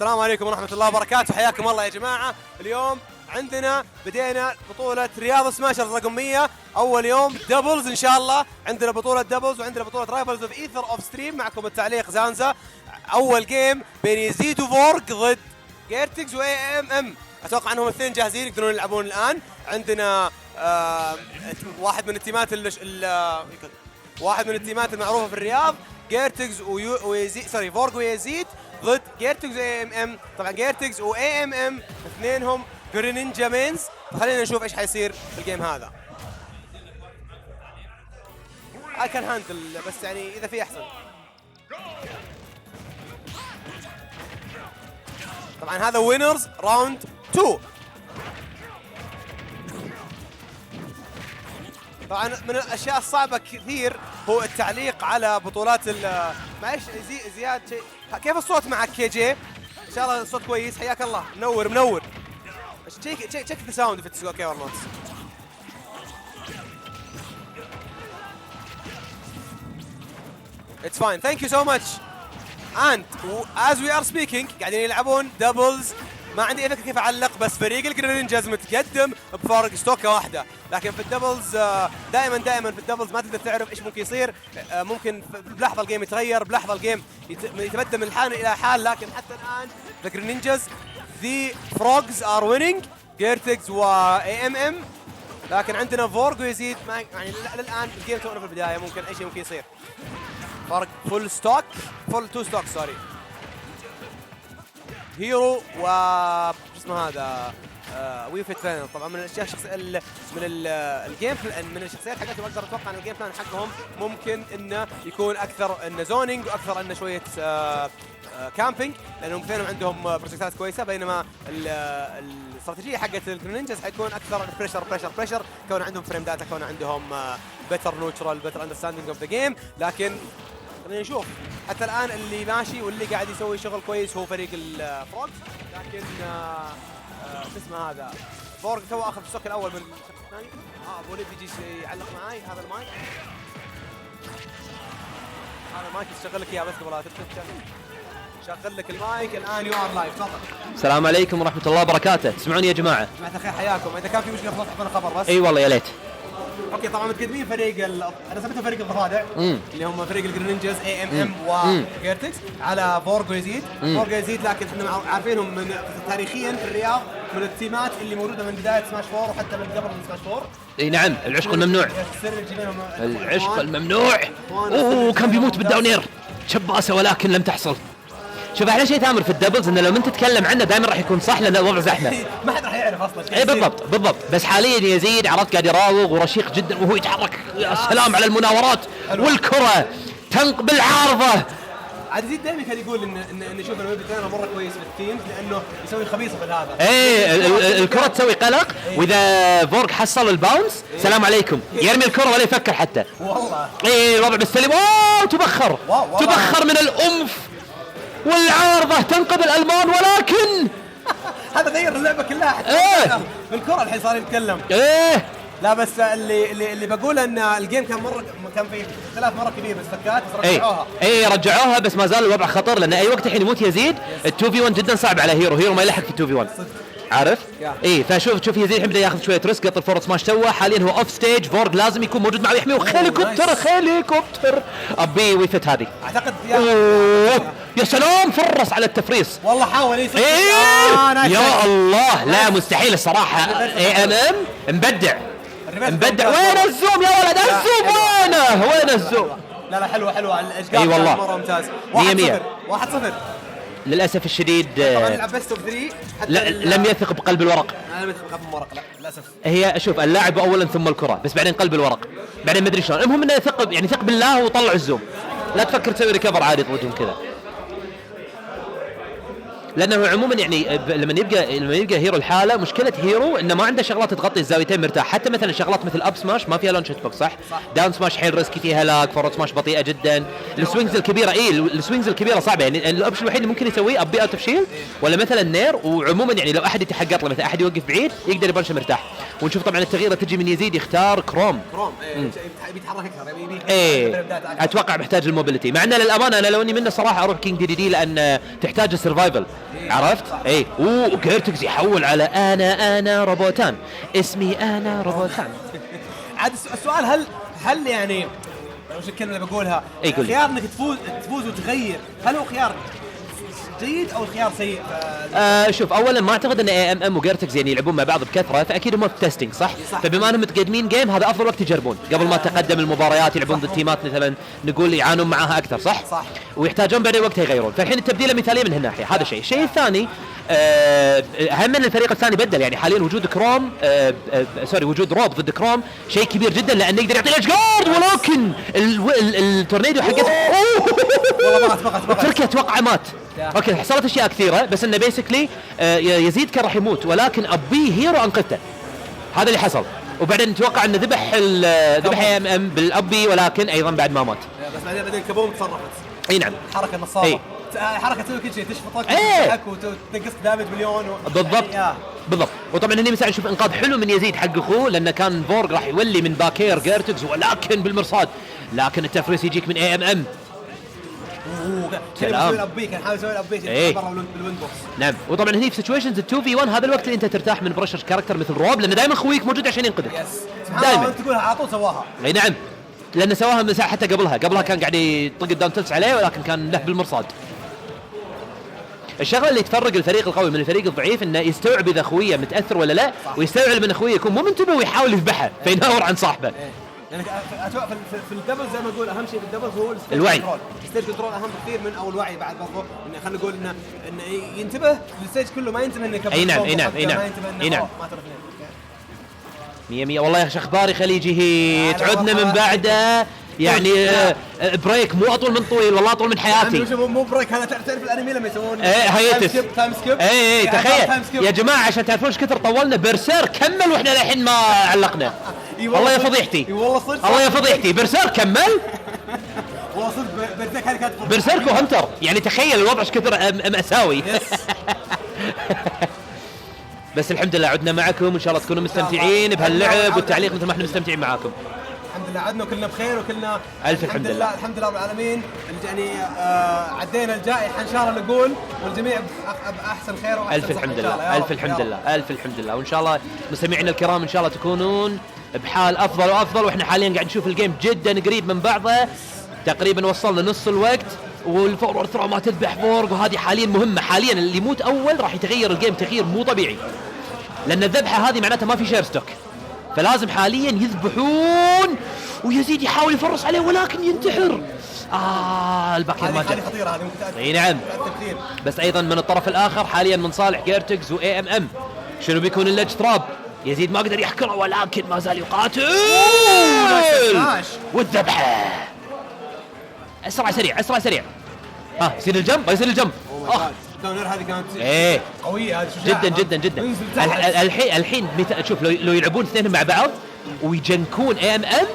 السلام عليكم ورحمة الله وبركاته، حياكم الله يا جماعة. اليوم عندنا بدينا بطولة رياض سماشرز رقم 100، أول يوم دبلز إن شاء الله. عندنا بطولة دبلز وعندنا بطولة رايفلز اوف ايثر اوف ستريم. معكم التعليق زانزا. أول جيم بين يزيد وفورك ضد جيرتكس واي ام ام. أتوقع أنهم الاثنين جاهزين يقدرون يلعبون الآن. عندنا واحد من التيمات المعروفة في الرياض، جيرتكس ويزيد فورك ويزيد ضد جيرتكس واي ام ام. طبعا جيرتكس واي ام ام اثنينهم جرينينجا مينز، فخلينا نشوف ايش حيصير في الجيم هذا. I can handle، بس يعني اذا في احسن. طبعا هذا وينرز راوند 2. طبعا من الاشياء الصعبه كثير هو التعليق على بطولات معلش زياد شيء. كيف الصوت معك كي جي؟ ان شاء الله الصوت كويس، حياك الله. منور. check the sound if it's okay or not. It's fine. Thank you so much. And as we are speaking قاعدين يلعبون دبلز. ما عندي اي فكره كيف اعلق، بس فريق الجرينجاز متقدم بفارق ستوكه واحده. لكن في الدبلز دائما في الدبلز ما تقدر تعرف ايش ممكن يصير. ممكن بلحظه الجيم يتغير، بلحظه الجيم يتبدل من حال الى حال. لكن حتى الان الجرينجاز the frogs are winning جيرتكس و AMM. لكن عندنا فورج ويزيد يعني للان الجيم تونا في البدايه، ممكن اي شيء ممكن يصير. فرق فول تو ستوك سوري. هيرو و اسمه هذا ويفيت ترينر. طبعا من الاشياء من الجيم من الشخصيات حقتهم اقدر اتوقع ان الجيم بلان حقهم ممكن انه يكون اكثر انه زونينج واكثر انه شويه كامبينج، لانهم اثنينهم عندهم بروجكتات كويسه. بينما الاستراتيجيه حقت الجرينجاز حيكون اكثر بريشر كون عندهم فريم داتا، كون عندهم بيتر نوترال بيتر اندرستاندينج اوف ذا جيم. لكن خلينا نشوف حتى الان اللي ماشي واللي قاعد يسوي شغل كويس هو فريق الفروغ. لكن اسمه هذا فورج تو اخذ الستوك الاول من الشخص الثاني. ابو وليد يجي يعلق معاي. هذا المايك تشغل لك اياه بس قبل لا تبدا. شغل لك المايك الان. يو ار لايف. تفضل. السلام عليكم ورحمه الله وبركاته. تسمعوني يا جماعه؟ جماعه الخير حياكم. اذا كان في مشكله خلاص اعطونا خبر بس. اي والله يا ليت. اوكي طبعا متقدمين فريق انا سميته فريق الضفادع اللي هم فريق الجرينجاز اي ام ام وجيرتكس على فورج ويزيد. لكن احنا عارفينهم من تاريخيا في الرياض من التيمات اللي موجوده من بدايه سماش 4 وحتى من قبل سماش 4. اي نعم، العشق الممنوع. العشق الممنوع. كان بيموت بالداونير شباسه ولكن لم تحصل. شوف احلى شيء تامر في الدبلز انه لو انت تتكلم عنه دائما راح يكون صح، لان الوضع زحمه. ما حد راح يعرف اصلا. اي بالضبط. بس حاليا يزيد عرفت قاعد يراوغ ورشيق جدا وهو يتحرك. يا سلام على المناورات والكره تنقبل عارضه. عاد يزيد دائما كان يقول ان شوف انا بيتنا مره كويس في التيم لانه يسوي خبيصه في هذا. الكره تسوي قلق. واذا فورك حصل الباونس سلام عليكم، يرمي الكره ولا يفكر حتى. والله الوضع بالسلم. تبخر من الانف والعارضه تنقذ الالمان. ولكن هذا غير اللعبه كلها حتى الكره الحين صار يتكلم. لا بس اللي بقول ان الجيم كان فيه اختلاف مره كبير بالسكات، بس رجعوها. رجعوها بس ما زال الوضع خطر، لان اي وقت الحين يموت يزيد. ال2 في 1 جدا صعب على هيرو ما يلحق في 2 في 1 عارف. فشوف يزيد الحين بدا ياخذ شويه ريسك. قط الفورس سماش سوى حاليا هو اوف ستيج. فورج لازم يكون موجود معه يحميه. هليكوبتر ابي ويفت هذه اعتقد. يا سلام فرص على التفريص. والله حاول يصير. يا الله لا مستحيل الصراحه. AMM مبدع. وين الزوم يا ولد؟ الزوم وين الزوم؟ لا حلوه الاشقاق. والله مره ممتاز. 1-0 للاسف الشديد. طبعا يلعب بيست اوف 3 لم يثق بقلب الورق. لم يثق بقلب الورق لا للاسف. هي شوف اللاعب اولا ثم الكره، بس بعدين قلب الورق، بعدين ما ادري شلون. المهم انه ثق بالله وطلع الزوم. لا تفكر تسوي ريكفر عادي ضدهم كذا، لانه عموما يعني لما يبقى هيرو الحاله. مشكله هيرو انه ما عنده شغلات تغطي الزاويتين مرتاح. حتى مثلا شغلات مثل اب سماش ما فيها لونش بوكس صح. داون سماش حين ريسكي فيها لاك. فورورد سماش بطيئه جدا. السوينجز الكبيره السوينجز الكبيره صعبه. يعني الاوبشن الوحيد اللي ممكن يسويه ابي اوت اوف شيل ولا مثلا نير. وعموما يعني لو احد يتحقق له مثلا احد يوقف بعيد يقدر يبنش مرتاح. ونشوف طبعا التغييره تجي من يزيد يختار كروم. بيتحرك اكثر. اتوقع محتاج الموبيليتي. مع ان للامانه انا لو اني منه صراحه اروح كينج دي لان تحتاج السرفايفل. عرفت؟ اي وجيرتكس يحول على انا روبوتان، اسمي انا روبوتان. عاد السؤال هل يعني وش الكلمه اللي بقولها؟ خيار انك تفوز وتغير، هل هو خيار جيد او خيار سيء؟ شوف، اولا ما اعتقد ان اي ام ام وجيرتكس يعني يلعبون مع بعض بكثره، فاكيد هم في تيستينج صح؟ فبما انهم متقدمين جيم، هذا افضل وقت يجربون قبل ما تقدم المباريات، يلعبون ضد تيمات مثلا نقول يعانون معاها اكثر صح؟ ويحتاجون بعدين وقت يغيرون، فالحين التبديله مثاليه من هالناحيه، هذا شيء. الشيء الثاني اهم من الفريق الثاني بدل، يعني حاليا وجود كروم وجود روب ضد كروم شيء كبير جدا، لانه يقدر يعطي الاشجارد، ولكن التورنيدو حقته تركي اتوقع مات. اوكي حصلت اشياء كثيره، بس انه بيسكلي يزيد كان راح يموت، ولكن ابي هيرو انقذته، هذا اللي حصل. وبعدين نتوقع انه ذبح ام ام بالابي، ولكن ايضا بعد ما مات. بس بعدين كابوم تصرفت. اي نعم، حركه نصابه، حركه تسوي كل شيء، تشفطك وتنقص دامج مليون بالضبط بالضبط. وطبعا هني مثلا نشوف انقاذ حلو من يزيد حق اخوه، لانه كان فورغ راح يولي من باكير جيرتكس، ولكن بالمرصاد، لكن التفريس يجيك من اي ام ام. كان يسوي الابي، كان حاول يسوي الابي برا بالويندوكس. نعم. وطبعا هني في سيتويشنز 2v1 هذا الوقت اللي انت ترتاح من برشر كاركتر مثل روب، لانه دائما خويك موجود عشان ينقذك. دائما انت تقولها على طول سواها. اي نعم، لانه سواها من حتى قبلها كان قاعد يطق الداون تلس عليه، ولكن كان له بالمرصاد. الشغله اللي تفرق الفريق القوي من الفريق الضعيف انه يستوعب اذا اخويه متاثر ولا لا، ويستوعب ان اخويه يكون مو منتبه ويحاول يذبحه فيناور عن صاحبه. يعني في الدبل زي ما نقول اهم شيء في الدبل هو الوعي. الستيج كنترول اهم كثير من او الوعي بعد برضه، انه خلينا نقول انه ينتبه للستيج كله، ما ينتبه انه يكبر. اي نعم ما تعرف 100 والله يا اخي اخباري خليجي هي تعودنا من بعده يعني بريك مو اطول من طويل، والله اطول من حياتي. مو بريك، هذا تعرف الانمي لما يسوون هيتس تايم سكيب. اي تخيل يا جماعه عشان تعرفون ايش كثر طولنا، برسير كمل واحنا للحين ما علقنا. والله يا فضيحتي، والله يا فضيحتي، برسير كمل. والله صدق برسيرك هذه كانت برسيرك وهنتر، يعني تخيل الوضع ايش كثر مأساوي. بس الحمد لله عدنا معكم، وان شاء الله تكونوا مستمتعين بهاللعب والتعليق مثل ما احنا مستمتعين معاكم. الحمد لله عدنا وكلنا بخير وكلنا الحمد لله الحمد لله رب العالمين. يعني عدينا الجائحه ان شاء الله نقول، والجميع باحسن خير واحسن. الف الحمد لله، الف الحمد لله، الف الحمد لله. وان شاء الله مستمعينا الكرام ان شاء الله تكونون بحال افضل وافضل، واحنا حاليا قاعد نشوف الجيم جدا قريب من بعضه، تقريبا وصلنا نص الوقت، والفورورد ثرو ما تذبح فورغ، وهذه حاليا مهمه. حاليا اللي يموت اول راح يتغير الجيم تغيير مو طبيعي، لان الذبحه هذه معناتها ما في شير ستوك، فلازم حاليا يذبحون. ويزيد يحاول يفرص عليه ولكن ينتحر. الباكير ما جاء. هذه خطيره، هذه ممكن اي نعم، بس ايضا من الطرف الاخر حاليا من صالح جيرتكس واي ام ام شنو بيكون اللج تراب. يزيد ما قدر يحكره، ولكن ما زال يقاتل. والذبحه اسرع سريع اسرع سريع. يصير الجنب، يصير الجنب. الداونر هذه كانت قويه، هذه جدا جدا جدا. الحين شوف لو يلعبون اثنين مع بعض ويجنكون اي ام ام،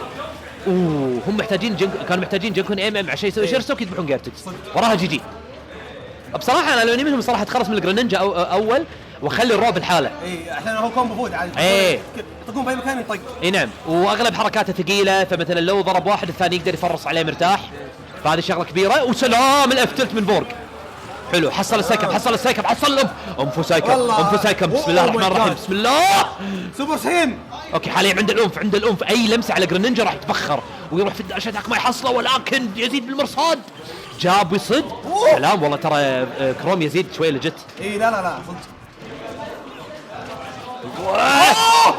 وهم محتاجين كانوا محتاجين يجنكون اي ام ام عشان يسوي شيرستوك يذبحون جيرتكس وراها جي. بصراحه انا لو اني منهم صراحه اتخلص من الجرينجا اول واخلي الروب الحاله. عشان هو كومبو فوت عادي. يطقون باي مكان يطق. نعم، واغلب حركاته ثقيله، فمثلا لو ضرب واحد الثاني يقدر يفرص عليه مرتاح، فهذه شغله كبيره. وسلام الافتلت من بورغ، حلو. حصل السايكب، حصل انفو سايكب. بسم الله الرحمن الرحيم، بسم الله. سوبر سين. اوكي حاليا عنده الانف اي لمسه على جرينجا راح يتبخر ويروح في الداش اتاك ما يحصله، ولكن يزيد بالمرصاد جاب ويصد. سلام والله، ترى كروم يزيد شوي لجت. لا صدق.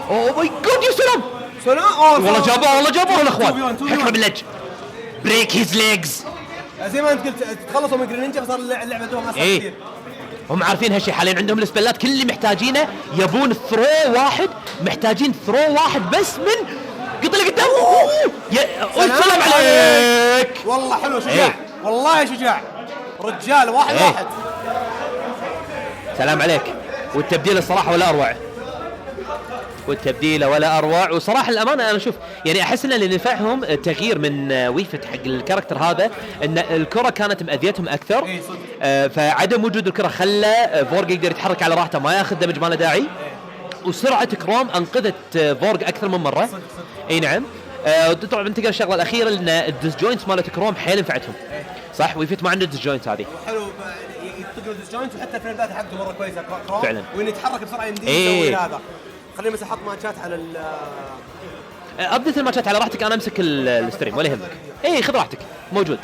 اوه ماي جود، يا سلام والله جابوه الاخوان. حكمه باللج، بريك هيز ليجز. زي ما انت قلت تخلصوا من جرينجا فصار اللعبه دوما اسهل كثير. هم عارفين هالشيء حاليا، عندهم السبلات كل اللي محتاجينه، يبون ثرو واحد، محتاجين ثرو واحد بس من قط اللي قدام. سلام عليك والله، حلو شجاع. والله شجاع رجال، واحد. سلام عليك. والتبديل الصراحه ولا اروع. وصراحه الامانه انا اشوف يعني احس ان اللي نفعهم التغيير من ويفت حق الكاركتر هذا، ان الكره كانت مأذيتهم اكثر. فعدم وجود الكره خلى فورغ يقدر يتحرك على راحته، ما ياخذ دمج ما له داعي. وسرعه كروم انقذت فورغ اكثر من مره. اي نعم. طبعا بنتقل الشغله الاخيره، ان الديسجوينتس مالت كروم حيل نفعتهم. صح، ويفت ما عنده الديسجوينت هذه. حلو، يطق حقه الديسجوينت، وحتى الفريمات حقته مره كويسه كروم فعلا. وانه يتحرك بسرعه يمديه إيه. يسوي هذا. خلينا بس احط ماتشات على ابديت الماتشات على راحتك، انا امسك الستريم ولا يهمك. اي خذ راحتك موجود.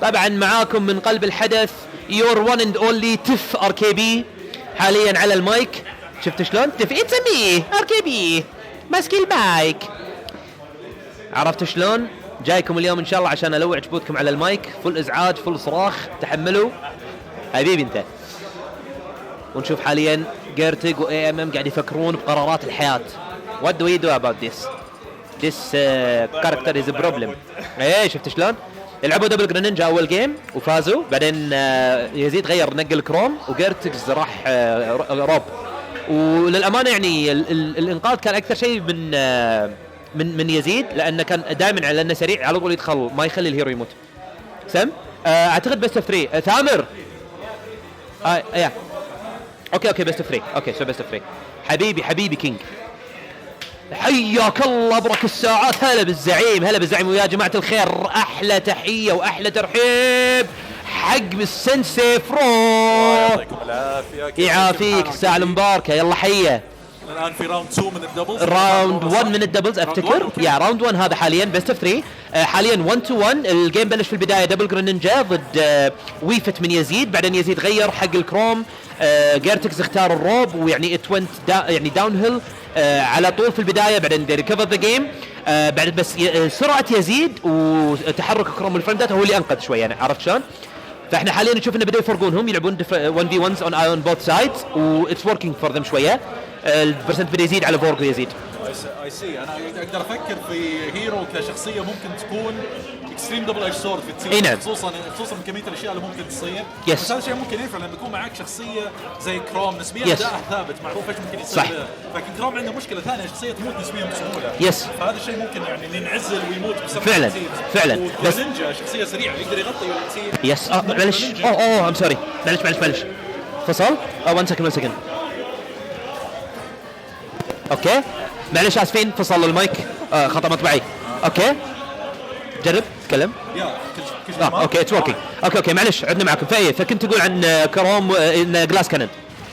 طبعا معاكم من قلب الحدث يور وان اند اونلي تف ار كي بي حاليا على المايك. شفت شلون تف اتس مي ار كي بي ماسك المايك. عرفت شلون؟ جايكم اليوم ان شاء الله عشان الوع جبوتكم على المايك، فل ازعاج فل صراخ، تحملوا حبيبي انت. ونشوف حاليا جيرتج واي ام ام قاعد يفكرون بقرارات الحياه. What do we do about this? This character is a problem. ايه شفت شلون؟ لعبوا دبل جرينينجا اول جيم وفازوا، بعدين يزيد غير نقل كروم وجيرتكس راح روب. وللامانه يعني الانقاذ كان اكثر شيء من يزيد، لانه كان دائما لانه سريع على طول يدخل ما يخلي الهيرو يموت. سم اعتقد بيست اوف 3 ثامر. يا اوكي بيست اوف 3. اوكي سو بيست اوف 3. حبيبي كينج، حياك الله برك الساعات. هلا بالزعيم ويا جماعة الخير أحلى تحية وأحلى ترحيب حق السنسي فرو. يعطيكم العافية. يعافيك الساعة المباركة. يلا حية. الآن في راوند 2 من الدبلز. راوند 1 من الدبلز افتكر. يا راوند 1 هذا حاليا بيست اوف 3. حاليا 1 تو 1. الجيم بلش في البداية دبل جرينينجا ضد ويفت من يزيد، بعدين يزيد غير حق الكروم. جيرتكس اختار الروب، ويعني ات ونت يعني داون هيل على طول في البدايه. بعدين ريكفر ذا جيم بعد، بس سرعه يزيد وتحرك كروم الفريم هو اللي انقذ شوي يعني. عرفت شلون؟ فاحنا حاليا نشوف انه بدأوا يفرقونهم يلعبون 1v1s on both sides واتس وركينج فور ذم شويه. البرسنت بدا يزيد على فورج يزيد. اي سي. انا اقدر افكر في هيرو كشخصيه ممكن تكون اكستريم دبل ايج سورد في التيم. نعم. خصوصا من كميه الاشياء اللي ممكن تصير. Yes. بس هذا الشيء ممكن ينفع لما يكون معك شخصيه زي كروم نسبيا Yes. اداء ثابت معروف ايش ممكن يصير. صح. لكن كروم عنده مشكله ثانيه، شخصيه تموت نسبيا بسهوله. يس. فهذا الشيء ممكن يعني ينعزل ويموت بسرعه. فعلا. بس نينجا شخصيه سريعه يقدر يغطي التيم. يس. معلش ام سوري. معلش فصل. 1 سكند. اوكي معلش اسفين، فصل المايك. خطأ مطبعي. اوكي جرب تكلم. كل شيء اوكي اتس وركينج. اوكي معلش عدنا معكم. فكنت تقول عن كروم ان جلاس كانن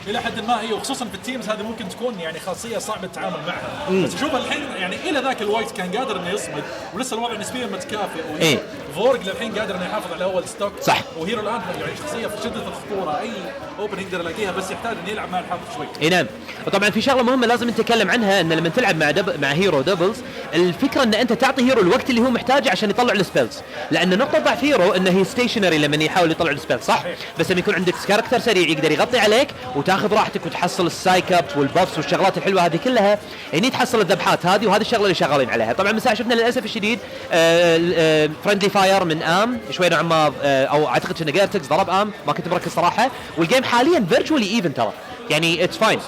الى حد ما هي، وخصوصا في التيمز هذه ممكن تكون يعني خاصيه صعبه التعامل معها. بس شوف الحين يعني الى ذاك الوقت كان قادر انه يصمد ولسه الوضع نسبيا متكافئ. فورج للحين قادر انه يحافظ على اول ستوك. صح. وهيرو الان يعني شخصيه في شده الخطوره، اي اوبن يقدر يلاقيها بس يحتاج انه يلعب مع الحظ شوي. نعم. وطبعا في شغله مهمه لازم نتكلم عنها، ان لما تلعب مع هيرو دبلز الفكره ان انت تعطي هيرو الوقت اللي هو محتاجه عشان يطلع السبيلز، لان نقطه ضعف هيرو انه هي ستيشنري لما يحاول يطلع السبيلز صح. بس لما يكون عندك كاركتر سريع يقدر يغطي عليك وتاخذ راحتك وتحصل السايك ابس والبافس والشغلات الحلوه هذه كلها، يعني تحصل الذبحات هذه، وهذه الشغله اللي شغالين عليها. طبعا مساء شفنا للاسف الشديد فريندلي فاير من ام شوي نوعا ما، او اعتقد انه جيرتكس ضرب ام، ما كنت مركز صراحه. والجيم حاليا فيرتشوالي ايفن ترى، يعني اتس فاين.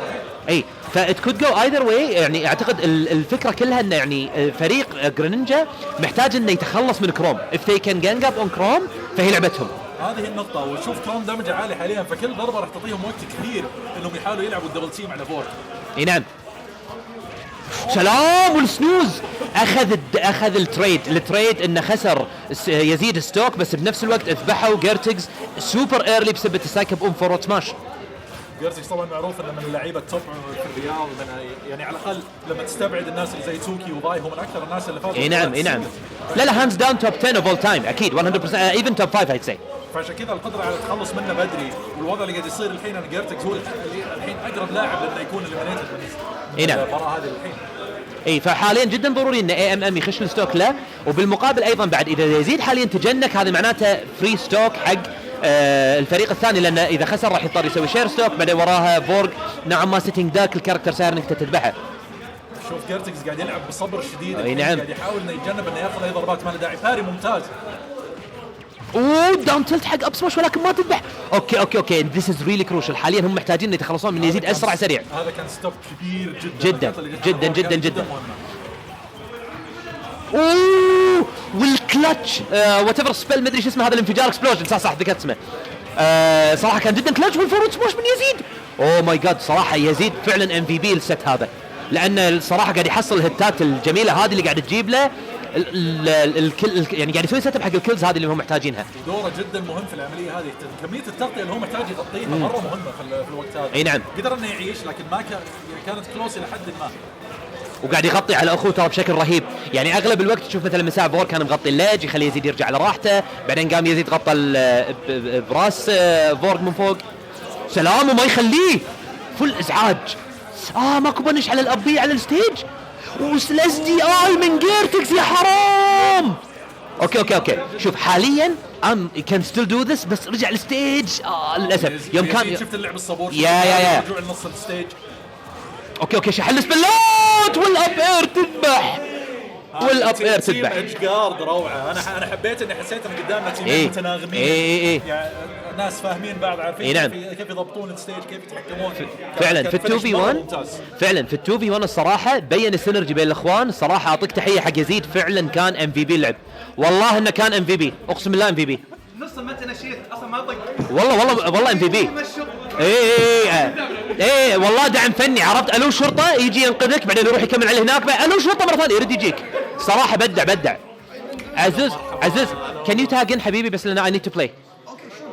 اي فات كود جو ايذر واي. يعني اعتقد الفكره كلها انه يعني فريق جرينينجا محتاج انه يتخلص من كروم. if they can gang up on كروم فهي لعبتهم. هذه النقطة. وشوف كروم دمجه عالي حاليا، فكل ضربة راح تعطيهم وقت كبير انهم يحاولوا يلعبوا الدبل تيم على فورج. اي نعم. سلام. والسنوز اخذ التريد انه خسر يزيد ستوك، بس بنفس الوقت اذبحوا جيرتكس سوبر ايرلي بسبب السايك اب فورورد سماش. جيرتكس طبعا معروف انه من اللعيبه التوب في الرياض، يعني على الاقل لما تستبعد الناس اللي زي توكي وباي، هم من اكثر الناس اللي فازوا. اي نعم. لا هاندز داون توب 10 اوف اول تايم اكيد 100%، ايفن توب 5 I'd say. فعشان كذا القدره على التخلص منه بدري، والوضع اللي قاعد يصير الحين ان جيرتكس هو الحين اقرب لاعب لانه يكون اليمينيتد من المباراه هذه الحين. اي فحاليا جدا ضروري ان اي ام ام يخش الستوك له، وبالمقابل ايضا بعد اذا يزيد حاليا تجنك، هذا معناته فري ستوك حق الفريق الثاني، لانه اذا خسر راح يضطر يسوي شير ستوك، بعدين وراها فورج نوعا ما سيتنج داك الكاركتر ساير انك تذبحه. شوف جيرتكس قاعد يلعب بصبر شديد. اي نعم. قاعد يحاول انه يتجنب انه ياخذ اي ضربات ما له داعي. باري ممتاز. داون تلت حق اب سماش ولكن ما تذبح. اوكي ذيس از ريلي كروشال. حاليا هم محتاجين يتخلصون من يزيد اسرع سريع. هذا كان ستوب كبير جدا. والكلتش وات ايفر سبيل مدري شو اسمه هذا الانفجار اكسبلوجن صح ذكرت اسمه. صراحه كان جدا كلتش. والفورورد سماش من يزيد. اوه ماي جاد صراحه يزيد فعلا MVP الست هذا، لان الصراحه قاعد يحصل الهتات الجميله هذه اللي قاعد تجيب له الكل يعني قاعد يسوي سيت اب حق الكلز هذه اللي هم محتاجينها. دوره جدا مهم في العمليه هذه، كميه التغطيه اللي هو محتاج يغطيها مره مهمه في الوقت هذا. اي نعم. قدر انه يعيش لكن ما كانت كلوز الى حد ما. وقاعد يغطي على اخوه ترى بشكل رهيب، يعني اغلب الوقت تشوف مثلا مساء فور كان مغطي الليج يخليه يزيد يرجع على راحته، بعدين قام يزيد غطى براس فورج من فوق، سلام وما يخليه فل ازعاج. ماكو بنش على الابي على الستيج وسلس دي اي من جيرتكس يا حرام. اوكي شوف حاليا كان ستيل دو ذس بس رجع الستيج للاسف يوم كان شفت اللعب الصبور يا رجوع لنص الستيج. اوكي شحل سبلوت والاب اير تذبح والاب اير تذبح. اشجارد روعه. انا حبيت اني حسيت ان قدامنا تيمين متناغمين. يعني ناس فاهمين بعض عارفين كيف يضبطون الستيج كيف يتحكمون فعلا في التو في 1 فعلا في التو في 1 الصراحه بين السينرجي بين الاخوان. الصراحه اعطيك تحيه حق يزيد فعلا كان ام في بي اللعب والله انه كان ام في بي اقسم بالله ام في بي نص ما نشيت اصلا ما طق والله ام في بي ايه والله دعم فني عرفت. الو شرطه يجي ينقذك بعدين يروح يكمل عليه هناك الو شرطه مره ثانيه يرد يجيك. صراحه بدع عزوز can you tag in حبيبي بس لان I need to play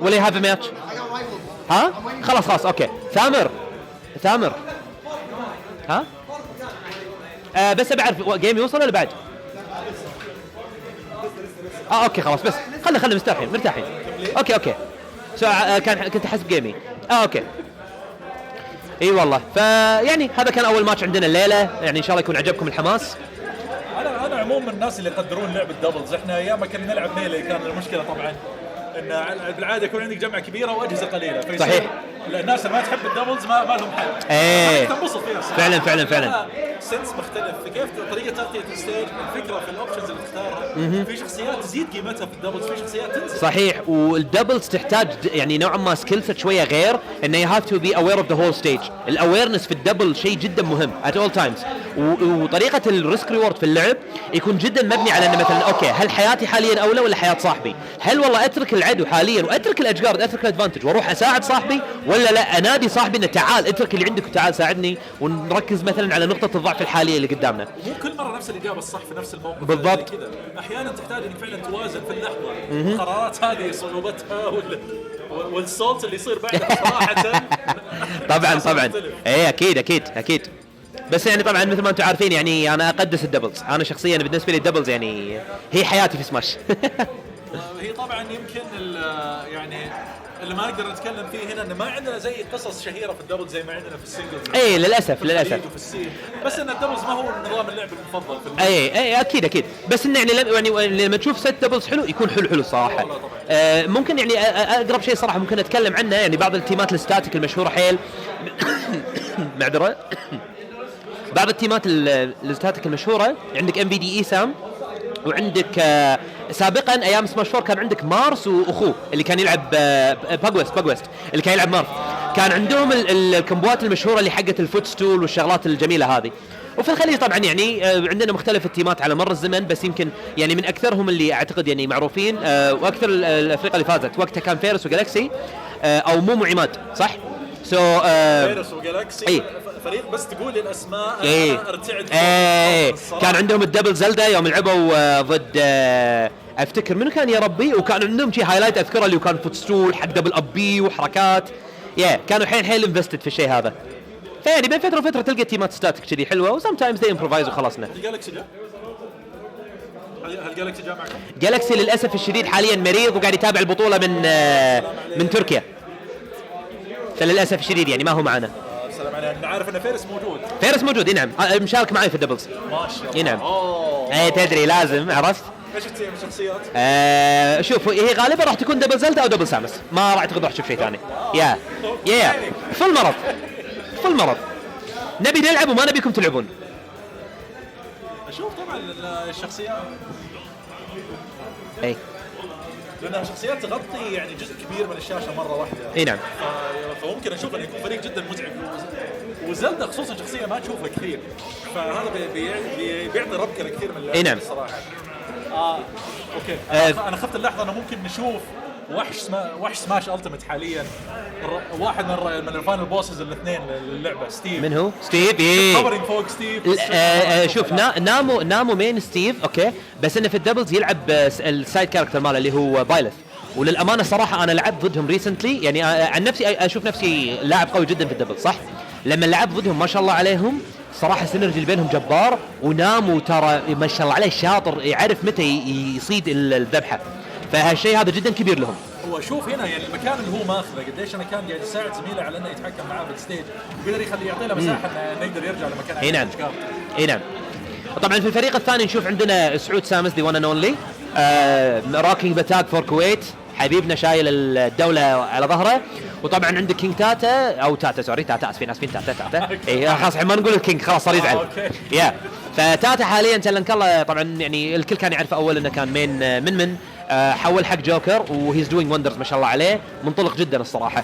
will you have a match ها خلاص اوكي ثامر ها بس بعرف جيم يوصل ولا بعد اوكي خلاص بس خلنا مرتاحين اوكي كنت حسب جيمي اوكي اي والله. فيعني هذا كان اول ماتش عندنا الليله، يعني ان شاء الله يكون عجبكم الحماس. انا عموما من الناس اللي يقدرون لعب الدبلز. احنا ايام ما كنا نلعب ميلي كان المشكله طبعا ان بالعاده يكون عندك جمعه كبيره واجهزه قليله صحيح. الناس اللي ما تحب الدبلز ما لهم حل. تنبسط فيها فعلا سنس مختلف في كيف طريقه تغطيه الستيج. الفكره في الاوبشنز اللي تختارها في شخصيات تزيد قيمتها في الدبلز في شخصيات تنزل. صحيح. والدبلز تحتاج يعني نوعا ما سكيل سيت شويه غير، انه يو هاف تو بي اوير اوف ذا هول ستيج. الاويرنس في الدبل شيء جدا مهم ات اول تايمز. وطريقه الريسك ريورد في اللعب يكون جدا مبني على انه مثلا اوكي هل حياتي حاليا اولى ولا حياه صاحبي؟ هل والله اترك العدو حاليا واترك الاشجار اترك الادفانتج واروح اساعد صاحبي، ولا لا انادي صاحبي انه تعال اترك اللي عندك وتعال ساعدني ونركز مثلا على نقطه الضعف الحاليه اللي قدامنا. مو كل مره نفس الاجابه الصح في نفس الموقف بالضبط كذا. احيانا تحتاج انك فعلا توازن في اللحظه. القرارات هذه صعوبتها والصوت اللي يصير بعدها صراحه طبعا ايه اكيد بس يعني طبعا مثل ما انتم عارفين يعني انا اقدس الدبلز. انا شخصيا بالنسبه لي الدبلز يعني هي حياتي في سماش. هي طبعا يمكن يعني اللي ما نقدر نتكلم فيه هنا انه ما عندنا زي قصص شهيره في الدبل زي ما عندنا في السنجلز. اي للاسف وفي السين. بس ان الدبلز ما هو نظام اللعب المفضل في اللعب. اي اكيد بس انه يعني لما تشوف ست دبلز حلو يكون حلو الصراحه. ممكن يعني اقرب شيء صراحه ممكن اتكلم عنه يعني بعض التيمات الستاتيك المشهوره حيل معذره. بعض التيمات الستاتيك المشهوره عندك ام في دي اي سام، وعندك سابقا ايام سماش 4 كان عندك مارس واخوه اللي كان يلعب باغويست اللي كان يلعب مارس. كان عندهم الكمبوات المشهوره اللي حقت الفوت ستول والشغلات الجميله هذه. وفي الخليج طبعا يعني عندنا مختلف التيمات على مر الزمن، بس يمكن يعني من اكثرهم اللي اعتقد يعني معروفين واكثر الافريقيا اللي فازت وقتها كان فيرس وجالكسي او مومو عماد صح؟ فيرس وجالكسي فريق بس تقول الاسماء انا ارتعد. كان عندهم الدبل زلدا يوم لعبوا ضد افتكر منو كان يا ربي، وكان عندهم شيء هايلايت اذكره اللي كان فوتستول حق دبل ابي وحركات. كانوا حيل انفستد في الشيء هذا. فيعني بين فتره وفتره تلقى تيمات ستاتيك كذي حلوه وسم تايمز ذي امبروفايز وخلصنا. الجالكسي جاء؟ هل جالكسي جاء معكم؟ جالكسي للاسف الشديد حاليا مريض وقاعد يتابع البطوله من تركيا. فللاسف الشديد يعني ما هو معنا. سلام عليك. انا عارف ان فيرس موجود نعم مشارك معي في الدبلز. ما شاء الله. نعم. تدري لازم عرفت. ايش الشخصيات؟ شوف هي غالبا راح تكون دبل زلدا او دبل سامس، ما راح اعتقد راح تشوف شيء ثاني. في المرض نبي نلعب وما نبيكم تلعبون. اشوف طبعا الشخصيات لأنها شخصيات تغطي يعني جزء كبير من الشاشة مرة واحدة. نعم. فممكن أشوف أن يكون فريق جدا مزعج. وزلدا خصوصا شخصية ما تشوفها كثير، فهذا بيعطي ربكة لكثير من اللعبة. نعم. الصراحة. أوكي. أنا خفت اللحظة أنه ممكن نشوف وحش سماش التيمت حاليا. واحد من الفاينل بوسز الاثنين للعبه ستيف. من هو؟ ستيف. ايه خبرين فوق ستيف. شوف نامو مين ستيف اوكي، بس انه في الدبلز يلعب السايد كاركتر ماله اللي هو بايلث. وللامانه صراحه انا لعبت ضدهم ريسنتلي، يعني عن نفسي اشوف نفسي لاعب قوي جدا في الدبل صح. لما لعبت ضدهم ما شاء الله عليهم صراحه السينرجي اللي بينهم جبار. ونامو ترى ما شاء الله عليه شاطر، يعرف متى يصيد الذبحه، فهالشيء هذا جدا كبير لهم. هو شوف هنا يعني المكان اللي هو ماخذه قديش انا كان قاعد يساعد زميله على انه يتحكم معاه بالستيج، ويقدر يخليه يعطي له مساحه انه يقدر يرجع لمكان. اي نعم اي نعم. طبعا في الفريق الثاني نشوف عندنا سعود سامس ذا وان اند اونلي راكينج بتاج فور كويت، حبيبنا شايل الدوله على ظهره. وطبعا عندك كينج تاتا او تاتا سوري تاتا اسفين تاتا اي خلاص ما نقول الكينج خلاص صار يزعل يا. فتاتا حاليا تلنك الله طبعا يعني الكل كان يعرف اول انه كان من حول حق جوكر وهيز دوينج وندرز ما شاء الله عليه، منطلق جدا الصراحه.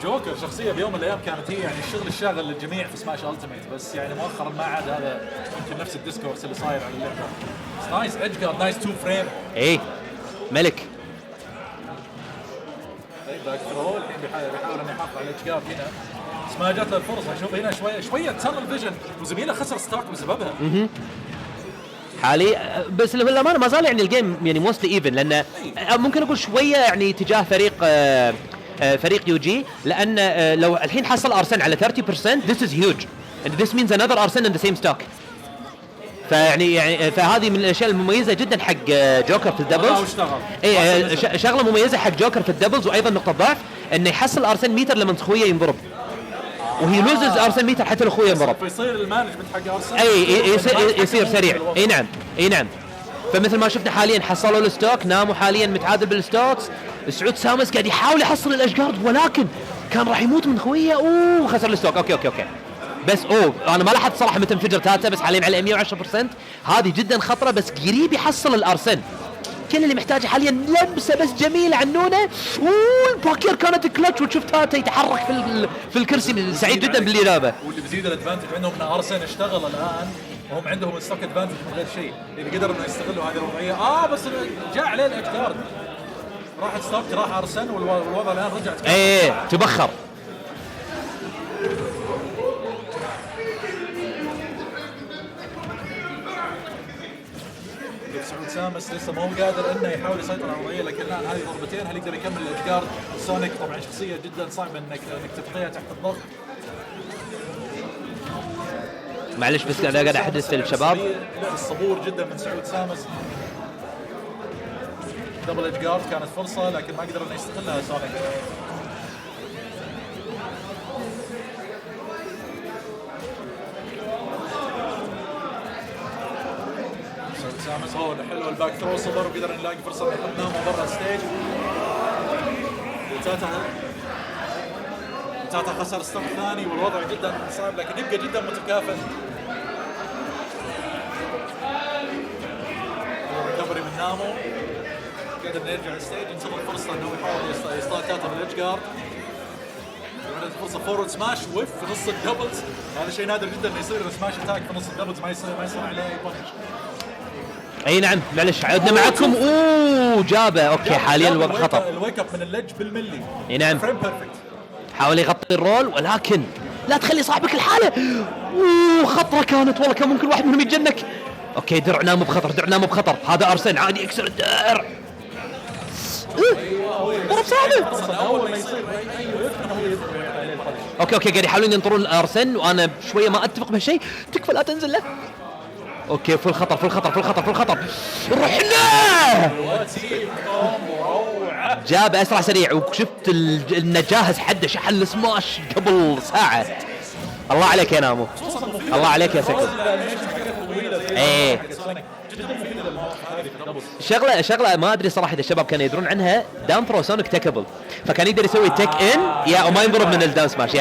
جوكر شخصيه بيوم من الايام كانت هي يعني الشغل الشاغل للجميع في سماش التيميت، بس يعني مؤخرا ما عاد هذا يمكن نفس الديسكورس اللي صاير على اللعبه. نايس ايدج جارد، نايس 2 فريم. اي ملك. باك ثرو الحين بيحاول انه يحافظ على الايدج جارد هنا، بس ما جات له الفرصه. شوف هنا شويه تنل فيجن وزميله خسر ستاك بسببها. حالي بس للامانه ما زال يعني الجيم يعني موستلي ايفن، لانه ممكن اقول شويه يعني تجاه فريق يو جي، لان لو الحين حصل ارسن على 30% this is huge and this means another arsen in the same stock. يعني فهذه من الاشياء المميزه جدا حق جوكر في الدبلز. اي شغله مميزه حق جوكر في الدبلز. وايضا نقطه ضعف انه يحصل ارسن ميتر لما اخويه ينضرب، وهي لوزز ارسن ميتر حتى لو اخويه ينضرب، فيصير المانجمنت حق ارسن يصير سريع. اي نعم. فمثل ما شفنا حاليا حصلوا الستوك، ناموا حاليا متعادل بالستوكس. سعود سامس قاعد يحاول يحصل الاشجارد ولكن كان راح يموت من خويه. خسر الستوك. اوكي بس انا ما لاحظت صراحه متى انفجر تاتا، بس حاليا على 110%. هذه جدا خطره، بس قريب يحصل الارسن. كل اللي محتاجه حاليا لمسه بس جميله عنونه. الباكير كانت كلتش، وتشوف تاتا يتحرك في الكرسي. سعيد جدا باللي لعبه. واللي بيزيد الادفانتج عندهم ان ارسن اشتغل الان وهم عندهم الستوك ادفانتج من غير شيء، اللي قدروا انه يستغلوا هذه الوضعيه. بس جاء عليه الاجدار، راح ستوك راح ارسن والوضع الان رجع تبخر. سعود سامس لسه ما هو قادر انه يحاول يسيطر على الوضعيه، لكن الان هذه ضربتين هل يقدر يكمل الاشجار؟ سونيك طبعا شخصيه جدا صعبه انك تبقيها تحت الضغط. معلش بس قاعد احدث الشباب. الصبور جدا من سعود سامس. دبل ايدج جارد كانت فرصه لكن ما قدر انه يستغلها سونيك. سعود سامس حلو الباك ثرو، صبر وقدر نلاقي فرصه انه يحط نامو برا الستيج. تاتا خسر ستوك ثاني والوضع جدا صعب، لكن يبقى جدا متكافئ. ريكفري من نامو، قادر يرجع الستيج، ينتظر فرصه انه يحاول يصطاد تاتا بالايدج جارد. عندنا فرصه فورورد سماش ويف في نص الدبلز. هذا شيء نادر جدا انه يصير سماش اتاك في نص الدبلز ما يصير عليه اي بانش. اي نعم معلش عدنا معكم. جابه. اوكي حاليا الوضع خطر. الويك اب من الليدج بالملي. اي نعم. فريم بيرفكت. حاول يغطي الرول ولكن لا تخلي صاحبك الحاله. خطره كانت والله، كان ممكن واحد منهم يتجنك. اوكي درع نامو بخطر. هذا ارسن عادي يكسر الدرع. ضرب صعبه. اول ما يصير اوكي قاعد يحاولون ينطرون ارسن، وانا شويه ما اتفق بهالشيء. تكفى لا تنزل له. اوكي فل خطر. رحنا جاب اسرع سريع، وشفت انه جاهز حده شحن السماش قبل ساعه. الله عليك يا نامو، الله عليك يا سكر. ايه شغله ما ادري صراحه اذا الشباب كانوا يدرون عنها. داون ثرو سونيك تكبل، فكان يقدر يسوي تك ان وما ينضرب من الداون سماش.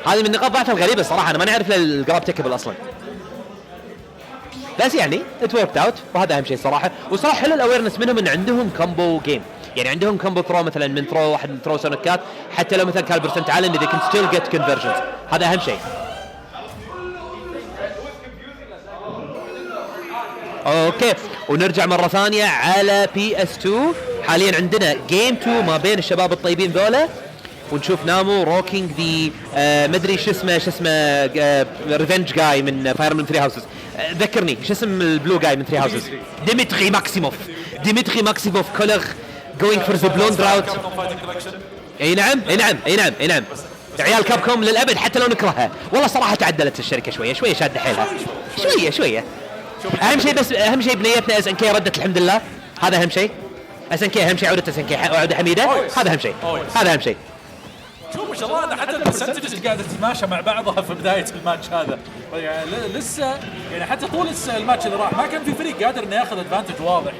هذه من نقاط ضعفه الغريبه الصراحه. انا ما نعرف الجراب تكبل اصلا، بس يعني ات وركت اوت، وهذا اهم شيء صراحه. وصراحه حلو الاويرنس منهم ان عندهم كومبو جيم، يعني عندهم كومبو ثرو مثلا من ثرو واحد ثرو سونيكات، حتى لو مثلا كان برسنت عالي اذا كنت ستيل جيت كونفرجنز، هذا اهم شيء. اوكي ونرجع مرة ثانية على PS2. حاليا عندنا جيم 2 ما بين الشباب الطيبين ذولا، ونشوف نامو روكينج ذي مدري شو اسمه ريفنج جاي من فاير من 3 هاوسز. ذكرني شو اسم البلو جاي من 3 هاوسز؟ ديمتري ماكسيموف كولر جوينج فور ذا بلوند راوت. اي نعم عيال كابكوم للابد حتى لو نكرهها. والله صراحة تعدلت الشركة شوية شادة حيلها شوية. اهم شيء بنيتنا SNK ردت الحمد لله، هذا اهم شيء. SNK اهم شيء، عودة SNK عودة حميدة، هذا اهم شيء. شوف ما شاء الله حتى البرسنتجز قاعده تتماشى مع بعضها في بدايه الماتش هذا، يعني لسه يعني حتى طول الماتش اللي راح ما كان في فريق قادر انه ياخذ ادفانتج واضح.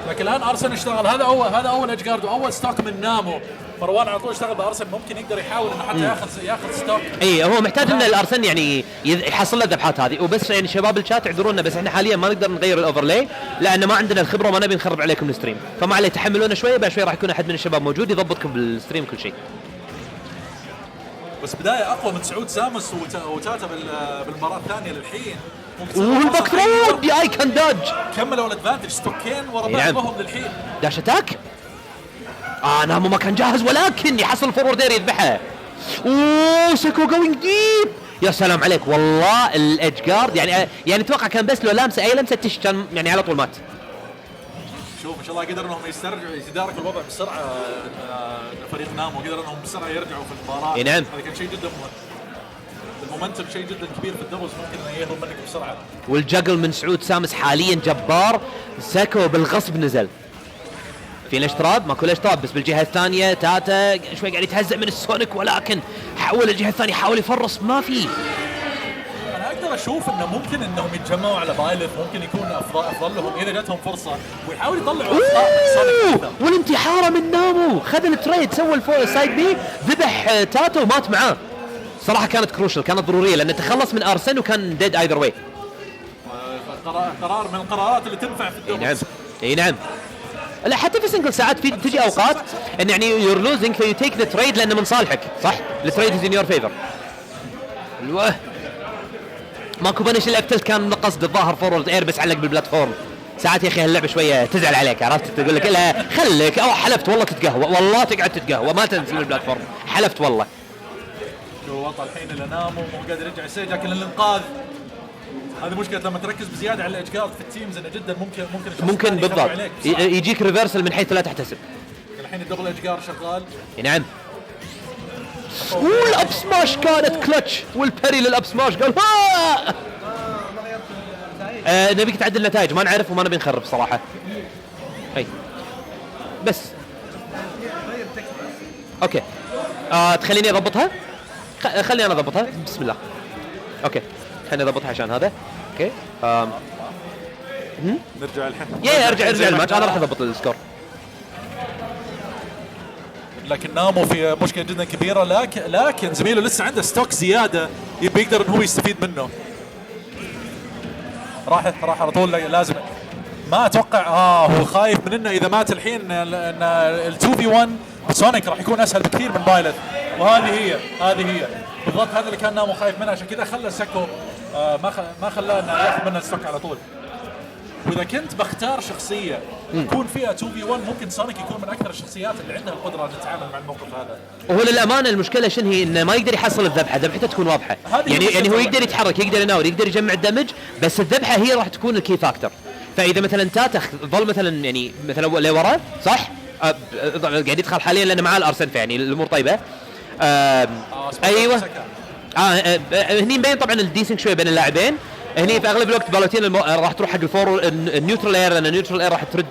لكن الان ارسن اشتغل، هذا اول اججارد واول ستوك من نامو. مروان على طول اشتغل بارسن، ممكن يقدر يحاول انه حتى ياخذ ستوك. اي هو محتاج ان الارسن يعني يحصل له الذبحات هذه وبس. يعني شباب الشات اعذرونا، بس احنا حاليا ما نقدر نغير الاوفرلاي لان ما عندنا الخبره وما نبي نخرب عليكم الستريم، فما عليه تحملونا شويه. بعد شوي راح يكون احد من الشباب موجود يضبطكم بالستريم كل شيء. بس بدايه اقوى من سعود سامس وتاتا بالمباراه الثانيه للحين. والباك ثرو دي اي كان داج، كملوا الادفانتج ستوكين ورا بعضهم للحين. داش اتاك. نامو ما كان جاهز ولكن يحصل الفورورد يذبحه. سيكو جوينج ديب. يا سلام عليك والله الادج جارد يعني اتوقع كان بس لو لامسه اي لمسه تش كان يعني على طول مات. شوف ما شاء الله قدر انهم يتداركوا الوضع بسرعه. فريق نامو قدر انهم بسرعه يرجعوا في المباراه. نعم هذا كان شيء جدا مهم. المومنتم شيء جدا كبير في الدبلز، ممكن انه يهرب منك بسرعه. والجاجل من سعود سامس حاليا جبار. ساكو بالغصب نزل. في الاشتراب ماكو الاشتراب، بس بالجهه الثانيه تاتا شوي قاعد يتهزأ من السونيك ولكن حول الجهه الثانيه حاول يفرص ما في. انا اقدر اشوف انه ممكن انهم يتجمعوا على بايلث، ممكن يكون افضل لهم اذا جاتهم فرصه ويحاولوا يطلعوا اخطاء من سونيك اكثر. والانتحاره من نامو، خذ التريد سوى السايد بي ذبح تاتا ومات معاه. صراحه كانت كروشل، كانت ضروريه لانه تخلص من ارسن وكان ديد ايذر واي. قرار من القرارات اللي تنفع في الدوري. اي نعم لا حتى في سنجل ساعات تجي اوقات ان يعني يور لوزنج فيو تيك ذا تريد لانه من صالحك، صح؟ التريد از ان يور فيفر. ماكو بنش الافتل كان قصد الظاهر فورورد اير بس علق بالبلاتفورم. ساعات يا اخي هاللعبه شويه تزعل عليك، عرفت؟ تقول لك لا خليك او حلفت والله تتقهوى، والله تقعد تتقهوى ما تنزل من البلاتفورم، حلفت والله. شو وطى الحين اللي ناموا مو قادر يرجع السيج، لكن الانقاذ هذه مشكلة لما تركز بزيادة على الإججارد في التيمز إنه جدا ممكن بالضبط يجيك ريفرسل من حيث لا تحتسب. الحين الدبل إججار شغال. نعم. والأب سماش كانت كلتش، والبري للأب سماش قال نبيك تعدل النتائج، ما نعرف وما نبي نخرب صراحة. هي بس اوكي تخليني اضبطها. خليني انا اضبطها بسم الله. اوكي خليني اضبطها عشان هذا. اوكي نرجع الحين. ارجع الماتش، انا راح اضبط السكور. لكن نامو في مشكله جدا كبيره، لكن زميله لسه عنده ستوك زياده يقدر انه هو يستفيد منه. راح على طول لازم. ما اتوقع هو خايف من انه اذا مات الحين ان ال2v1 سونيك راح يكون اسهل بكثير من بايلث، وهذه هي بالضبط هذا اللي كان نامو خايف منه، عشان كذا خلى ساكو ما خلاه انه ياخذ منه الستوك على طول. واذا كنت بختار شخصيه يكون فيها 2v1 ممكن سونيك يكون من اكثر الشخصيات اللي عندها القدره تتعامل مع الموقف هذا. وهو للامانه المشكله شنو هي؟ انه ما يقدر يحصل الذبحه، ذبحته تكون واضحه. يعني هو يقدر يتحرك، يقدر يناور، يقدر يجمع الدمج، بس الذبحه هي راح تكون الكي فاكتور. فاذا مثلا تاتا ظل مثلا يعني مثلا لورا صح؟ قاعد يدخل حاليا لانه معاه الارسن، يعني الامور طيبه. ايوه هني مبين طبعا الديسنج شويه بين اللاعبين. هني في اغلب الوقت بالوتين راح تروح حق الفور النيوترال اير، لان النيوترال اير راح ترد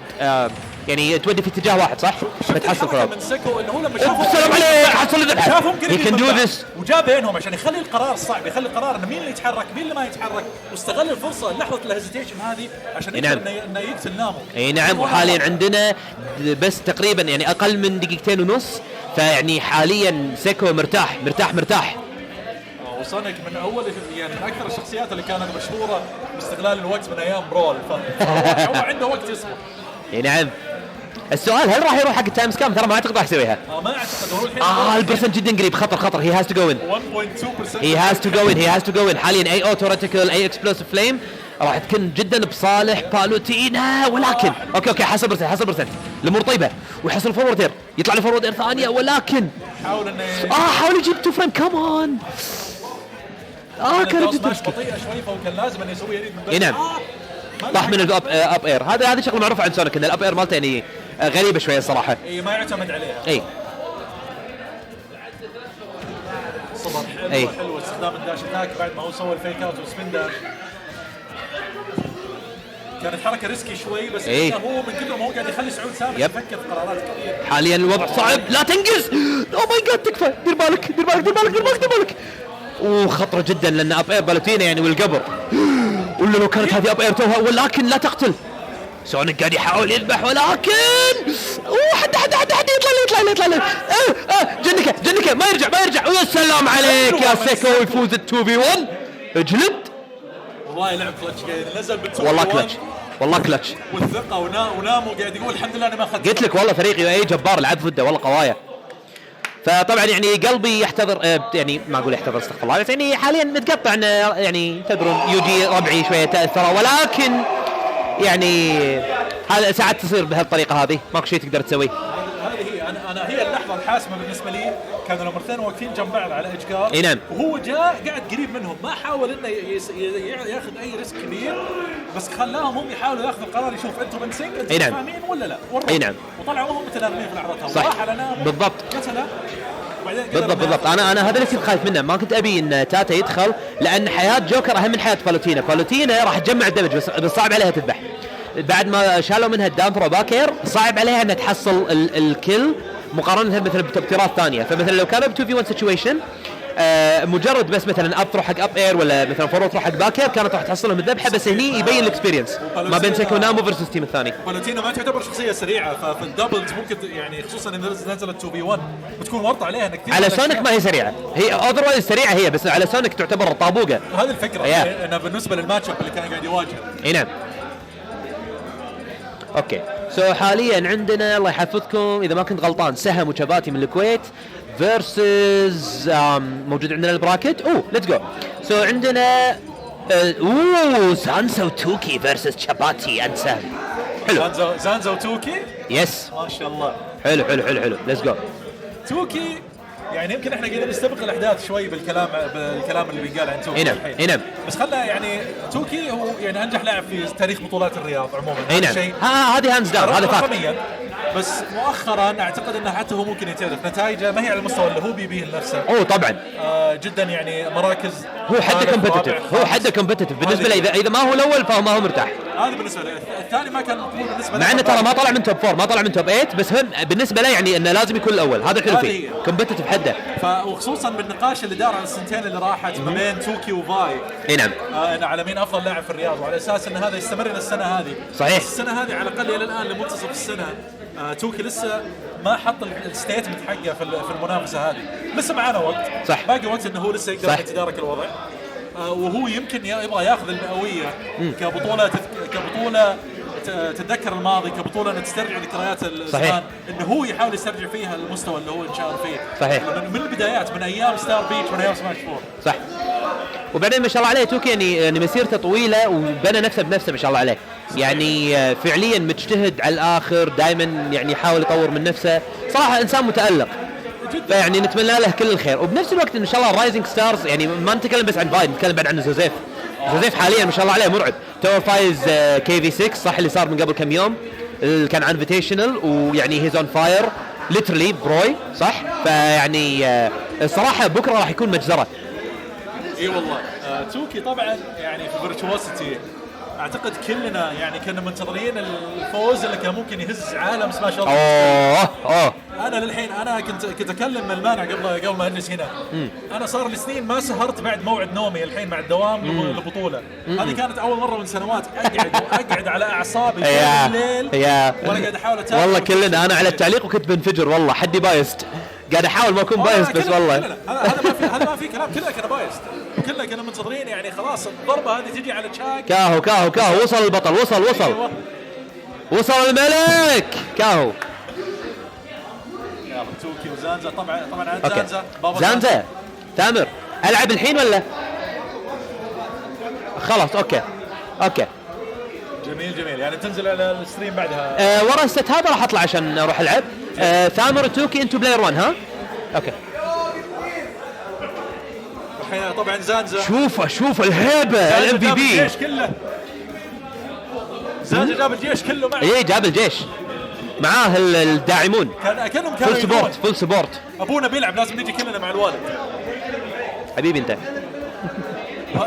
يعني تودي في اتجاه واحد صح؟ بتحصل كرة من سيكو انه هو لما شافوا السلام عليك حصل الذبحه شافهم كذا وجاب بينهم عشان يخلي القرار الصعب، يخلي القرار انه مين اللي يتحرك مين اللي ما يتحرك، واستغل الفرصه لحظه الهيزيتيشن هذه عشان يقدر انه يقتل نامو. اي نعم. وحاليا عندنا بس تقريبا يعني اقل من دقيقتين ونص، فيعني حاليا سيكو مرتاح. وسونيك من اول يعني من اكثر الشخصيات اللي كانت مشهوره باستغلال الوقت من ايام برول، فهو عنده وقت يصبر. اي نعم. السؤال هل راح يروح حق التايم سكام؟ ترى ما اعتقد راح يسويها. ما اعتقد. هو الحين البرسنت جدا قريب، خطر. هي هاز تو جو ان. 1.2%. هي هاز تو جو ان حاليا. اي اوتو ريتيكل، اي اكسبلوسيف فليم. راح تكون جدا بصالح بالوتينا، ولكن اوكي حسب برسنت الامور طيبه، ويحصل فورورد يطلع له فورورد ثانيه، ولكن حاول انه حاول يجيب تو فريم كمان. كانت جدا بطيئه شوي، فكان لازم انه يسوي يريد من نعم. طاح من الاب اير. هذا شغله معروفه عن سونيك، ان الاب اير مالته يعني غريبه شويه الصراحه. اي ما يعتمد عليها. اي صبر حلو استخدام الداش اتاك بعد ما هو سوى الفيك اوت وسبين داش. كانت حركه ريسكي شوي، بس هو من كثر ما هو قاعد يخلي سعود ثابت يفكر في قرارات كثير. حاليا الوضع صعب، لا تنقز. او ماي جاد تكفى، دير بالك. وخطره جدا لان اب اير بالوتينا يعني والقبر، ولا لو كانت هذه اب اير توها، ولكن لا تقتل. سونيك قاعد يحاول يذبح، ولكن حد يطلع جنكه ما يرجع. ويا سلام عليك يا سيكو، يفوز 2v1. اجلد والله لعب كلتش، نزل بالتو والله كلتش والثقه ونام وقاعد يقول الحمد لله انا ما اخذت. قلت لك والله فريقي جبار، لعب ضده والله قوايا. فطبعا يعني قلبي يحتضر، يعني ما اقول يحتضر استغفر الله، بس يعني حاليا متقطع، يعني تدرون يجي ربعي شويه تاثر، ولكن يعني هذا ساعات تصير بهالطريقه هذه، ماكو شيء تقدر تسويه. هذه هي انا هي اللحظه الحاسمه بالنسبه لي. كانوا المرتين واقفين جنب بعض على اجكار، نعم، وهو جاء قاعد قريب منهم، ما حاول انه ياخذ اي ريسك كبير، بس خلاهم هم يحاولوا ياخذوا القرار، يشوف انتم بنسنج انتم فاهمين ولا لا. نعم، وطلعوا هم متناغمين في لحظتها، صح على نام بالضبط قتله. بالضبط. انا هذا اللي كنت خايف منه، ما كنت ابي ان تاتا يدخل، لان حياه جوكر اهم من حياه بالوتينا راح تجمع الدمج، بس صعب عليها تذبح. بعد ما شالوا منها الدامبر وباكير، صعب عليها انها تحصل الكل مقارنه مثلا بتبتيرات ثانيه. فمثلا لو كانوا ب 2v1 سيتويشن، مجرد بس مثلا اب تروح حق اب اير، ولا مثلا فورورد تروح حق باكير، كانت راح تحصلهم الذبحه. بس هني يبين الاكسبيرينس ما بين سيكو نامو فيرسس التيم الثاني. بالوتينا ما تعتبر شخصيه سريعه، ففي الدبلز ممكن يعني خصوصا اذا نزلت 2v1 بتكون ورطه عليها انك على سونيك ما هي سريعه، هي اذروايز سريعه هي، بس على سونيك تعتبر طابوقه. وهذه الفكره انه بالنسبه للماتش اب اللي كان قاعد يواجهه. نعم. اوكي حاليا عندنا الله يحفظكم اذا ما كنت غلطان سهم وشباتي من الكويت فيرسز موجود عندنا البراكت. ليتس جو. عندنا زانزا وتوكي فيرسز شباتي اند سهم. حلو. زانزا وتوكي يس ما شاء الله. حلو ليتس جو. توكي يعني يمكن احنا قاعدين نستبق الاحداث شوي بالكلام اللي بينقال عن توكي الحين. نعم. بس خلنا يعني توكي هو يعني انجح لاعب في تاريخ بطولات الرياض عموما. نعم. هذه هاندز داون، هذا فاكت. بس مؤخرا اعتقد انه حتى هو ممكن يتعرف نتائجه ما هي على المستوى اللي هو بيبيه لنفسه. طبعا. جدا يعني مراكز. هو حده كومبتيتيف بالنسبه له، اذا ما هو الاول فهو ما هو مرتاح. هذا بالنسبه له. الثاني ما كان مطلوب بالنسبه له، مع انه ترى ما طلع من توب 4 ما طلع من توب 8، بس هم بالنسبه له يعني انه لازم يكون الاول. هذا الحلو فيه كومبتيتيف حده. وخصوصا بالنقاش اللي دار عن السنتين اللي راحت ما بين توكي وفاي. نعم. على مين افضل لاعب في الرياض، وعلى اساس ان هذا يستمر الى السنه هذه. صحيح. السنه هذه على الاقل الى الان لمنتصف السنه توكي لسه ما حط الستيتمنت حقه في المنافسه هذه. لسه معانا وقت. صح. باقي وقت انه هو لسه يقدر يتدارك الوضع. وهو يمكن يبغى ياخذ المئويه كبطوله تتذكر الماضي، كبطوله تسترجع ذكريات الزمان، انه هو يحاول يسترجع فيها المستوى اللي هو انشار فيه. صحيح. من البدايات، من ايام ستار بيتش، من ايام سماش 4. صح. وبعدين ما شاء الله عليه توكي يعني مسيرته طويله وبنى نفسه بنفسه ما شاء الله عليه. يعني فعليا مجتهد على الاخر، دائما يعني يحاول يطور من نفسه. صراحه انسان متالق، فيعني نتمنى له كل الخير. وبنفس الوقت ان شاء الله الرايزنج ستارز، يعني ما نتكلم بس عن فايد، نتكلم بعد عن زوزيف حاليا ما شاء الله عليه مرعب. تو فايز كي في 6 صح، اللي صار من قبل كم يوم، كان انفيتيشنال، ويعني هيز اون فاير ليترلي بروي صح. فيعني الصراحه بكره راح يكون مجزره. اي والله. توكي طبعا يعني في فيرتشواسيتي اعتقد كلنا يعني كنا منتظرين الفوز اللي كان ممكن يهز عالم سماش. انا للحين انا كنت اكلم المان قبل ما اجلس هنا. انا صار لي سنين ما سهرت بعد موعد نومي الحين مع الدوام للبطوله. هذه كانت اول مره من سنوات اقعد على اعصابي الليل وانا قاعد احاول اتابع. والله كلنا انا على التعليق وكنت بنفجر والله، حدي بايست قاعد احاول ما اكون بايست بس والله هذا ما في كلام. كلنا كنا بايست، كلنا كنا منتظرين يعني خلاص الضربه هذه تجي على تشاك. كاهو وصل البطل، وصل الملك كاهو. يلا توكي وزانزا طبعا على زانزا تامر العب الحين ولا خلاص؟ اوكي اوكي جميل يعني تنزل على الستريم بعدها. ورا الست هذا راح اطلع عشان اروح العب. ثامر وتوكي انتو بلاير 1 ها؟ اوكي. الحين طبعا زانزا شوف الهيبه الام في بي. الجيش كله زانزا جاب الجيش كله معه. ايه جاب الجيش معاه الداعمون. كانوا فول سبورت. ابونا بيلعب لازم نجي كلنا مع الوالد. حبيبي انت.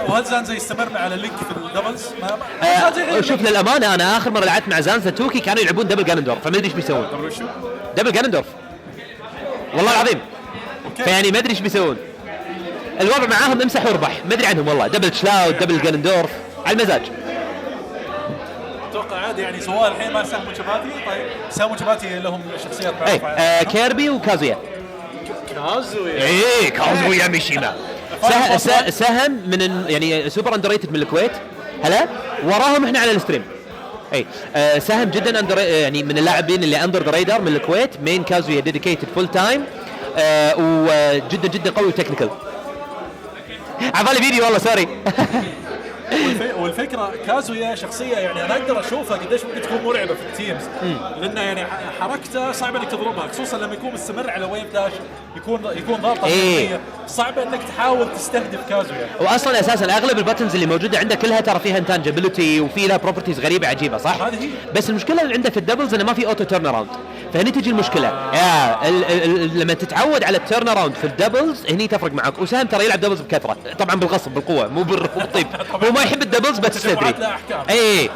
وهل زانزا يستمر على اللينك في الدبلز؟ شوف للامانه انا اخر مره لعبت مع زانزا توكي كانوا يلعبون دبل جانندورف فما ادري ايش بيسوون. دبل جانندورف والله العظيم. فيعني ما ادري ايش بيسوون. الوضع معاهم امسح واربح ما ادري عنهم والله. دبل شلاود دبل جانندورف على المزاج. اتوقع عادي يعني سواء الحين ما سامو شباتي. طيب سامو شباتي لهم شخصيات معروفه. كيربي وكازويا. كازويا ميشيما سهم من يعني سوبر اندريتد من الكويت. هلا وراهم احنا على الستريم. سهم جدا اندر يعني من اللاعبين اللي اندر ذا ريدر من الكويت. مين كازويا ديديكيتد فول تايم وجدا قوي وتكنيكال. عبالي فيديو والله سوري. والفكره كازويا شخصيه يعني انا اقدر اشوفها قديش ممكن تكون مرعبه في التيمز. لانه يعني حركته صعب انك تضربها خصوصا لما يكون مستمر على ويف داش يكون ضغطه صعب انك تحاول تستهدف كازويا. واصلا اساسا اغلب الباتنز اللي موجوده عنده كلها ترى فيها انتانجبيلتي وفي لها بروبرتيز غريبه عجيبه صح؟ بس المشكله اللي عنده في الدبلز انه ما في اوتو تيرن اراوند. فهني تجي المشكله. لما تتعود على التيرن اراوند في الدبلز هني تفرق معك. وسهم ترى يلعب دبلز بكثره طبعا بالغصب بالقوه مو بالطيب. هو ما يحب الدبلز بس تدري. اي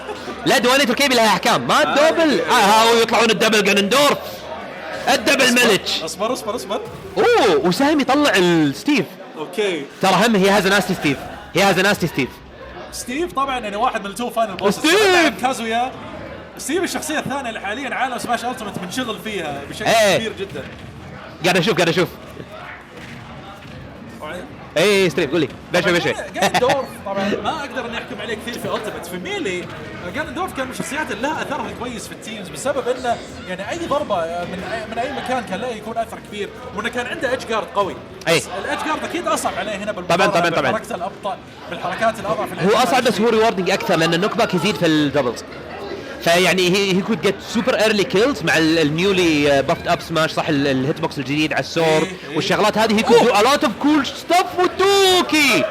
لا دوانيت الكيبي لها احكام ما الدبل. يطلعون الدبل جانندورف الدبل ملتش. اصبر وسهم يطلع الستيف. اوكي ترى هم هي هاز ناستي ستيف طبعا يعني واحد من التو فاينل بوس. كازويا ستيف الشخصيه الثانيه اللي حاليا عالم سماش التيمت منشغل فيها بشكل كبير جدا. قاعد اشوف ستريم قول لي بشوي جانندورف طبعا ما اقدر اني احكم عليه كثير في التيمت. في ميلي جانندورف كان من الشخصيات اللي لها اثرها كويس في التيمز بسبب انه يعني اي ضربه من اي مكان كان له يكون اثر كبير وانه كان عنده ايدج جارد قوي. الايدج جارد اكيد اصعب عليه هنا طبعا بالحركات الابطا بالحركات الاضعف. هو اصعب بس هو ريوردنج اكثر لان النوك باك يزيد في الدبلز. فيعني هي كود جيت سوبر ايرلي كيلز مع النيولي بافت اب سماش صح الهيت بوكس الجديد على السورد والشغلات هذه هي كود دو ا لوت اوف كول ستاف. وتوكي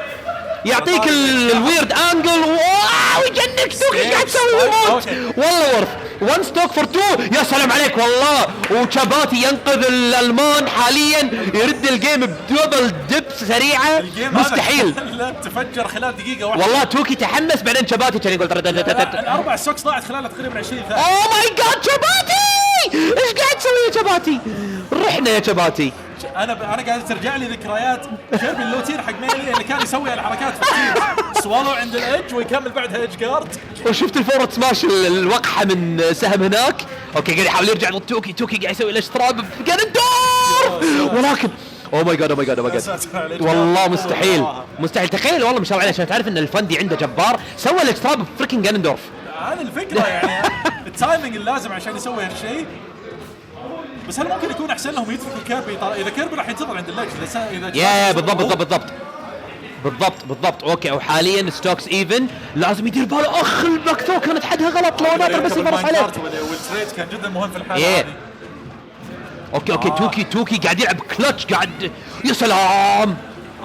يعطيك الويرد انجل واو يجنك. توكي قاعد تسوي والله ورث 1 ستوك فور 2 يا سلام عليك والله. وشاباتي ينقذ الالمان حاليا يرد الجيم بدبل دب سريعه مستحيل. تفجر خلال دقيقه واحده والله توكي تحمس بعدين شاباتي كان يقول الاربع ستوكس ضاعت خلال تقريبا 20 ثانيه. اوه ماي جاد شاباتي ايش قاعد تسوي يا شاباتي؟ رحنا يا شاباتي. انا قاعد ترجع لي ذكريات كيربي اللوتين حق ميلي اللي كان يسوي الحركات في التيم سوالو عند الادج ويكمل بعدها ايدج جارد. وشفت الفورورد سماش الوقحه من سهم هناك. اوكي قاعد يحاول يرجع ضد توكي قاعد يسوي الاشتراب بجاندور ولكن اوه ماي جاد والله مستحيل تخيل والله ما شاء الله عليه عشان تعرف ان الفندي عنده جبار سوى الاشتراب بفريكنج جاندورف. هذه الفكره يعني التايمنج اللازم عشان يسوي هالشيء. بس هل ممكن يكون احسن لهم يدفعوا كيربي؟ اذا كيربي راح ينتظر عند الليج اذا بالضبط اوكي. وحاليا ستوكس ايفن لازم يدير باله. الباك ثرو كانت حدها غلط لو ناطر بس يفرص عليه. والتريد كان جدا مهم في الحاله هذه. اوكي توكي قاعد يلعب كلتش قاعد يا سلام.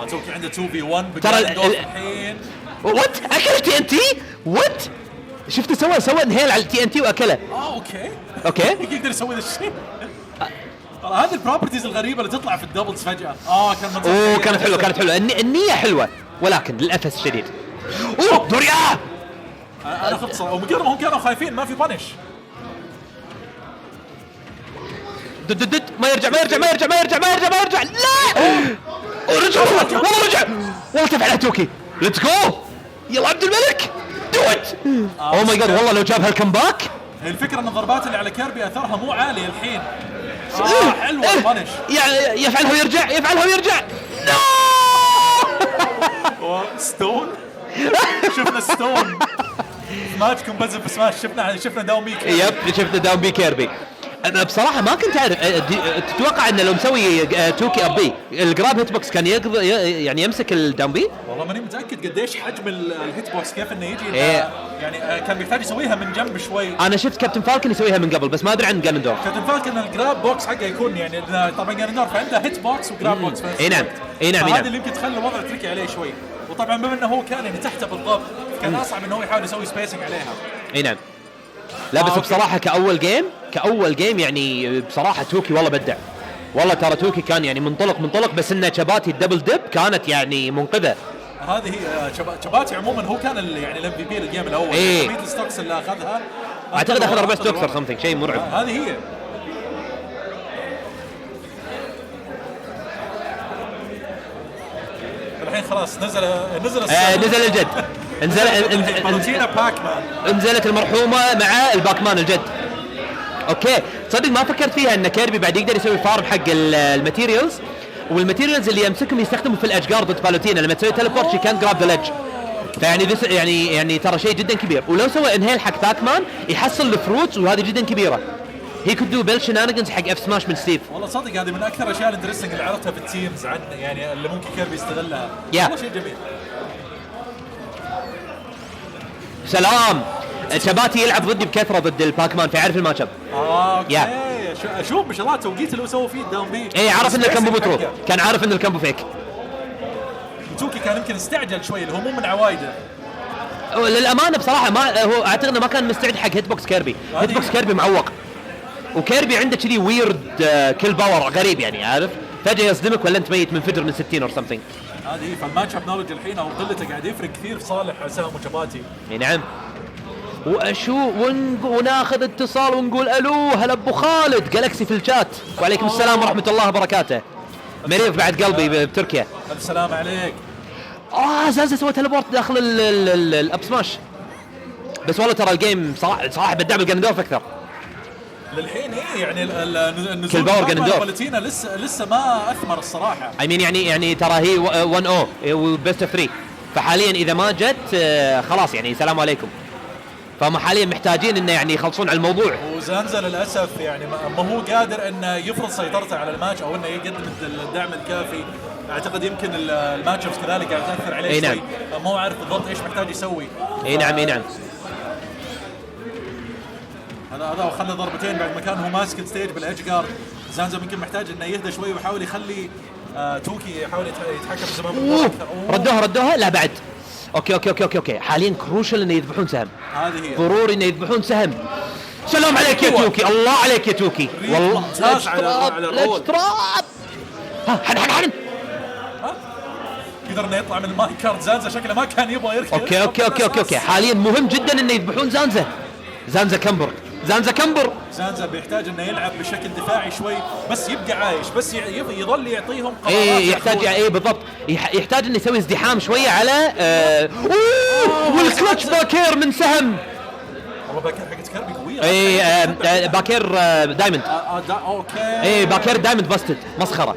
توكي عنده 2v1 ترى الحين وات اكل تي ان تي وات شفت سوى انهيل على التي ان تي واكله. اوكي يقدر يسوي ذا الشيء. هذه البروبرتيز الغريبه اللي تطلع في الدبلز فجاه. كانت حلوه النيه حلوه ولكن للاسف الشديد دوريا انا خفت صراحه. هم كانوا خايفين ما في بانش. ما يرجع لا ورجع والله تفعل توكي. ليتس جو يلا عبد الملك دو ات. اوه ماي جاد والله لو جاب هالكمباك. الفكره ان الضربات اللي على كيربي اثرها مو عالي الحين. حلوه البانش يعني يفعلها ويرجع ستون. شفنا ستون ماتش كومبتيتيف سماش. شفنا داون بي كيربي. شفنا داون بي كيربي. انا بصراحه ما كنت اعرف تتوقع انه لو مسوي توكي اب بي الجراب هيت بوكس كان يقدر يعني يمسك الداون بي؟ والله ماني متاكد قديش حجم الهيت بوكس كيف انه يجي إيه. يعني كان بيحتاج يسويها من جنب شوي. انا شفت كابتن فالكن يسويها من قبل بس ما ادري عن جانندور. كابتن فالكن الجراب بوكس حقه يكون يعني طبعا جانندور فعنده هيت بوكس وجراب بوكس. اي نعم اي نعم. هذا اللي يمكن تخلي الوضع تركي عليه شوي، وطبعا بما انه هو كان يعني تحته بالضبط كان اصعب انه هو يحاول يسوي سبيسنج عليها. اي نعم. لا بس بصراحه كاول جيم يعني بصراحه توكي والله بدع. والله ترى توكي كان يعني منطلق بس انه شباتي الدبل ديب كانت يعني منقذه. هذه هي شباتي عموما هو كان يعني الام في بي للجيم الاول. إيه. كميه الستوكس اللي اخذها اعتقد اخذ 4 ستوكس اور سمثينج شيء مرعب. هذه هي. الحين خلاص نزل الجد. نزلت المرحومه مع الباكمان الجد. اوكي تصدق ما فكرت فيها ان كيربي بعد يقدر يسوي فارم حق الماتيريالز، والماتيريالز اللي يمسكهم يستخدموا في الاشجار ضد بالوتينا لما تسوي تيليبورت شي كان جراب ذا ليدج. فيعني يعني ترى شيء جدا كبير، ولو سوى انهيل حق باكمان يحصل الفروتس وهذه جدا كبيره. هي كود دو بيل شنانجنز حق اف سماش من ستيف. والله صدق هذه من اكثر الاشياء الانترستنج اللي عرفتها في التيمز عن يعني اللي ممكن كيربي يستغلها. والله شيء جميل. سلام. شباتي يلعب ضدي بكثره ضد الباكمان فيعرف الماتش اب. اوكي شوف ما شاء الله توقيت اللي هو سوى فيه الداون بي. اي عارف ان الكامبو بترو، كان عارف ان الكامبو فيك. توكي كان يمكن استعجل شوي اللي هو مو من عوايده. للامانه بصراحه ما هو اعتقد انه ما كان مستعد حق هيت بوكس كيربي. هيت بوكس كيربي معوق، وكيربي عنده كذي ويرد كل باور غريب يعني عارف، فجاه يصدمك ولا انت ميت منفجر من 60 اور سمثينج. هذه فالماتش اب نولج الحين او قلته قاعد يفرق كثير في صالح سهم وشباتي. اي نعم. وناخذ اتصال ونقول الو هلا ابو خالد جالكسي في الشات. وعليكم السلام ورحمه الله وبركاته. مريض بعد قلبي بتركيا. السلام عليك. زازا سوى تليبورت داخل الاب سماش. بس والله ترى الجيم صراحه بدع بالجاندورف اكثر للحين. ايه يعني النزول كل باور جاندورف لسه ما اثمر الصراحه. يعني ترى هي 1-0 وبيست 3، فحاليا اذا ما جت خلاص يعني السلام عليكم. فهم حاليا محتاجين انه يعني يخلصون على الموضوع. وزانزا للاسف يعني ما هو قادر انه يفرض سيطرته على الماتش او انه يقدم الدعم الكافي. اعتقد يمكن الماتش كذلك قاعد تاثر عليه نعم. شوي. ما هو عارف بالضبط ايش محتاج يسوي. اي نعم اي نعم. هذا خلى ضربتين بعد ما كان هو ماسك الستيج بالايدج جارد. زانزا يمكن محتاج انه يهدى شوي ويحاول يخلي توكي يحاول يتحكم في زمان اكثر. ردوها لا بعد. اوكي حاليا كروشال انه يذبحون سهم. هذه هي ضروري انه يذبحون سهم. سلام عليك يا توكي. الله عليك يا توكي والله ممتاز على الرول. حن قدر انه يطلع من الماي كارد. زانزا شكله ما كان يبغى يركض. اوكي حاليا مهم جدا انه يذبحون زانزا كمبر. زانزا بيحتاج انه يلعب بشكل دفاعي شوي بس يبقى عايش، بس يظل يعطيهم قرارات. يحتاج بالضبط يحتاج انه يسوي ازدحام شويه على والكلتش باكير من سهم. والله باكير حقت كيربي قويه. باكير دايموند. اوكي باكير دايموند باستد مسخره.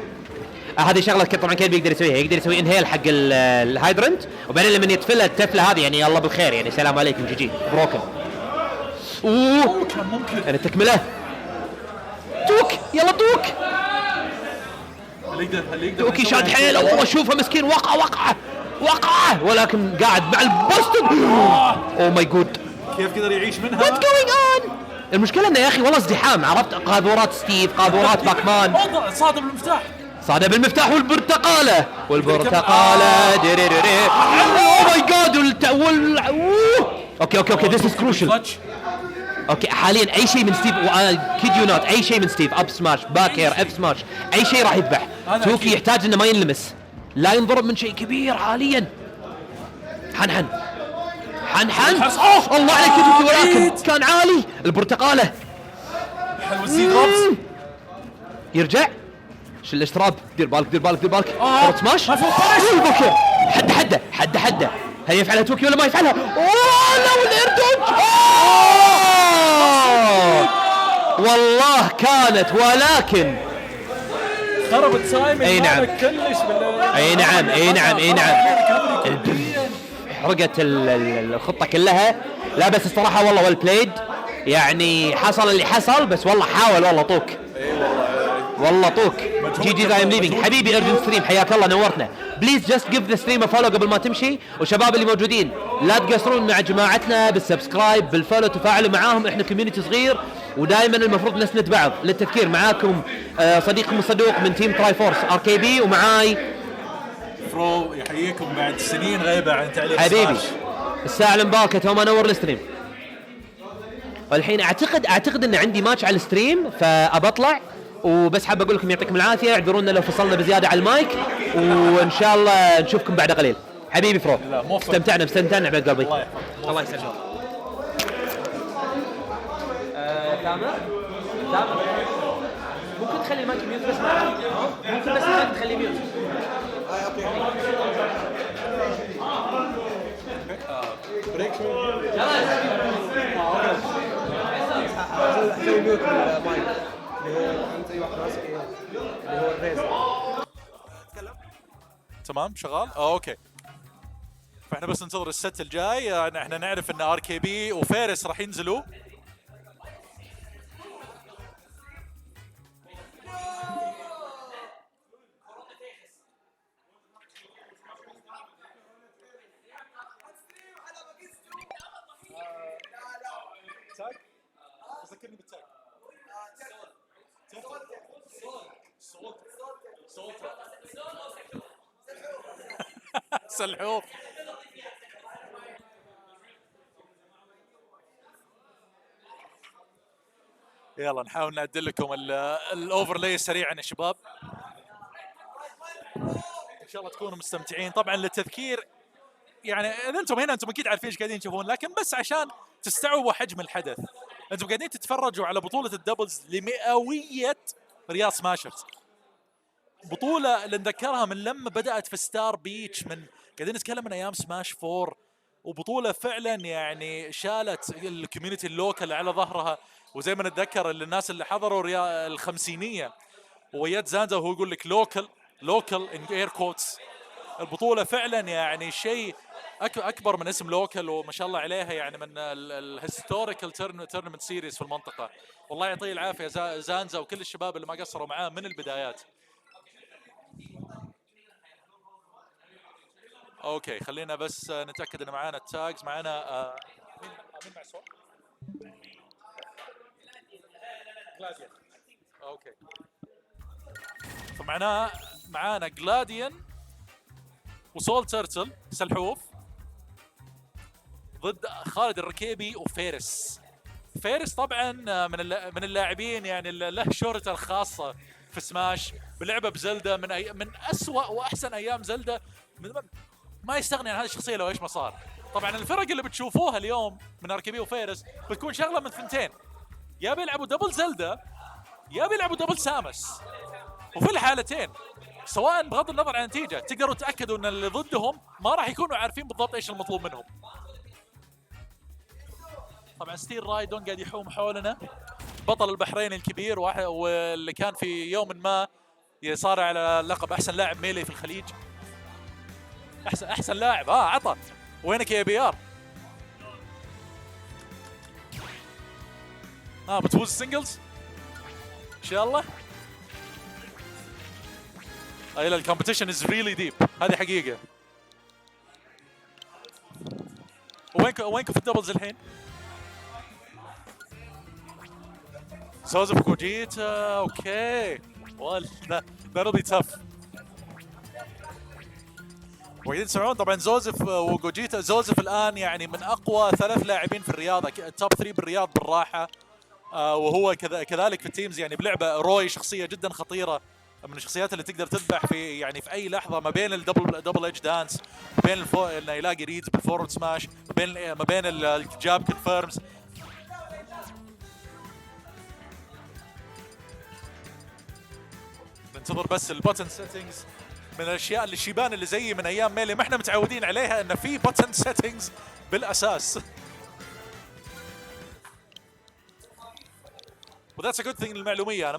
هذه شغله طبعا كيربي يقدر يسوي انهيل حق الهايدرنت، وبعدين لما يتفلها التفله هذه يعني الله بالخير يعني سلام عليكم جي بروكن. كان ممكن يعني تكمله توك. يلا توك. هل يقدر توكي شاد حيله والله شوفه مسكين وقعه ولكن قاعد مع البوستد. او ماي جود كيف قدر يعيش منها؟ واتس جوينج اون. المشكله انه يا اخي والله ازدحام عرفت، قاذورات ستيف قاذورات باكمان. صادم بالمفتاح والبرتقاله او ماي جاد اوكي ذيس از كروشال. اوكي حاليا اي شيء من ستيف كيد يو نوت اي شيء من ستيف اب سماش باكير اف سماش اي شيء راح يذبح. توكي يحتاج انه ما ينلمس، لا ينضرب من شيء كبير حاليا. حن الله عليك يا توكي، ولكن كان عالي البرتقاله. حلو السيد روبز يرجع شو الاشتراب. دير بالك فرص سماش البوكر. حده هل يفعلها توكي ولا ما يفعلها؟ لا والايردوج. والله كانت ولكن خربت سايمون. اي نعم كلش اي نعم حرقت الخطه كلها. لا بس الصراحه والله ويل بلايد يعني حصل اللي حصل، بس والله حاول، والله طوك. اي والله طوك. جي جي ايم ليفينج حبيبي ارجن ستريم، حياك الله نورتنا. بليز جاست جيف ذا ستريم فولو قبل ما تمشي، وشباب اللي موجودين لا تقصرون مع جماعتنا بالسبسكرايب بالفولو، تفاعلوا معاهم، احنا كوميونتي صغير ودائما المفروض نسند بعض. للتذكير معاكم صديقكم الصدوق من تيم تراي فورس ار كي بي، ومعاي فرو يحييكم بعد سنين غيبه عن تعليق حبيبي سماش. الساعه المباركه توما نور الستريم. والحين اعتقد ان عندي ماتش على الستريم فابطلع، وبس حاب اقول لكم يعطيكم العافيه، اعذرونا لو فصلنا بزياده على المايك، وان شاء الله نشوفكم بعد قليل. حبيبي فرو استمتعنا بعد قلبي. الله يسلمك. تامر ممكن تخلي المايك ميوت بس ممكن بس المايك تخليه ميوت. بريك اسوي ميوت المايك اللي هو انت اي واحد ماسك اللي هو الريز. تمام شغال. اوكي، فاحنا بس ننتظر الست الجاي. احنا نعرف ان ار كي بي وفارس راح ينزلوا. ذكرني بالتاج. سلحوف. يلا نحاول نعدل لكم الاوفرلاي سريعا يا شباب، ان شاء الله تكونوا مستمتعين. طبعا للتذكير يعني اذا انتم هنا انتم اكيد عارفين ايش قاعدين تشوفون، لكن بس عشان تستوعبوا حجم الحدث، انتم قاعدين تتفرجوا على بطولة الدبلز لمئوية رياض سماشرز. بطولة اللي نذكرها من لما بدأت في ستار بيتش، من قاعدين نتكلم من ايام سماش 4، وبطولة فعلا يعني شالت الكوميونتي اللوكال على ظهرها. وزي ما نتذكر الناس اللي حضروا الخمسينية ويد زانزا وهو يقول لك لوكال ان اير كوتس. البطولة فعلا يعني شيء اكبر من اسم لوكال، وما شاء الله عليها يعني من الهيستوريكال تورنمنت سيريز في المنطقة. والله يعطيه العافية زانزا وكل الشباب اللي ما قصروا معاه من البدايات. اوكي خلينا بس نتاكد ان معانا التاجز. معانا مين مع صوت؟ جلاديان. اوكي، معانا جلاديان وسول تيرتل سلحوف ضد خالد الركيبي وفارس. فارس طبعا من اللاعبين يعني له شهرته الخاصه في سماش، بلعبه بزلدة من أسوأ واحسن ايام زلدة، ما يستغني عن هذه الشخصيه لو ايش ما صار. طبعا الفرق اللي بتشوفوها اليوم من اركيبي وفارس بتكون شغله من ثنتين، يا بيلعبوا دبل زلدة يا بيلعبوا دبل سامس، وفي الحالتين سواء بغض النظر عن النتيجه تقدروا تاكدوا ان اللي ضدهم ما راح يكونوا عارفين بالضبط ايش المطلوب منهم. طبعا ستيل رايدون قاعد يحوم حولنا، بطل البحرين الكبير واللي كان في يوم ما يصارع على لقب احسن لاعب ميلي في الخليج. احسن لاعب. عطى. وينك يا بي ار؟ بتفوز السنجلز ان شاء الله. الكومبيتيشن از ريلي ديب، هذه حقيقه. وينكم في الدبلز الحين؟ زوزف وجوجيتا. اوكي that'll be tough. وقاعدين تسمعون طبعا زوزف وجوجيتا. زوزف الان يعني من اقوى 3 لاعبين في الرياض، التوب 3 بالرياض بالراحه. وهو كذلك في التيمز، يعني بلعبه روي شخصيه جدا خطيره، من الشخصيات اللي تقدر تذبح في يعني في اي لحظه، ما بين الدبل ايدج دانس، ما بين انه يلاقي ريدز بالفورورد سماش، ما بين الجاب كونفيرمز. ننتظر بس البوتن سيتنجز. من الاشياء اللي شيبان اللي زي من ايام ميلي ما احنا متعودين عليها ان في بوتن سيتنجز بالاساس. وذاتس ا جود ثينج للمعلوميه. انا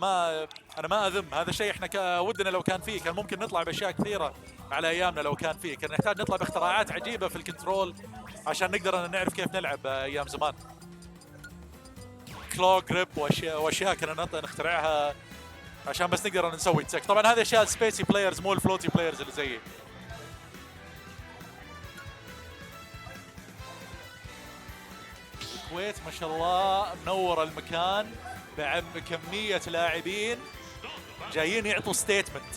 ما اذم هذا الشيء. احنا ودنا لو كان فيه، كان ممكن نطلع باشياء كثيره على ايامنا. لو كان فيه كان نحتاج نطلع باختراعات عجيبه في الكنترول عشان نقدر نعرف كيف نلعب ايام زمان. كلو جريب واشياء كنا نخترعها عشان بس نقدر نسوي تك. طبعا هذه اشياء سبيسي بلايرز مو الفلوتي بلايرز اللي زيي. الكويت ما شاء الله منور المكان بكمية لاعبين جايين يعطوا ستيتمنت.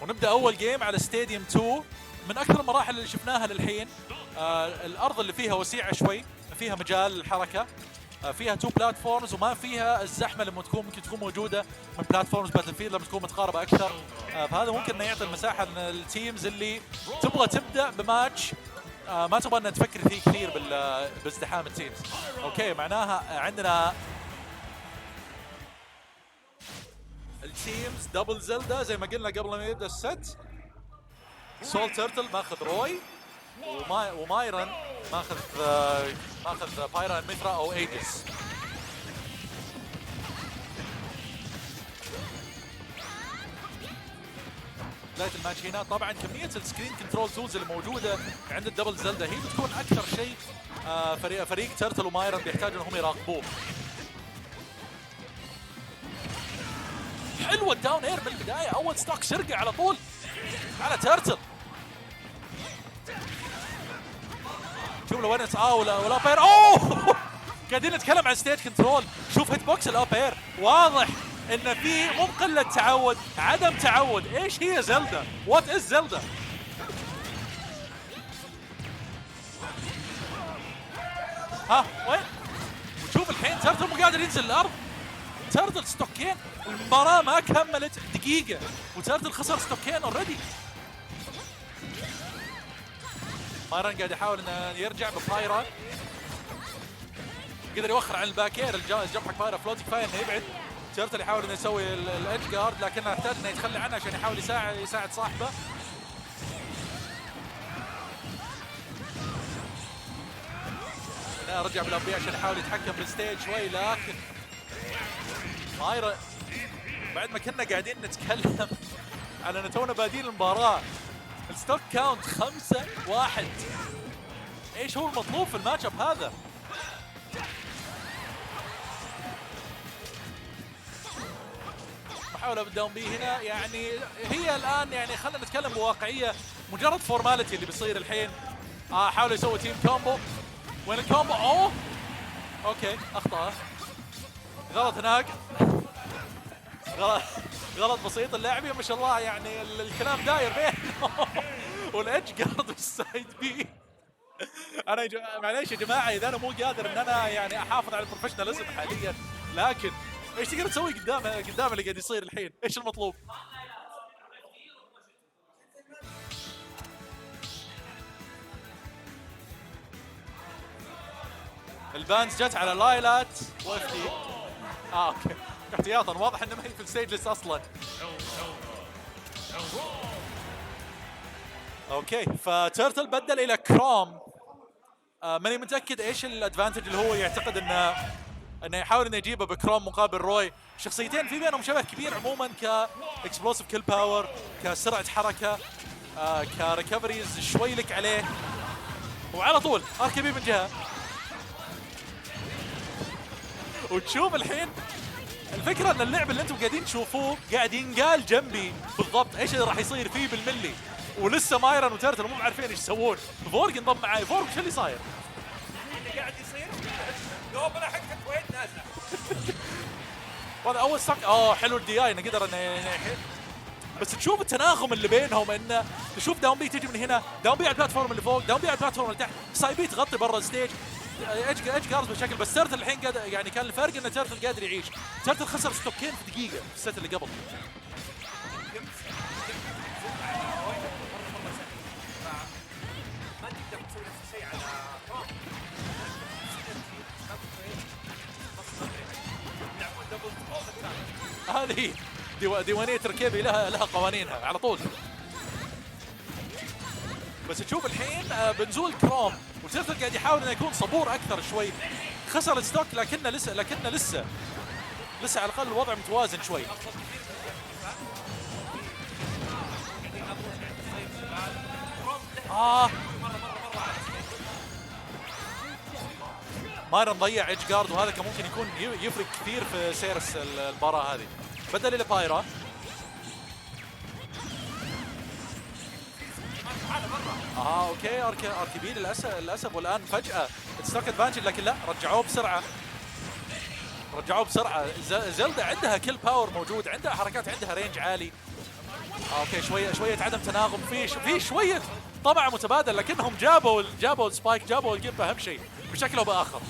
ونبدأ أول جيم على ستاديوم 2 من أكثر المراحل اللي شفناها للحين. الأرض اللي فيها وسيعة شوي، فيها مجال للحركة، فيها 2 بلاتفورمز وما فيها الزحمة اللي ممكن تكون موجودة من بلاتفورمز باتل فيلد لما تكون متقاربة أكثر. فهذا ممكن إنه يعطي المساحة للتيمز اللي تبغى تبدأ بماتش ما تبغى انها تفكر فيه كثير بازدحام التيمز. اوكي معناها عندنا التيمز دبل زلدا زي ما قلنا قبل ما يبدا الست. سول تيرتل ماخذ روي ومايرن ماخذ بايران ميثرا او ايجس. بداية الماتش هنا طبعا كمية السكرين كنترول تولز اللي موجودة عند الدبل زلدا هي بتكون أكثر شيء فريق تيرتل ومايرن بيحتاجوا انهم يراقبوه. حلوة الداون اير من البداية، أول ستوك سرقة على طول على تيرتل. شوف لو وين ولا باير. اوه قاعدين نتكلم عن ستيج كنترول. شوف هيت بوكس الابير واضح ان في مو قله تعود، عدم تعود. ايش هي زلدا؟ وات از زلدا؟ ها وين؟ وشوف الحين تيرتل مو قادر ينزل الارض. تيرتل ستوكين، المباراه ما كملت دقيقه وتيرتل خسر ستوكين اوريدي. بايرن قاعد يحاول انه يرجع ببايرن، قدر يوخر عن الباكير. الجمب حق بايرن فلوت كفايه انه يبعد. تيرتل يحاول انه يسوي الادج جارد لكنه يحتاج انه يتخلى عنه عشان يحاول يساعد صاحبه. هنا رجع بالابي عشان يحاول يتحكم بالستيج شوي، لكن بايرن بعد ما كنا قاعدين نتكلم على ان تونا بادين المباراه، الستوك كاونت 5-1. ايش هو المطلوب في الماتش اب هذا؟ محاولة بالداون بي هنا، يعني هي الان يعني خلينا نتكلم بواقعية، مجرد فورماليتي اللي بيصير الحين. حاول يسوي تيم كومبو. وين الكومبو؟ اوه اوكي اخطأ، غلط هناك. غلط بسيط. اللاعبين ما شاء الله يعني الكلام داير بينهم. والادج جارد بالسايد بي. انا معليش يا جماعه اذا انا مو قادر ان انا يعني احافظ على البروفيشناليزم حاليا، لكن ايش تقدر تسوي قدام اللي قاعد يصير الحين؟ ايش المطلوب؟ البانز جت على لايلات واف دي. اوكي احتياطا، واضح انه ما هي في الستيج لسه اصلا. اوكي فتيرتل بدل الى كروم. ماني متاكد ايش الادفانتج اللي هو يعتقد انه يحاول انه يجيبه بكروم مقابل روي. شخصيتين في بينهم شبه كبير عموما، كاكسبلوسيف كيل باور، كسرعه حركه، كريكفريز شوي لك عليه. وعلى طول اركبي من جهه. وتشوف الحين الفكره ان اللعب اللي انتم قاعدين تشوفوه قاعد ينقال جنبي بالضبط ايش اللي راح يصير فيه بالملي، ولسه مايرن وتيرتل مو عارفين ايش يسوون. فورج انضم معاي. فورج شو اللي صاير؟ اللي قاعد يصير دوبنا حق الكويت نازله. هذا اول سك. حلو الدي اي انه قدر انه بس تشوف التناغم اللي بينهم، انه تشوف داون بي تجي من هنا، داون بي على البلاتفورم اللي فوق، داون بي على البلاتفورم اللي تحت، سايبي تغطي برا الستيج، ايدج جارز بشكل. بس تيرتل الحين يعني كان الفرق ان تيرتل قادر يعيش. تيرتل خسر ستوكين في دقيقه في الست اللي قبل. ما تقدر تسوي نفس الشيء على هذه ديوانية ركيبي لها قوانينها على طول. بس تشوف الحين بنزول كروم وتيرتل قاعد يحاول انه يكون صبور اكثر شوي. خسر الستوك لكنه لسه على الاقل الوضع متوازن شوي. مايرون ضيع ايدج جارد، وهذا كان ممكن يكون يفرق كثير في سير المباراه هذه. بدل الى بايرا اوكي اركيبي للاسف والان فجاه ستوك ادفانتج، لكن لا رجعوه بسرعه. زلدا عندها كل باور موجود، عندها حركات، عندها رينج عالي. اوكي شويه عدم تناغم، في شويه طمع متبادل، لكنهم جابوا السبايك، جابوا الجيم اهم شيء بشكل او باخر.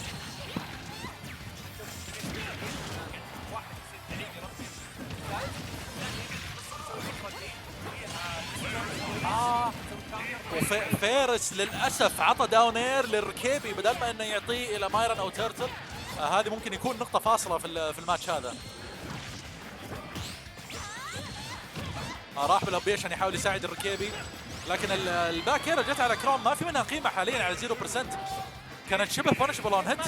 وفيرس للاسف عطى داون اير للركيبي بدل ما انه يعطيه الى مايرون او تيرتل. هذه ممكن يكون نقطة فاصلة في الماتش هذا. راح بالابي عشان يحاول يساعد الركيبي، لكن الباك اير جت على كروم ما في منها قيمة حاليا على 0%. كانت شبه بونشبل اون هيت.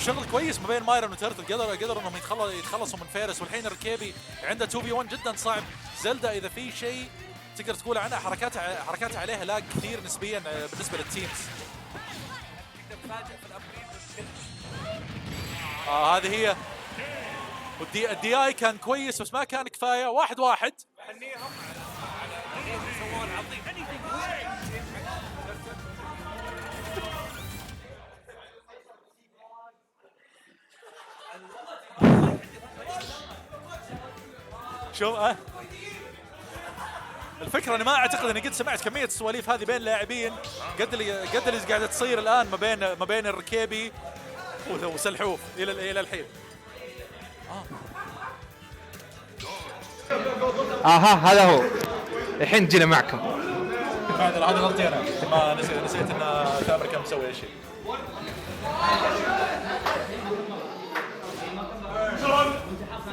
شغل كويس ما بين مايرون وتيرتل، قدروا انهم يتخلصوا من فيرس، والحين الركيبي عنده 2v1 جدا صعب. زلدا اذا في شيء تقدر تقول عنها حركات عليها لاج كثير نسبيا بالنسبة للتيمز. هذه هي. الدي اي كان كويس بس ما كان كفايه. 1-1. شوف الفكره اني ما اعتقد اني قد سمعت كميه السواليف هذه بين لاعبين قد اللي قاعده تصير الان ما بين الركيبي وسلحوف الى الحين. هذا هو. الحين جينا معكم. هذه غلطتي انا، ما نسيت ان ثامر كان مسوي شيء.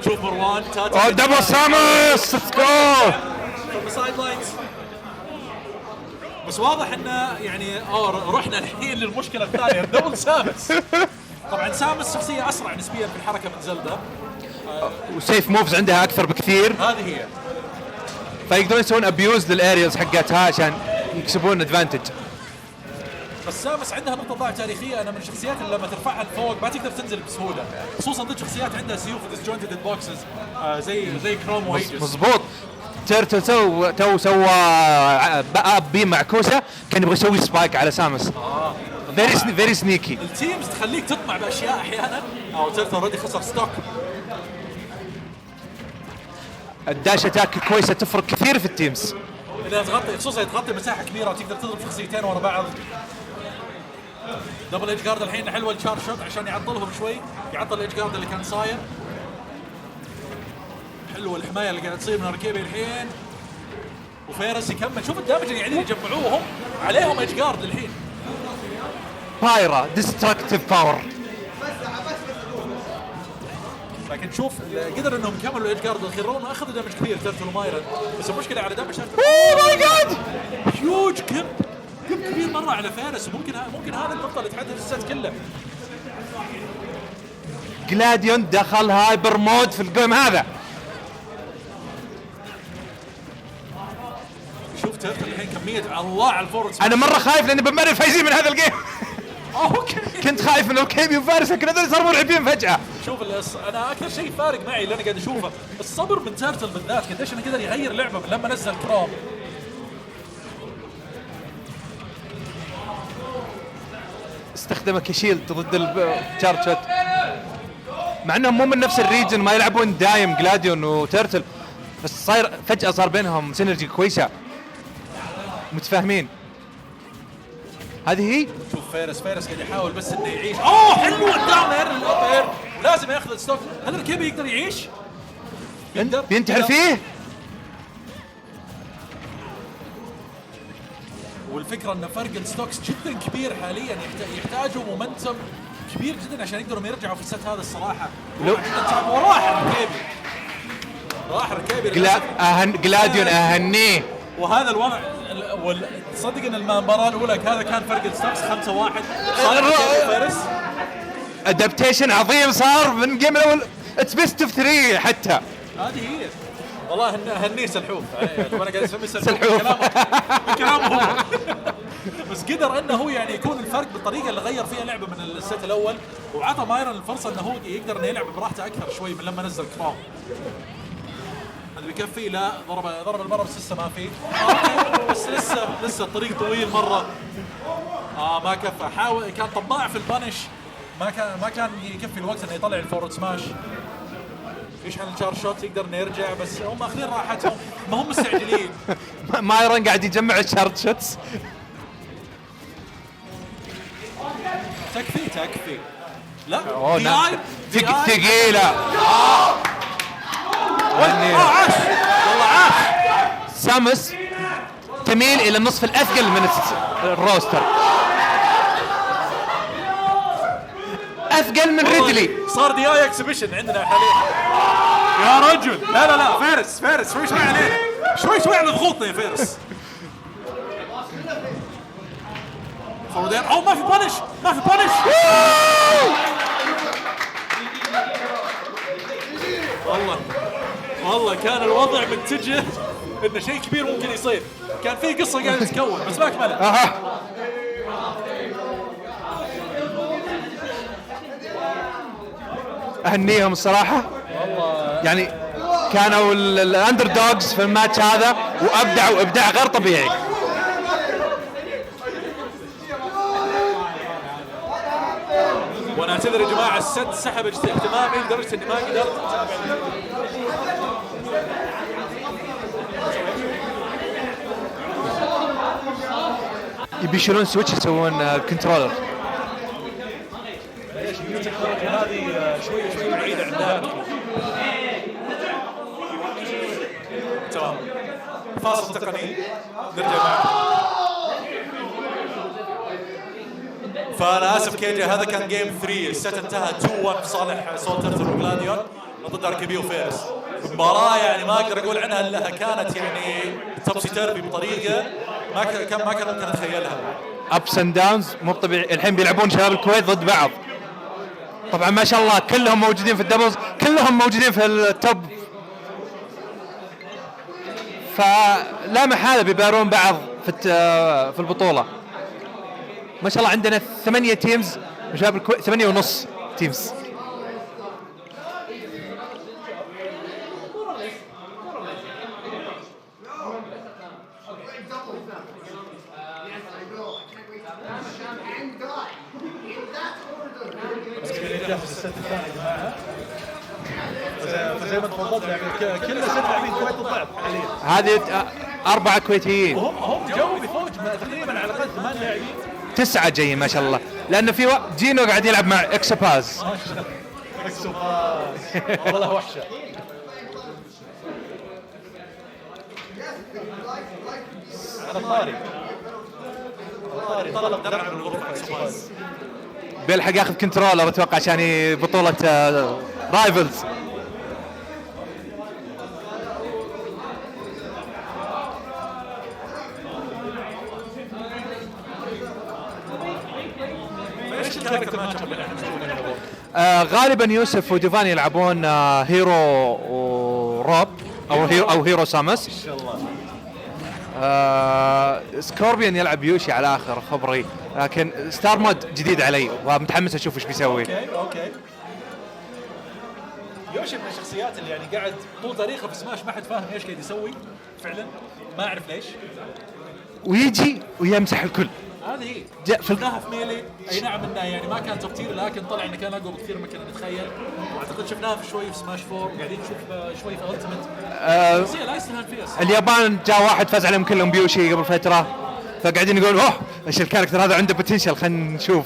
شوف مروان تاتي دبل سامس سكور بالسايد لاينز. بس واضح انه يعني رحنا الحين للمشكله الثانيه، دبل سامس. طبعا سامس شخصيه اسرع نسبيا في الحركه من زلدا، وسيف موفز عندها اكثر بكثير. هذه هي. فيقدرون يسوون ابيوز للاريالز حقتها عشان يكسبون ادفانتج. بس سامس عندها نقطه ضعف تاريخيه، انا من الشخصيات اللي لما ترفعها لفوق ما تقدر تنزل بسهوله، خصوصا ضد شخصيات عندها سيوف وديسجوينتد بوكسز زي كروم وهيجز. مضبوط. تيرتل تو سوى اب بي معكوسه، كان يبغى يسوي سبايك على سامس. فيري سنيكي. التيمز تخليك تطمع باشياء احيانا. تيرتل اوريدي خسر ستوك. الداش اتاك كويسه تفرق كثير في التيمز. اذا تغطي خصوصا تغطي مساحه كبيره وتقدر تضرب شخصيتين ورا بعض. دبل ايدج جارد الحين حلوه الشارج شوت عشان يعطلهم شوي، يعطل الايدج جارد اللي كان صاير. حلوه الحمايه اللي قاعده تصير من الركيبي الحين. وفيرس يكمل. شوف الدامج اللي قاعدين يجمعوه وهم عليهم ايدج جارد الحين. بايرا ديستركتيف باور. لكن شوف قدر انهم يكملوا الايدج جارد الاخير رغم اخذوا دامج كبير تيرتل ومايرون، بس المشكله على دامج اوه ماي جاد. هيوج كم كبير مره على فارس، وممكن هذا النقطه اللي تحدد الست كله. جلاديون دخل هايبر مود في الجيم هذا. شوف تيرتل الحين كميه الله على الفورورد. انا مره خايف لاني بمر فايزين من هذا الجيم. اوكي كنت خايف انه كيبي وفارس لكن هذول صاروا مرعبين فجاه. شوف انا اكثر شيء فارق معي اللي انا قاعد اشوفه الصبر من تيرتل بالذات، قديش انه قدر يغير لعبه من لما نزل كروم. استخدمه كشيلد ضد الشارج شوت، مع انهم مو من نفس الريجن، ما يلعبون دايم جلاديون وتيرتل، بس فجأة صار بينهم سينرجي كويسة، متفاهمين. هذه هي. شوف فيرس قاعد يحاول بس انه يعيش. حلو الداون اير للاب اير، لازم ياخذ الستوك. هل الركيبي يقدر يعيش؟ بينتحر فيه. والفكره ان فرق الستوكس جدا كبير حاليا، يحتاجوا مومنتم كبير جدا عشان يقدروا يرجعوا في الست هذا الصراحه. راح الركيبي جلاديون اهنيه. وهذا الوضع تصدق ان المباراه الاولى هذا كان فرق الستوكس 5-1 فارس. ادابتيشن عظيم صار من الجيم الاول. اتس بيست اوف 3 حتى. هذه هي والله هنيه سلحوف. انا قاعد اسميه سلحوف. كلامه هو بس قدر انه هو يعني يكون الفرق بالطريقه اللي غير فيها لعبه من السيت الاول، وعطى مايرن الفرصه انه هو يقدر انه يلعب براحته اكثر شوي من لما نزل كرام. هذا بيكفي؟ لا، ضرب المره بس لسه ما في. بس لسه الطريق طويل مره. ما كفى، حاول كان طباع في البانش، ما كان يكفي الوقت انه يطلع الفورورد سماش. يشحن الشارج شوت يقدر انه يرجع، بس هم اخذين راحتهم، ما هم مستعجلين. مايرن قاعد يجمع الشارج شوتس. تكفي. لا ثقيلة. عاش والله عاش. سامس تميل الى النصف الاثقل من الروستر، اثقل من ريدلي. صار دي اي اكسبيشن عندنا حاليا يا رجل. لا فارس شوي عليه، شوي على ضغوطنا يا فارس. فورودين، او ما في بانش. والله كان الوضع متجه انه شيء كبير ممكن يصير، كان في قصه قاعده تتكون بس ما اكملت. اهنيهم الصراحه، يعني كانوا الاندر دوجز في الماتش هذا وابدعوا ابداع غير طبيعي. وانا اعتذر يا جماعه، الست سحب اهتمامي لدرجه اني ما قدرت اتابع. يبي يشيلون سويتش يسوون كنترولر. التكنولوجيا هذه شوي بعيده عندنا. تمام، فاصل تقني نرجع معكم. فانا اسف كيجي، هذا كان جيم 3، الست انتهى 2-1 في صالح سول ترتل وجلاديون ضد اركيبي وفيرس. مباراة يعني ما اقدر اقول عنها انها كانت يعني تبسي تربي بطريقه ما كان ممكن اتخيلها. ابس اند داونز مو طبيعي. الحين بيلعبون شباب الكويت ضد بعض، طبعا ما شاء الله كلهم موجودين في الدبلز، كلهم موجودين في التوب، فلا محاله بيبارون بعض في البطوله. ما شاء الله عندنا 8 تيمز شباب الكويت، 8.5 تيمز. فزي ما تفضلت يعني كل ست لاعبين كويت ضد بعض حاليا. هذه 4 كويتيين، هم جو بفوج تقريبا على الاقل 8 لاعبين، 9 جايين ما شاء الله، لانه في جينو قاعد يلعب مع اكسوباز. والله وحشه. على الطاري طلب درع من الغرفه اكسوباز. بيلحق ياخذ كنترولر اتوقع عشان بطوله رايفلز. ايش الكاركتر ماتش اللي احنا نشوفه؟ غالبا يوسف وديفان يلعبون هيرو وروب او هيرو سامس. ان شاء الله. سكوربيون يلعب يوشي على اخر خبري، لكن ستار مود جديد علي ومتحمس اشوف ايش بيسوي. اوكي. يوشي من الشخصيات اللي يعني قاعد طول تاريخه في سماش ما حد فاهم ايش قاعد يسوي فعلا، ما اعرف ليش. ويجي ويمسح الكل. هذه هي شفناها في ميلي، اي نعم انه يعني ما كان توب تير، لكن طلع انه كان اقوى بكثير مما كنا نتخيل. واعتقد شفناها في شوي في سماش 4، قاعدين نشوف شوي في التيمت. بس هي لا يستهان فيها. اليابان جاء واحد فاز عليهم كلهم بيوشي قبل فتره، فقاعدين يقول اوه ايش الكاركتر هذا عنده بوتنشل، خلينا نشوف.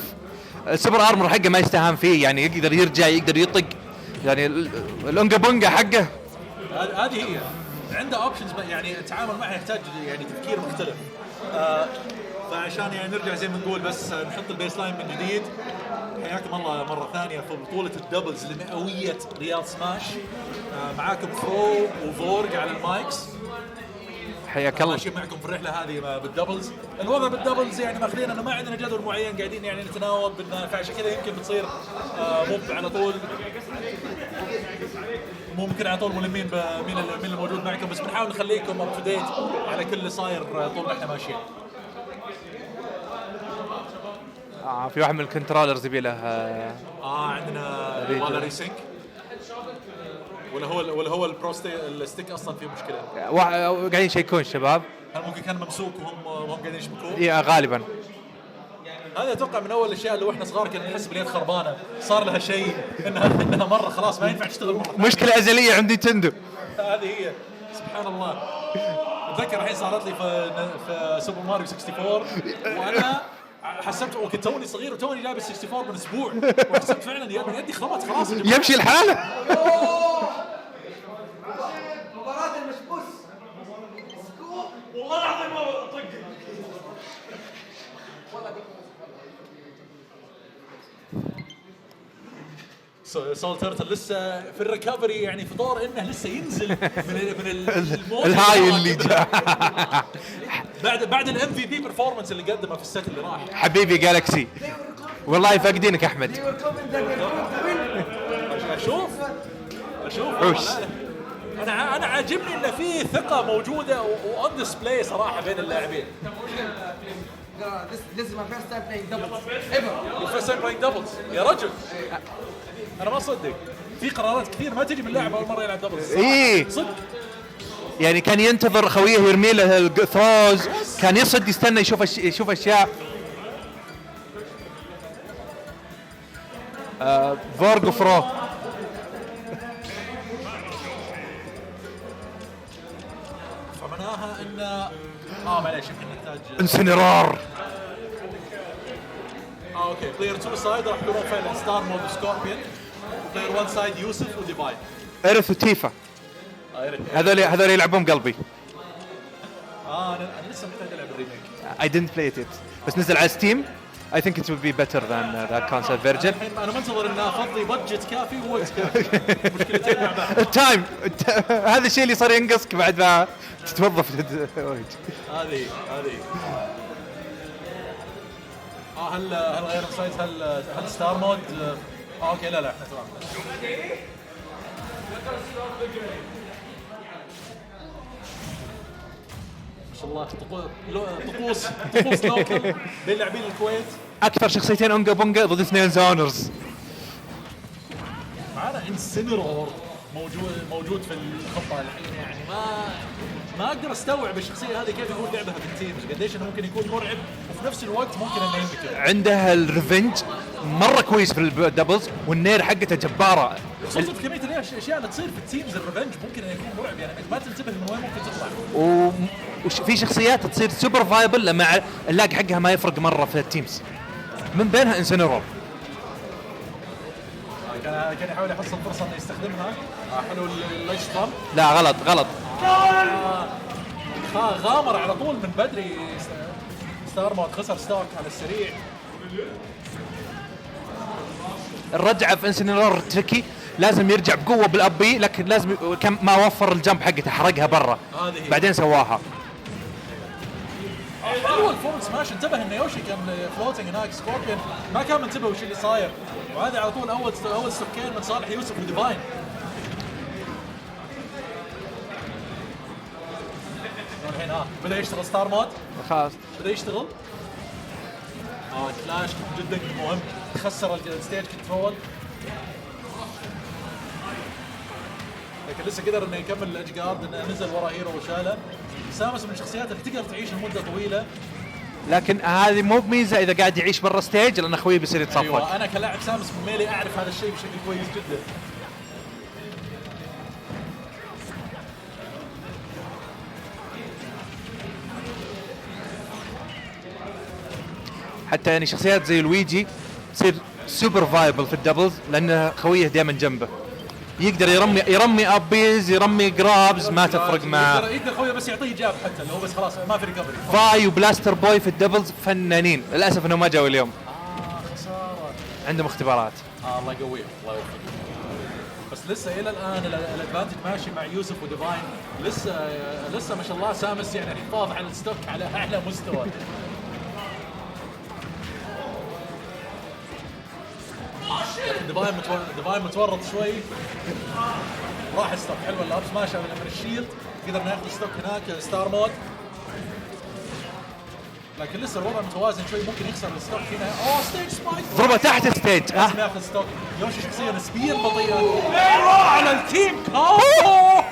السوبر ارمر حقه ما يستهان فيه، يعني يقدر يرجع يقدر يطق، يعني الانجا بونجا حقه. هذه هي عنده اوبشنز، يعني التعامل معه يحتاج يعني تفكير مختلف. فعشان يعني نرجع زي ما نقول بس نحط البيس لاين من جديد. حياكم الله مرة ثانية في بطولة الدبلز لمئوية رياض سماش. معاكم فرو وفورج على المايكس. حياك الله. ماشي معكم في الرحلة هذه بالدبلز. الوضع بالدبلز يعني ماخذين انه ما عندنا جدول معين، قاعدين يعني نتناوب فعشان كذا يمكن بتصير مو على طول، ممكن على طول ملمين بمين اللي موجود معكم، بس بنحاول نخليكم اب تو ديت على كل اللي صاير طول ما احنا ماشيين. في واحد من الكنترولرز يبي له عندنا ولا ريسينج ولا هو البرو الستيك اصلا فيه مشكله. قاعدين يشيكون الشباب. هل ممكن كان ممسوك وهم قاعدين يشبكوه؟ اي غالبا. هذا اتوقع من اول الاشياء اللي واحنا صغار كنا نحس باليد خربانه، صار لها شيء انها مره خلاص ما ينفع تشتغل مره. مشكله ازليه عند نينتندو. هذه هي سبحان الله. اتذكر الحين صارت لي في سوبر ماريو 64 وانا حسبت وكنت توني صغير وتوني لابس 64 من اسبوع وحسبت فعلا يدي خربت خلاص يمشي الحاله. مباراة المشبوس والله العظيم ما طق. سول تيرتل لسه في الريكفري، يعني في طور انه لسه ينزل من الموت الهاي اللي جاء بعد الام في بي برفورمانس اللي قدمه في السيت اللي راح. حبيبي جالكسي والله فاقدينك احمد. اشوف انا عاجبني ان في ثقه موجوده واون ديسبلاي صراحه بين اللاعبين. This is my first time playing doubles ever. Your first time playing doubles يا رجل. انا ما اصدق في قرارات كثير ما تجي من لاعب اول مره يلعب دبلز. ايه صدق. يعني كان ينتظر خويه يرمي له الثروز، كان يصد يستنى يشوف اشياء. فورغ فرو فمعناها ان معليش يمكن نحتاج انسنرار. اوكي بلاير 2 سايد راح يكونون فعلا ستار مود سكوربيون، بلاير 1 سايد يوسف وديفاين. إرث وتيفا هذول يلعبون قلبي. انا لسه محتاج العب الريميك. I didn't play it بس نزل على ستيم. I think it will be better than that console version. انا منتظر ان اخذ لي بادجت كافي ووقت كافي. مشكلتين مع بعض. التايم هذا الشيء اللي صار ينقصك بعد ما تتوظف. هذه هل غير سايت هل ستار مود؟ اوكي لا احنا تمام. ما شاء الله طقوس لوكل بين لاعبين الكويت. اكثر شخصيتين اونجا بونجا ضد اثنين زونرز. معنا انسنرور موجود في الخطه الحين، يعني ما اقدر استوعب الشخصيه هذه كيف يكون لعبها في التيمز، قديش انه ممكن يكون مرعب وفي نفس الوقت ممكن انه ينبكر. عندها الريفنج مره كويس في الدبلز والنير حقته جباره. خصوصا في كميه الاشياء اللي تصير في التيمز الريفنج ممكن انه يكون مرعب، يعني انك ما تنتبه من وين ممكن تطلع. وفي شخصيات تصير سوبر فايبل لما اللاج حقها ما يفرق مره في التيمز، من بينها انسنرور. كان يحاول يحصل فرصه انه يستخدمها. حلو الليشترم. لا غلط غامر على طول من بدري. ستار مود خسر ستوك على السريع. الرجعه في انسنرور تريكي، لازم يرجع بقوه بالابي، لكن لازم ما وفر الجمب حقته، حرقها برا بعدين سواها. حلو الفورد سماش. انتبه ان يوشي كان فلوتنج هناك، سكوربيون ما كان منتبه وش اللي صاير، وهذا على طول اول ستوكين من صالح يوسف وديفاين. الحين بدا يشتغل ستار مود، خلاص بدا يشتغل. كلاش جدا مهم، خسر الستيج كنترول، لكن لسه قدر انه يكمل الادج جارد، انه نزل ورا هيرو وشاله. سامس من الشخصيات اللي تقدر تعيش لمده طويله، لكن هذه مو بميزه اذا قاعد يعيش برا ستيج، لان اخوي بيصير يتصفق. ايوه انا كلاعب سامس من ميلي اعرف هذا الشيء بشكل كويس جدا. حتى يعني شخصيات زي لويجي تصير سوبر فايبل في الدبلز لان خويه دائما جنبه، يقدر يرمي ابيز، يرمي جرابز، ما تفرق معه. يقدر خويه بس يعطيه جاب حتى اللي هو بس خلاص ما في ريكفري. فاي وبلاستر بوي في الدبلز فنانين، للاسف انهم ما جاوا اليوم. خساره. عندهم اختبارات. الله يقويه الله يوفقه. بس لسه الى الان الادفانتج ماشي مع يوسف وديفاين، لسه ما شاء الله سامس يعني حفاظ على الستوك على اعلى مستوى. ديفاين متورط شوي، راح ستوك حلوه الاب سماش من الشيلد، قدر ناخذ ستوك هناك ستار مود. لكن لسه الوضع متوازن شوي، ممكن يخسر الستوك هنا. ستيج سبايك ضربه تحت الستيج. لازم ياخذ ستوك. يوشي شخصيا نسبيا بطيئه على التيم كومبو.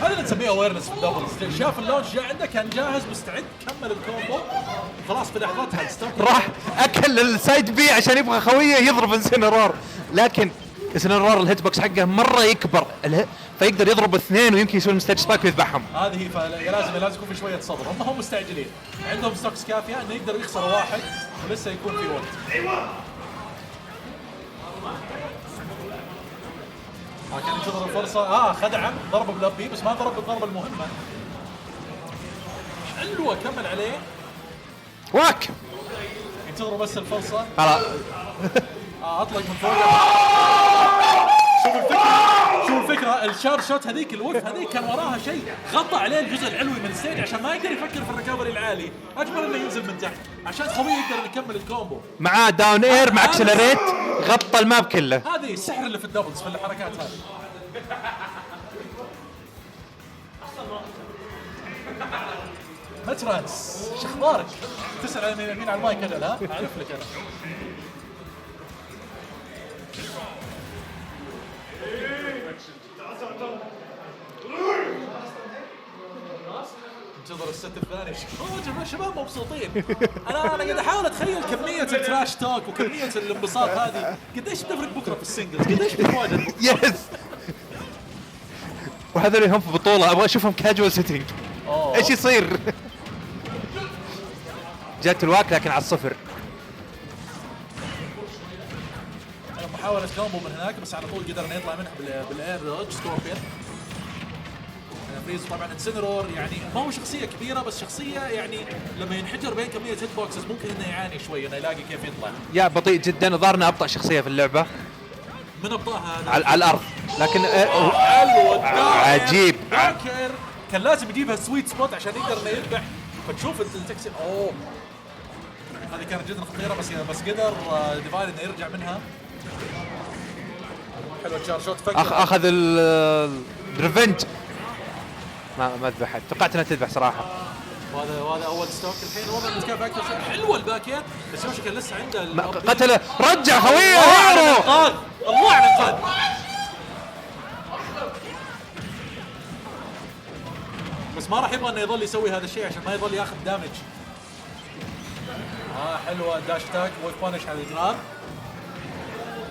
هذا اللي نسميه اويرنس في الدبلز. شاف اللونش جاء عنده كان جاهز مستعد كمل الكومبو خلاص في لحظتها الستوك راح اكل السايد بي عشان يبغى خويه يضرب انسنرار، لكن انسنرار الهيت بوكس حقه مره يكبر فيقدر يضرب اثنين ويمكن يسوي ستيج سبايك ويذبحهم. هذه لازم يكون في شويه صبر. هم مستعجلين عندهم ستوكس كافيه انه يقدروا يخسروا واحد ولسه يكون في وقت. كان ينتظر الفرصه. خدعه ضربه بلبي بس ما ضرب الضربه المهمه. حلوه كمل عليه واك ينتظروا بس الفرصه. خلاص اطلق من فوق. شوف الفكره الشار شوت هذيك الوقف هذيك كان وراها شيء غطى عليه الجزء العلوي من الستيج عشان ما يقدر يفكر في الريكفري العالي. اجبر انه ينزل من تحت عشان خويه يقدر يكمل الكومبو. معاه داون اير مع اكسلريت غطى الماب كله. هذه السحر اللي في الدبلز في الحركات هذه. مترانس شو اخبارك؟ تسال مين على المايك انا؟ لا اعرف لك انا. انتظر الست الثاني. شباب مبسوطين. انا قاعد احاول اتخيل كميه التراش توك وكميه الانبساط هذه قديش بتفرق بكره في السنجلز، قديش بتواجد يس وهذول هم في بطوله ابغى اشوفهم كاجوال سيتنج. ايش يصير؟ جات الواك لكن على الصفر. محاولة كومبو من هناك بس على طول قدر انه يطلع منها بالاير دوج سكوربين. فريز طبعا انسنرور يعني ما هو شخصية كبيرة بس شخصية يعني لما ينحجر بين كمية هيت بوكسز ممكن انه يعاني شوي انه يلاقي كيف يطلع. يا بطيء جدا ظهرنا ابطأ شخصية في اللعبة. من ابطاها على الارض لكن عجيب. كان لازم يجيبها سويت سبوت عشان يقدر انه يذبح. فتشوف التكسير هذه كانت جدا خطيرة بس قدر ديفاين انه يرجع منها. حلو تشار شوت اخذ الريفنج. ما ذبحت، توقعت انها تذبح صراحه. وهذا اول ستوك الحين الوضع متكافئ اكثر شيء. حلوه الباكين بس يوشي كان لسه عنده قتله رجع خويه هيرو. الله على الانقاذ. بس ما راح يبغى انه يظل يسوي هذا الشيء عشان ما يظل ياخذ دامج. حلوه داش تاك ويف بانش على الجراب.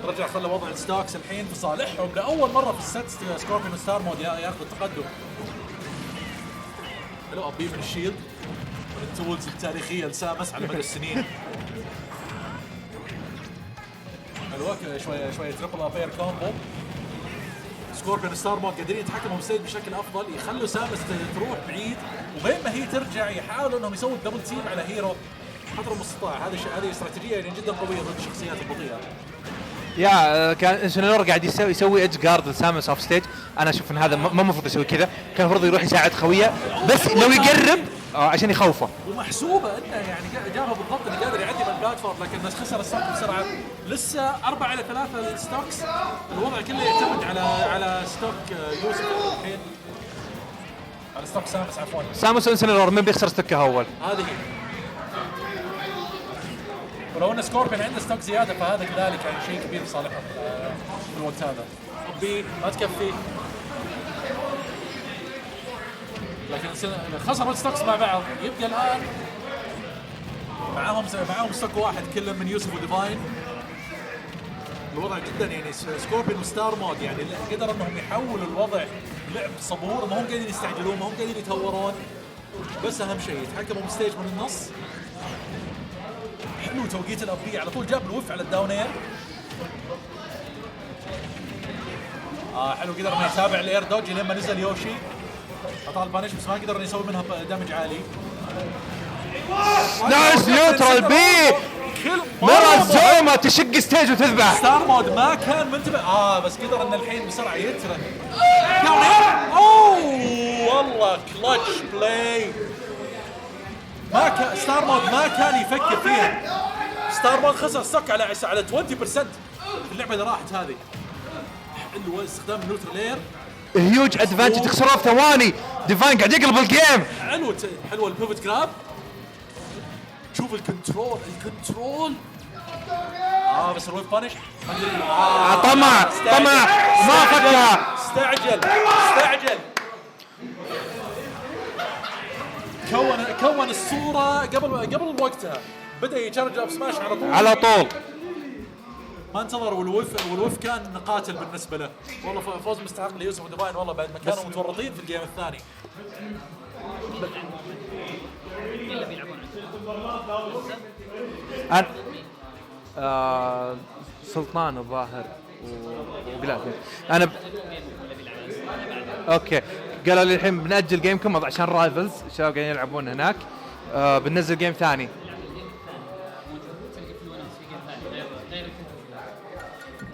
رجع خلى وضع الستوكس الحين في صالحهم لاول مره في الست. سكوربين ستار مود ياخذ التقدم. حلو ابي من الشيلد من التولز التاريخيه لسامس على مدى السنين. حلوه شويه تريبل ابير كومبو. سكوربين ستار مود قادرين يتحكموا بالستيج بشكل افضل يخلوا سامس تروح بعيد وبين ما هي ترجع يحاولوا انهم يسووا الدبل تيم على هيرو قدر المستطاع. هذه استراتيجيه يعني جدا قويه ضد الشخصيات البطيئه. كان انسنور قاعد يسوي ايدج جارد لسامس اوف ستيج. انا اشوف ان هذا ما المفروض يسوي كذا، كان المفروض يروح يساعد خويه بس لو يقرب عشان يخوفه. ومحسوبه انه يعني جابها بالضبط انه قادر يعدي من البلاتفورم لكن بس خسر الستوك بسرعه. لسه 4-3 للستوكس. الوضع كله يعتمد على ستوك يوسف الحين. على ستوك سامس عفوا. سامس انسنور من بيخسر ستوكه اول. هذه هي. ولو ان سكوربين عنده ستوك زياده فهذا كذلك يعني شيء كبير لصالحهم في الوقت هذا. بي ما تكفي لكن خسروا ستوكس مع بعض. يبقى الان معاهم ستوك واحد كله من يوسف وديفاين. الوضع جدا يعني سكوربين وستار مود يعني قدر انهم يحولوا الوضع لعب صبور. ما هم قاعدين يستعجلون ما هم قاعدين يتهورون بس اهم شيء يتحكموا بالستيج من النص. حلو توقيت الابي على طول جاب الوف على الداونير. حلو قدر انه يتابع الاير دوج لما نزل يوشي. قطع البانش بس ما قدر انه يسوي منها دامج عالي. نايس نيوترال بي. مرة زوما تشق ستيج وتذبح. ستار مود ما كان منتبه بس قدر انه الحين بسرعه يترك. والله كلتش بلاي. ما كان ستار مود ما كان يفكر فيها. ستار مود خسر ستوك على 20% في اللعبه اللي راحت هذه. حلوه استخدام النيوترال اير هيوج ادفانتج تخسروه في ثواني. ديفاين قاعد يقلب الجيم. حلوه البيفت جراب. شوف الكنترول بس الويف بانش طمع ما فكها. استعجل كون الصوره قبل وقتها. بدا يشارج اب سماش على طول ما انتظر. والوف كان قاتل بالنسبه له. والله فوز مستحق ليوسف وديفاين والله بعد ما كانوا متورطين في الجيم الثاني. سلطان الظاهر وبلاد. انا اوكي قالوا لي الحين بنأجل جيمكم عشان رايفلز الشباب قاعدين يلعبون هناك. بننزل جيم ثاني.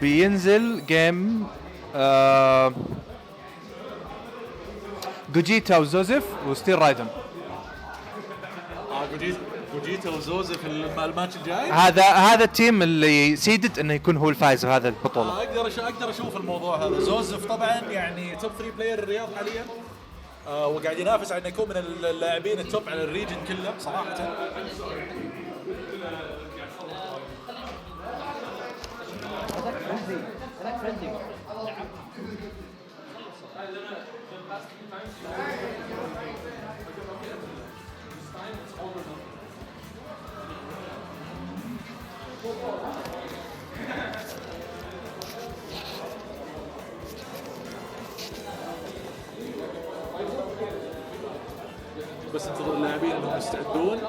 بينزل جيم جوجيتا وزوزيف وستيل رايدن. جوجيتا وزوزيف الماتش الجاي. هذا التيم اللي سيدد انه يكون هو الفائز بهذا البطوله. اقدر اشوف الموضوع هذا. زوزيف طبعا يعني توب 3 بلاير الرياض حاليا. وقاعد ينافس على انه يكون من اللاعبين التوب على الريجن كله صراحه. بس انتظر اللاعبين انهم يستعدون.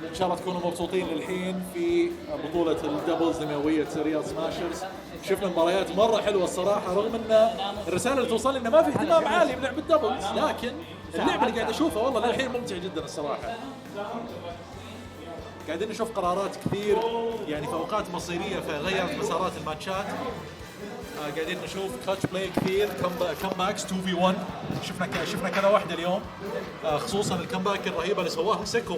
ان شاء الله تكونوا مبسوطين للحين في بطولة الدبلز دموية رياض سماشرز. شفنا مباريات مرة حلوة الصراحة، رغم ان الرسالة اللي توصل انه ما في اهتمام عالي بلعب الدبلز، لكن اللعبة اللي قاعد اشوفها والله للحين ممتع جدا الصراحة. قاعدين نشوف قرارات كثير يعني في اوقات مصيرية فغيرت مسارات الماتشات. قاعدين نشوف كلاتش بلاي كثير، كمباكس 2v1. شفنا كذا واحدة اليوم، خصوصا الكمباك الرهيبة اللي سواها سيكو.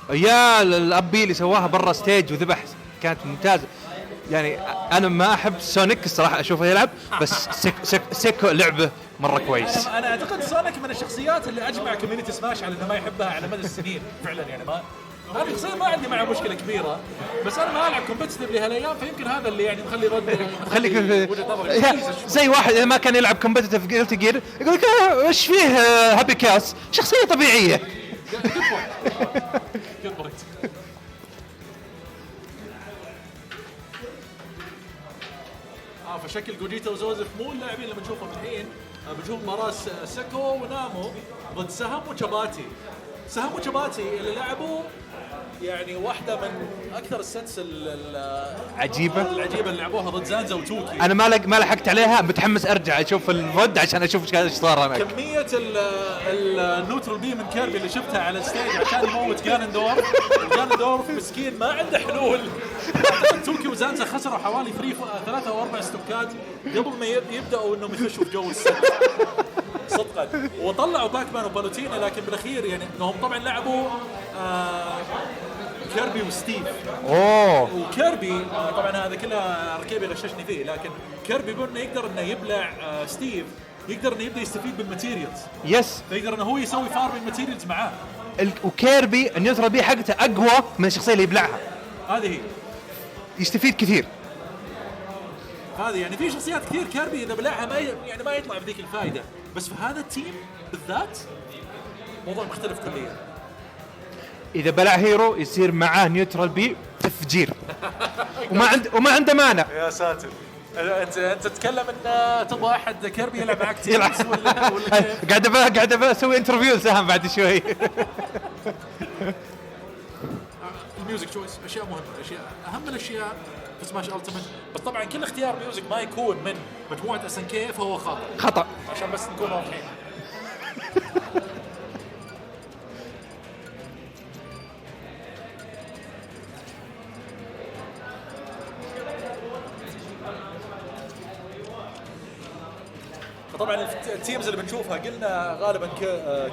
يا الابي اللي سواها برا ستيج وذبح كانت ممتازة. يعني انا ما احب سونيك الصراحة اشوفه يلعب، بس سيكو لعبه مرة كويس. انا اعتقد سونيك من الشخصيات اللي اجمع كوميونتي سماش على انه ما يحبها على مدى السنين فعلا. يعني ما هذه شخصية ما عندي معها مشكلة كبيرة، بس انا ما العب كومبتيتيف لهالايام، فيمكن هذا اللي يعني مخلي خليك زي واحد اذا ما كان يلعب كومبتيتيف جيلتي جير يقول لك ايش فيه هابي كاس، شخصية طبيعية. فشكل جوجيتا وزوزف مو اللاعبين اللي بنشوفهم الحين. بنشوف مباراة سيكو ونامو ضد سهم وشباتي. سهم وشباتي اللي لعبوا يعني واحدة من أكثر السنس العجيبة اللي لعبوها ضد زانزا وتوكي. أنا ما لحقت عليها، متحمس أرجع أشوف الفود عشان أشوف إيش صار هناك. كمية النوترال بي من كيربي اللي شفتها على الستيج عشان يموت جانندورف مسكين ما عنده حلول. توكي وزانزا خسروا حوالي 3 أو 4 ستوكات قبل ما يبدأوا إنهم يخشوا في جو السنة صدقا. وطلعوا باكمان وبالوتينا، لكن بالاخير يعني انهم طبعا لعبوا كيربي وستيف. وكيربي طبعا هذا كله ركيبي غششني فيه، لكن كيربي بيقول انه يقدر انه يبلع ستيف، يقدر انه يبدا يستفيد بالماتيريالز. يس، فيقدر انه هو يسوي فارمينج ماتيريالز معاه. وكيربي النيوترال بي حقته اقوى من الشخصيه اللي يبلعها. هذه هي يستفيد كثير. هذه يعني في شخصيات كثير كيربي اذا بلعها ما يطلع بذيك الفائده، بس في هذا التيم بالذات موضوع مختلف كليا. اذا بلع هيرو يصير معاه نيوترال بي تفجير. وما عنده مانع. يا ساتر، انت تتكلم ان تبغى احد كيربي يلعب معك تيمز ولا كيف؟ قاعد اسوي انترفيو لسهم بعد شوي. الميوزك تشويس اشياء مهمه، اشياء اهم الاشياء في سماش التيمت. بس طبعا كل اختيار ميوزك ما يكون من مجموعه اس ان كي فهو خطا عشان بس نكون واضحين. طبعا التيمز اللي بنشوفها قلنا غالبا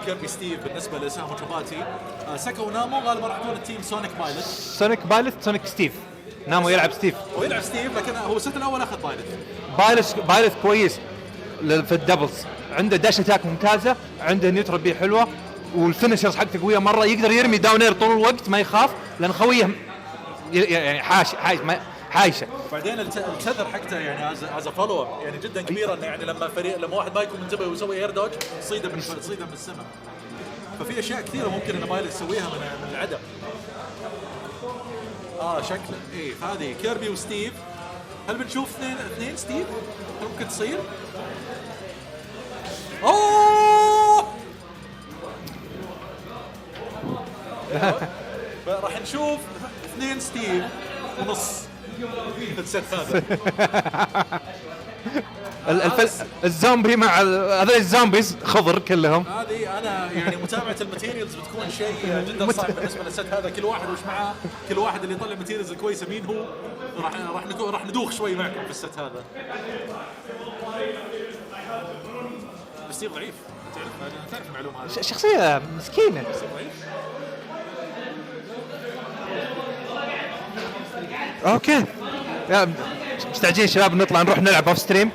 كيربي ستيف بالنسبه لسهم وشباتي. ساكا ونامو غالبا راح يكون التيم سونيك بايلوت سونيك ستيف. نامو يلعب ستيف، لكن هو الست الاول اخذ بايلوت كويس. في الدبلز، عنده داش اتاك ممتازه، عنده نيوترال بي حلوه، والفينشرز حقته قويه مره، يقدر يرمي داون اير طول الوقت ما يخاف لان خويه يعني حايشه. بعدين التذر حقته يعني از فولو يعني جدا كبيره، انه يعني لما واحد ما يكون منتبه ويسوي اير دوج تصيده من السماء. ففي اشياء كثيره ممكن ان مايلز يسويها من العدم. شكله ايه هذه كيربي وستيف. هل بنشوف اثنين ستيف؟ هل ممكن تصير؟ راح نشوف 2 ستيف ونص الست هذا. الزومبي مع هذول الزومبيز خضر كلهم. هذه انا يعني متابعه الماتيريالز بتكون شيء جدا صعب بالنسبه للست هذا. كل واحد وش معاه، كل واحد اللي يطلع ماتيريالز الكويسه مين هو. راح ندوخ شوي معكم في الست هذا. ستيف ضعيف، تعرف المعلومه هذه. شخصيه مسكينه. اوكي مستعجلين شباب نطلع نروح نلعب اوف ستريم.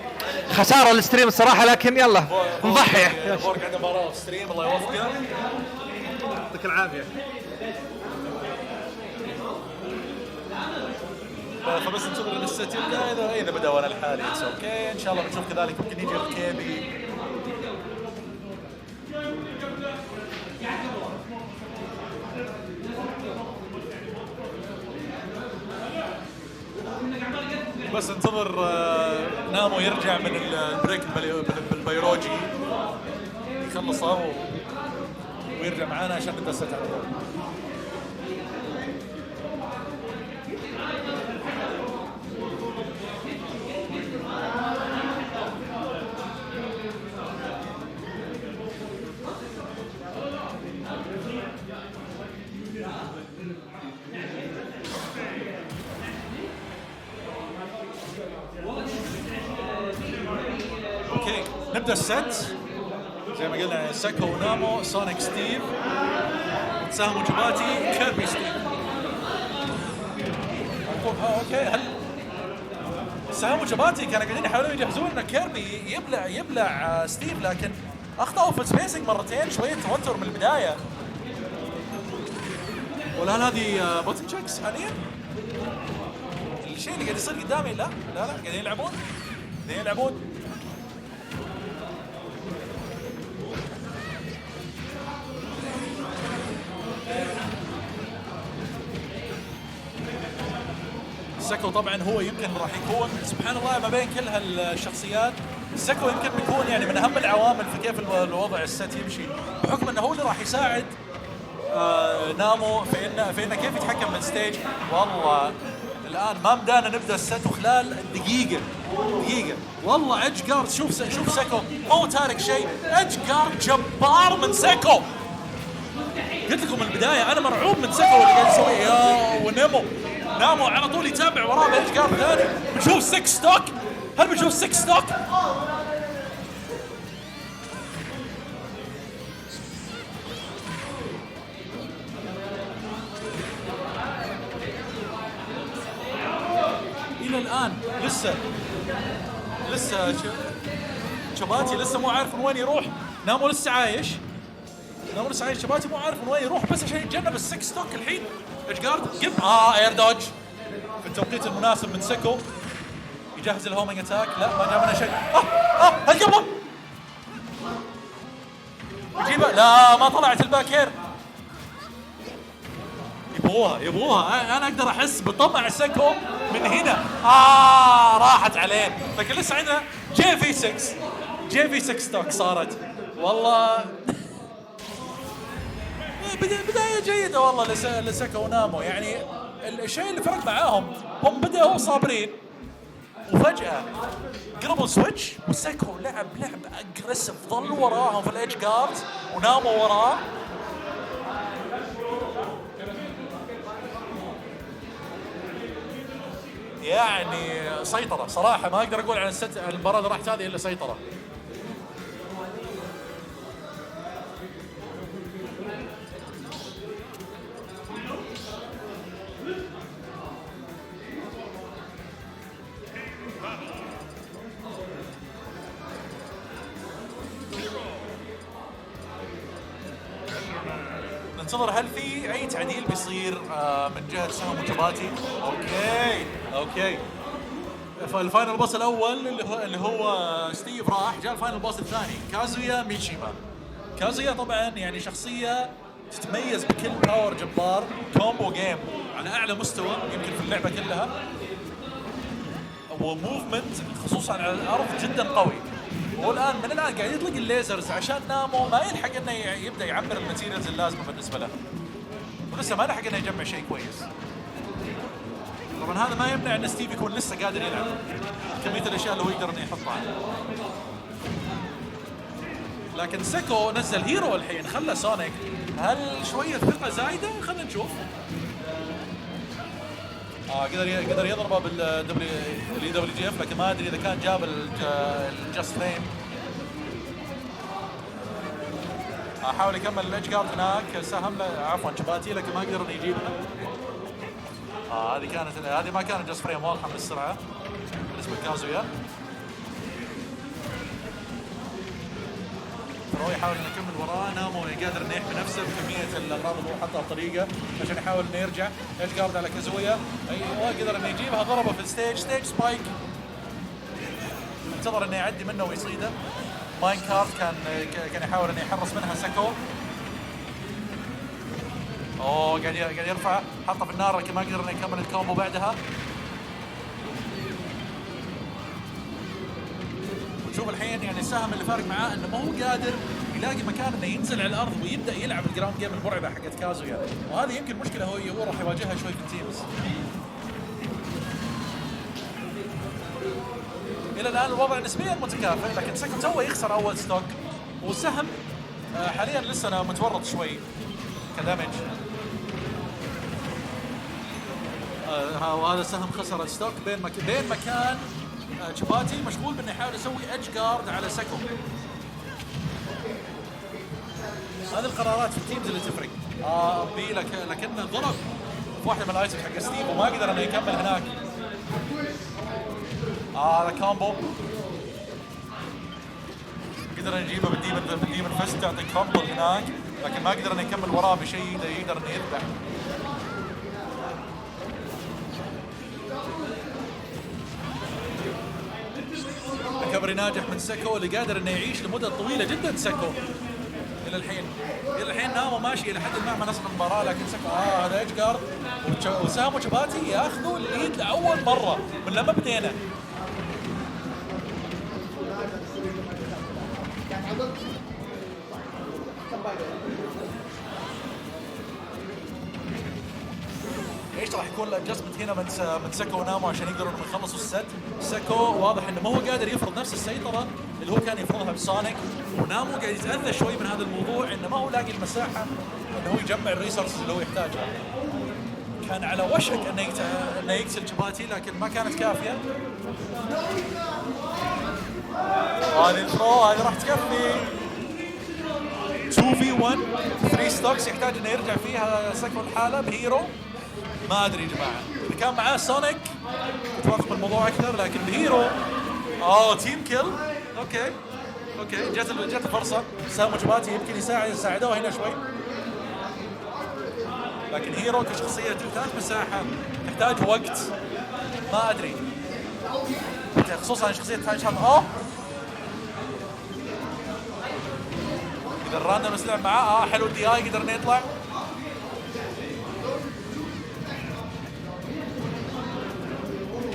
خساره الستريم الصراحه لكن يلا نضحي. بورك عنده مباراه اوف ستريم الله يوفقه يعطيك العافيه. فبس ننتظر ان الست يبدا. اذا بدا وانا لحالي اوكي ان شاء الله بنشوف كذلك. ممكن يجي الكيبي بس ننتظر نامو يرجع من البريك البيولوجي يخلصه ويرجع معانا عشان نبدا الست على طول. اوكي نبدا الست زي ما قلنا. ساكو ونامو، سونيك ستيف، تساهموا جباتي، كيربي ستيف. اوكي هل ساهموا جباتي كانوا قاعدين يحاولون يجهزون ان كيربي يبلع ستيف، لكن اخطاوا في السبيسنج مرتين. شويه توتر من البدايه. ولا هل هذه بوتن تشيكس حاليا؟ الشيء اللي قاعد يصير قدامي لا قاعدين يلعبون. ساكو طبعا هو يمكن راح يكون سبحان الله ما بين كل هالشخصيات. ساكو يمكن بيكون يعني من اهم العوامل في كيف الوضع الست يمشي، بحكم انه هو اللي راح يساعد نامو في انه كيف يتحكم بالستيج. والله الان ما مدانا نبدا الست وخلال دقيقه والله ايدج جارد. شوف ساكو مو تارك شيء. ايدج جارد جبار من ساكو. قلت لكم من البدايه انا مرعوب من ساكو اللي قاعد يسويه. يا نامو على طول يتابع وراه بايدج جارد ثاني. بنشوف 6 ستوك. هل بنشوف 6 ستوك؟ الى الان لسه شباتي لسه مو عارف من وين يروح. نامو لسه عايش. شباتي مو عارف من وين يروح بس عشان يتجنب ال6 ستوك. الحين ايدجارد اير دوج في التوقيت المناسب من سيكو. يجهز الهومينج اتاك. لا ما جاب لنا شيء. هل قبله يجيبها؟ لا ما طلعت الباكير. يبغوها. انا اقدر احس بطمع سيكو من هنا. راحت عليه. لكن لسه عندنا جي في 6 ستوك صارت. والله بداية جيدة والله لساكو ونامو. يعني الشيء اللي فرق معاهم هم بدأوا صابرين وفجأة قربوا سويتش وساكو لعب اجريسيف. ظل وراهم في الايدج جارد ونامو وراه. يعني سيطرة صراحة. ما اقدر اقول عن المباراة اللي راحت هذه الا سيطرة. ننتظر هل في اي تعديل بيصير من جهه سهم وجباتي. اوكي فالفاينل بوس الاول اللي هو ستيف راح، جاء الفاينل بوس الثاني كازويا ميشيما. كازويا طبعا يعني شخصيه تتميز بكل باور جبار، كومبو جيم على اعلى مستوى يمكن في اللعبه كلها، وموفمنت خصوصا على الارض جدا قوي. والان من الان قاعد يطلق الليزرز عشان نامو ما يلحق انه يبدا يعبر الماتيريالز اللازمه بالنسبه له، ولسه ما لحق انه يجمع شيء كويس. طبعا هذا ما يمنع ان ستيف يكون لسه قادر يلعب كميه الاشياء اللي هو يقدر انه يحطها. لكن سيكو نزل هيرو الحين، خلى سونيك، هل شويه ثقه زايده؟ خلينا نشوف. قدر يضربه بالدبليو جي اف، لكن ما ادري اذا كان جاب الجاست فريم. حاول يكمل الاتش جارد هناك، سهم عفوا شباتي، لكن ما قدر انه يجيبها. هذه ما كانت جاست فريم واضحه من السرعه بالنسبه لكازويا. هو يحاول انه يكمل وراه، نامو قادر انه يحمي نفسه بكميه الاغراض اللي هو حطها بطريقه عشان يحاول انه يرجع. ايش جارد على كازويا، ايوه قدر انه يجيبها، ضربه في الستيج سبايك، انتظر انه يعدي منه ويصيده. ماين كارت كان يحاول انه يحرص منها ساكو. قاعد يرفع، حطه في النار لكن ما قدر انه يكمل الكومبو بعدها. شوف الحين يعني السهم اللي فارق معاه انه ما هو قادر يلاقي مكان انه ينزل على الارض ويبدا يلعب الجراوند جيم المرعبه حقت كازويا، وهذه يمكن مشكله هو راح يواجهها شوي في التيمز. الى الان الوضع نسبيا متكافئ، لكن ساكو تو يخسر اول ستوك، والسهم حاليا لسه متورط شوي كدامج. وهذا السهم خسر الستوك بين مكان شباتي مشغول بانه يحاول يسوي ايدج جارد على ساكو. هذه القرارات في التيمز اللي تفرق. لكنه ضرب في واحده من الايتمز حق ستيف وما قدر انه يكمل هناك. هذا كومبو قدر يجيبه بالديمن فيست، تعطي كومبو هناك، لكن ما قدر انه يكمل وراه بشيء يقدر انه يذبح. ريكفري ناجح من ساكو اللي قادر انه يعيش لمده طويله جدا. ساكو الى الحين نامو ماشي الى حد ما نصف المباراه، لكن ساكو هذا ايدج جارد وسام وشباتي ياخذوا الليد لاول مره من لما بدينا. ايش راح يكون الادجستمنت هنا من ساكو ونامو عشان يقدروا انهم يخلصوا الست؟ ساكو واضح انه ما هو قادر يفرض نفس السيطره اللي هو كان يفرضها بسونيك، ونامو قاعد يتاذى شوي من هذا الموضوع، انه ما هو لاقي المساحه انه هو يجمع الريسورسز اللي هو يحتاجها. كان على وشك انه يقتل شباتي لكن ما كانت كافيه. هذه الثرو هذه راح تكفي 2v1 3 ستوكس، يحتاج انه يرجع فيها ساكو الحاله بهيرو. ما ادري يا جماعه اذا كان معاه سونيك توافق بالموضوع اكثر، لكن الهيرو تيم كيل. اوكي جت الفرصه، سام وجباتي يمكن يساعدوه هنا شوي، لكن هيرو كشخصيه تحتاج مساحه، تحتاج وقت، ما ادري خصوصا شخصيه تحتاج اذا الراندوم يلعب معاه. حلو الدي اي قدر انه يطلع.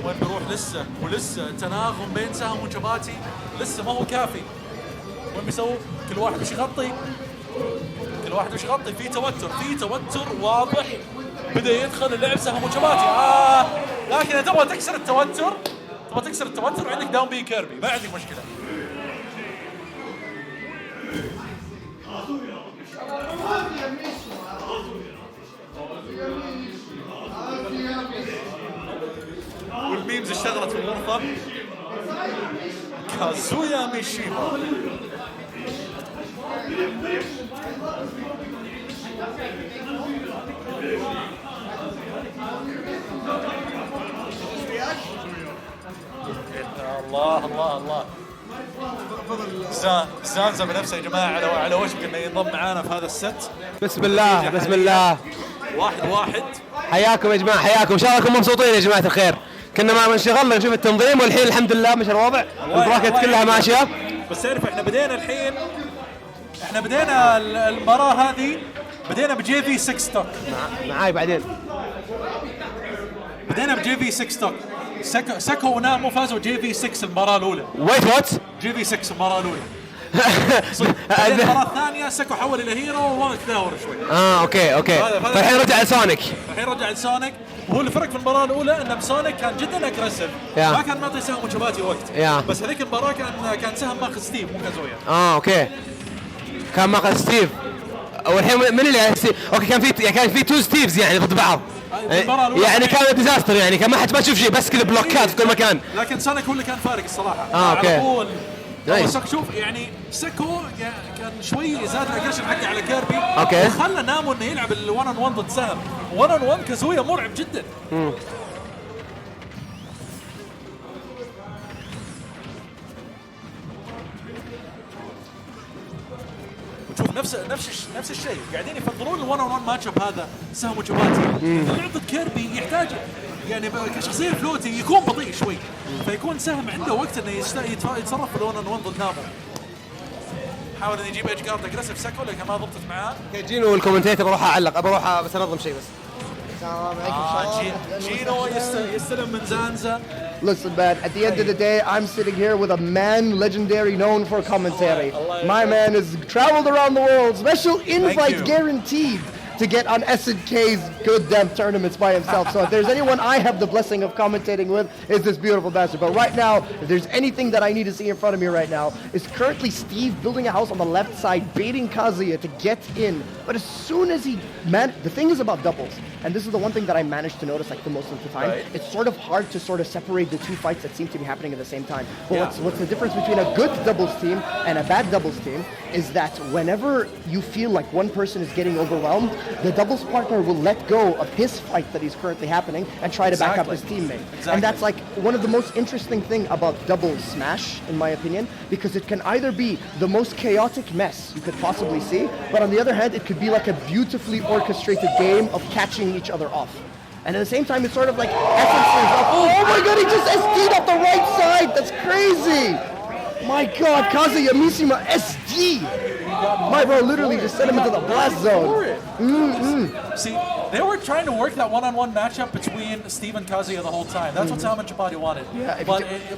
وين بيروح؟ ولسه التناغم بين سهم وجباتي لسه ما هو كافي. وين بيسووا؟ كل واحد وش يغطي؟ في توتر واضح بدا يدخل اللعب سهم وجباتي. لكن اذا تبغى تكسر التوتر عندك داون بي كيربي، ما عندك مشكله. والميمز اشتغلت في الغرفة. كازويا ميشيما الله. زانزا بنفسه يا جماعه على وشك انه ينضم معانا في هذا الست. بسم الله بسم الله. 1-1. حياكم يا جماعه حياكم، ان شاء الله انكم مبسوطين يا جماعه الخير. كنا ما انشغلنا نشوف التنظيم والحين الحمد لله مش الوضع، البراكت كلها ماشيه. بس تعرف احنا بدينا المباراه هذه بدينا بجي في 6 ستوك. معاي بعدين. بدينا بجي في 6 ستوك. سكو ونامو فازوا جي في 6 المباراه الاولى. وات جي في 6 المباراه الاولى. المباراه الثانيه سكو حول الى هيرو ووقت داور شوي. اوكي فالحين رجع لسونيك. وهو الفرق في المباراه الاولى ان سونيك كان جدا اجريسيف، ما كان معطي سهم وجباتي وقت. بس هذيك المباراه كان سهم ماخذ ستيف مو كازويا. اوكي كان ماخذ ستيف. والحين من اللي ستيف؟ اوكي كان في 2 ستيفز يعني ضد بعض. يعني كان ديزاستر، يعني كان ما تشوف شيء بس كذا بلوكات في كل مكان. لكن سونيك هو اللي كان فارق الصراحه. اوكي سكو شوف يعني سكو كان شوي زاد الاجريشن حقه على كيربي. اوكي وخلى نامو انه يلعب ال1 on 1 ضد سهم. 1 on 1 كازويا مرعب جدا. شوف نفس الشيء قاعدين يفضلون ال1 on 1 ماتش اب هذا سهم وجباتي. اللعب ضد كيربي يحتاج يعني كشخصيه فلوتي يكون بطيء شوي، فيكون سهم عنده وقت انه يتصرف في ال1 on 1 ضد نامو. حاول انه يجيب ايدج جارد اجريسيف سكو لكن ما ضبطت معاه. جينو الكومنتيتر بروح اعلق، بروح بس انظم شيء بس. السلام عليكم. جينو يستلم من زانزا. Listen, man, at the end of the day, I'm sitting here with a man legendary known for commentary. My man has traveled around the world, special invite guaranteed to get on SNK's good damn tournaments by himself. So if there's anyone I have the blessing of commentating with, is this beautiful bastard. But right now, if there's anything that I need to see in front of me right now, is currently Steve building a house on the left side, baiting Kazuya to get in. But as soon as he the thing is about doubles, and this is the one thing that I managed to notice like the most of the time. It's sort of hard to sort of separate the two fights that seem to be happening at the same time. But what's the difference between a good doubles team and a bad doubles team is that whenever you feel like one person is getting overwhelmed, the doubles partner will let go of his fight that is currently happening and try to back up his teammate. And that's like one of the most interesting thing about doubles smash, in my opinion, because it can either be the most chaotic mess you could possibly see, but on the other hand, it could be like a beautifully orchestrated game of catching each other off. And at the same time, it's sort of like essences of, oh my god, he just SD'd off the right side, that's crazy! My god, Kazuya Mishima SD! My bro literally just sent him into the blast zone. See, they were trying to work that one-on-one matchup between Steve and Kazuya the whole time. That's what Salman Chapati wanted.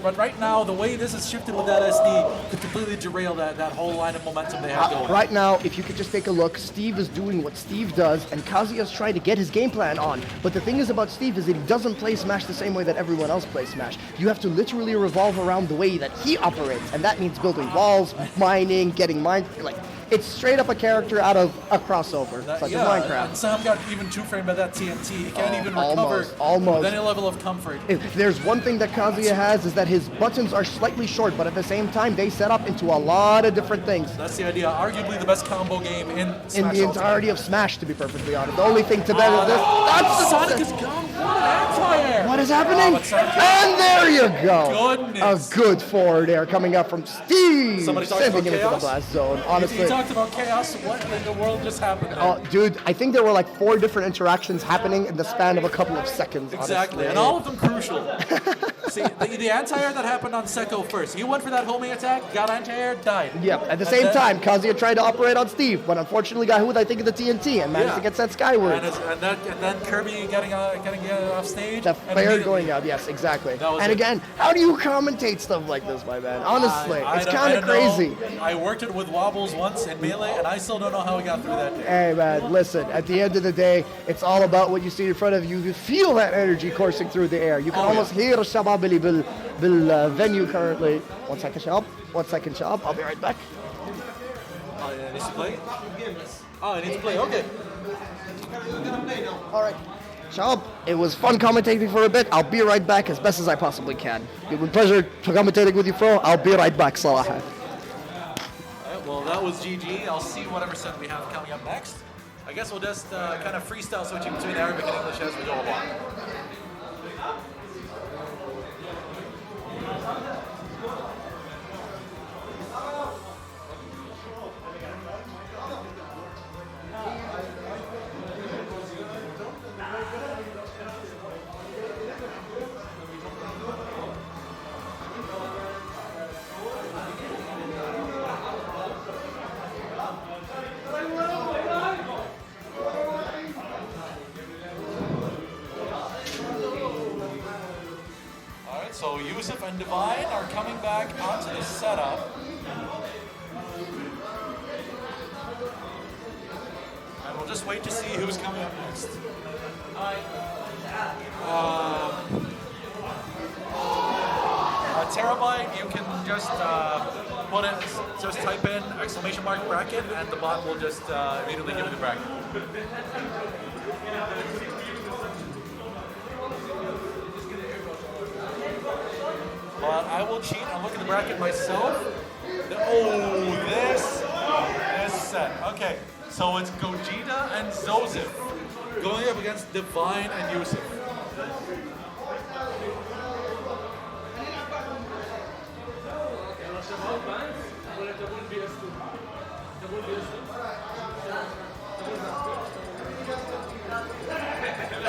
But right now, the way this is shifted with that SD could completely derail that whole line of momentum they have going. Right now, if you could just take a look, Steve is doing what Steve does, and Kazuya's trying to get his game plan on. But the thing is about Steve is that he doesn't play Smash the same way that everyone else plays Smash. You have to literally revolve around the way that he operates, and that means building walls, mining, getting mines, like. It's straight up a character out of a crossover, such as Minecraft. And Sam got even two-framed by that TNT. He can't even recover with any level of comfort. If there's one thing that Kazuya has is that his buttons are slightly short, but at the same time, they set up into a lot of different things. That's the idea. Arguably the best combo game in Smash. In the entirety of Smash, to be perfectly honest. The only thing to better this... Sonic is gone. What an anti-air! What is happening? And there you go. Goodness. A good forward air coming up from Steve. Somebody sending him into the blast zone. Honestly. He talked about chaos. What in the world just happened? Dude, I think there were like 4 different interactions happening in the span of a couple of seconds. Exactly, honestly. and all of them crucial. See, the anti-air that happened on Seko first. He went for that homing attack, got anti-air, died. Yep. At the same time, Kazuya tried to operate on Steve, but unfortunately got hit, I think, of the TNT and managed to get sent skyward. And then Kirby getting off stage. The flare going out, yes, exactly. And again, how do you commentate stuff like this, my man? Honestly, it's kind of crazy. I worked it with Wobbles once in Melee, and I still don't know how we got through that day. Hey, man, listen, at the end of the day, it's all about what you see in front of you. You feel that energy coursing through the air. You can almost hear Shabab venue currently. 1 second, Shabab. 1 second, Shabab. I'll be right back. Oh, yeah, needs to play? Oh, he needs to play, okay. All right. Shabab, it was fun commentating for a bit. I'll be right back as best as I possibly can. It's been a pleasure commentating with you, Fro. I'll be right back, Salaha. Well, that was GG. I'll see whatever set we have coming up next. I guess we'll just kind of freestyle switching between Arabic and English as we go along. and Divine are coming back onto the setup. And we'll just wait to see who's coming up next. Terabyte, you can just just type in !! bracket, and the bot will just immediately give you the bracket. But I will cheat and look at the bracket myself. Oh, this set. Okay, so it's Gogeta and Zosif going up against Divine and Yusuf.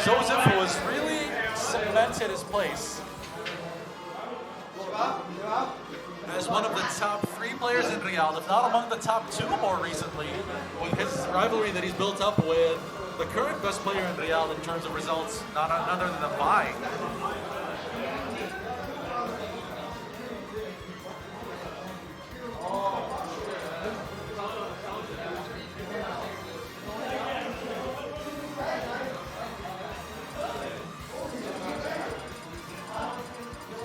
Joseph was really cemented his place as one of the top 3 players in Riyadh, if not among the top 2 more recently, with his rivalry that he's built up with the current best player in Riyadh in terms of results, none other than Vi.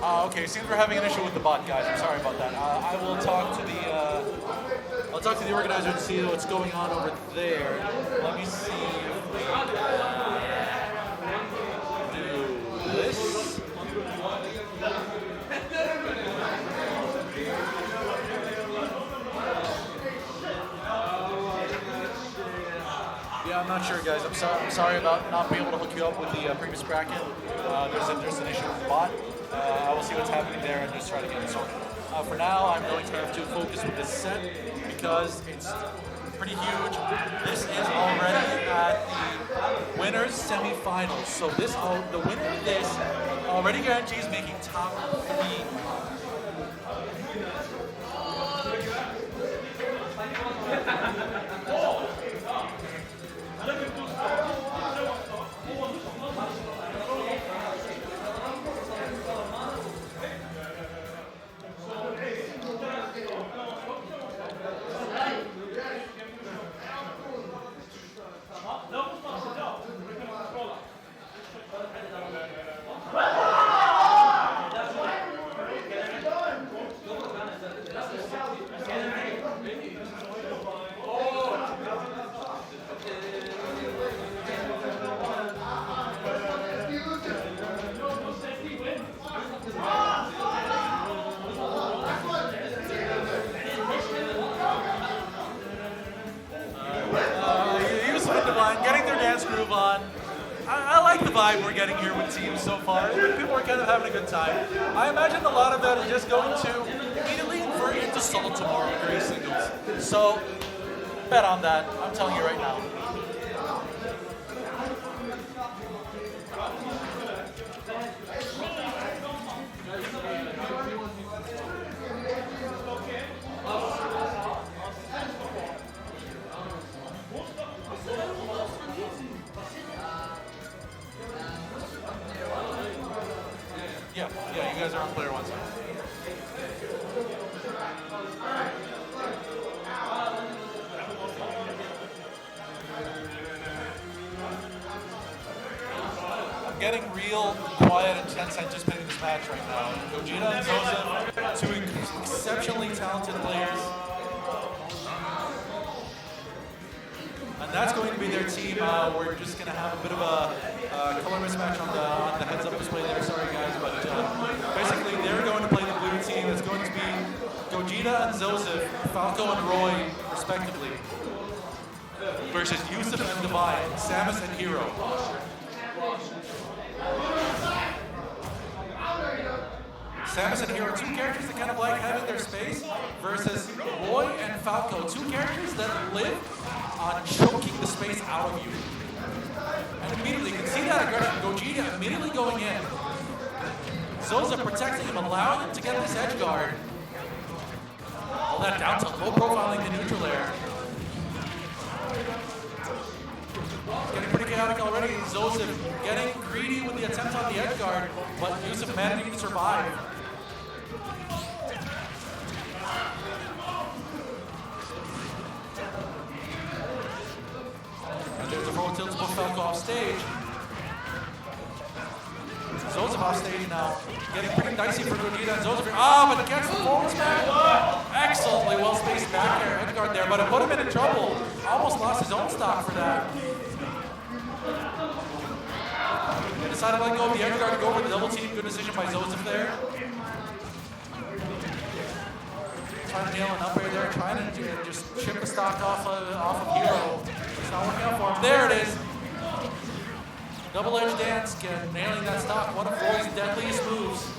Okay, seems we're having an issue with the bot, guys. I'm sorry about that. I will talk to the organizer and see what's going on over there. Let me see if we do this. Yeah, I'm not sure, guys. I'm sorry about not being able to hook you up with the previous bracket. There's an issue with the bot. I will see what's happening there and just try to get it sorted. For now, I'm going to have to focus with this set because it's pretty huge. This is already at the winners semifinals. So the winner of this already guarantees making top 3. Getting their dance groove on. I like the vibe we're getting here with teams so far. People are kind of having a good time. I imagine a lot of that is just going to immediately invert into solo tomorrow in Gray singles. So, bet on that. I'm telling you right now. Yeah, you guys are on player 1 side. I'm getting real quiet and tense anticipating this match right now. Gogeta and Zosa, 2 exceptionally talented players. And that's going to be their team. We're just going to have a bit of a color mismatch on the heads-up display there. Sorry, guys, but basically they're going to play the blue team. It's going to be Gogeta and Zosif, Falco and Roy, respectively, versus Yusuf and Divine, Samus and Hero. Samus and Hero, 2 characters that kind of like having their space, versus Roy and Falco, 2 characters that live on choking the space out of you. And immediately, you can see that aggression. Gogeta immediately going in. Zosa protecting him, allowing him to get this edge guard. All that down tilt, low profiling the neutral air. It's getting pretty chaotic already. Zosa getting greedy with the attempt on the edge guard, but Yusuf managing to survive. tilts both Falco off stage. Joseph off stage now. Getting pretty dicey for Gogeta and Joseph. But gets the forward smash. Excellently well spaced back air edge guard there, but it put him in trouble. Almost lost his own stock for that. They decided to let go of the edge guard to go for the double team. Good decision by Joseph there. Trying to nail an up air there, trying to just chip the stock off of Hero. It's not working out for him. There it is. Double edge dance, nailing that stock. One of Roy's deadliest moves.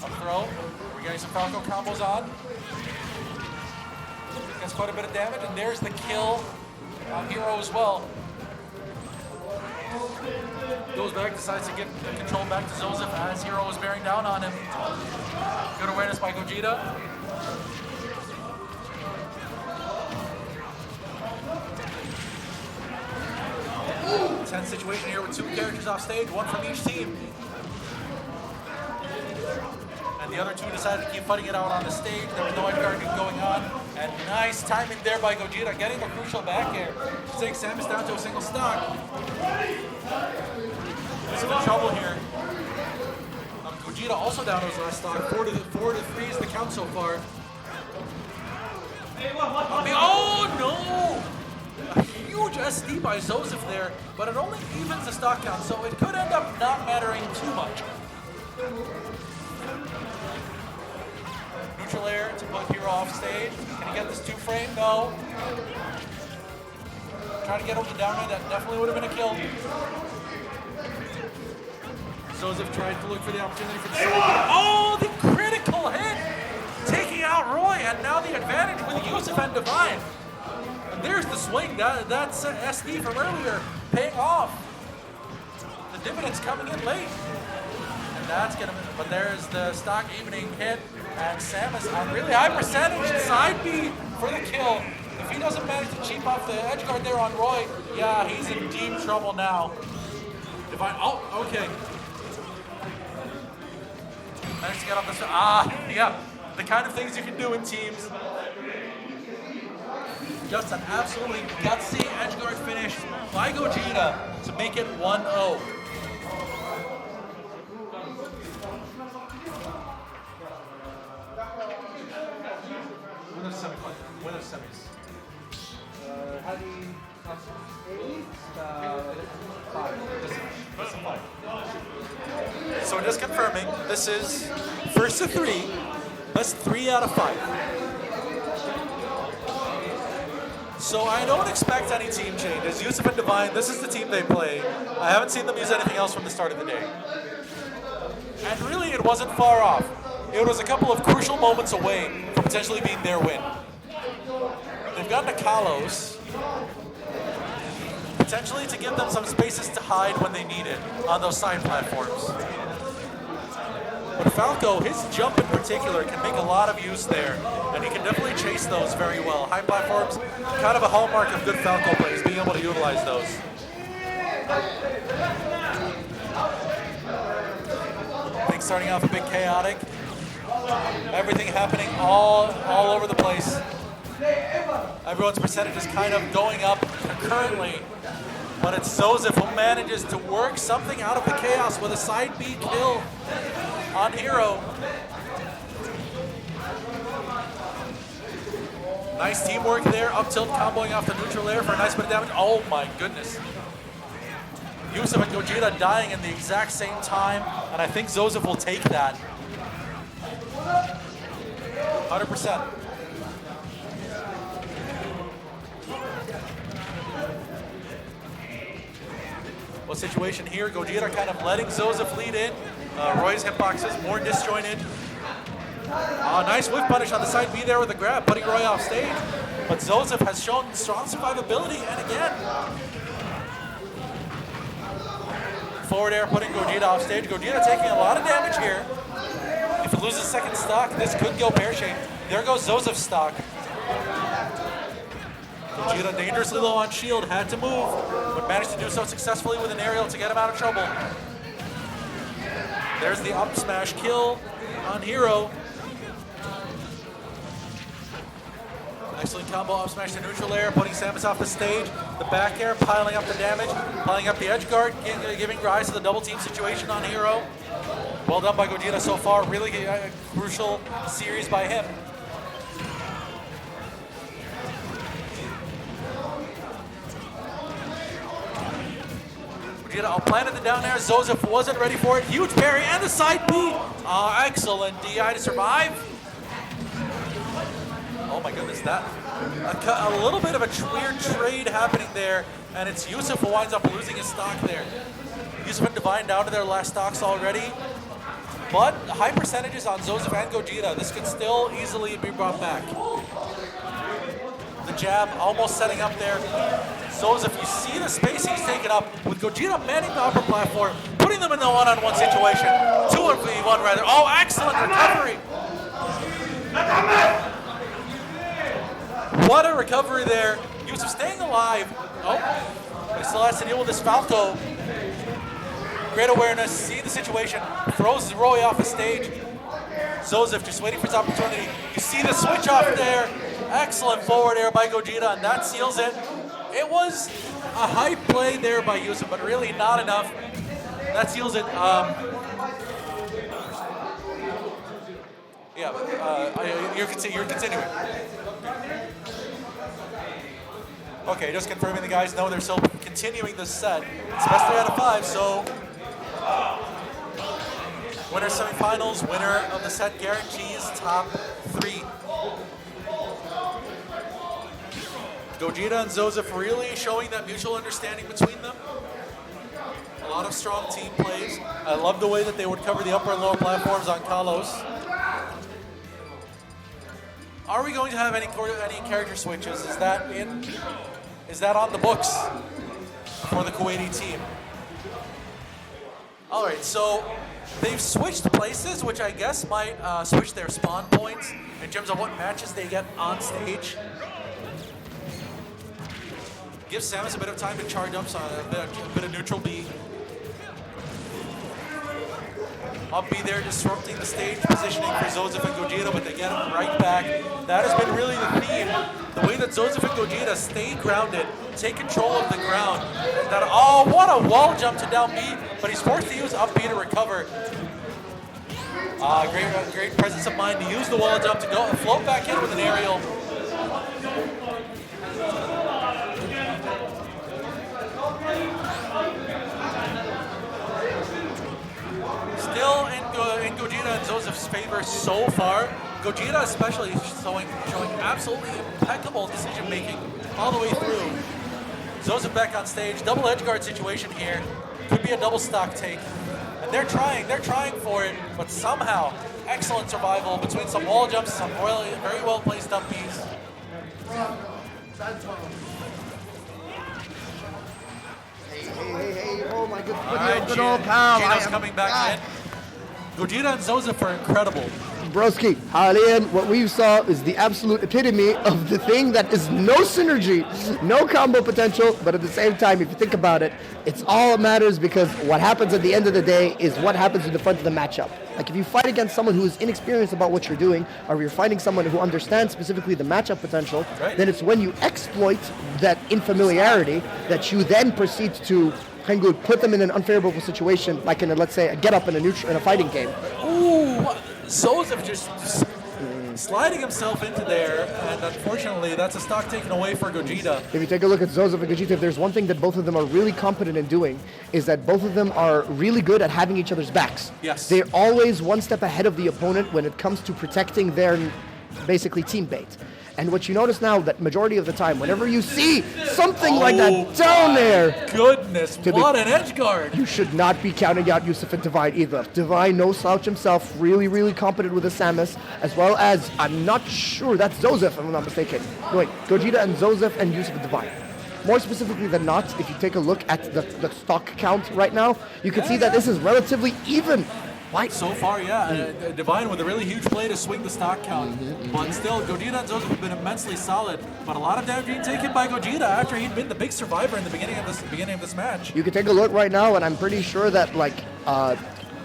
Up throw. We're getting some Falco combos on. Gets quite a bit of damage, and there's the kill on Hero as well. Goes back, decides to get the control back to Joseph as Hero is bearing down on him. Good awareness by Gogeta. Tense situation here with two characters off stage, one from each team. And the other two decided to keep fighting it out on the stage. There was no edge guarding going on. And nice timing there by Gogeta, getting the crucial back air. Takes Samus down to a single stock. This is in trouble here. Gogeta also down to his last stock. 4 to 3 is the count so far. Oh no! A huge SD by Joseph there, but it only evens the stock count, so it could end up not mattering too much. Neutral air to put Hero off stage. Can he get this 2-frame? No. Trying to get over the down air, that definitely would have been a kill. Joseph tried to look for the opportunity for the side. Oh, the critical hit! Taking out Roy, and now the advantage with Yusuf and Divine. And there's the swing, that's SD from earlier, paying off. The dividends coming in late. And that's gonna, but there's the stock evening hit, and Samus on really high percentage, side B for the kill. If he doesn't manage to cheap off the edge guard there on Roy, yeah, he's in deep trouble now. Divine, oh, okay. Managed to get off this, yeah, the kind of things you can do in teams. Just an absolutely gutsy edgeguard finish by Gogeta to make it 1-0. Winner semifinal. Winner semis. So just confirming, this is first to 3, best 3 out of 5. So I don't expect any team changes. Yusuf and Divine, this is the team they play. I haven't seen them use anything else from the start of the day. And really, it wasn't far off. It was a couple of crucial moments away from potentially being their win. They've gotten a Kalos, potentially to give them some spaces to hide when they need it on those side platforms. But Falco, his jump in particular, can make a lot of use there, and he can definitely chase those very well. High platforms, kind of a hallmark of good Falco plays, being able to utilize those. Things starting off a bit chaotic. Everything happening all over the place. Everyone's percentage is kind of going up concurrently, but it's Joseph who manages to work something out of the chaos with a side B kill on Hero. Nice teamwork there, up tilt comboing off the neutral air for a nice bit of damage. Oh my goodness. Yusuf and Gogeta dying in the exact same time, and I think Joseph will take that. 100%. What situation here? Gogeta kind of letting Joseph lead in. Roy's hitboxes more disjointed. Nice whip punish on the side B there with a grab, putting Roy off stage. But Joseph has shown strong survivability, and again, forward air putting Gogeta off stage. Gogeta taking a lot of damage here. If it loses second stock, this could go pear-shaped. There goes Joseph's stock. Gogeta dangerously low on shield, had to move, but managed to do so successfully with an aerial to get him out of trouble. There's the up smash kill on Hero. Excellent combo up smash to neutral air, putting Samus off the stage. The back air, piling up the damage, piling up the edge guard, giving rise to the double team situation on Hero. Well done by Gogeta so far. Really a crucial series by him. Gogeta planted the down air. Zozef wasn't ready for it. Huge parry and the side B. Excellent DI to survive. Oh my goodness, that a little bit of a weird trade happening there, and it's Yusuf who winds up losing his stock there. Yusuf and Divine down to their last stocks already, but high percentages on Zozef and Gogeta. This could still easily be brought back. The jab almost setting up there. Zozef, you see the space he's taken up with Gogeta manning the upper platform, putting them in the one-on-one situation. 2v1 rather. Oh, excellent recovery. What a recovery there. Yusuf staying alive. Oh, he still has to deal with this Falco. Great awareness, seeing the situation, throws Roy off the stage. Zozef just waiting for his opportunity. You see the switch off there. Excellent forward air by Gogeta, and that seals it. It was a high play there by Yusuf, but really not enough. That seals it. You're continuing. Okay, just confirming the guys know they're still continuing this set. It's best 3 out of 5, so winner semifinals, winner of the set guarantees top 3. Gogeta and Zozef really showing that mutual understanding between them. A lot of strong team plays. I love the way that they would cover the upper and lower platforms on Kalos. Are we going to have any character switches? Is that on the books for the Kuwaiti team? All right, so they've switched places, which I guess might switch their spawn points in terms of what matches they get on stage. Give Samus a bit of time to charge up, so a bit of neutral B. Up B there, disrupting the stage positioning for Zozef and Gogeta, but they get him right back. That has been really the theme. The way that Zozef and Gogeta stay grounded, take control of the ground. Oh, what a wall jump to down B, but he's forced to use up B to recover. Great presence of mind to use the wall jump to go and float back in with an aerial. Still in Gogeta and Zozef's favor so far. Gogeta especially showing absolutely impeccable decision making all the way through. Zozef back on stage, double edge guard situation here. Could be a double stock take. And they're trying for it, but somehow excellent survival between some wall jumps, some very well placed up Bs. Hey, oh my goodness, All right, good old pal. Gino's coming back in. Gogeta and Zozef are incredible. Broski, Halian, what we saw is the absolute epitome of the thing that is no synergy, no combo potential, but at the same time, if you think about it, it's all that matters because what happens at the end of the day is what happens in the front of the matchup. Like if you fight against someone who is inexperienced about what you're doing, or you're fighting someone who understands specifically the matchup potential, then it's when you exploit that unfamiliarity that you then proceed to put them in an unfavorable situation, like in let's say a get up in a fighting game. Ooh, Zozef just sliding himself into there, and unfortunately that's a stock taken away for Gogeta. If you take a look at Zozef and Gogeta, if there's one thing that both of them are really competent in doing, is that both of them are really good at having each other's backs. Yes. They're always one step ahead of the opponent when it comes to protecting their basically teammate. And what you notice now, that majority of the time, whenever you see something like that down there, goodness, what an edge guard! You should not be counting out Yusuf and Divine either. Divine, no slouch himself, really, really competent with the Samus, as well as, I'm not sure, that's Zozef, if I'm not mistaken. No, wait, Gogeta and Zozef and Yusuf and Divine. More specifically than not, if you take a look at the stock count right now, you can see that this is relatively even. Why? So far, yeah. Divine with a really huge play to swing the stock count. But still, Gogeta and Zozef have been immensely solid. But a lot of damage being taken by Gogeta after he'd been the big survivor in the beginning of this match. You can take a look right now, and I'm pretty sure that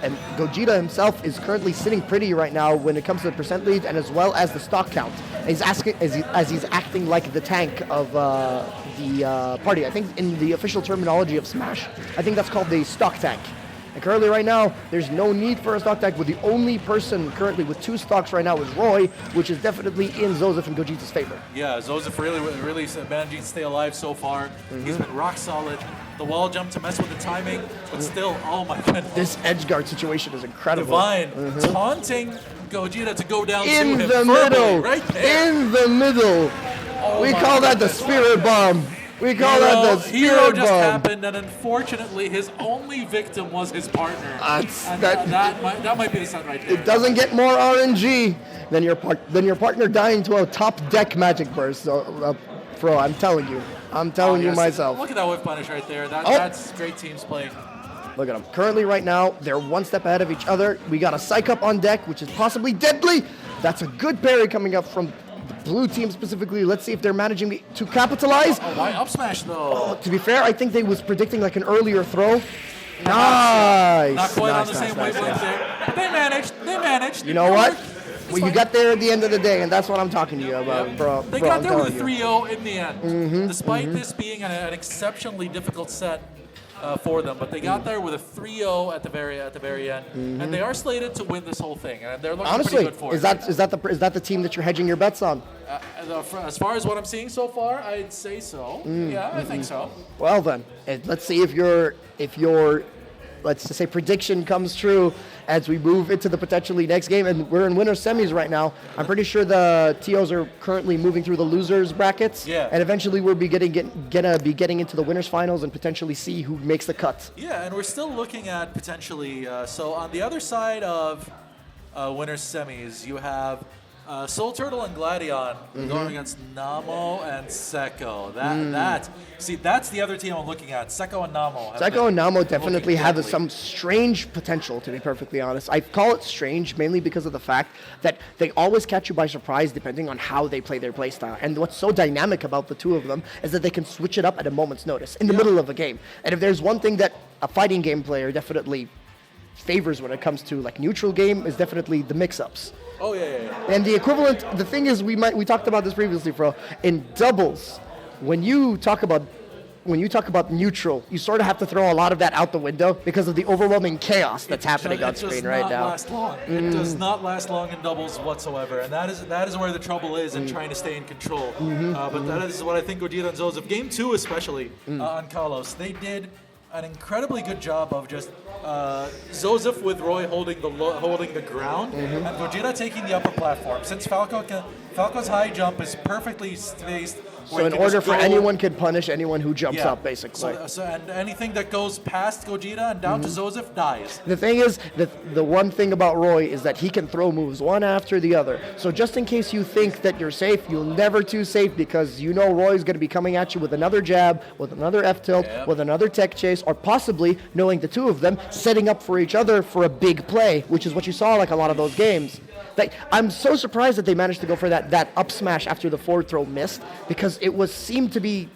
And Gogeta himself is currently sitting pretty right now when it comes to the percent lead and as well as the stock count. And he's asking as he's acting like the tank of the party. I think in the official terminology of Smash, I think that's called the stock tank. And currently right now, there's no need for a stock tank, but the only person currently with 2 stocks right now is Roy, which is definitely in Zozef and Gogeta's favor. Yeah, Zozef really managing to stay alive so far. He's been rock solid. The wall jump to mess with the timing, but still, oh my goodness. This edge guard situation is incredible. Divine taunting Gogeta to go down In to him. the verbally, middle, right there. in the middle. Oh We my call that the goodness. spirit bomb. We call that the Hero spirit just bomb. happened, and unfortunately, his only victim was his partner. That might be the sun right there. It doesn't get more RNG than your partner dying to a top deck magic burst. So, bro, I'm telling you Yes. myself. Look at that whiff punish right there. Oh. That's great teams playing. Look at them. Currently, right now, they're one step ahead of each other. We got a Psych Up on deck, which is possibly deadly. That's a good parry coming up from the blue team specifically. Let's see if they're managing to capitalize. Oh, why up smash though? To be fair, I think they was predicting like an earlier throw. Nice. Not quite on Nice, the same nice, wavelength nice. there. But they managed. You know what? Well, you got there at the end of the day, and that's what I'm talking to you about, bro. They bro, got I'm there with a telling you. 3-0 in the end. Despite this being an exceptionally difficult set for them, but they got there with a 3-0 at the very end, and they are slated to win this whole thing, and they're looking Honestly, pretty good for is it. that the team that you're hedging your bets on? As far as what I'm seeing so far, I'd say so. Yeah, I think so. Well then, let's see if your let's just say prediction comes true as we move into the potentially next game, and we're in winner semis right now. I'm pretty sure the TOs are currently moving through the losers brackets, Yeah. and eventually we'll be gonna be getting into the winners finals and potentially see who makes the cut. Yeah, and we're still looking at potentially. So on the other side of winners semis, you have Soul Turtle and Gladion going against Namo and Seko. That's the other team I'm looking at. Seko and Namo. Seko and Namo definitely have deadly. some strange potential, to be perfectly honest. I call it strange mainly because of the fact that they always catch you by surprise depending on how they play their playstyle. And what's so dynamic about the two of them is that they can switch it up at a moment's notice in the middle of a game. And if there's one thing that a fighting game player definitely favors when it comes to like neutral game is definitely the mix-ups. Oh yeah. And the equivalent, the thing is, we talked about this previously, Fro. In doubles, when you talk about neutral, you sort of have to throw a lot of that out the window because of the overwhelming chaos that's happening on screen right now. Last long. It does not last long in doubles whatsoever, and that is where the trouble is in trying to stay in control. But that is what I think Gogeta and Zozef, game 2 especially on Kalos, they did an incredibly good job of just Zozef with Roy holding the ground and Gogeta taking the upper platform. Since Falco's high jump is perfectly spaced. So in order for anyone could punish anyone who jumps up, basically. So and anything that goes past Gogeta and down to Zozef dies. The thing is, the one thing about Roy is that he can throw moves one after the other. So just in case you think that you're safe, you're never too safe because you know Roy's going to be coming at you with another jab, with another F-tilt, with another tech chase, or possibly, knowing the two of them, setting up for each other for a big play, which is what you saw like a lot of those games. I'm so surprised that they managed to go for that up smash after the forward throw missed because it seemed to be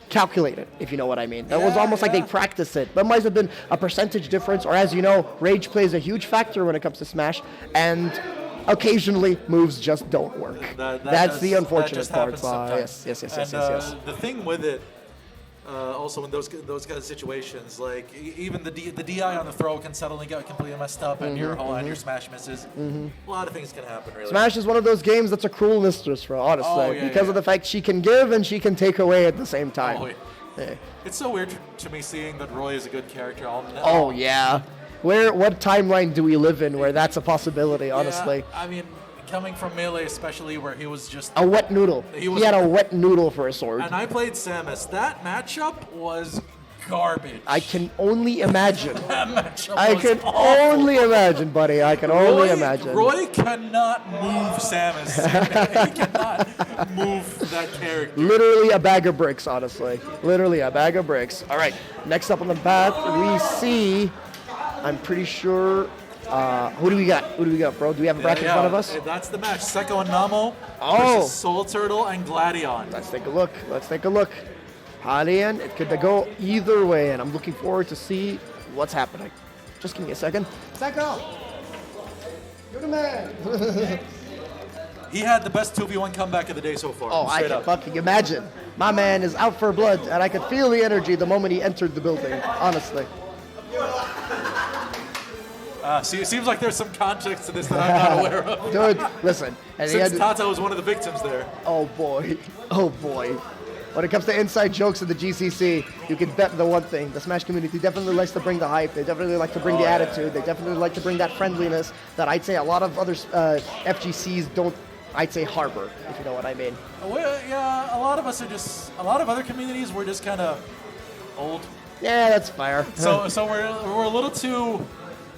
calculated, if you know what I mean. It was almost like they practiced it. But it might have been a percentage difference, or as you know, rage plays a huge factor when it comes to Smash, and occasionally moves just don't work. That's the unfortunate part. Yes. The thing with it, also in those kind of situations, like even the DI on the throw can suddenly get completely messed up, and your smash misses. A lot of things can happen, really. Smash is one of those games that's a cruel mistress, for honestly, because of the fact she can give and she can take away at the same time. It's so weird to me seeing that Roy is a good character. Oh yeah, what timeline do we live in where that's a possibility? Honestly, I mean, coming from Melee especially, where he was just a wet noodle. He had a wet noodle for a sword. And I played Samus. That matchup was garbage. I can only imagine. That matchup I was can awful. only imagine, buddy. I can only imagine. Roy cannot move Samus. He cannot move that character. Literally a bag of bricks, honestly. Literally a bag of bricks. All right, next up on the path, we see, I'm pretty sure, who do we got? Bro? Do we have a bracket in front of us? That's the match. Seko and Namo versus Soul Turtle and Gladion. Let's take a look. Halian, it could go either way, and I'm looking forward to see what's happening. Just give me a second. Seko! You're the man! He had the best 2v1 comeback of the day so far. Oh, I straight can up. fucking imagine. My man is out for blood, and I could feel the energy the moment he entered the building, honestly. See, it seems like there's some context to this that I'm not aware of. Dude, listen. And Since Tata was one of the victims there. Oh boy. Oh boy. When it comes to inside jokes in the GCC, you can bet the one thing. The Smash community definitely likes to bring the hype. They definitely like to bring the attitude. They definitely like to bring that friendliness that I'd say a lot of other FGCs don't, I'd say, harbor, if you know what I mean. Yeah, a lot of us are just, a lot of other communities, we're just kind of old. Yeah, that's fair. So we're a little too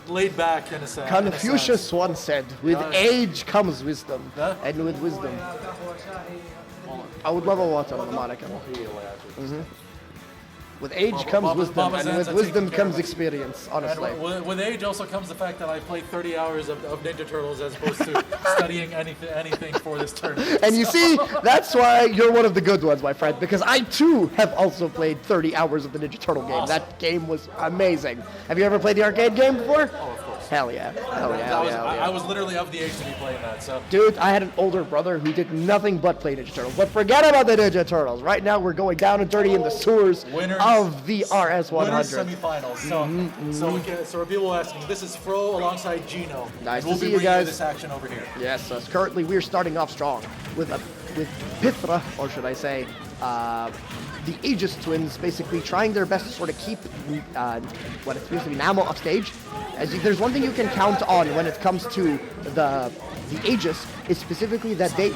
laid back in a sense. Confucius once said, with age comes wisdom, Huh? and with wisdom. I would love a water on the Monica. With age comes wisdom, and with wisdom comes experience, honestly. And with age also comes the fact that I played 30 hours of Ninja Turtles as opposed to studying anything for this tournament. And you see, that's why you're one of the good ones, my friend, because I too have also played 30 hours of the Ninja Turtle game. Awesome. That game was amazing. Have you ever played the arcade game before? Oh, of course. Hell yeah. Hell yeah. Hell yeah, hell yeah. I was literally of the age to be playing that, so. Dude, I had an older brother who did nothing but play Ninja Turtles. But forget about the Ninja Turtles. Right now, we're going down and dirty in the sewers of the RS100. Winners semifinals. So people will ask me, this is Fro alongside Gino. Nice we'll to see be you bringing guys. this action over here. Yes, currently we're starting off strong with Pithra, or should I say, the Aegis twins basically trying their best to sort of keep what it appears to be Namo upstage. There's one thing you can count on when it comes to the Aegis is specifically that they.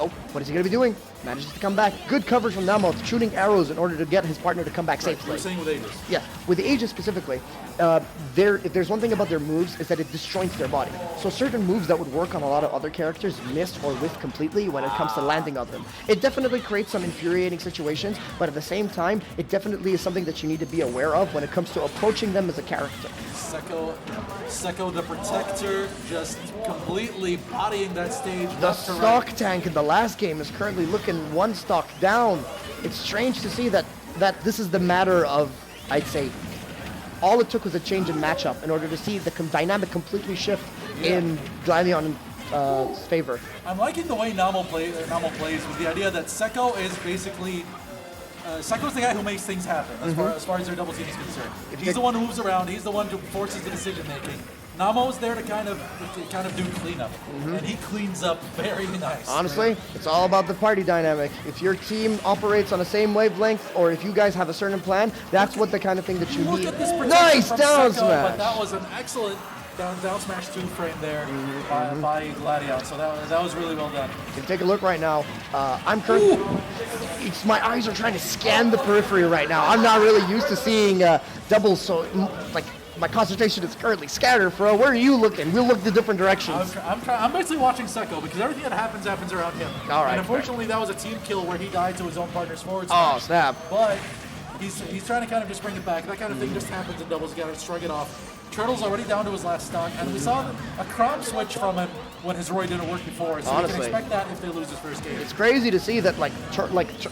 Oh, what is he going to be doing? Manages to come back. Good coverage from Namo, shooting arrows in order to get his partner to come back safely. You're saying with Aegis. Yeah, with the Aegis specifically, if there's one thing about their moves is that it disjoints their body. So certain moves that would work on a lot of other characters miss or whiff completely when it comes to landing on them. It definitely creates some infuriating situations, but at the same time, it definitely is something that you need to be aware of when it comes to approaching them as a character. Seko the Protector just completely bodying that stage. The left to stock right. tank in the last game is currently looking one stock down. It's strange to see that this is the matter of, I'd say, all it took was a change in matchup in order to see the dynamic completely shift in Gladion favor. I'm liking the way Namo plays with the idea that Seko is basically Seko's the guy who makes things happen as far as their double team is concerned. He's the one who moves around. He's the one who forces the decision making. Namo's there to kind of do cleanup, and he cleans up very nice. Honestly, it's all about the party dynamic. If your team operates on the same wavelength, or if you guys have a certain plan, that's what the kind of thing that you Look need. at this protection Nice from down Seko, smash. But that was an excellent down smash 2 frame there by Gladion. So that was really well done. You can take a look right now. I'm currently. My eyes are trying to scan the periphery right now. I'm not really used to seeing doubles, so like my concentration is currently scattered. Where are you looking? We'll look the different directions. I'm basically watching Seko because everything that happens around him. All right. And unfortunately, that was a team kill where he died to his own partner's forward Oh, smash. snap. But he's trying to kind of just bring it back. That kind of thing just happens in doubles. You gotta shrug it off. Turtle's already down to his last stock, and we saw a Crom switch from him when his Roy didn't work before. So Honestly. you can expect that if they lose his first game. It's crazy to see that,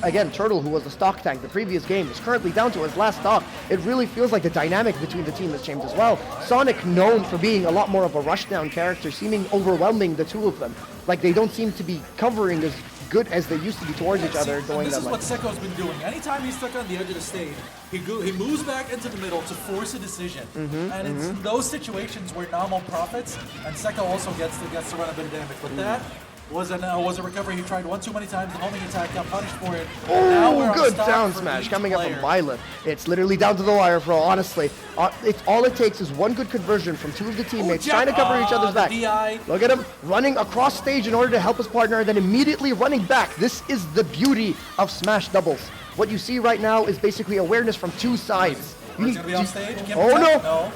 again, Turtle, who was the stock tank the previous game, is currently down to his last stock. It really feels like the dynamic between the team has changed as well. Sonic, known for being a lot more of a rushdown character, seeming overwhelming the two of them. Like, they don't seem to be covering as good as they used to be towards each other. This is what Seko's been doing. Anytime he's stuck on the edge of the stage, he moves back into the middle to force a decision. And it's those situations where Namo profits, and Seko also gets to run a bit of damage. But that was a recovery he tried one too many times. The homing attack got punished for it. Oh, good down smash coming up from Violet. It's literally down to the wire, bro. Honestly, all it takes is one good conversion from two of the teammates trying to cover each other's back. DI. Look at him running across stage in order to help his partner, and then immediately running back. This is the beauty of Smash doubles. What you see right now is basically awareness from two sides. He's gonna be on stage. Oh no!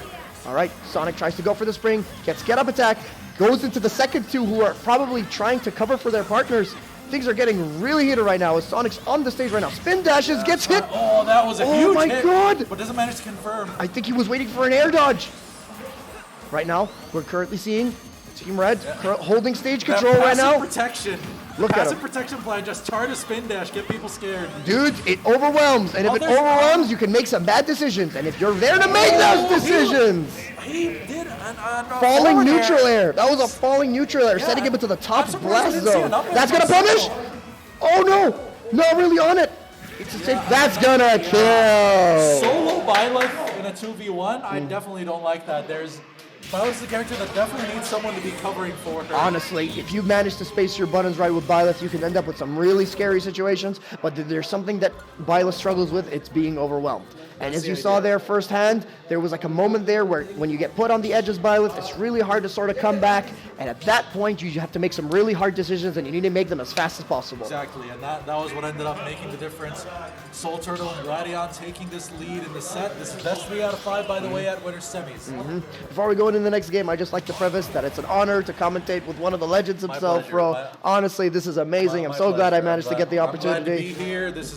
All right, Sonic tries to go for the spring, gets get up attack, goes into the second two who are probably trying to cover for their partners. Things are getting really heated right now as Sonic's on the stage right now. Spin dashes, gets hit. Oh, that was a huge hit. Oh my god! But doesn't manage to confirm. I think he was waiting for an air dodge. Right now, we're currently seeing Team Red holding stage control right now. Protection. Look at Passive him. protection plan, just charge a spin dash, get people scared. Dude, it overwhelms, and if it overwhelms, you can make some bad decisions, and if you're there to make those decisions, He did a falling forward neutral air. air. That was a falling neutral air, Yeah, setting him into the top I'm surprised we blast didn't see zone. an up air That's gonna myself. punish. Oh no, not really on it. That's gonna kill. Solo Byleth in a 2v1, I definitely don't like that. Byleth is a character that definitely needs someone to be covering for her. Honestly, if you manage to space your buttons right with Byleth, you can end up with some really scary situations, but there's something that Byleth struggles with, it's being overwhelmed. And as you saw there firsthand, there was like a moment there where when you get put on the edges Byleth, it's really hard to sort of come back, and at that point you have to make some really hard decisions and you need to make them as fast as possible. Exactly, and that was what ended up making the difference. Soul Turtle and Gladion taking this lead in the set. This is best 3 out of 5, by the way, at Winter Semis. Before we go into the next game, I just like to preface that it's an honor to commentate with one of the legends himself, pleasure. bro. Honestly, this is amazing. I'm so glad I managed to get the I'm glad to opportunity. be here. This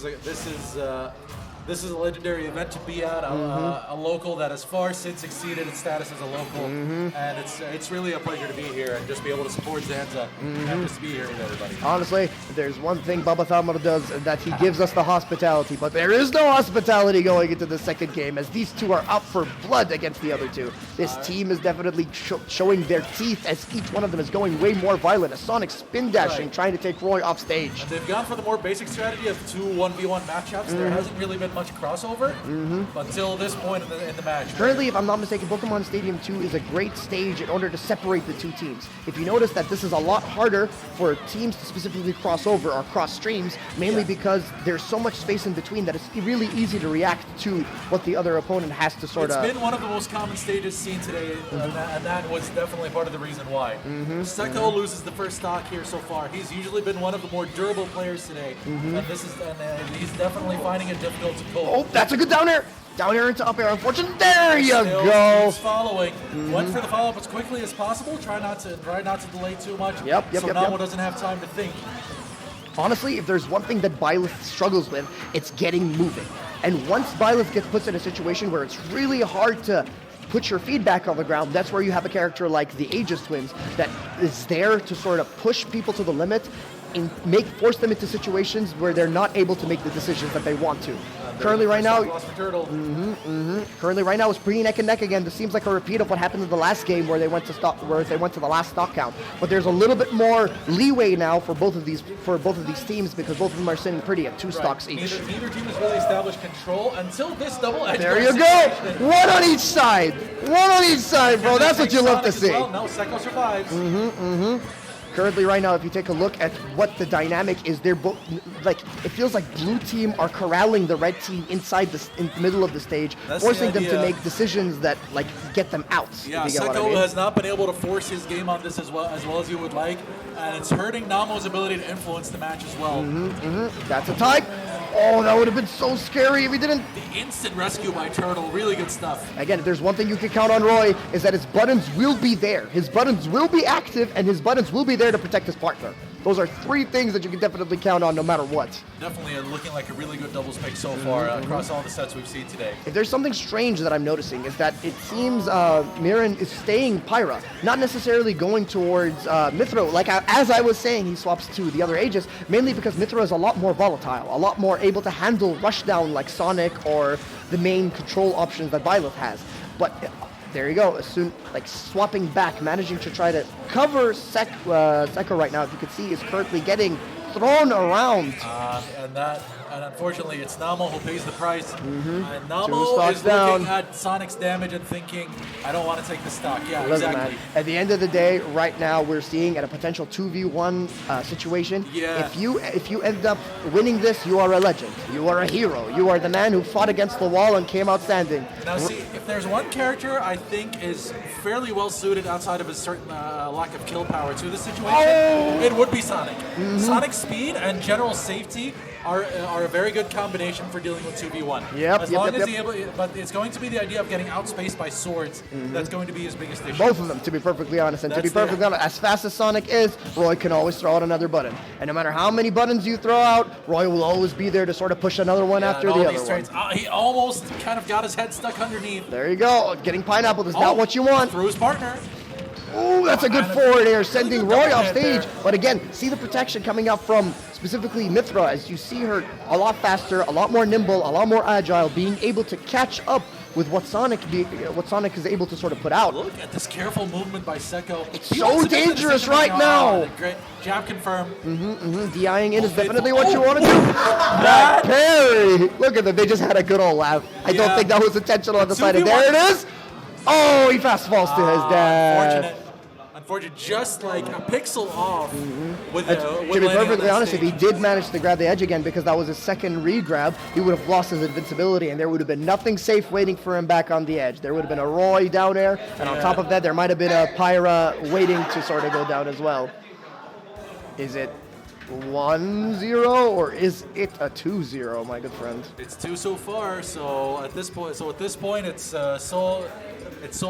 is a legendary event to be at. A local that has far since exceeded its status as a local, and it's really a pleasure to be here and just be able to support Zanza and just be here with everybody. Honestly, if there's one thing Baba Thamar does, that he gives us the hospitality, but there is no hospitality going into the second game, as these two are up for blood against the other two. This team is definitely showing their teeth, as each one of them is going way more violent. A Sonic spin dashing, trying to take Roy off stage. And they've gone for the more basic strategy of 2 1v1 matchups. There hasn't really been much crossover until this point in the match. Currently, if I'm not mistaken, Pokemon Stadium 2 is a great stage in order to separate the two teams. If you notice that this is a lot harder for teams to specifically cross over or cross streams, mainly because there's so much space in between that it's really easy to react to what the other opponent has to sort of... It's been one of the most common stages seen today, and that was definitely part of the reason why. Seko loses the first stock here so far. He's usually been one of the more durable players today, and he's definitely finding it difficult to pull. Oh, that's a good down air. Down air into up air. Unfortunate. There you go. He's following. Went for the follow-up as quickly as possible. Try not to delay too much. Yep, Namo doesn't have time to think. Honestly, if there's one thing that Byleth struggles with, it's getting moving. And once Byleth gets put in a situation where it's really hard to put your feedback on the ground, that's where you have a character like the Aegis Twins that is there to sort of push people to the limit and force them into situations where they're not able to make the decisions that they want to. Currently right now, it's pretty neck and neck again. This seems like a repeat of what happened in the last game where they went to the last stock count. But there's a little bit more leeway now for both of these teams, because both of them are sitting pretty at 2 stocks each. Neither team has really established control until this double edge. There you go. One on each side. One on each side, bro. That's what you love to see. Well, no, Seko survives. Currently, right now, if you take a look at what the dynamic is, they're both like, it feels like blue team are corralling the red team in the middle of the stage, forcing them to make decisions that like get them out. Yeah, if you get what I Seko mean. has not been able to force his game on this as well as you would like, and it's hurting Namo's ability to influence the match as well. That's a tie. Oh, that would have been so scary if he didn't. The instant rescue by Turtle, really good stuff. Again, if there's one thing you can count on Roy, is that his buttons will be there. His buttons will be active, and his buttons will be there to protect his partner. Those are 3 things that you can definitely count on no matter what. Definitely looking like a really good doubles pick so far across all the sets we've seen today. If there's something strange that I'm noticing, is that it seems Mirren is staying Pyra, not necessarily going towards Mithra. Like as I was saying, he swaps to the other Aegis, mainly because Mithra is a lot more volatile, a lot more able to handle rushdown like Sonic or the main control options that Byleth has. But there you go, soon, like swapping back, managing to try to cover Seko right now. If you could see, is currently getting thrown around. And unfortunately, it's Namo who pays the price. And 2 Namo stocks is down. looking at Sonic's damage and thinking, I don't want to take the stock. Yeah, Listen, exactly. man, at the end of the day, right now, we're seeing at a potential 2v1 situation. Yeah. If you end up winning this, you are a legend. You are a hero. You are the man who fought against the wall and came out standing. Now, see, if there's one character I think is fairly well suited outside of his certain lack of kill power to this situation, it would be Sonic. Sonic's speed and general safety are a very good combination for dealing with 2v1. But it's going to be the idea of getting outspaced by swords that's going to be his biggest issue. Both of them, to be perfectly honest. And to be perfectly honest, as fast as Sonic is, Roy can always throw out another button. And no matter how many buttons you throw out, Roy will always be there to sort of push another one after the other one. He almost kind of got his head stuck underneath. There you go. Getting pineapple is not what you want. Through his partner. Ooh, that's a good forward air, sending Roy off stage. But again, see the protection coming out from specifically Mithra, as you see her a lot faster, a lot more nimble, a lot more agile, being able to catch up with what Sonic is able to sort of put out. Look at this careful movement by Sekko. It's so dangerous right now. Great jab confirmed. DIing in is definitely what you want to do. That parry. Look at them. They just had a good old laugh. I don't think that was intentional on the side. And there it is. Oh, he fast falls to his death. Unfortunate, just like a pixel off. To be perfectly honest, if he did manage to grab the edge again, because that was his second re-grab, he would have lost his invincibility, and there would have been nothing safe waiting for him back on the edge. There would have been a Roy down air, and on top of that, there might have been a Pyra waiting to sort of go down as well. Is it 1-0 or is it a 2-0, my good friend? It's 2 so far. So at this point, it's Soul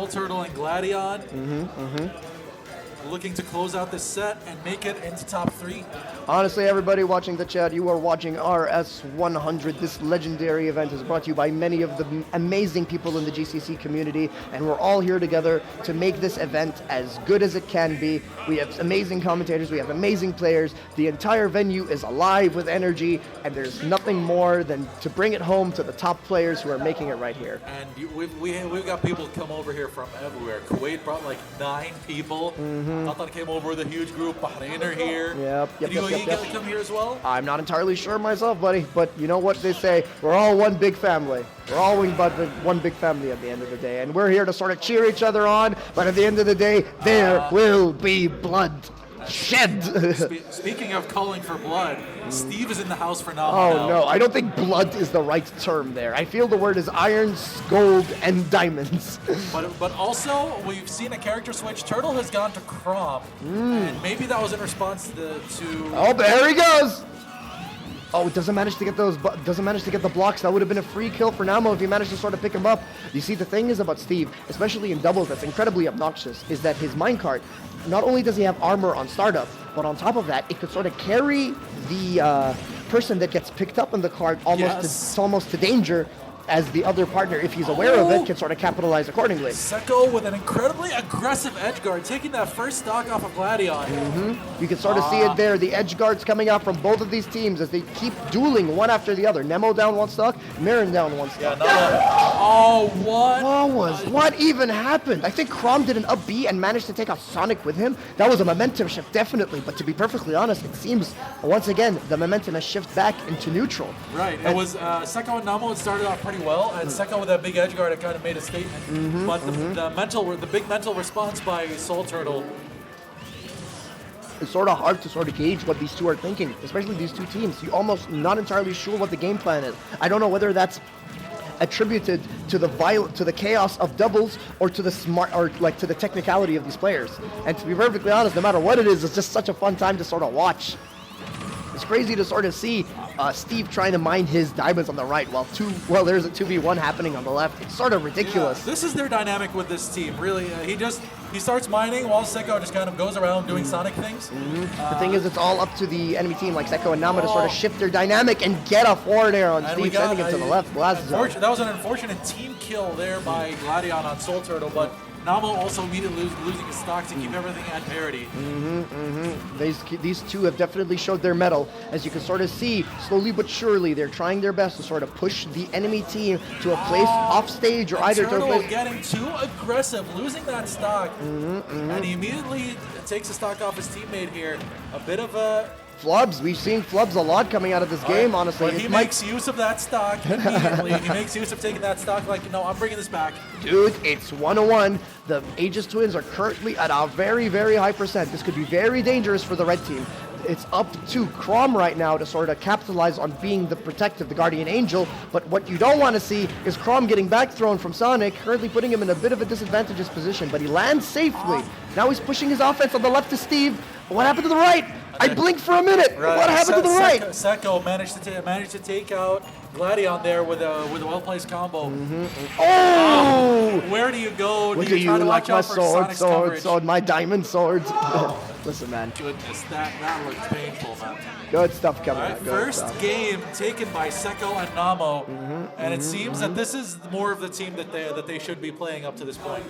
Turtle and Gladion. Looking to close out this set and make it into top 3. Honestly, everybody watching the chat, you are watching RS100. This legendary event is brought to you by many of the amazing people in the GCC community, and we're all here together to make this event as good as it can be. We have amazing commentators, we have amazing players. The entire venue is alive with energy, and there's nothing more than to bring it home to the top players who are making it right here. And we've got people come over here from everywhere. Kuwait brought like 9 people. Qatar came over with a huge group. Bahrain are here. Did you come here as well? I'm not entirely sure myself, buddy, but you know what they say, we're all one big family. We're all one big family at the end of the day, and we're here to sort of cheer each other on, but at the end of the day, there will be blood shed. Speaking of calling for blood, Steve is in the house for now. Oh no, I don't think blood is the right term there. I feel the word is irons, gold, and diamonds. But also, we've seen a character switch. Turtle has gone to Crom, and maybe that was in response to... Oh, there he goes! Oh, it doesn't manage to get the blocks. That would have been a free kill for Namo if he managed to sort of pick him up. You see, the thing is about Steve, especially in doubles, that's incredibly obnoxious, is that his minecart, not only does he have armor on startup, but on top of that, it could sort of carry the person that gets picked up in the cart almost to danger, as the other partner, if he's aware of it, can sort of capitalize accordingly. Sekko with an incredibly aggressive edge guard, taking that first stock off of Gladion. You can sort of see it there, the edge guards coming out from both of these teams as they keep dueling one after the other. Nemo down 1 stock, Mirren down 1 stock. What even happened? I think Crom did an up B and managed to take out Sonic with him. That was a momentum shift, definitely, but to be perfectly honest, it seems, once again, the momentum has shifted back into neutral. Right, it was Sekko and Namo had started off pretty well, and Sekko with that big edge guard, it kind of made a statement. But the big mental response by Soul Turtle. It's sort of hard to sort of gauge what these two are thinking, especially these two teams. You're almost not entirely sure what the game plan is. I don't know whether that's attributed to the chaos of doubles or to the to the technicality of these players. And to be perfectly honest, no matter what it is, it's just such a fun time to sort of watch. It's crazy to sort of see Steve trying to mine his diamonds on the right while there's a 2v1 happening on the left. It's sort of ridiculous. Yeah, this is their dynamic with this team, really. He starts mining while Sekko just kind of goes around doing Sonic things. The thing is, it's all up to the enemy team like Sekko and Nama to sort of shift their dynamic and get a forward air on Steve, sending him to the left. That was an unfortunate team kill there by Gladion on Soul Turtle, but Namo also immediately losing his stock to keep everything at parity. These two have definitely showed their mettle. As you can sort of see, slowly but surely, they're trying their best to sort of push the enemy team to a place off stage or either to a place... getting too aggressive, losing that stock. And he immediately takes a stock off his teammate here. A bit of a... Flubs. We've seen flubs a lot coming out of this game, honestly. But he makes use of that stock immediately. He makes use of taking that stock like, no, I'm bringing this back. Dude, it's 1-1. The Aegis Twins are currently at a very, very high percent. This could be very dangerous for the red team. It's up to Crom right now to sort of capitalize on being the protective, the guardian angel. But what you don't want to see is Crom getting back thrown from Sonic, currently putting him in a bit of a disadvantageous position. But he lands safely. Now he's pushing his offense on the left to Steve. What happened to the right? I blinked for a minute. Right. What happened to the right? Sekko managed to take out Gladion there with a well-placed combo. Oh! Where do you go? Do you like my sword, my diamond swords? Listen, man. Goodness, that looked painful, man. Good stuff coming out. First game taken by Sekko and Namo, and it seems that this is more of the team that they should be playing up to this point.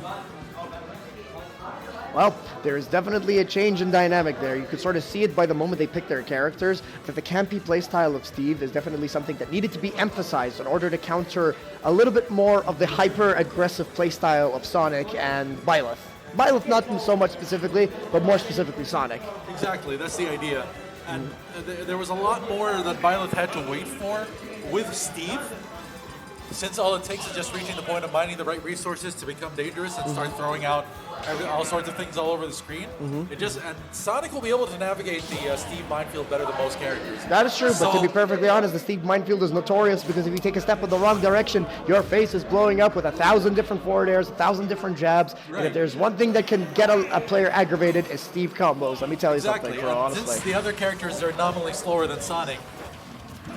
Well, there is definitely a change in dynamic there. You could sort of see it by the moment they pick their characters, that the campy playstyle of Steve is definitely something that needed to be emphasized in order to counter a little bit more of the hyper-aggressive playstyle of Sonic and Byleth. Byleth not so much specifically, but more specifically Sonic. Exactly, that's the idea. And there was a lot more that Byleth had to wait for with Steve, since all it takes is just reaching the point of mining the right resources to become dangerous and start throwing out all sorts of things all over the screen. And Sonic will be able to navigate the Steve minefield better than most characters. That is true, but to be perfectly honest, the Steve minefield is notorious because if you take a step in the wrong direction, your face is blowing up with 1,000 different forward airs, 1,000 different jabs, and if there's one thing that can get a player aggravated, it's Steve combos. Let me tell you something, bro, honestly. Since the other characters are nominally slower than Sonic,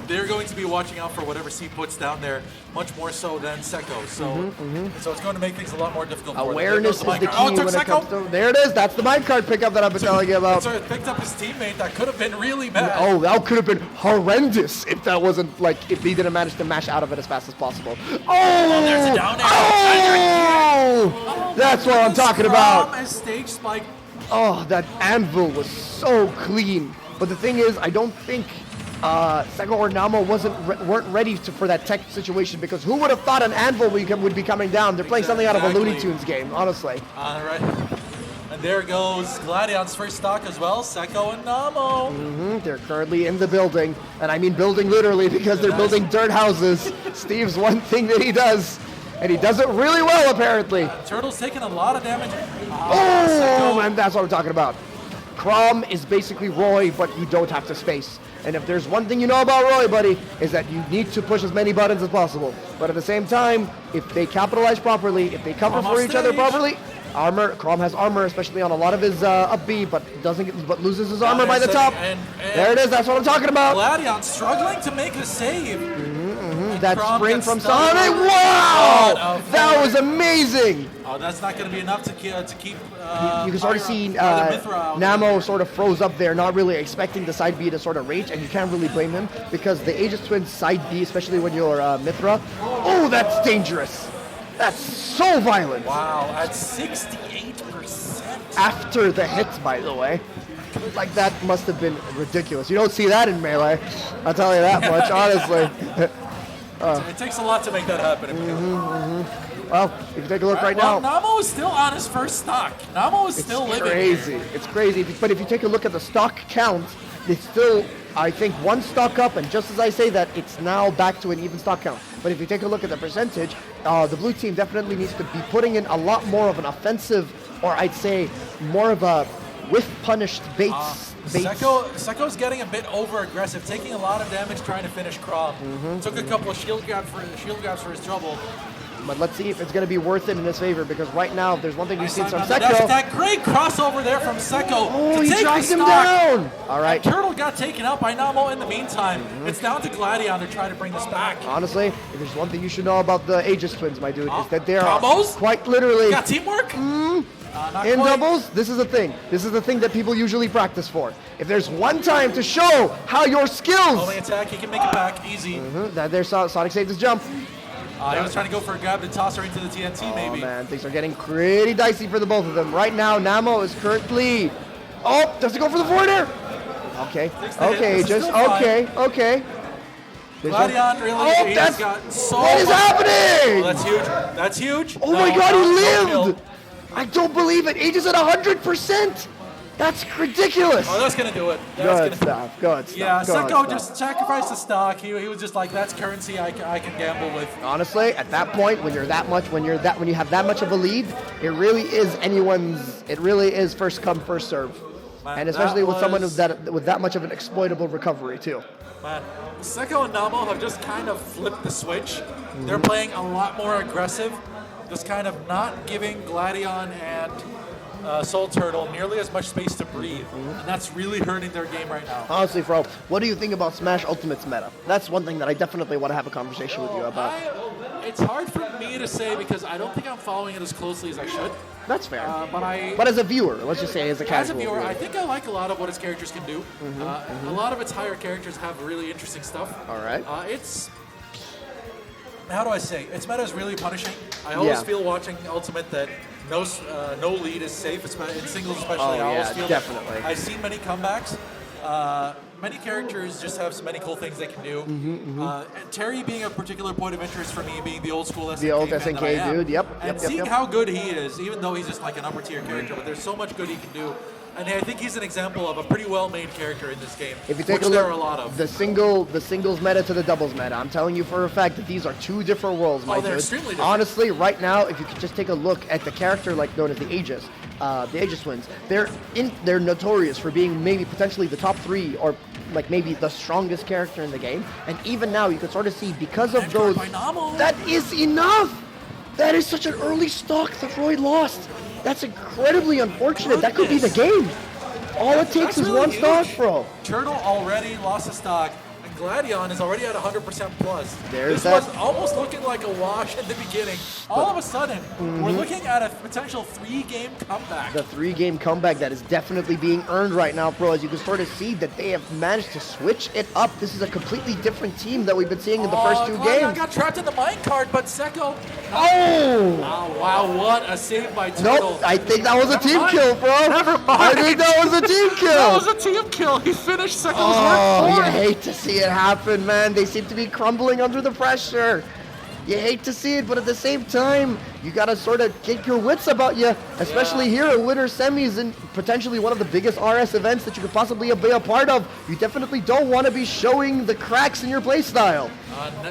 they're going to be watching out for whatever C puts down there much more so than Secco. So, so it's going to make things a lot more difficult. Awareness is the key when it comes to... There it is. That's the minecart pickup that I've been telling you about. So it picked up his teammate. That could have been really bad. Oh, that could have been horrendous if that wasn't like if he didn't manage to mash out of it as fast as possible. Oh, there's a down air. Oh, that's what I'm talking about. As stage spike. Oh, that anvil was so clean. But the thing is, I don't think Secco or Namo weren't ready for that tech situation, because who would have thought an anvil would be coming down? They're playing something out of a Looney Tunes game, honestly. All right. And there goes Gladion's first stock as well, Secco and Namo. They're currently in the building, and I mean building literally because they're building dirt houses. Steve's one thing that he does, and he does it really well apparently. Turtle's taking a lot of damage. Oh, and that's what I'm talking about. Crom is basically Roy, but you don't have to space. And if there's one thing you know about Roy, buddy, is that you need to push as many buttons as possible. But at the same time, if they capitalize properly, if they cover for each other properly, Crom has armor, especially on a lot of his up B, but loses his armor by the top. There it is. That's what I'm talking about. Gladion struggling to make a save. That spring from Sonic. Wow! That was amazing. Oh, that's not going to be enough to keep. You can sort of see Namo sort of froze up there, not really expecting the side B to sort of rage, and you can't really blame him because the Aegis Twins side B, especially when you're Mithra, oh, that's dangerous. That's so violent. Wow, at 68%. After the hits, by the way. Like, that must have been ridiculous. You don't see that in Melee. I'll tell you that much, honestly. It takes a lot to make that happen. Well, if you take a look right now. Namo is still on his first stock. Namo is still living. Crazy. It's crazy. But if you take a look at the stock count, it's still, I think, one stock up. And just as I say that, it's now back to an even stock count. But if you take a look at the percentage, the blue team definitely needs to be putting in a lot more of an offensive, or I'd say more of a whiff-punished baits. Secco's getting a bit over-aggressive, taking a lot of damage trying to finish Crom. Took a couple of shield grabs for his trouble. But let's see if it's going to be worth it in his favor, because right now, if there's one thing we've seen from Secco. That great crossover there from Secco. Oh, he drags him down. All right. Turtle got taken out by Namo in the meantime. It's down to Gladion to try to bring this back. Honestly, if there's one thing you should know about the Aegis Twins, my dude, is that they're quite literally. Got teamwork? In doubles, this is a thing. This is the thing that people usually practice for. If there's one time to show how your skills. Only attack, he can make it back easy. There's Sonic saved his jump. He was trying to go for a grab to toss her into the TNT, maybe. Oh, man, things are getting pretty dicey for the both of them. Right now, Namo is currently... Oh, does he go for the forward air? Okay, okay. Gladion really got so what is happening? Oh, that's huge. Oh my god, he lived! I don't believe it. Aegis at 100%. That's ridiculous. Oh, that's going to do it. Good stuff. Yeah, Secco just sacrificed the stock. He was just like, that's currency I can gamble with. Honestly, at that point, when you have that much of a lead, it really is first come, first serve. Man, and especially with someone with that much of an exploitable recovery too. Man, Secco and Namo have just kind of flipped the switch. They're playing a lot more aggressive, just kind of not giving Gladion and Soul Turtle nearly as much space to breathe, and that's really hurting their game right now. Honestly, Fro, what do you think about Smash Ultimate's meta? That's one thing that I definitely want to have a conversation with you about. It's hard for me to say because I don't think I'm following it as closely as I should. That's fair. But as a viewer, let's just say as a casual viewer, I think I like a lot of what its characters can do. A lot of its higher characters have really interesting stuff. All right. How do I say? Its meta is really punishing. I always feel watching Ultimate that no lead is safe, in singles especially. Oh, I always yeah, feel definitely. I've seen many comebacks. Many characters just have so many cool things they can do. And Terry being a particular point of interest for me, being the old school SNK, The old fan SNK that I am, dude, yep. and seeing how good he is, even though he's just like an upper tier character, but there's so much good he can do. And I think he's an example of a pretty well-made character in this game, If you take which a there look, are a lot of. the singles meta to the doubles meta, I'm telling you for a fact that these are two different worlds, my they're dude. extremely different. Honestly, right now, if you could just take a look at the character like known as the Aegis twins, they're notorious for being maybe potentially the top 3 or like maybe the strongest character in the game. And even now, you can sort of see because of those, that is enough. That is such an early stock that Roy lost. That's incredibly unfortunate. That could be the game. All it takes is really one stock, huge. bro. Turtle already lost a stock, and Gladion is already at 100% plus. There's this that. was almost looking like a wash in the beginning. All of a sudden, we're looking at a potential 3-game comeback. The 3-game comeback that is definitely being earned right now, bro. As you can sort of see that they have managed to switch it up. This is a completely different team that we've been seeing in the first 2 Gladion games. got trapped in the minecart, but Seko. Oh! Wow, what a save by Turtle. Nope, I think that was a team mind. kill, bro. Never mind. I think that was a team kill. That was a team kill. He finished Seko's Oh, work you for him. hate to see it happen, man. They seem to be crumbling under the pressure. You hate to see it, but at the same time, you gotta sort of keep your wits about you, especially here at Winter Semis and potentially one of the biggest RS events that you could possibly be a part of. You definitely don't want to be showing the cracks in your playstyle.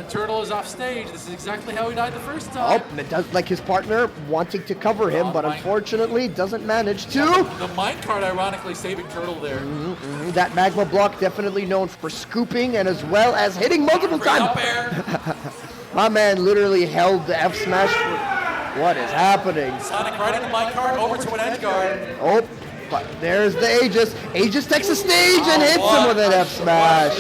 Turtle is off stage. This is exactly how he died the first time. Oh, and it does like his partner wanting to cover him, but unfortunately doesn't manage to. The minecart ironically saving Turtle there. That magma block definitely known for scooping and as well as hitting multiple times. Up air. My man literally held the F smash. What is happening? Sonic riding the minecart over to an edge guard. Oh, but there's the Aegis. Aegis takes the stage and hits him with an F smash.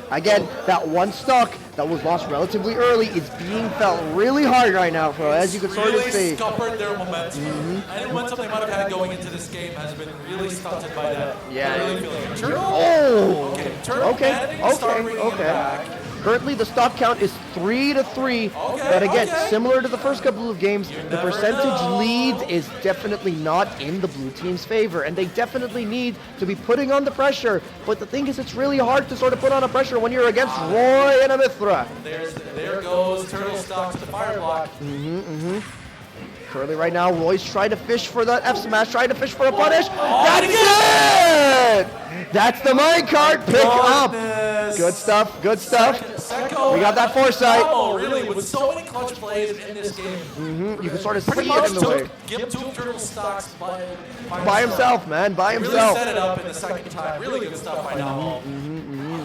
Again, that one stock that was lost relatively early is being felt really hard right now, bro, as you can sort of Really see. scuppered their momentum. Any momentum they might have had going into this game has been really stunted by that. Yeah. I'm really feeling it. Turtle. Oh, Turtle managing to start bringing it back. Currently, the stock count is 3-3. But again, similar to the first couple of games, the percentage lead is definitely not in the blue team's favor, and they definitely need to be putting on the pressure. But the thing is, it's really hard to sort of put on a pressure when you're against Roy and Amithra. There goes Turtle stock to the fire block. Currently, right now, Roy's trying to fish for the F smash, trying to fish for a punish. That's it! That's the minecart pick up. Good stuff, good stuff. Seko, We got that foresight. Oh, really, with so many clutch plays in this game. You can sort of see Pretty it much in the way. took Turtle stocks By himself, man, by Really himself. set it up in the second time. Really good stuff by now.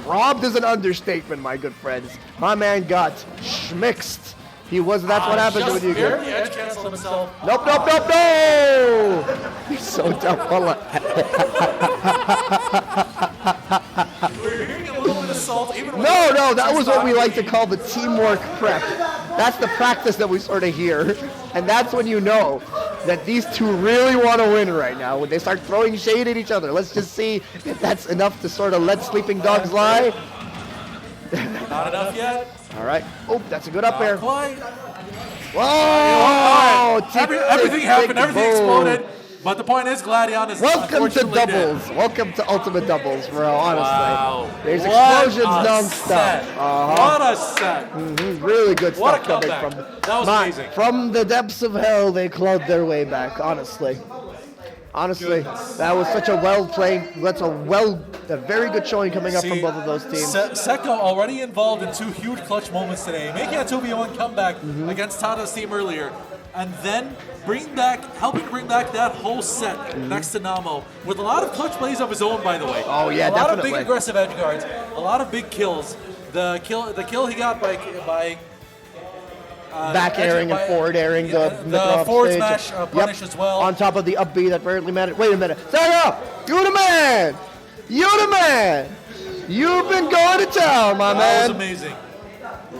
Robbed is an understatement, my good friends. My man got schmixed. That's what happens when you get. Barely edge canceled himself. Nope. He's so dumb. We're hearing a little bit of salt. Even No, that was what we like to call the teamwork prep. That's the practice that we sort of hear. And that's when you know that these two really want to win right now, when they start throwing shade at each other. Let's just see if that's enough to sort of let sleeping dogs lie. Not enough yet. All right. Oh, that's a good up air. Quite. Whoa! Everything happened. Everything exploded. But the point is, Gladion is Welcome to unfortunately doubles. dead. Welcome to ultimate doubles, bro. Honestly, Wow. there's What explosions a non-stop. set. What a set. Really good What a stuff coming comeback. from. That was amazing. From the depths of hell, they clawed their way back. Honestly, that was such a a very good showing coming up from both of those teams. Seko already involved in 2 huge clutch moments today, making a 2v1 comeback against Tada's team earlier, and then helping to bring back that whole set next to Namo with a lot of clutch plays of his own, by the way. Oh, yeah, a lot definitely. of big aggressive edge guards, a lot of big kills. The kill he got by Back airing and forward airing the forward stage. smash punish as well. On top of the up B that barely mattered. Wait a minute. Seko, you the man. You the man. You've been going to town, my That man. was amazing.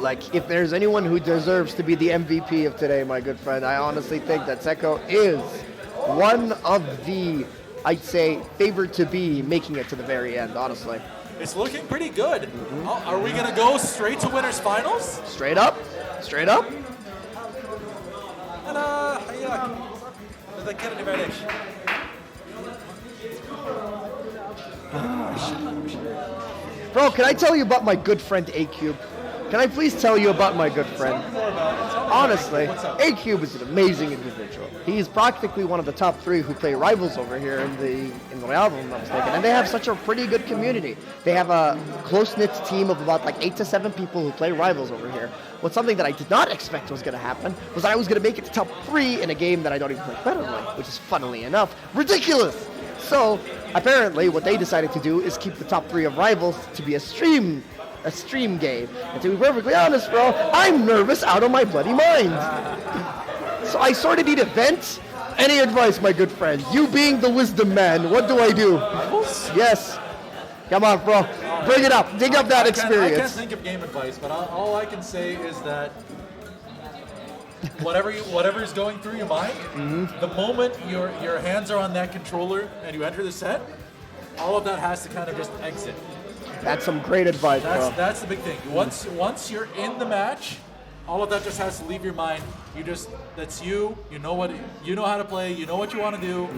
Like, if there's anyone who deserves to be the MVP of today, my good friend, I honestly think that Seko is one of the, I'd say, favored to be making it to the very end, honestly. It's looking pretty good. Oh, are we going to go straight to winners finals? Straight up. And, تذكرني معليش. Bro, can I tell you about my good friend A-Cube? Can I please tell you about my good friend? Honestly, A-Cube is an amazing individual. He's practically one of the top 3 who play Rivals over here in Riyadh, if I'm not mistaken. And they have such a pretty good community. They have a close-knit team of about like 8 to 7 people who play Rivals over here. But something that I did not expect was going to happen was that I was going to make it to top 3 in a game that I don't even play competitively, which is, funnily enough, ridiculous. So apparently what they decided to do is keep the top 3 of Rivals to be a stream game. And to be perfectly honest, bro, I'm nervous out of my bloody mind. So I sort of need a vent. Any advice, my good friend? You being the wisdom man, what do I do? Yes. Come on, bro. Bring it up. Dig up that experience. I can't think of game advice, but all I can say is that whatever is going through your mind, the moment your hands are on that controller and you enter the set, all of that has to kind of just exit. That's some great advice, bro. That's the big thing. Once you're in the match, all of that just has to leave your mind. That's you. You know how to play. You know what you want to do.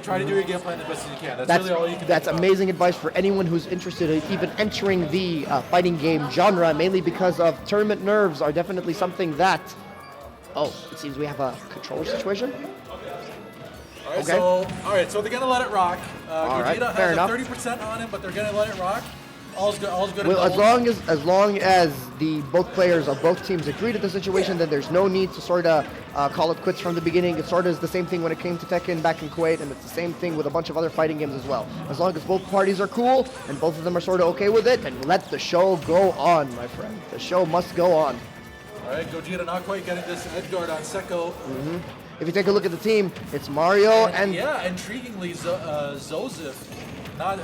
Try to do your game plan as best as you can. That's really all you can do. That's amazing advice for anyone who's interested in even entering the fighting game genre, mainly because of tournament nerves are definitely something that... Oh, it seems we have a controller situation. All right, so they're going to let it rock. Gogeta fair has enough. a 30% on him, but they're going to let it rock. All's good. Well, as long as the both players of both teams agree to the situation, then there's no need to sort of call it quits from the beginning. It sort of is the same thing when it came to Tekken back in Kuwait, and it's the same thing with a bunch of other fighting games as well. As long as both parties are cool and both of them are sort of okay with it, then let the show go on, my friend. The show must go on. All right, Gogeta not quite getting this edge guard on Seko. If you take a look at the team, it's Mario and yeah, intriguingly, Zosif not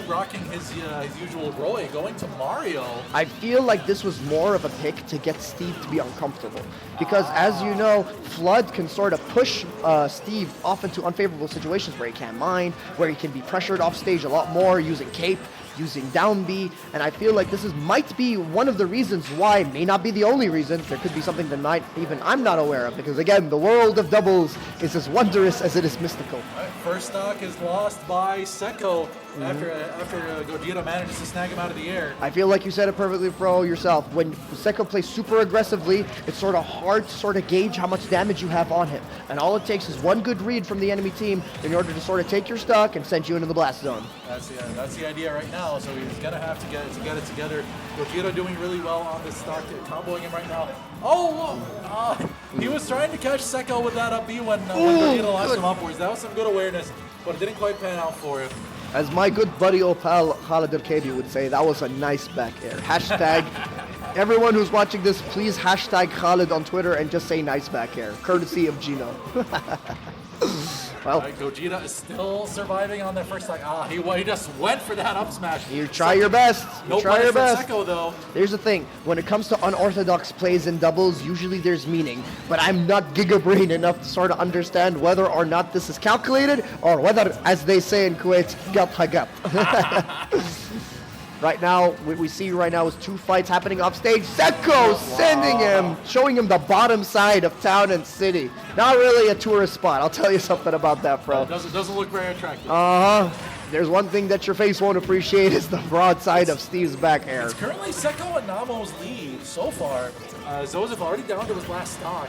rocking his usual Roy, going to Mario. I feel like this was more of a pick to get Steve to be uncomfortable. Because as you know, Flood can sort of push Steve off into unfavorable situations where he can't mine, where he can be pressured off stage a lot more using Cape, using down B, and I feel like this might be one of the reasons why, may not be the only reason, there could be something that I'm not aware of, because again, the world of doubles is as wondrous as it is mystical. Right, first stock is lost by Seko after Gogeta manages to snag him out of the air. I feel like you said it perfectly, Pro, yourself. When Seko plays super aggressively, it's sort of hard to sort of gauge how much damage you have on him, and all it takes is one good read from the enemy team in order to sort of take your stock and send you into the blast zone. That's the idea right now, so he's going to have to get it together. Gogeta doing really well on this stock, comboing him right now. He was trying to catch Seko with that up B when Gogeta launched him upwards. That was some good awareness, but it didn't quite pan out for him. As my good buddy Opal Khalid Al-Kabi would say, that was a nice back air. Hashtag, everyone who's watching this, please hashtag Khalid on Twitter and just say nice back air, courtesy of Gino. Well, Gogeta is still surviving on their first stock. He just went for that up smash. You try your best. No try your best. Seko, though. Here's the thing. When it comes to unorthodox plays in doubles, usually there's meaning. But I'm not gigabrain enough to sort of understand whether or not this is calculated or whether, as they say in Kuwait, gat hagat. Right now, what we see right now is two fights happening off stage. Seko sending him, showing him the bottom side of town and city. Not really a tourist spot. I'll tell you something about that, bro. It doesn't look very attractive. There's one thing that your face won't appreciate is the broadside of Steve's back air. It's currently Seko and Namo's lead so far. Zosif already down to his last stock.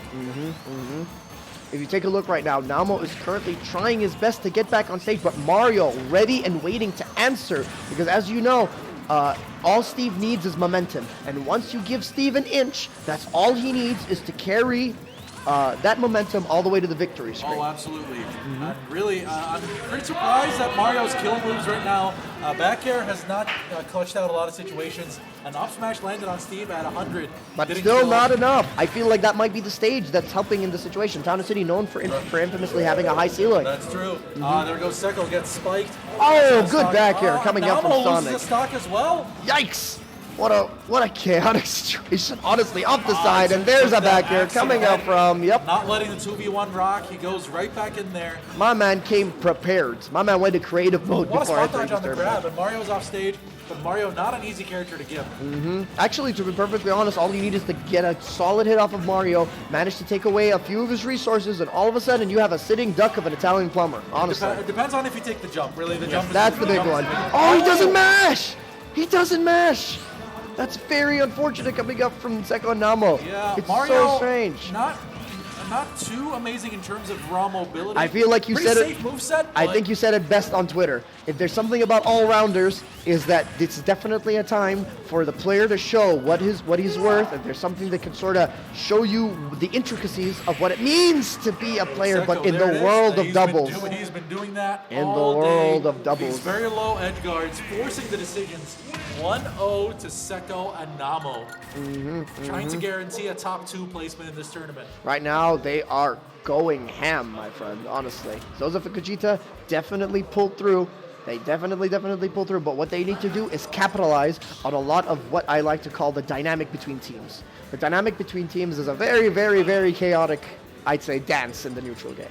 If you take a look right now, Namo is currently trying his best to get back on stage, but Mario ready and waiting to answer. Because as you know, all Steve needs is momentum. And once you give Steve an inch, that's all he needs is to carry that momentum all the way to the victory screen. Oh, absolutely. Really, I'm pretty surprised that Mario's kill moves right now. Back air has not clutched out a lot of situations. An up smash landed on Steve at 100. But still not enough. I feel like that might be the stage that's helping in the situation. Town and City known for infamously having a high ceiling. That's true. There goes Seko, gets spiked. Oh, good back air coming out from Namo Sonic. loses the stock as well. Yikes! What a chaotic situation, honestly, off the side, and there's a back air coming out from, yep. Not letting the 2v1 rock, he goes right back in there. My man came prepared. My man went to creative mode What a before spot entering dodge this on the tournament. grab, and Mario's off stage, but Mario not an easy character to give. Actually, to be perfectly honest, all you need is to get a solid hit off of Mario, manage to take away a few of his resources, and all of a sudden you have a sitting duck of an Italian plumber, honestly. It depends on if you take the jump, really. The jump is That's the big one. Oh, he doesn't mash! He doesn't mash! That's very unfortunate coming up from Seko and Namo. Yeah, It's Mario, so strange. Not too amazing in terms of raw mobility. I feel like you Pretty said safe it. moveset, I but think you said it best on Twitter. If there's something about all-rounders, is that it's definitely a time for the player to show what he's worth. If there's something that can sort of show you the intricacies of what it means to be a player, Seko, but in there the it is. world of He's doubles. He's been doing that In the all world day. of doubles. These very low edge guards, forcing the decisions. 1-0 to Seko and Namo. Trying to guarantee a top 2 placement in this tournament. Right now, they are going ham, my friend, honestly. Joseph and Kajita definitely pulled through. They definitely pulled through, but what they need to do is capitalize on a lot of what I like to call the dynamic between teams. The dynamic between teams is a very chaotic, I'd say, dance in the neutral game.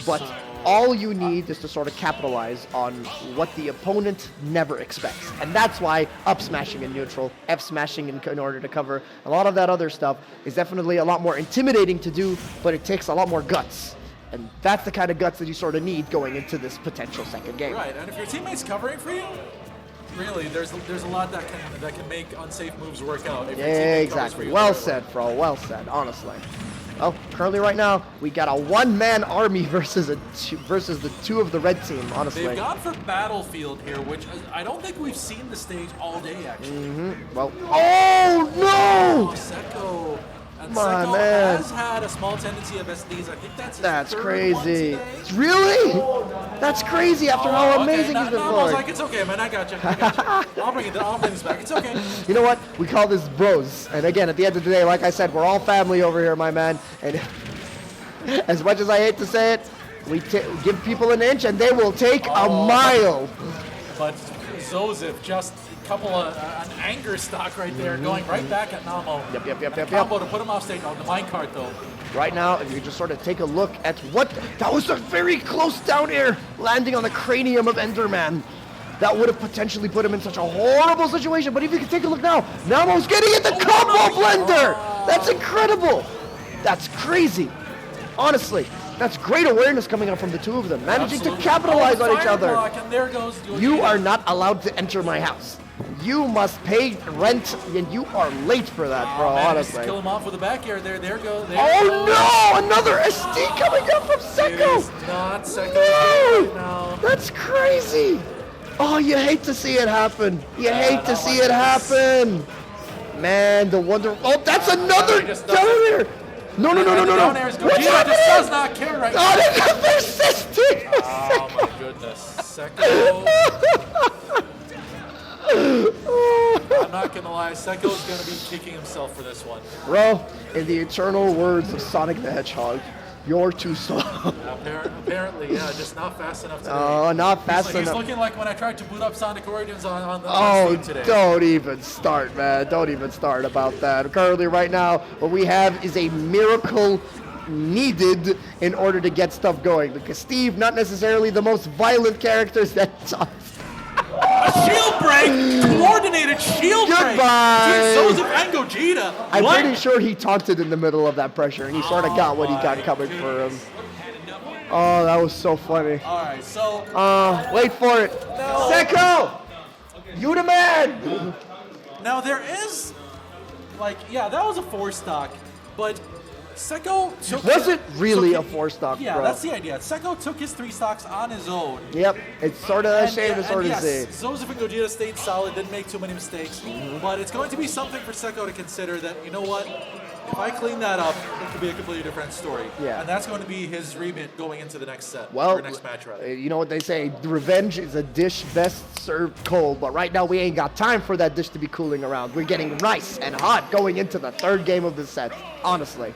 But all you need is to sort of capitalize on what the opponent never expects. And that's why up smashing in neutral, F smashing in order to cover, a lot of that other stuff is definitely a lot more intimidating to do, but it takes a lot more guts. And that's the kind of guts that you sort of need going into this potential second game. Right, and if your teammate's covering for you, really, there's a lot that can make unsafe moves work out. If your teammate covers for Exactly. you Well the right way. said, Fro. Well said, honestly. Well, currently right now, we got a one-man army versus the two of the red team, honestly. They've gone for Battlefield here, which I don't think we've seen the stage all day, actually. Well, oh no! Seko. And My Seko man. has had a small tendency of SDs. I think that's his That's third crazy. one today. Really? That's crazy after how Okay, amazing he's been I was playing. like, it's okay, man. I got you. I'll bring this back. It's okay. You know what? We call this bros. And again, at the end of the day, like I said, we're all family over here, my man. And as much as I hate to say it, we give people an inch and they will take a mile. But Zozif just a couple of an anger stock right there, going right back at Namo. Yep. Combo to put him off stage on the minecart though. Right now, if you could just sort of take a look at what... That was a very close down air, landing on the cranium of Enderman. That would have potentially put him in such a horrible situation. But if you can take a look now, Namo's getting it, the combo blender! That's incredible! That's crazy. Honestly, that's great awareness coming out from the two of them, managing Absolutely. to capitalize on each Fire other. block, and there goes You are not allowed to enter my house. You must pay rent, and you are late for that, bro, man, honestly. kill him off with a back air there. There goes. Oh no! Another SD coming up from It Seko! is not Seko No! right now. That's crazy! Oh, you hate to see it happen. You hate to see it happen. Man, the wonder. Oh, that's another he just down does there. No. Down there is What's Gogeta just does happening? not care right now. Oh, they got their assisting. Oh my goodness. Seko. I'm not gonna lie, Seko's gonna be kicking himself for this one. Bro, in the eternal words of Sonic the Hedgehog, you're too slow. Apparently, yeah, just not fast enough today. Oh, not fast He's enough. looking like when I tried to boot up Sonic Origins on the Oh, Steam today. don't even start, man. Don't even start about that. Currently, right now, what we have is a miracle needed in order to get stuff going. Because Steve, not necessarily the most violent characters that A shield break! Coordinated shield Goodbye. break! Dude, Zozif and Gogeta! I'm What? pretty sure he taunted in the middle of that pressure, and he sort of got what he got coming for him. Oh, that was so funny. Alright, so Wait for it. Seko! You the man! now there is, like, yeah, that was a 4-stock, but Seko took Was it really took a 4-stock, Yeah, bro? that's the idea. Seko took his 3 stocks on his own. Yep, it's sort of a shame to sort of yes, see. Zozif and Gogeta stayed solid, didn't make too many mistakes, but it's going to be something for Seko to consider that, you know what, if I clean that up, it could be a completely different story. Yeah. And that's going to be his remit going into the next set, Well, or next match, rather. you know what they say, revenge is a dish best served cold, but right now we ain't got time for that dish to be cooling around. We're getting nice and hot going into the third game of the set, honestly.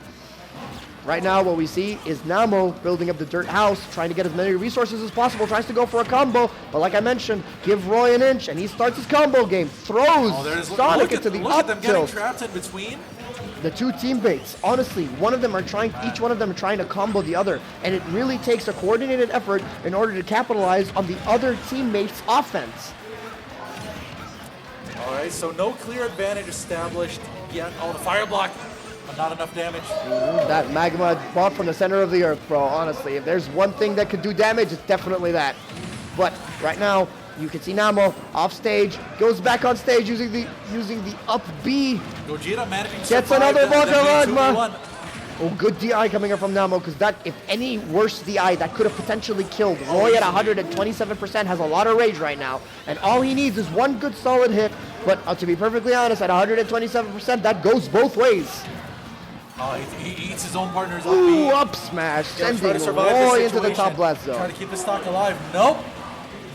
Right now, what we see is Namo building up the dirt house, trying to get as many resources as possible, tries to go for a combo, but like I mentioned, give Roy an inch, and he starts his combo game, throws Sonic into the up them getting tilt. trapped in between. The two teammates, honestly, each one of them are trying to combo the other, and it really takes a coordinated effort in order to capitalize on the other teammate's offense. All right, so no clear advantage established yet. Oh, the fire block, but not enough damage. That magma brought from the center of the earth, bro, honestly. If there's one thing that could do damage, it's definitely that. But right now, you can see Namo off stage, goes back on stage using the up B. Gogeta managing to Gets survive another that, Volca then Magma. Oh, good DI coming up from Namo, because that, if any worse DI, that could have potentially killed. Roy at 127% has a lot of rage right now, and all he needs is one good solid hit. But to be perfectly honest, at 127%, that goes both ways. He eats his own partner's up. Ooh, up smash, sending Roy into the top blast zone. Trying to keep the stock alive. Nope.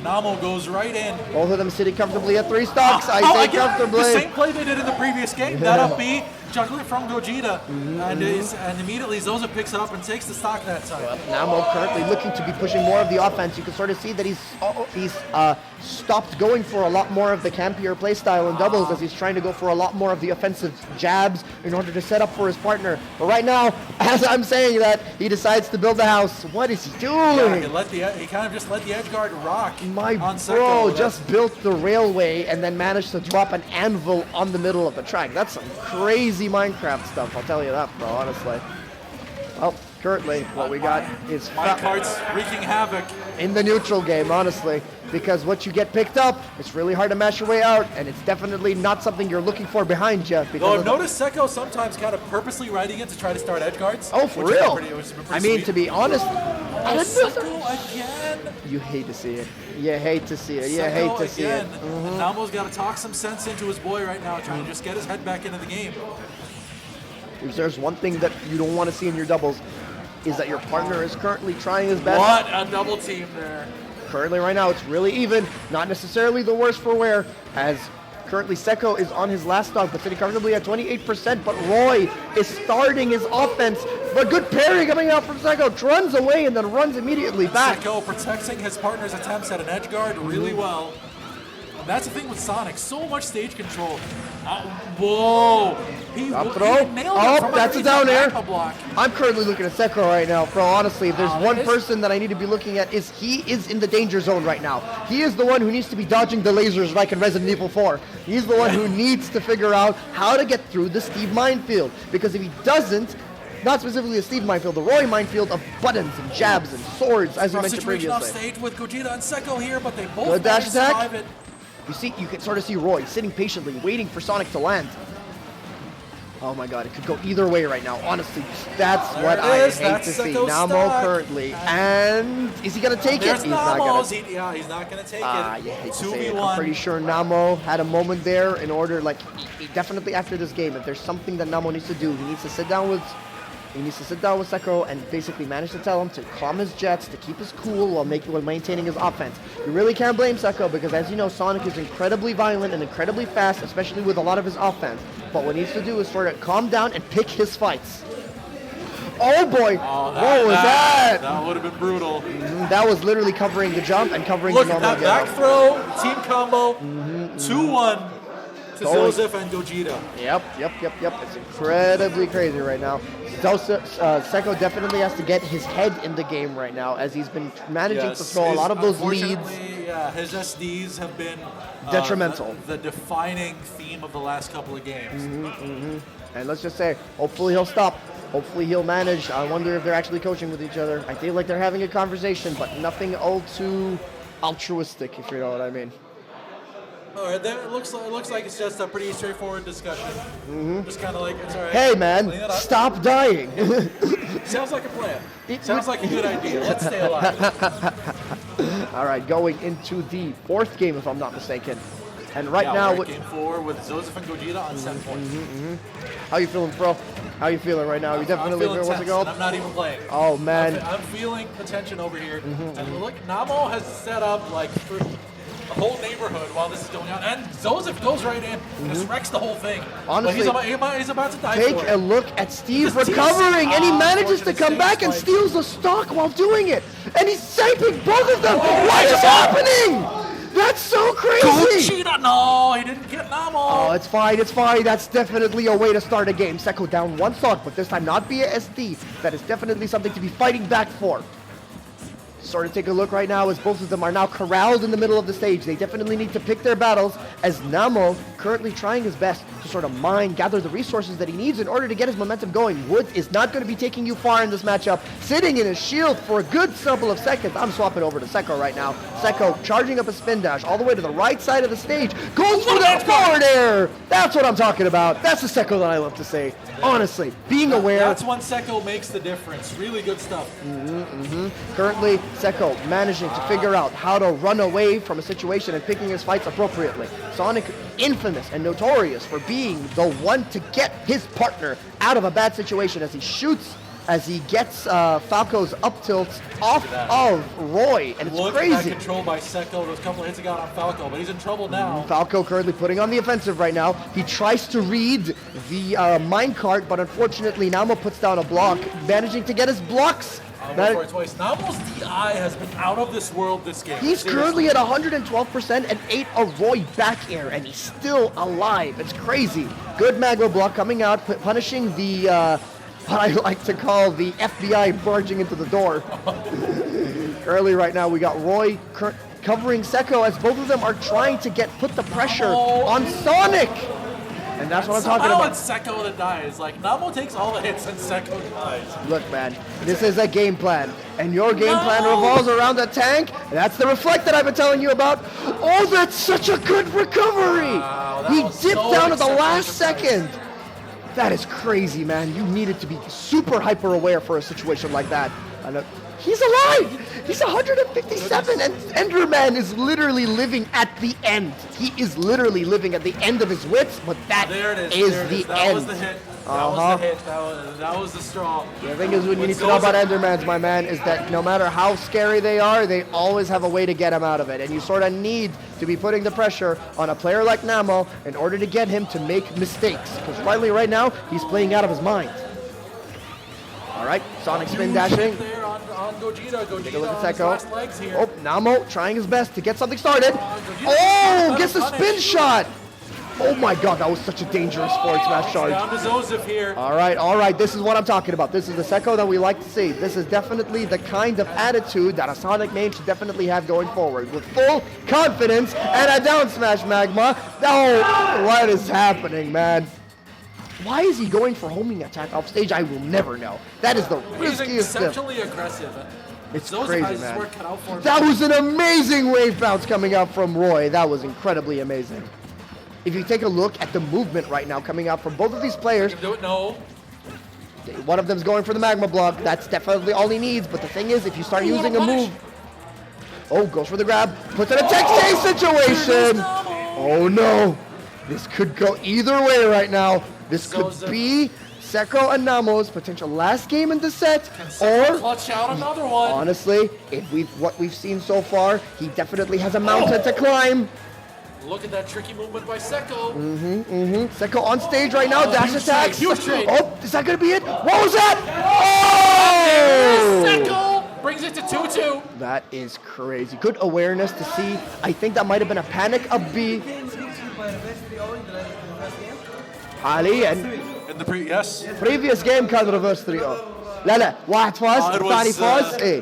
Namo goes right in. Both of them sitting comfortably at 3 stocks. I say comfortably. The same play they did in the previous game. That up B, juggling from Gogeta, and immediately Zoza picks it up and takes the stock that time. Well, Namo currently looking to be pushing more of the offense. You can sort of see that he's stopped going for a lot more of the campier playstyle in doubles, as he's trying to go for a lot more of the offensive jabs in order to set up for his partner. But right now, as I'm saying that, he decides to build the house. What is he doing? Yeah, he kind of just let the edge guard rock. My on bro just built the railway and then managed to drop an anvil on the middle of the track. That's some crazy Minecraft stuff, I'll tell you that, bro, honestly. Well, currently, what we got is Minecart's wreaking havoc in the neutral game, honestly, because what you get picked up, it's really hard to mash your way out, and it's definitely not something you're looking for behind you. Though I've noticed Seko sometimes kind of purposely riding it to try to start edge guards. Oh, for real? I mean, sweet. to be honest, Seko again. You hate to see it. You hate to see it. You Seko hate to see it. Namo's got to talk some sense into his boy right now, trying to just get his head back into the game. If there's one thing that you don't want to see in your doubles, is that your partner is currently trying his best. What a double team there. Currently right now, it's really even. Not necessarily the worst for wear, as currently Seko is on his last stock, but sitting comfortably at 28%, but Roy is starting his offense. But good parry coming out from Seko, runs away and then runs immediately back. Seko protecting his partner's attempts at an edge guard really well. And that's the thing with Sonic, so much stage control. Whoa! He Up throw. nailed it from That's a down air. block. I'm currently looking at Seko right now, bro. Honestly, if there's one person that I need to be looking at, is he is in the danger zone right now. He is the one who needs to be dodging the lasers like in Resident Evil 4. He's the one who needs to figure out how to get through the Steve minefield. Because if he doesn't, not specifically a Steve minefield, the Roy minefield of buttons and jabs and swords, as you mentioned Situation off previously. stage with Gogeta and Seko here, but they both Good dash attack. survive it. You can sort of see Roy sitting patiently, waiting for Sonic to land. Oh my god, it could go either way right now. Honestly, that's what I hate to see. Namo currently. And is he going to take it? He's not going to. He's not going to take it. You hate to say it. 2v1. I'm pretty sure Namo had a moment there in order, like, definitely after this game, if there's something that Namo needs to do, he needs to sit down with Seko and basically manage to tell him to calm his jets, to keep his cool while maintaining his offense. You really can't blame Seko because, as you know, Sonic is incredibly violent and incredibly fast, especially with a lot of his offense. But what he needs to do is sort of calm down and pick his fights. Oh boy! What was that? That would have been brutal. That was literally covering the jump and covering Look the at normal that back get-up. throw, team combo, 2-1 to Zozef and Gogeta. Yep. It's incredibly crazy right now. Seko definitely has to get his head in the game right now, as he's been managing to throw a lot of those leads. Yeah, his SDs have been detrimental. The defining theme of the last couple of games. And let's just say, hopefully he'll stop. Hopefully he'll manage. I wonder if they're actually coaching with each other. I feel like they're having a conversation, but nothing all too altruistic, if you know what I mean. All right, it looks like it's just a pretty straightforward discussion. Just kind of like, it's all right. Hey man, stop dying. Sounds like a plan. Sounds like a good idea. Let's stay alive. All right, going into the 4th game, if I'm not mistaken. And right now, we're at game 4 with Zozef and Gogeta on 7 points. How you feeling, bro? How you feeling right now? You definitely I'm feeling what's it tense, called? and I'm not even playing. Oh man, I'm feeling the tension over here. And look, Namo has set up like for the whole neighborhood while this is going on, and Joseph goes right in and just wrecks the whole thing. Honestly, but he's about to die take for a it. look at Steve Just recovering, and he manages to unfortunate come back and spike. steals the stock while doing it. And he's sniping both of them. What is happening? That's so crazy. Gogeta, no, he didn't get Namo. Oh, it's fine, it's fine. That's definitely a way to start a game. Seko down one stock, but this time not via SD. That is definitely something to be fighting back for. Sort of take a look right now as both of them are now corralled in the middle of the stage. They definitely need to pick their battles as Namo currently trying his best to sort of gather the resources that he needs in order to get his momentum going. Wood is not going to be taking you far in this matchup, sitting in his shield for a good couple of seconds. I'm swapping over to Seko right now. Seko charging up a spin dash all the way to the right side of the stage, goes for that forward air. That's what I'm talking about. That's the Seko that I love to say. Honestly, being aware. That's when Seko makes the difference. Really good stuff. Currently, Seko managing to figure out how to run away from a situation and picking his fights appropriately. Sonic, infamous and notorious for being the one to get his partner out of a bad situation as he shoots, as he gets Falco's up tilts off of Roy, and it's Look crazy. at that control by Seko. Those couple of hits he got on Falco, but he's in trouble now. Falco currently putting on the offensive right now. He tries to read the minecart, but unfortunately Namo puts down a block, managing to get his blocks. Twice. Namo's DI has been out of this world this game. He's Seriously. currently at 112% and ate a Roy back air, and he's still alive. It's crazy. Good magma block coming out, punishing the, what I like to call the FBI barging into the door. Currently right now, we got Roy covering Seko as both of them are trying to put the pressure on Sonic. And that's what I'm talking about. It's Seko that dies. Like, Namo takes all the hits and Seko dies. Look, man, this is a game plan, and your game plan revolves around the tank, and that's the reflect that I've been telling you about. Oh, that's such a good recovery! Wow, that He was dipped so down at the last exceptionally second. That is crazy, man. You needed to be super hyper aware for a situation like that. He's alive! He's 157, and Enderman is literally living at the end. He is literally living at the end of his wits, but that There it is is. the That end. was the hit. That was the hit. That was the straw. The thing is, what you need to know about Endermans, my man, is that no matter how scary they are, they always have a way to get him out of it. And you sort of need to be putting the pressure on a player like Namo in order to get him to make mistakes. Because right now, he's playing out of his mind. All right, Sonic spin dashing. There on Gogeta. Gogeta Take a look on at his last legs Seko. here. Oh, Namo trying his best to get something started. Gogeta Oh, gets the punished. spin shot. Oh my god, that was such a dangerous forward smash charge. Down to Joseph here. All right, this is what I'm talking about. This is the Seko that we like to see. This is definitely the kind of attitude that a Sonic main should definitely have going forward. With full confidence and a down smash Magma. Oh, what is happening, man? Why is he going for homing attack off stage? I will never know. That is the He's riskiest step. exceptionally aggressive. It's Joseph crazy, has his man. work cut out for him. That was an amazing wave bounce coming out from Roy. That was incredibly amazing. If you take a look at the movement right now coming out from both of these players, Do it, no. one of them's going for the magma block. That's definitely all he needs. But the thing is, if you start using a move, oh, goes for the grab, puts in a tech chase situation. Oh no, this could go either way right now. This could be Seko and Namo's potential last game in the set, or Clutch out another one. honestly, if what we've seen so far, he definitely has a mountain to climb. Look at that tricky movement by Seko. Seko on stage right now, dash huge attacks. trade, huge trade. Oh, is that gonna be it? What was that? Oh! Seko brings it to 2-2. That is crazy. Good awareness to see. I think that might have been a panic of B. حاليا In the yes. previous game كان reverse 3-0. لا واحد فاز it was, الثاني فاز ايه.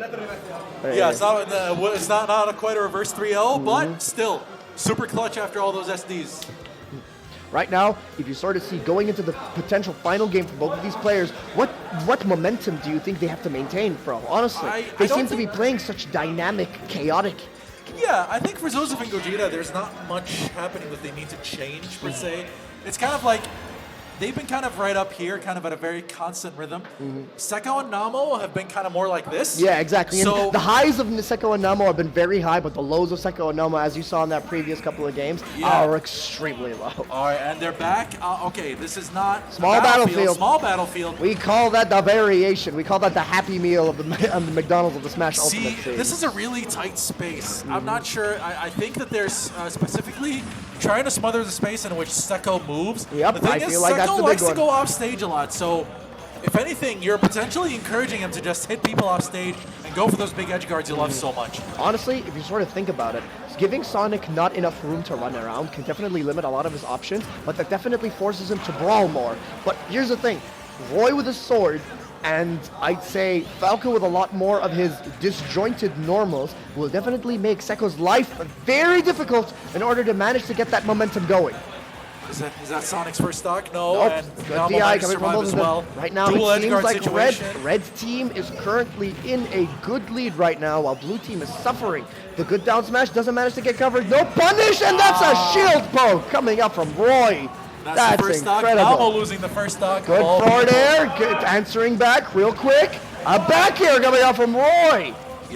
Yeah, it's not quite a reverse 3-0, but still super clutch after all those SDs. Right now, if you sort of see going into the potential final game for both of these players, what momentum do you think they have to maintain, bro? Honestly, they don't seem to be think- playing such dynamic, chaotic. Yeah, I think for Joseph and Gogeta, there's not much happening that they need to change per se. It's kind of like they've been kind of right up here, kind of at a very constant rhythm. Seko and Namo have been kind of more like this. Yeah, exactly. So And the highs of Seko and Namo have been very high, but the lows of Seko and Namo, as you saw in that previous couple of games, are extremely low. all right, and they're back. Okay, this is not Small battlefield. Small battlefield. We call that the variation. We call that the Happy Meal of the McDonald's of the Smash Ultimate See, Team. this is a really tight space. I'm not sure. I think that there's specifically trying to smother the space in which Seko moves. Yep, the thing I is, feel like that's Seko the big likes one. to go off stage a lot. So, if anything, you're potentially encouraging him to just hit people off stage and go for those big edge guards you love so much. Honestly, if you sort of think about it, giving Sonic not enough room to run around can definitely limit a lot of his options, but that definitely forces him to brawl more. But here's the thing, Roy with a sword, and I'd say Falco with a lot more of his disjointed normals will definitely make Seko's life very difficult in order to manage to get that momentum going. Is that Sonic's first stock? No. Nope. And Good Namo DI managed to coming from survive both as of them. well. Right now Dual it edge seems guard like situation. Red's team is currently in a good lead right now while Blue team is suffering. The good down smash doesn't manage to get covered. No punish, and that's a shield poke coming up from Roy. That's the first stock. Namo incredible. losing the first stock. Good forward air, good answering back real quick. A back air coming out from Roy.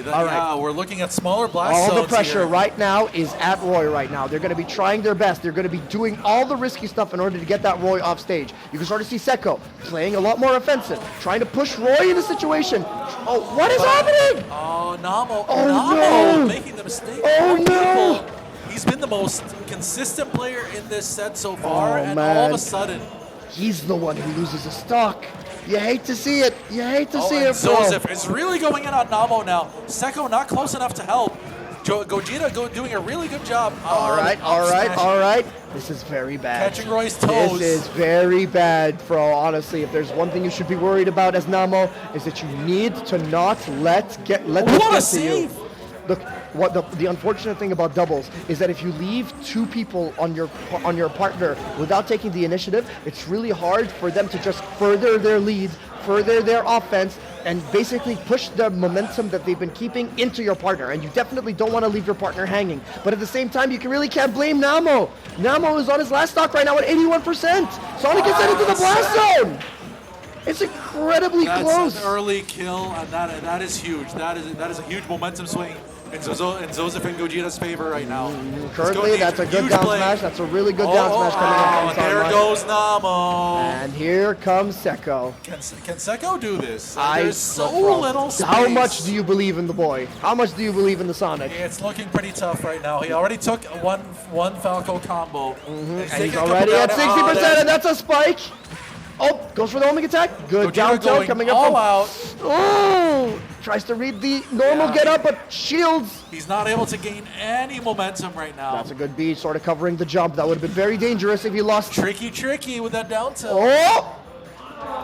All right. We're looking at smaller blast All the zones pressure here. right now is at Roy right now. They're going to be trying their best. They're going to be doing all the risky stuff in order to get that Roy off stage. You can sort of see Seko playing a lot more offensive, trying to push Roy in the situation. Oh, what is happening? Oh, Namo. Oh, Namo no. making the mistake. Oh, no. He's been the most consistent player in this set so far, Oh, and man. all of a sudden, He's the one who loses a stock. You hate to see it. You hate to see and it, bro. Zosef is really going in on Namo now. Seko not close enough to help. Gogeta doing a really good job. All right. This is very bad. Catching Roy's toes. This is very bad, bro. Honestly, if there's one thing you should be worried about as Namo, is that you need to not let this get What a to you. save! Look, what the unfortunate thing about doubles is that if you leave two people on your partner without taking the initiative, it's really hard for them to just further their lead, further their offense, and basically push the momentum that they've been keeping into your partner. And you definitely don't want to leave your partner hanging. But at the same time, you really can't blame Namo. Namo is on his last stock right now at 81%. Sonic gets into the blast zone. It's incredibly close. That's an early kill, and that is huge. That is a huge momentum swing in Zosef and Gogeta's favor right now. Currently, that's a good down smash. That's a really good down smash coming in from there Sunlight. goes Namo. And here comes Seko. Can Seko do this? There's so little space. How much do you believe in the boy? How much do you believe in the Sonic? It's looking pretty tough right now. He already took one Falco combo. And he's already at 60%, and that's a spike. Oh, goes for the homing attack. Good down tilt coming up all from... out. Oh! Tries to read the normal get up, but shields. He's not able to gain any momentum right now. That's a good beat, sort of covering the jump. That would have been very dangerous if he lost. Tricky with that down tilt. Oh!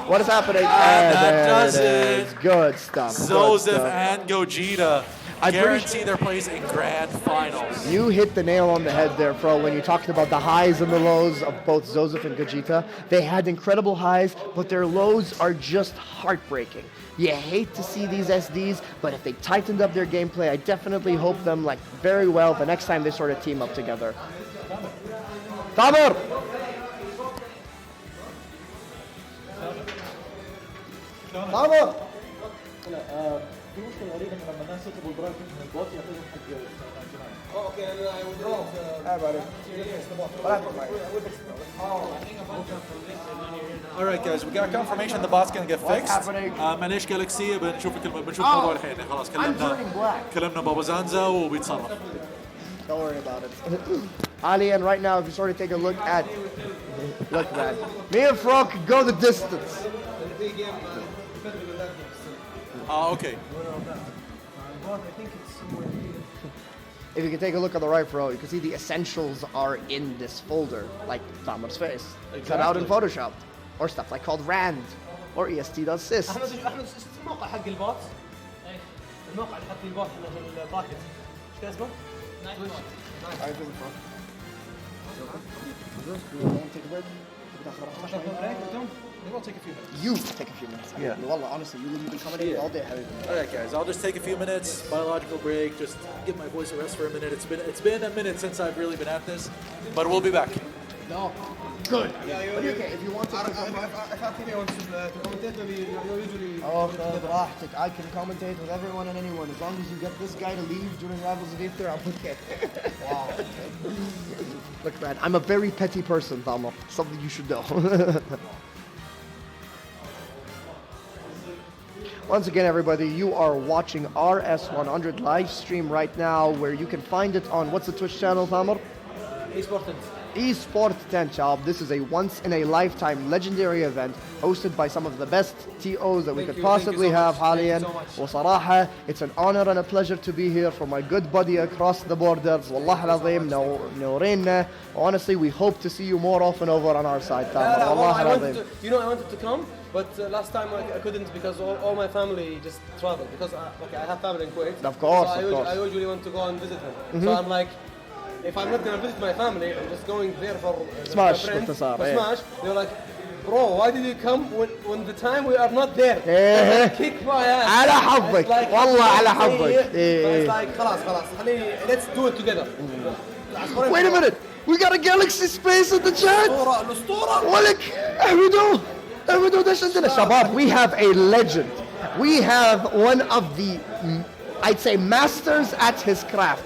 What is happening? that does it it. is. Good stuff. Zosef and Gogeta guarantee their place in grand finals. You hit the nail on the head there, Fro, when you talked about the highs and the lows of both Zosef and Gogeta. They had incredible highs, but their lows are just heartbreaking. You hate to see these SDs, but if they tightened up their gameplay, I definitely hope them like very well the next time they sort of team up together. Tamer! Tamer! في مشكله غريبه ان لما الناس يطلبوا البرايت من البوت يعطيهم حق اوكي انا Alright guys, we got confirmation the bot's gonna get fixed. مانيش جالكسي بنشوف الموضوع الحين خلاص كلمنا بابا زانزا وبيتصرف. Don't worry about it. Ali, and right now, if you sort of take a look at that. Me and Fro could go the distance. Okay. If you can take a look on the right, Fro, you can see the essentials are in this folder, like Tamer's face, cut out in Photoshop, or stuff like called RAND, or EST.sys. احنا الموقع حق البوت الموقع حق البوت في الباكت ايش اسمه؟ We'll take a few minutes. You take a few minutes. Yeah. Wallah, honestly, you've been coming in all day. Alright guys, I'll just take a few minutes, biological break, just give my voice a rest for a minute. It's been a minute since I've really been at this, but we'll be back. No. Good. But okay, if you want to... If Happy wants to commentate, we usually... Oh, براحتك. I can commentate with everyone and anyone. As long as you get this guy to leave during Rivals of Ether, I'm okay. Wow. Look, man, I'm a very petty person, Thamar. Something you should know. Once again, everybody, you are watching RS100 live stream right now, where you can find it on, what's the Twitch channel, Thamar? EsportTent. EsportTent, job. This is a once-in-a-lifetime legendary event hosted by some of the best TOs that we could possibly have, حاليا. وصراحة, it's an honor and a pleasure to be here for my good buddy across the borders. والله العظيم, نورينا. Honestly, we hope to see you more often over on our side, Thamar. والله العظيم. I wanted to come, but last time I couldn't because all my family just traveled. Because I have family in Kuwait. Of course, so of course. I usually want to go and visit them. So I'm like, if I'm not gonna visit my family, I'm just going there for Smash, my friends, باختصار, for إيه. Smash. They're like, bro, why did you come when the time we are not there? إيه. Kick my ass. على حظك. It's like, والله على stay حظك. here. إيه. So it's like, خلاص, let's do it together. Wait a minute. We got a Galaxy Space in the chat. الأسطورة. ولك احمدوا داش عندنا شباب. We have a legend. We have one of the, I'd say, masters at his craft.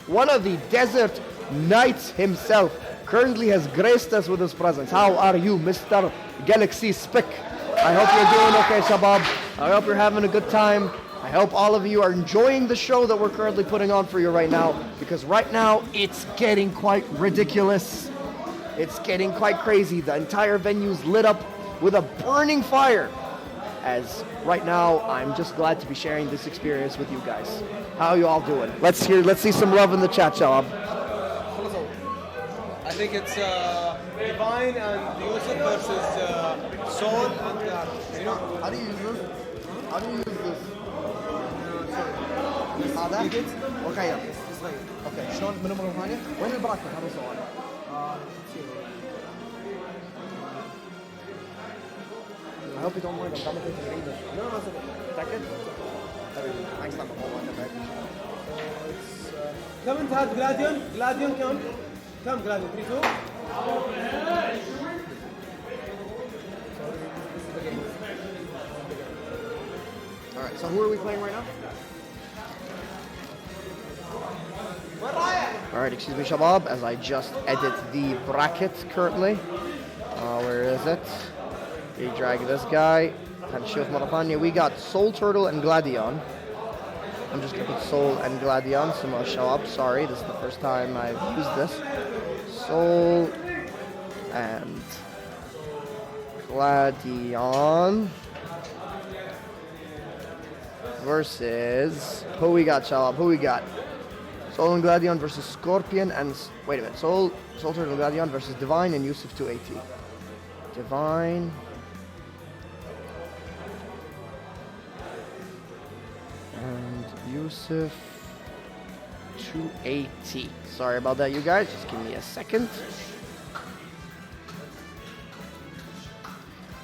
One of the desert knights himself currently has graced us with his presence. How are you, Mr. Galaxy Spick? I hope you're doing okay, shabab. I hope you're having a good time. I hope all of you are enjoying the show that we're currently putting on for you right now, because right now it's getting quite ridiculous. It's getting quite crazy. The entire venue's lit up with a burning fire. As right now, I'm just glad to be sharing this experience with you guys. How are you all doing? Let's see some love in the chat, shabab. I think it's Divine and Yusuf versus Soul and you know, How do you use this? How do you use this? هذا؟ اوكي اوكي شلون من مرة ثانية؟ وين البراكت هذا سؤال؟ I hope you don't mind, I'm commentating in English. No, it's okay. متأكد؟ Thanks, not the whole one, كم انت هاد جلاديون كم جلاديون 3-2 Alright, so who are we playing right now? Alright, excuse me, Shabab, as I just edit the bracket currently. Where is it? We drag this guy. We got Soul Turtle and Gladion. I'm just gonna put Soul and Gladion, so I'll show up. Sorry, this is the first time I've used this. Soul and Gladion versus, who we got, Shalab? Who we got? Soul and Gladion versus Scorpion and, wait a minute, Soul Turtle and Gladion versus Divine and Yusuf 280. Divine. And Yusuf 280. Sorry about that, you guys. Just give me a second.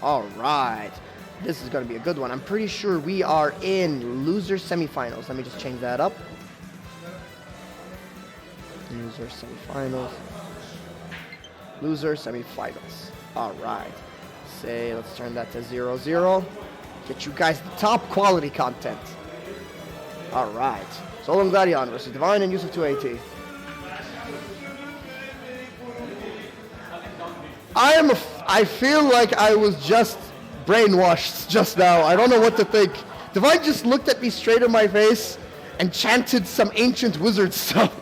All right. This is going to be a good one. I'm pretty sure we are in loser semifinals. Let me just change that up. Loser semifinals. Loser semifinals. All right. Let's turn that to 0-0. Get you guys the top quality content. All right. Soul and Gladion versus Divine and Yusuf 280. I feel like I was just brainwashed just now. I don't know what to think. Divine just looked at me straight in my face and chanted some ancient wizard stuff.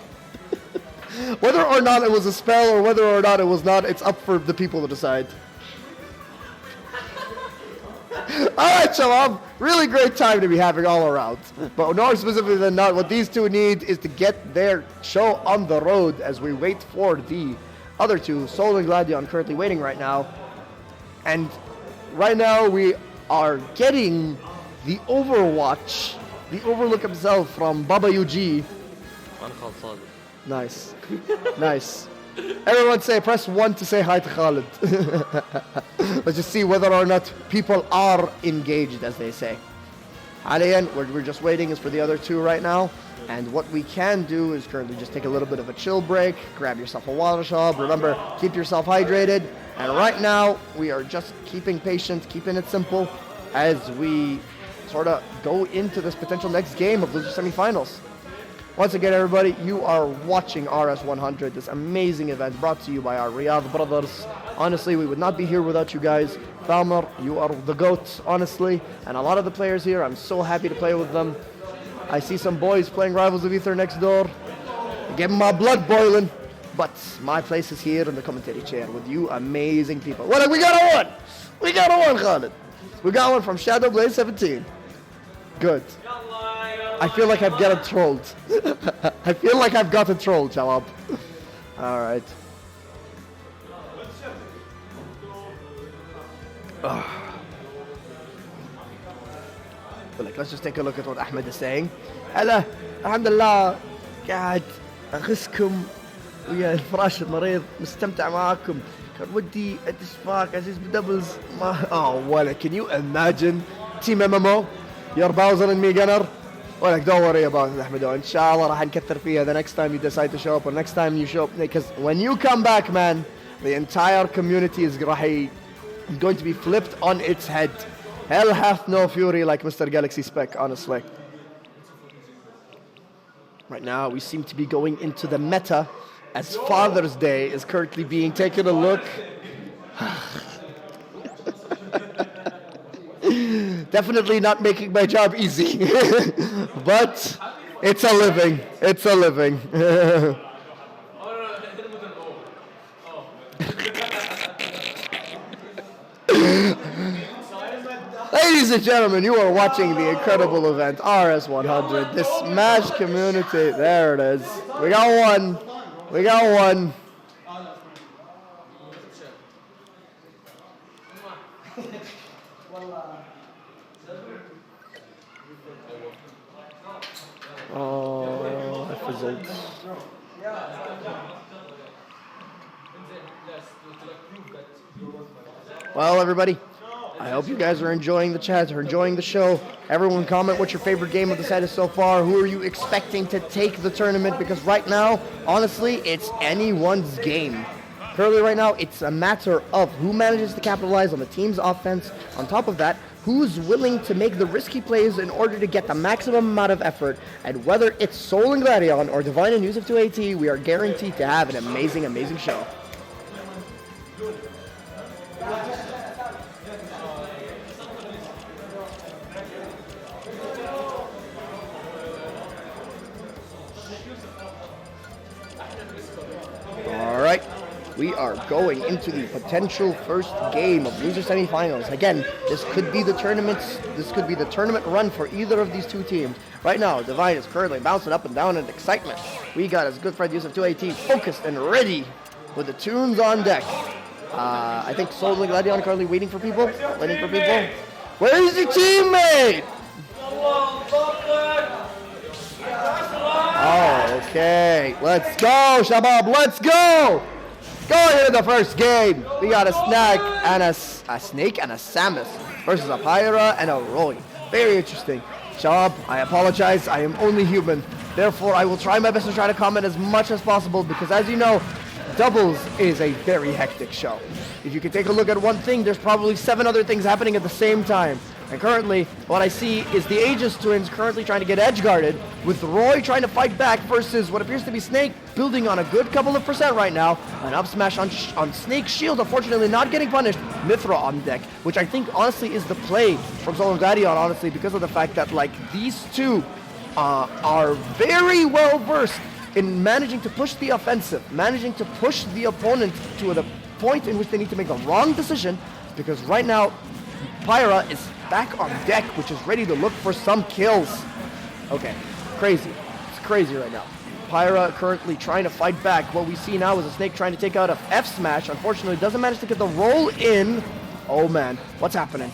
Whether or not it was a spell or whether or not it was not, it's up for the people to decide. Alright, Shalom. Really great time to be having all around. But more specifically than not, what these two need is to get their show on the road as we wait for the other two. Soul and Gladion currently waiting right now. And right now we are getting the Overwatch, the Overlook himself from Baba UG. Nice. Nice. Everyone say, press 1 to say hi to Khalid. Let's just see whether or not people are engaged, as they say. حاليا, we're just waiting is for the other two right now. And what we can do is currently just take a little bit of a chill break, grab yourself a water shop. Remember, keep yourself hydrated. And right now, we are just keeping patient, keeping it simple, as we sort of go into this potential next game of loser semifinals. Once again, everybody, you are watching RS100, this amazing event brought to you by our Riyadh brothers. Honestly, we would not be here without you guys. Thalmer, you are the GOAT, honestly. And a lot of the players here, I'm so happy to play with them. I see some boys playing Rivals of Ether next door. Getting my blood boiling. But my place is here in the commentary chair with you amazing people. Well, we got a one! We got a one, Khalid. We got one from Shadowblade 17. Good. I feel like I've gotten trolled. I feel like I've gotten trolled, Shalab. All right. Let's just take a look at what Ahmed is saying. هلا الحمد لله قاعد أغسكم ويا الفراش المريض مستمتع معاكم. كان ودي اتشفاك عزيز بدبلز ما ولا can you imagine team MMO your Bowser and me gunner. Well, don't worry about it, Ahmedo. Inshallah, راح نكثر فيها the next time you decide to show up or next time you show up, because when you come back, man, the entire community is going to be flipped on its head. Hell hath no fury like Mr. Galaxy Spec, honestly. Right now, we seem to be going into the meta as Father's Day is currently being taken a look. Definitely not making my job easy, but it's a living. It's a living. Ladies and gentlemen, you are watching the incredible event, RS100, the Smash community. There it is. We got one. We got one. Oh, I fizzled. Well, everybody, I hope you guys are enjoying the chat, or enjoying the show. Everyone comment what your favorite game of the set is so far. Who are you expecting to take the tournament? Because right now, honestly, it's anyone's game. Currently right now, it's a matter of who manages to capitalize on the team's offense. On top of that, who's willing to make the risky plays in order to get the maximum amount of effort. And whether it's Soul and Gladion or Divine and Yusuf 2AT, we are guaranteed to have an amazing, amazing show. All right. We are going into the potential first game of loser semifinals. Again, this could be the tournament run for either of these two teams. Right now, Divine is currently bouncing up and down in excitement. We got his good friend Yusuf 2AT focused and ready with the tunes on deck. I think Soul and Gladion currently waiting for people. Where is your teammate? Oh, okay. Let's go, Shabab. Let's go. Going into the first game, we got a snake and a Samus versus a Pyra and a Roy. Very interesting. Shabab, I apologize. I am only human. Therefore, I will try my best to try to comment as much as possible, because as you know, doubles is a very hectic show. If you can take a look at one thing, there's probably 7 other things happening at the same time. And currently, what I see is the Aegis twins currently trying to get edge guarded, with Roy trying to fight back versus what appears to be Snake building on a good couple of percent right now. An up smash on Snake's shield, unfortunately not getting punished. Mithra on deck, which I think honestly is the play from Soul and Gladion, honestly, because of the fact that like these two are very well versed in managing to push the offensive, managing to push the opponent to the point in which they need to make the wrong decision, because right now Pyra is back on deck, which is ready to look for some kills. Okay, crazy. It's crazy right now. Pyra currently trying to fight back. What we see now is a Snake trying to take out a F smash. Unfortunately, doesn't manage to get the roll in. Oh man, what's happening?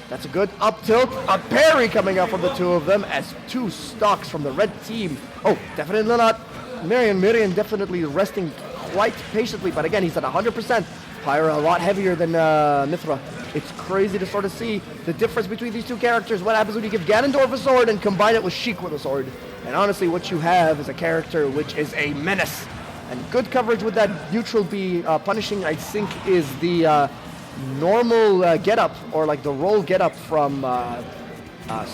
That's a good up tilt. A parry coming out from the two of them as 2 stocks from the red team. Oh, definitely not. Miriam definitely resting quite patiently, but again, he's at 100%. Pyra a lot heavier than Mithra. It's crazy to sort of see the difference between these two characters. What happens when you give Ganondorf a sword and combine it with Sheik with a sword? And honestly, what you have is a character which is a menace. And good coverage with that neutral B. Punishing, I think, is the normal get up, or like the roll get up from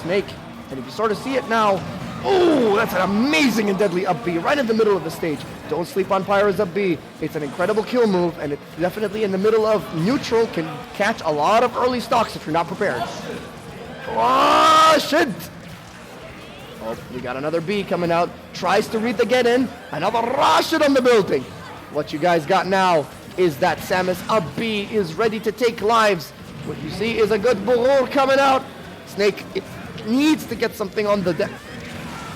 Snake. And if you sort of see it now, oh, that's an amazing and deadly up B right in the middle of the stage. Don't sleep on Pyro's up B. It's an incredible kill move, and it's definitely in the middle of neutral, can catch a lot of early stocks if you're not prepared. Oh, shit! Oh, we got another B coming out. Tries to read the get in. Another Rashid on the building. What you guys got now is that Samus up B is ready to take lives. What you see is a good Burur coming out. Snake needs to get something on the deck.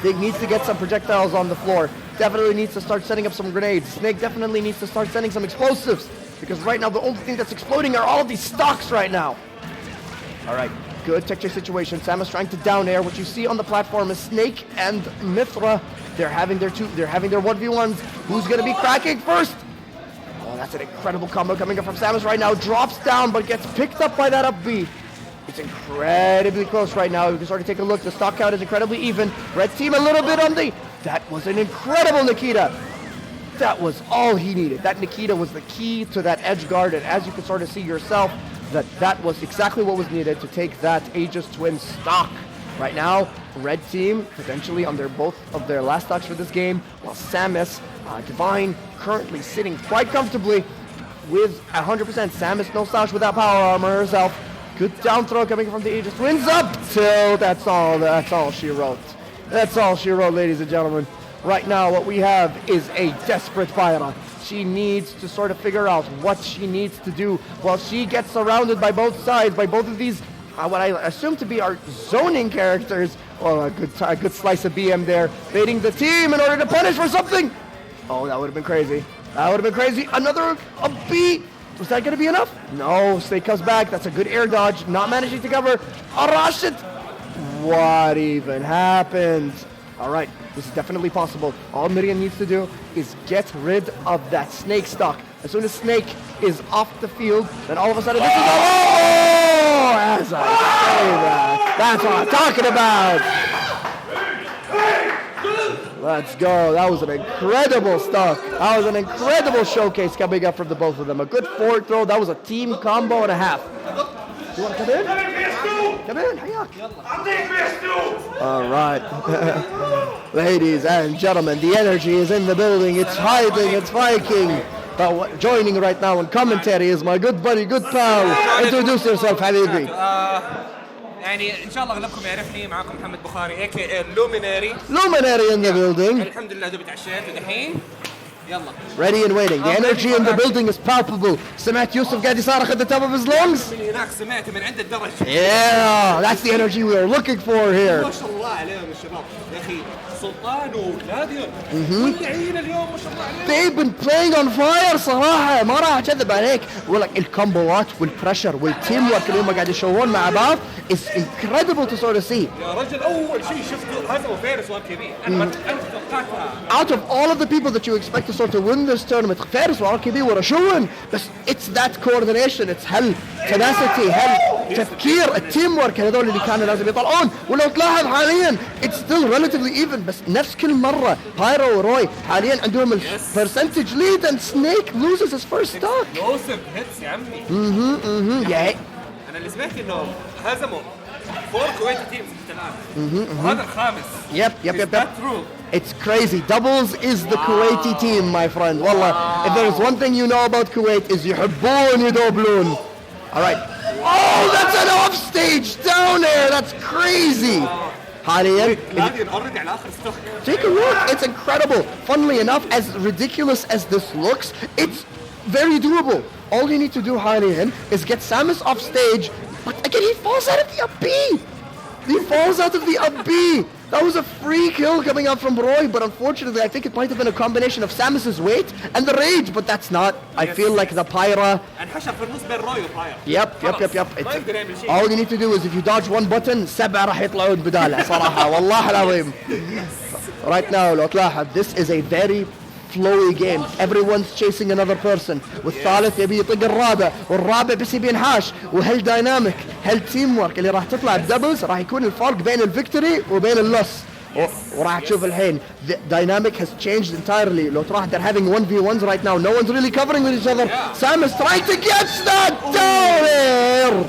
Snake needs to get some projectiles on the floor. Definitely needs to start setting up some grenades. Snake definitely needs to start sending some explosives, because right now the only thing that's exploding are all of these stocks right now. All right, good tech check situation. Samus trying to down air. What you see on the platform is Snake and Mithra. They're having their 1v1s. Who's gonna be cracking first? Oh, that's an incredible combo coming up from Samus right now. Drops down, but gets picked up by that up B. It's incredibly close right now. You can start to take a look. The stock count is incredibly even. Red team a little bit on the... That was an incredible Nikita. That was all he needed. That Nikita was the key to that edge guard, and as you can sort of see yourself, that was exactly what was needed to take that Aegis Twin stock. Right now, red team potentially on both of their last stocks for this game, while Samus, Divine, currently sitting quite comfortably with 100%. Samus no slouch without power armor herself. Good down throw coming from the Aegis Twins up till that's all she wrote. That's all she wrote, ladies and gentlemen. Right now what we have is a desperate Pyra. She needs to sort of figure out what she needs to do while she gets surrounded by both sides, by both of these, what I assume to be our zoning characters. Oh, a good slice of BM there, baiting the team in order to punish for something. Oh, that would have been crazy. That would have been crazy. Another a B. Was that going to be enough? No, Snake comes back. That's a good air dodge. Not managing to cover. Rashid. What even happened? All right, this is definitely possible. All Miriam needs to do is get rid of that Snake stock. As soon as Snake is off the field, then all of a sudden this is a... Oh! As I say that. That's what I'm talking about. Let's go. That was an incredible stock. That was an incredible showcase coming up from the both of them. A good forward throw. That was a team combo and a half. You want to come in? Come in. All right. Ladies and gentlemen, the energy is in the building. It's hiding. It's Viking. But joining right now in commentary is my good buddy, good pal. Introduce yourself, حبيبي. يعني ان شاء الله اغلبكم يعرفني. معكم محمد بخاري AKA لوميناري. Luminary in the building. الحمد لله دوبي تعشيت ودحين يلا. Ready and waiting. The energy in the building is palpable. سمعت يوسف قاعد يصارخ at the top of his lungs? من هناك سمعت من عند الدرج. Yeah, that's the energy we are looking for here. ما شاء الله عليهم الشباب يا اخي. سلطان وكلاديون واللعيبه اليوم ما شاء الله عليهم. They've been playing on fire صراحة. ما راح أكذب عليك. ولك الكومبوات والبريشر والتيم ورك اللي هم قاعد يشوفون مع بعض is incredible to sort of see. يا رجل اول شيء شفته هزموا فارس واركيبي. انا توقعتها. Out of all of the people that you expect to sort of win this tournament, فارس واركيبي ورا شوين. بس it's that coordination. It's هل tenacity, هل تفكير التيم ورك هذول اللي كانوا لازم يطلعون. ولو تلاحظ حاليا it's still relatively even. بس نفس كل مرة بايرو وروي حاليا عندهم ال percentage lead and Snake loses his first stock. يوسف هيتس يا عمي. Yeah. انا اللي سمعت انه هزموا 4 كويتي تيمز الان. وهذا الخامس. Yep. It's crazy. Doubles is the Kuwaiti team, my friend. Wallah, if there's one thing you know about Kuwait is يحبون يدوبلون. All right. Oh, that's an offstage down there. That's crazy. حاليا take a look. It's incredible. Funnily enough, as ridiculous as this looks, it's very doable. All you need to do حاليا is get Samus off stage, but again he falls out of the up B. He falls out of the up B. That was a free kill coming out from Roy, but unfortunately I think it might have been a combination of Samus's weight and the rage, but that's not. I feel like the Pyra. Yep. All you need to do is if you dodge one button, 7 راح يطلعون بداله صراحة والله العظيم. Right now لو تلاحظ, this is a very flowy game. Everyone's chasing another person. والثالث يبي يطق الرابع, والرابع بس يبي ينحاش. وهل دايناميك, هل تيم ورك اللي راح تطلع بدبلز راح يكون الفرق بين الفيكتوري وبين اللص. وراح تشوف الحين the dynamic has changed entirely. لو تروح they're having 1v1s right now. No one's really covering with each other. Sam is trying to get that down there.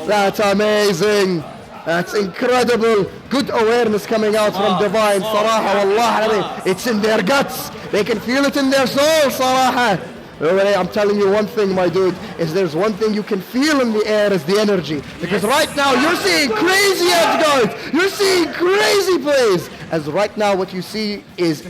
That's amazing. That's incredible. Good awareness coming out from Divine. صراحة والله العظيم. It's in their guts. They can feel it in their soul صراحة. I'm telling you one thing, my dude, is there's one thing you can feel in the air is the energy. Because right now you're seeing crazy edge guards. You're seeing crazy plays. As right now what you see is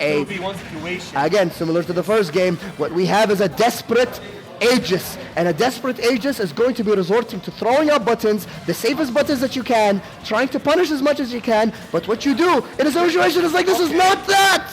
again, similar to the first game, what we have is a desperate Aegis. And a desperate Aegis is going to be resorting to throwing up buttons, the safest buttons that you can, trying to punish as much as you can. But what you do in a situation is like, this is not that.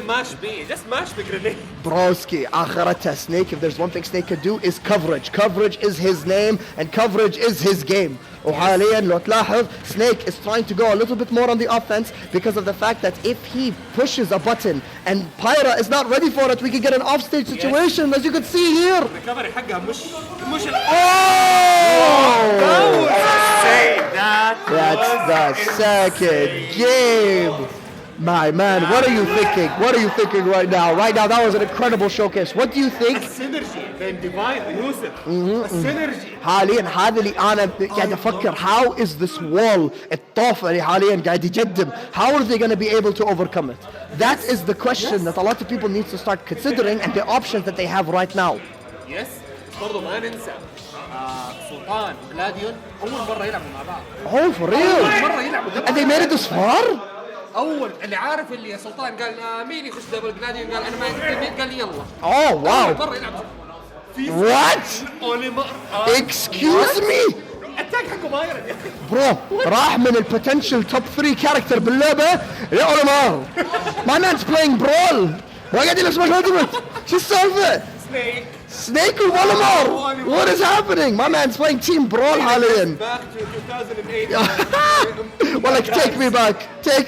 Mash B, just mash the grenade. Broski, akhiratha, Snake, if there's one thing Snake could do is coverage. Coverage is his name and coverage is his game. وحاليا لو تلاحظ Snake is trying to go a little bit more on the offense because of the fact that if he pushes a button and Pyra is not ready for it, we could get an offstage situation as you can see here. Recovery حقها مش That's the second game. My man, what are you thinking? What are you thinking right now? Right now, that was an incredible showcase. What do you think? السينرجي بين ديفاين ويوسف. السينرجي. حاليا هذا اللي انا قاعد افكر, how is this wall الطوفة اللي حاليا قاعد يجدم, how are they going to be able to overcome it? That is the question that a lot of people need to start considering and the options that they have right now. Yes. برضه ما ننسى سلطان وجلاديون أول مرة يلعبوا مع بعض. Oh, for real? أول مرة يلعبوا. And they made it this far? اول اللي عارف اللي سلطان قال مين يخش دبل جلاديون, قال انا ما قلت قال لي يلا. Oh wow. مره يلعب. What? Excuse me? التاج حقه بايرن. Bro, راح من البوتنشال توب 3 كاركتر باللعبه يا اولمار. My man's playing brawl. وقاعد يلعب سماش التيمت. شو السالفه؟ Snake or Olimar? What is happening? My man's playing team brawl حاليا. Back to 2008. Well, like, take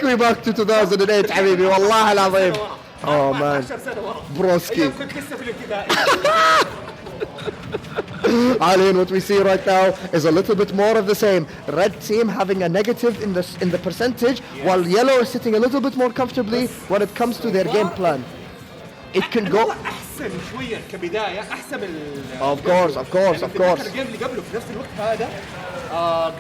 me back to 2008 حبيبي والله العظيم. Oh man. 10 سنة ورا. Broski. كنت لسه في الابتدائي. Alien, what we see right now is a little bit more of the same. Red team having a negative in the percentage, while yellow is sitting a little bit more comfortably when it comes to their game plan. It can go. احسن شويه كبدايه احسن من Of course. الجيم اللي قبله في نفس الوقت هذا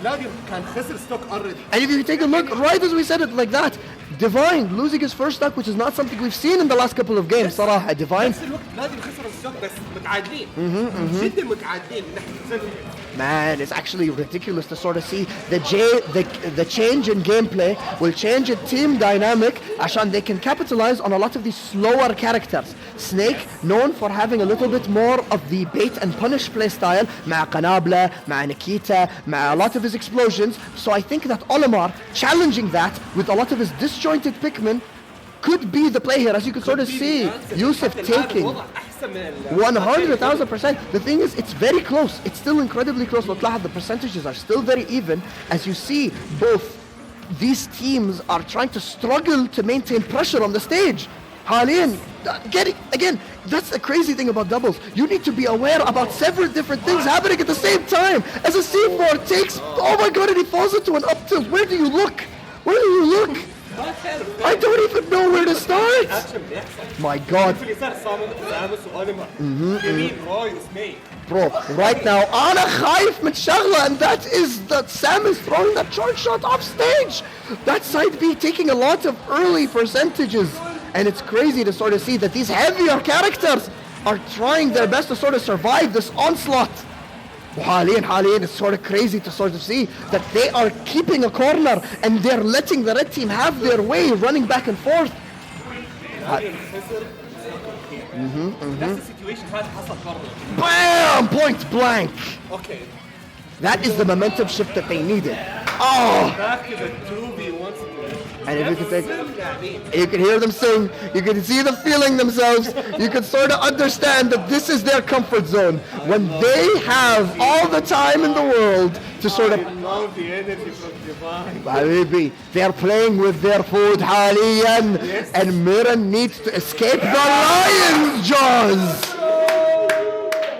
جلاديون كان خسر ستوك already. And if you take a look, right as we said it like that, Divine losing his first stock, which is not something we've seen in the last couple of games. صراحة Divine. نفس الوقت جلاديون خسر الستوك بس متعادلين. جدا متعادلين من ناحيه السنتري. Man, it's actually ridiculous to sort of see the change in gameplay will change in team dynamic عشان they can capitalize on a lot of these slower characters. Snake, known for having a little bit more of the bait and punish play style مع قنابلة, مع Nikita, مع a lot of his explosions. So I think that Olimar challenging that with a lot of his disjointed Pikmin could be the play here, as you can sort of see. Yusuf taking 100,000%. The thing is, it's very close. It's still incredibly close. The percentages are still very even. As you see, both these teams are trying to struggle to maintain pressure on the stage. Halian, again, that's the crazy thing about doubles. You need to be aware about several different things happening at the same time. As a C4 takes, oh my god, and he falls into an up tilt. Where do you look? Where do you look? I don't even know where to start. My god. Bro, right now, أنا خايف من شغلة, and that is that Sam is throwing that short shot off stage. That side B taking a lot of early percentages. And it's crazy to sort of see that these heavier characters are trying their best to sort of survive this onslaught. حاليا it's sort of crazy to sort of see that they are keeping a corner and they're letting the red team have their way running back and forth. نفس السيتويشن هذا حصل برضه. Bam! Point blank. Okay. That is the momentum shift that they needed. Oh! Back to the 2v1 situation. And if you can take, you can hear them sing, you can see them feeling themselves, you can sort of understand that this is their comfort zone. When they have all the time in the world to sort of... I love the energy from Divine. Baby, they're playing with their food حاليا, and Miran needs to escape the lion's jaws.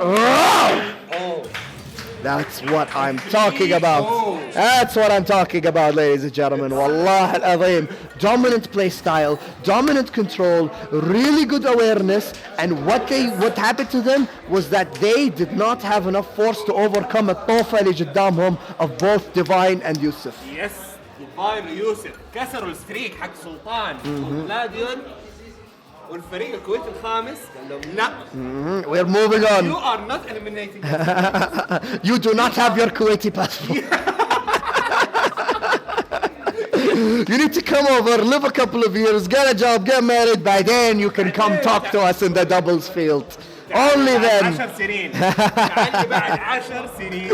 Oh. That's what I'm talking about. That's what I'm talking about, ladies and gentlemen. Wallah al-azim. Dominant play style, dominant control, really good awareness, and what happened to them was that they did not have enough force to overcome الطوفة اللي قدامهم of both Divine and Yusuf. يس ديفاين ويوسف كسروا الستريك حق سلطان وغلاديون والفريق الكويتي الخامس قال لهم لا. We're moving on. You are not eliminating. You do not have your Kuwaiti passport. You need to come over, live a couple of years, get a job, get married. By then you can come talk to us in the doubles field. Only then. 10 سنين. تعالي بعد 10 سنين.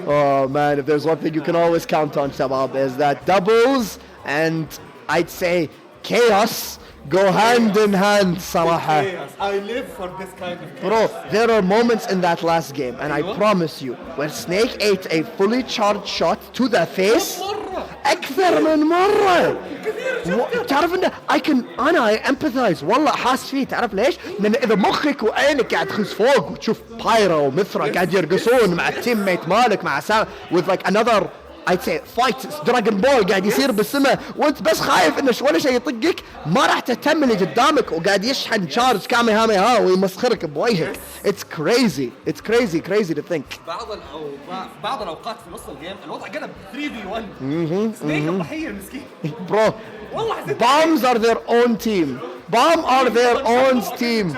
Oh man, if there's one thing you can always count on, Shabab, is that doubles and I'd say chaos go hand in hand, Salaha. I live for this kind of chaos. Bro, there are moments in that last game, and I promise you, when Snake ate a fully charged shot to the face, أكثر من مرة. تعرف إنه I empathize والله حاس فيه. تعرف ليش؟ لأن إذا مخك وعينك قاعد تخز فوق وتشوف بايرا ومثرا قاعد يرقصون مع التيم ميت مالك مع سام with like another I'd say fight دراجون بول قاعد يصير بالسماء وانت بس خايف انه ولا شيء يطقك ما راح تهتم اللي قدامك وقاعد يشحن تشارج كاميهاميها ويمسخرك بوجهك. It's crazy to think. بعض الاوقات في نص الجيم الوضع قلب 3v1. سنيك الضحيه المسكين. Bro, bombs are their own team. Bomb are their own team.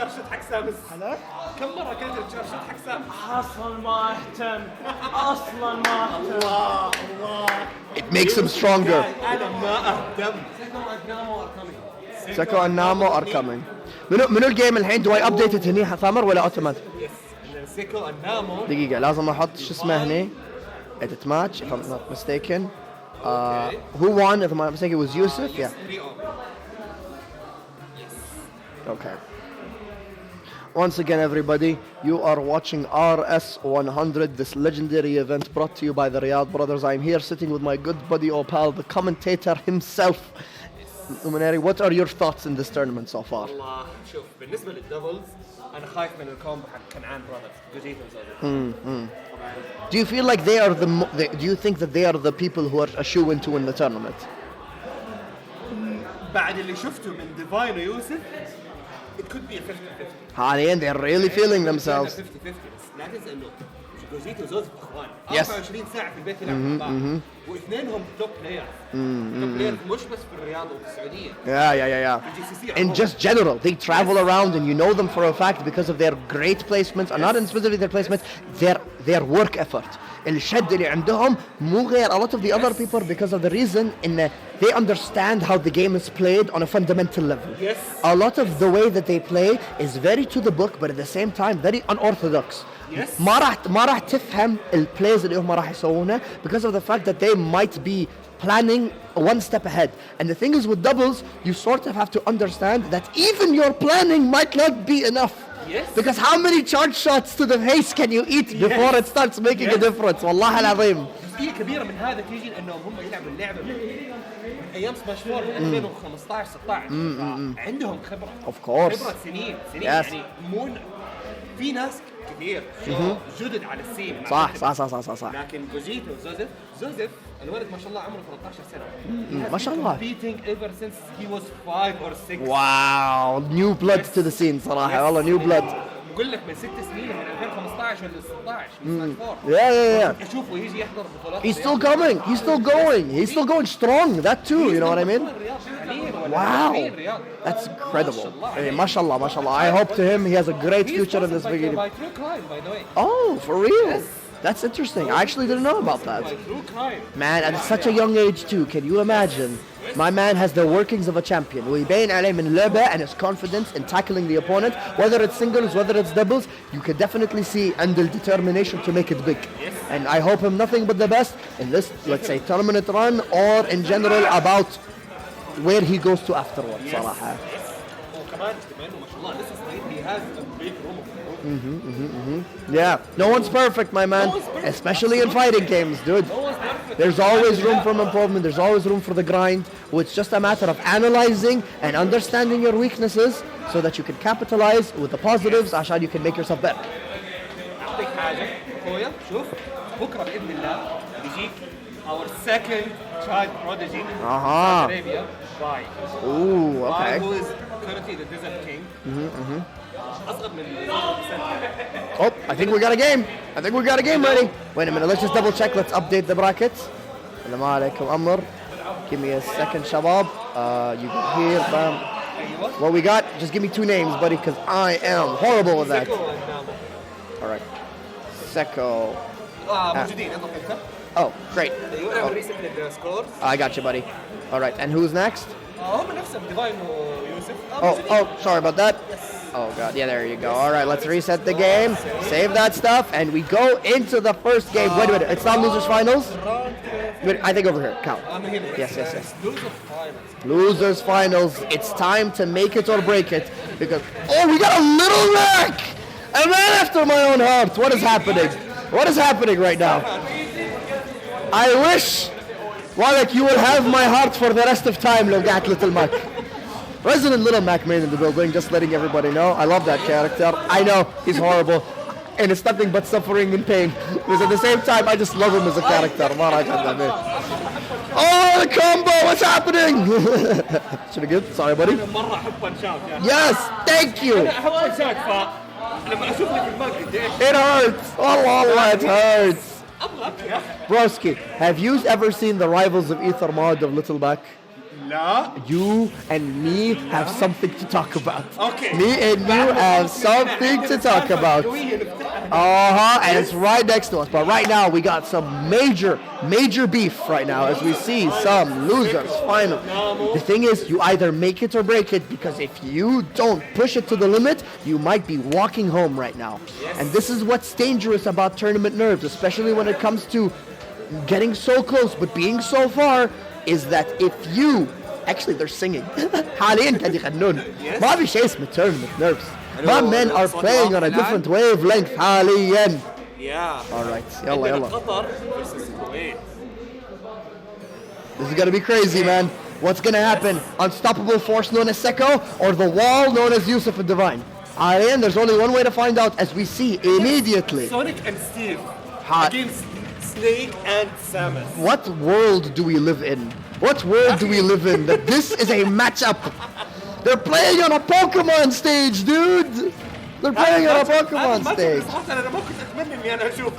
كم مرة كانت التشارجات حق سام؟ اصلا ما اهتم اصلا ما اهتم. It makes him stronger. أنا ما أهتم. Seko and Namo are coming. منو الجيم الحين؟ Do I update it هني ثامر ولا اوتوماتيك؟ سيكو ونامو. دقيقة لازم احط شو اسمه هني. Edit match if I'm not mistaken. Who won? If I'm not mistaken, it was Yusuf. Yeah. Okay. Once again, everybody, you are watching RS100, this legendary event brought to you by the Riyadh brothers. I'm here sitting with my good buddy Opal, the commentator himself. Luminary, what are your thoughts in this tournament so far? والله شوف بالنسبة للدبلز أنا خايف من الكومبو حق كنعان brothers جوجيتو وزوجي. Do you feel like they are do you think that they are the people who are a shoe-in to win the tournament? بعد اللي شفته من ديفاين ويوسف it could be a 50-50. حاليا they're really feeling themselves. 50-50 بس لا تنسى انه جوزيتو وزوزف اخوان Yes. 24 ساعة في البيت يلعبوا مع بعض واثنينهم توب بلايرز. توب بلايرز مش بس في الرياض وفي السعودية. Yeah. In just general, they travel around and you know them for a fact because of their great placements, and not in specifically their placements, their work effort. الشد اللي عندهم مو غير a lot of the other people because of the reason in they understand how the game is played on a fundamental level. Yes. A lot of the way that they play is very to the book, but at the same time very unorthodox. Yes. ما راح تفهم البلاys اللي هم راح يسوونه because of the fact that they might be planning one step ahead. And the thing is with doubles, you sort of have to understand that even your planning might not be enough. Yes. Because how many charge shots to the face can you eat before it starts making a difference? والله العظيم. جزئية كبيرة من هذا تيجي لأنهم هم يلعبوا اللعبة من أيام سماش فور من 2015 16 عندهم خبرة. Of course. خبرة سنين Yes. يعني مو في ناس كثير جدد على السين. صح. لكن جوجيتو زوزف الولد ما شاء الله عمره 13 سنة. ما شاء الله. Competing ever since he was 5 or 6. Wow, new blood to the scene صراحة والله new blood. بقول لك من 6 سنين من 2015 ولا 16 من سماش فور. Yeah. اشوفه يجي يحضر بطولات. He's still going strong. That too, you know what I mean? Wow, that's incredible. Hey, mashallah. I hope to him he has a great future in this video. By true crime, by the way. Oh, for real? That's interesting. I actually didn't know about that. By true crime. Man, at such a young age too. Can you imagine? My man has the workings of a champion. ويبين عليه من لعبة and his confidence in tackling the opponent, whether it's singles, whether it's doubles, you can definitely see and the determination to make it big. Yes. And I hope him nothing but the best in this, let's say, tournament run or in general about where he goes to afterwards. Yes. صراحة. وكمان بما انه ما شاء الله لسه صغير he has a big room of Yeah, no one's perfect, my man. Especially in fighting games, dude. There's always room for improvement. There's always room for the grind. It's just a matter of analyzing and understanding your weaknesses so that you can capitalize with the positives عشان you can make yourself better. أعطيك حاجة أخويا شوف بكرة بإذن الله بيجيك our second child prodigy Uh-huh. Saudi Arabia, Rai. Ooh, Rai, okay. who is currently the Desert King. أصغر من سنة. Oh, I think we got a game. I think we got a game ready. Wait a minute, let's just double check. Let's update the brackets. Assalamu alaikum, Amr. Give me a second, Shabab. You can hear them. What we got? Just give me 2 names, buddy, because I am horrible with that. All right. Seko. موجودين اضغط انت. Oh, great. ايوه recently the scores. I got you, buddy. All right, and who's next? هم نفسهم ديفاين ويوسف. Oh, sorry about that. Oh, God. Yeah, there you go. All right, let's reset the game. Save that stuff, and we go into the first game. Wait a minute. It's not losers finals? Wait, I think over here. Count. Yes. Losers finals. It's time to make it or break it. Because, oh, we got a little Mac! A man after my own heart. What is happening? What is happening right now? I wish, Wallach, you will have my heart for the rest of time, Logat Little Mac. Resident Little Mac main in the building, just letting everybody know. I love that character. I know, he's horrible. And it's nothing but suffering and pain. Because at the same time, I just love him as a character. Oh, the combo! What's happening? Should I get? Sorry, buddy. مرة أحب بنشات يعني. Yes, thank you. أحب بنشات فلما أشوفني في الملك قديش. It hurts. Oh, it hurts. أبغى يا أخي. Broski, have you ever seen the Rivals of Ether mod of Little Mac? لا. You and me have something to talk about. Okay. Me and you have something to talk about. And it's right next to us. But right now, we got some major beef right now as we see some losers final. The thing is, you either make it or break it, because if you don't push it to the limit, you might be walking home right now. And this is what's dangerous about tournament nerves, especially when it comes to getting so close but being so far, is that if you actually they're singing حاليا قاعد يغنون ما في شيء اسمه tournament nerves. My men are playing on a different wavelength حاليا. Alright, يلا. قطر versus الكويت. This is gonna be crazy, man. What's gonna happen? Unstoppable force known as Seko, or the wall known as Yusuf and Divine? حاليا there's only one way to find out, as we see immediately. Sonic and Steve against Snake and Samus. What world do we live in? What world do we live in that this is a matchup? They're playing on a Pokemon stage, dude! They're playing on a Pokemon stage.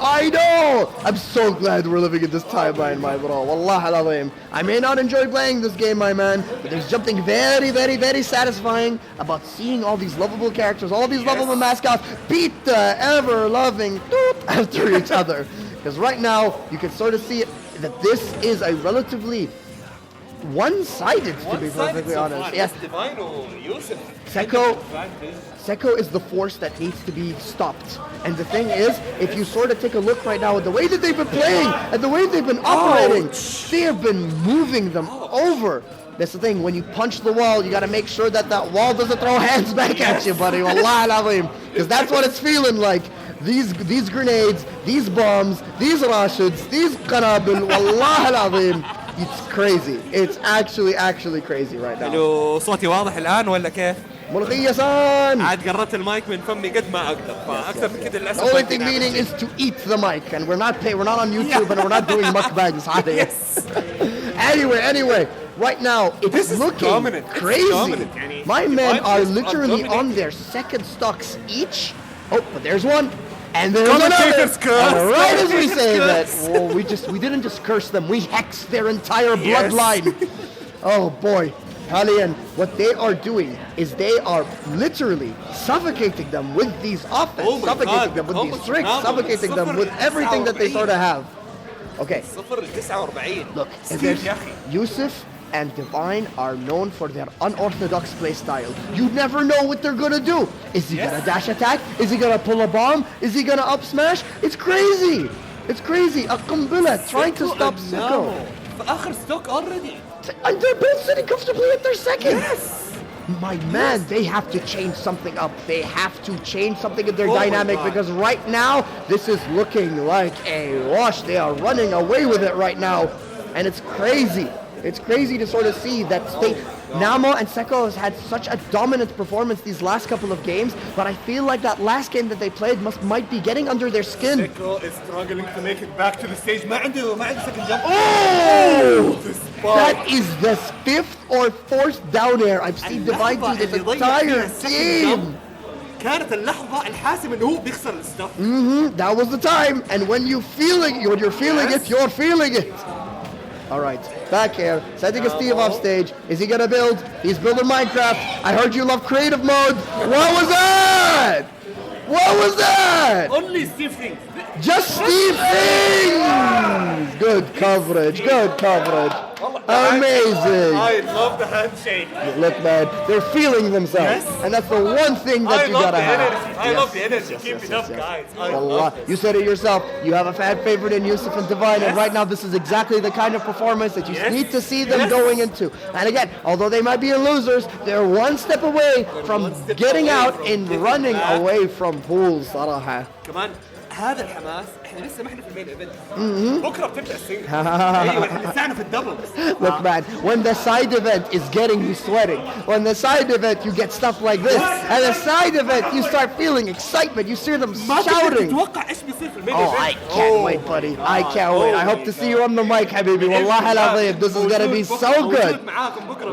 I know! I'm so glad we're living in this timeline, my bro. Wallah al-azim. I may not enjoy playing this game, my man, but there's something very satisfying about seeing all these lovable characters, all these lovable mascots beat the ever-loving after each other. Because right now, you can sort of see that this is a relatively one-sided, to be perfectly honest. Yes. Seko is the force that needs to be stopped. And the thing is, if you sort of take a look right now at the way that they've been playing and the way they've been operating, they have been moving them over. That's the thing, when you punch the wall, you got to make sure that that wall doesn't throw hands back at you, buddy. Wallah al-azim. Because that's what it's feeling like. These grenades, these bombs, these rashids, these qanabil, wallah al-azim. It's crazy. It's actually crazy right now. حلو صوتي واضح الآن ولا كيف؟ ملغية سان. عاد قررت المايك من فمي قد ما أقدر فأكثر من كده للأسف. The only thing meaning is to eat the mic, and we're not on YouTube and we're not doing mukbangs. Yes. Anyway, right now it's looking crazy. My men are literally on their second stocks each. Oh, but there's one. And there's another. And right as we say that, well, we didn't just curse them, we hexed their entire bloodline. Oh boy. Halian, what they are doing is they are literally suffocating them with these offense, suffocating them with these tricks, suffocating them with everything that they sort of have. Okay. Look, Yusuf and Divine are known for their unorthodox playstyle. You never know what they're gonna do. Is he gonna dash attack? Is he gonna pull a bomb? Is he gonna up smash? It's crazy. It's crazy. A Kumbila trying to stop Seko. آخر ستوك already. And they're both sitting comfortably at their second. Yes. My man, they have to change something up. They have to change something in their dynamic, because right now, this is looking like a wash. They are running away with it right now. And it's crazy. It's crazy to sort of see that Namo and Seko has had such a dominant performance these last couple of games, but I feel like that last game that they played might be getting under their skin. Seko is struggling to make it back to the stage. ما عنده second jump. Oh! That is the 5th or 4th down air I've seen Divine do this entire game. كانت اللحظة الحاسمة إنه هو بيخسر الستاف. That was the time, and when you're feeling it, you're feeling it. All right, back here, setting a Steve off stage. Is he gonna build? He's building Minecraft. I heard you love creative mode. What was that? What was that? Only Steve things. Just Steve things. Good coverage. Good coverage. Amazing. I love the handshake. Look, man, they're feeling themselves, and that's the one thing that you gotta have. I love the energy. Keep it up, guys. Allah, you said it yourself. You have a fan favorite in Yusuf and Divine, and right now this is exactly the kind of performance that you need to see them going into. And again, although they might be losers, they're one step away from getting out and running away from pools. صراحة. كمان هذا الحماس احنا لسه ما احنا في المين ايفنت بكره بتبدا السنجل ايوه احنا لسه في الدبل. Look, man, when the side event is getting you sweating, when the side event you get stuff like this, and the side event you start feeling excitement, you see them shouting. تتوقع ايش بيصير في المين Oh, I can't wait, buddy. I can't wait. I hope to see you on the mic, Habibi. Wallah al-azim. This is going to be so good.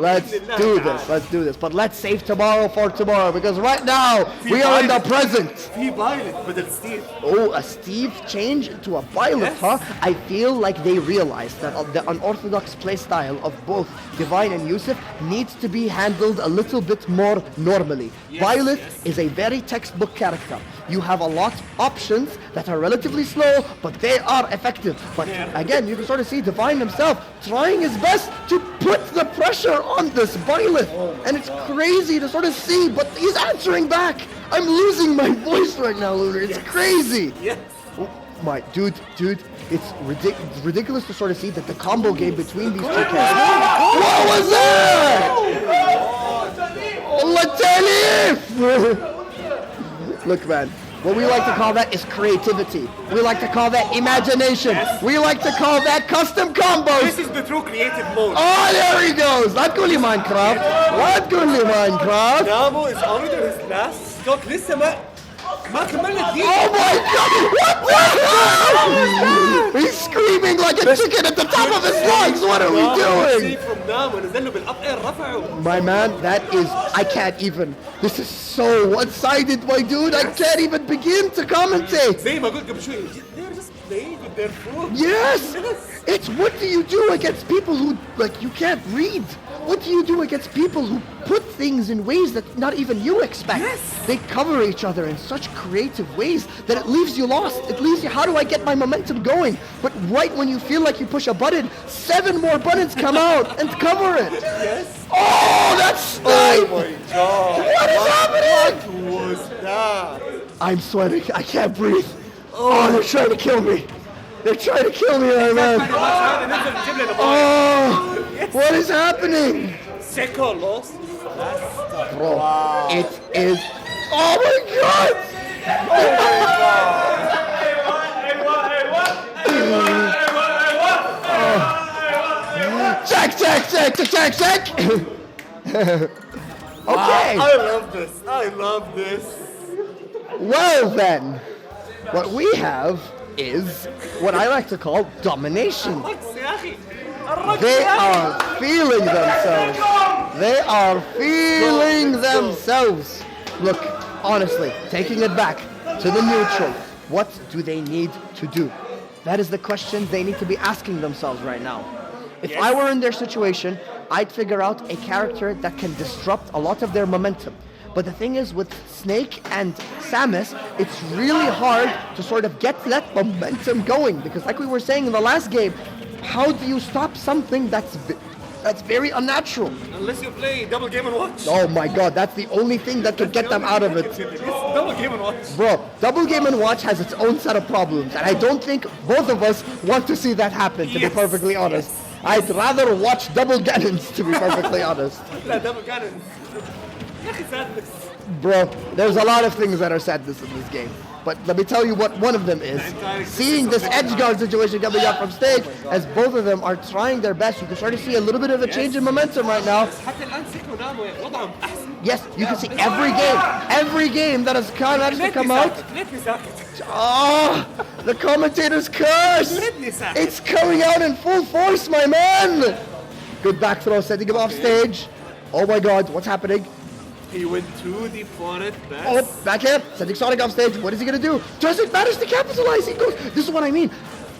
Let's do this. Let's do this. But let's save tomorrow for tomorrow, because right now we are in the present. في بايلت بدل ستيف. Oh, a Steve change into a Violet, huh? I feel like they realized that the unorthodox playstyle of both Divine and Yusuf needs to be handled a little bit more normally. Violet is a very textbook character. You have a lot of options that are relatively slow, but they are effective. But again, you can sort of see Divine himself trying his best to put the pressure on this Violet. And it's crazy to sort of see, but he's answering back. I'm losing my voice right now, Lunar. It's crazy. Yes. Oh, my dude, it's ridiculous to sort of see that the combo game between these two characters. What was that? Latalif! Look, man, what we like to call that is creativity. We like to call that imagination. We like to call that custom combos. This is the true creative mode. Oh, there he goes. لا تقول لي Minecraft. لا تقول لي Minecraft. Namo is under his last stock. لسه ما كملنا دقيقة. Oh my God! What the hell? He's screaming like a chicken at the top of his lungs. What are we doing? from Namo نزل له بالأب اير رفعه. My man, that is, I can't even. This is so one-sided, my dude. I can't even begin to commentate. زي ما قلت قبل شوي. They're just playing with their food. Yes! It's what do you do against people who, like, you can't read? What do you do against people who put things in ways that not even you expect? Yes. They cover each other in such creative ways that it leaves you lost. It leaves you, how do I get my momentum going? But right when you feel like you push a button, 7 more buttons come out and cover it. Yes. Oh, that's snipe! Oh my God. What is happening? What was that? I'm sweating. I can't breathe. Oh, they're trying to kill me. They're trying to kill me right now. Oh, what is happening? Seko lost. Bro, it is. Oh my God! Check. Okay. I love this. I love this. Well then, what we have is what I like to call domination. They are feeling themselves. They are feeling themselves. Look, honestly, taking it back to the neutral, what do they need to do? That is the question they need to be asking themselves right now. If I were in their situation, I'd figure out a character that can disrupt a lot of their momentum. But the thing is, with Snake and Samus, it's really hard to sort of get that momentum going. Because like we were saying in the last game, how do you stop something that's very unnatural? Unless you play double game and watch. Oh my God, that's the only thing that could get them out of it. It's double game and watch. Bro, double game and watch has its own set of problems. And I don't think both of us want to see that happen, to be perfectly honest. I'd rather watch double cannons, to be perfectly honest. double cannons. Bro, there's a lot of things that are sadness in this game. But let me tell you what one of them is. Seeing this edge guard situation coming up from stage, as both of them are trying their best, you can start to see a little bit of a change in momentum right now. Yes, you can see every game that has managed to come out. Oh, the commentator's curse! It's coming out in full force, my man! Good back throw, setting him off stage. Oh my god, what's happening? He went to the opponent best. Oh, backhand, setting Sonic off stage. What is he gonna do? Doesn't manage to capitalize. He goes. This is what I mean.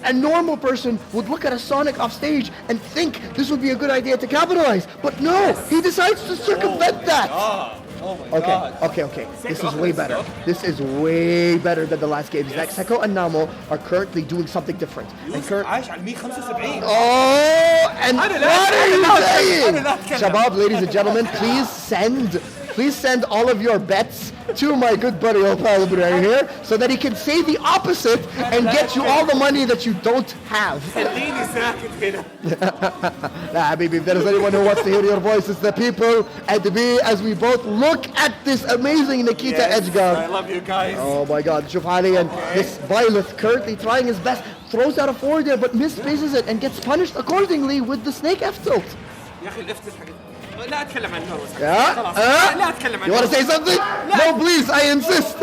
A normal person would look at a Sonic off stage and think this would be a good idea to capitalize. But no, he decides to circumvent that. Oh my god. Okay. This is way better. This is way better than the last games. Yes. Seko and Namo are currently doing something different. عايش على 175. Oh, and what are you saying? Shabab, ladies and gentlemen, please send all of your bets to my good buddy Opal right here so that he can say the opposite and get you all the money that you don't have. خليني ساكت هنا. Nah, Habibi, if there is anyone who wants to hear your voice, it's the people. And me, as we both look at this amazing Nikita edgeguard. I love you guys. Oh my god, شوف حاليا this Byleth currently trying his best, throws out a forward there but misspaces it and gets punished accordingly with the snake F tilt. يا اخي الافتح حق لا اتكلم عنه. Yeah? لا اتكلم عنه. You want to say something? No, please, I insist.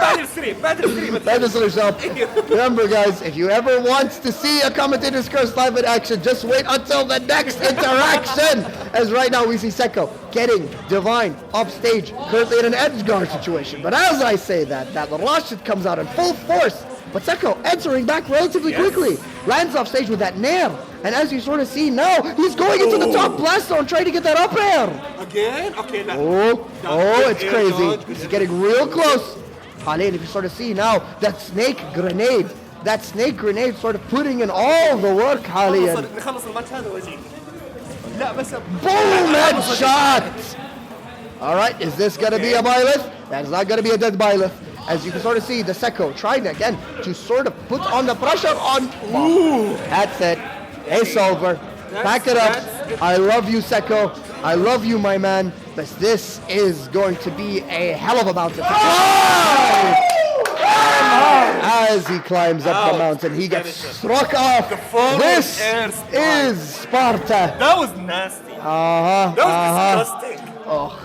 بعد الستريم. Remember, guys, if you ever want to see a commentator's curse live in action, just wait until the next interaction. As right now we see Seko getting Divine off stage, currently in an edge guard situation. But as I say that Rashid comes out in full force. But Seko answering back relatively quickly. Lands off stage with that nair. And as you sort of see now, he's going into the top blast zone trying to get that up air. Again? Okay, now. Oh, it's crazy. He's getting real close. Halen, if you sort of see now, that snake grenade sort of putting in all the work, Halen. Boom, headshot. All right, is this going to be a Byleth? That's not going to be a dead Byleth. As you can sort of see, the Seko trying again to sort of put on the pressure on. Ooh, that's it. It's over. Back it up. I love you, Seko. I love you, my man. But this is going to be a hell of a mountain. As he climbs up the mountain, he gets struck off. This is Sparta. That was nasty. That was disgusting. Oh.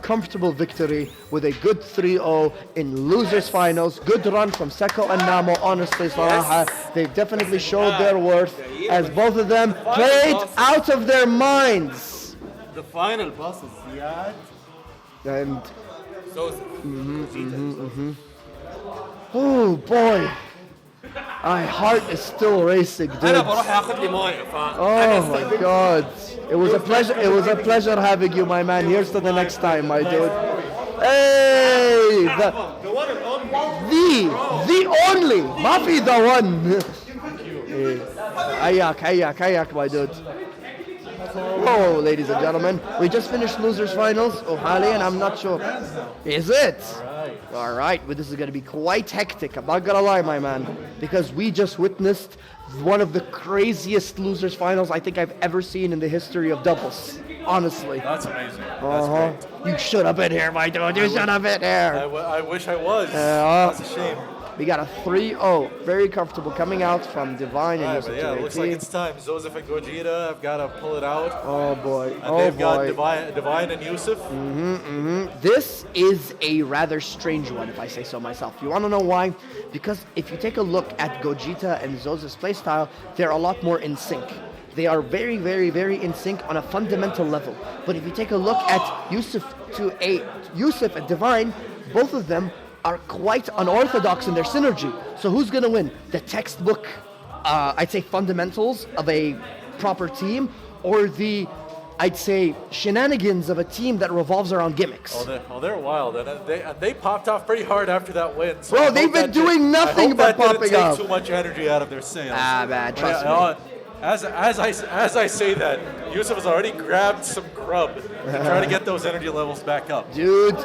Comfortable victory with a good 3-0 in losers finals. Good run from Seko and Namo, honestly, Salaha. They've definitely showed their worth as both of them played out of their minds. The final boss is Riyadh. And oh boy, my heart is still racing, dude. Oh my god. It was a pleasure having you, my man. Here's to the next time, my dude. Hey, the only, Mafi the one. Hayak, my dude. Oh, ladies and gentlemen, we just finished losers finals. Ohali, and I'm not sure. Is it? All right, but this is going to be quite hectic. I'm not going to lie, my man, because we just witnessed one of the craziest losers finals I think I've ever seen in the history of doubles. Honestly. That's amazing. That's great. You should have been here, my dude. You should have been here. I wish I was. That's a shame. We got a 3-0. Very comfortable coming out from Divine and Yusuf. Yeah, it looks like it's time. Joseph and Gogeta, I've got to pull it out. Oh boy. And they've got Divine and Yusuf. This is a rather strange one, if I say so myself. You want to know why? Because if you take a look at Gogeta and Zoza's playstyle, they're a lot more in sync. They are very, very, very in sync on a fundamental level. But if you take a look at Yusuf and Divine, both of them are quite unorthodox in their synergy. So who's going to win? The textbook, I'd say, fundamentals of a proper team, or the, I'd say, shenanigans of a team that revolves around gimmicks? Oh, they're wild. And they popped off pretty hard after that win. So bro, they've been doing nothing but popping up. Take too much energy out of their sails. Man, trust me. As I say that, Yusuf has already grabbed some grub to try to get those energy levels back up. Dude,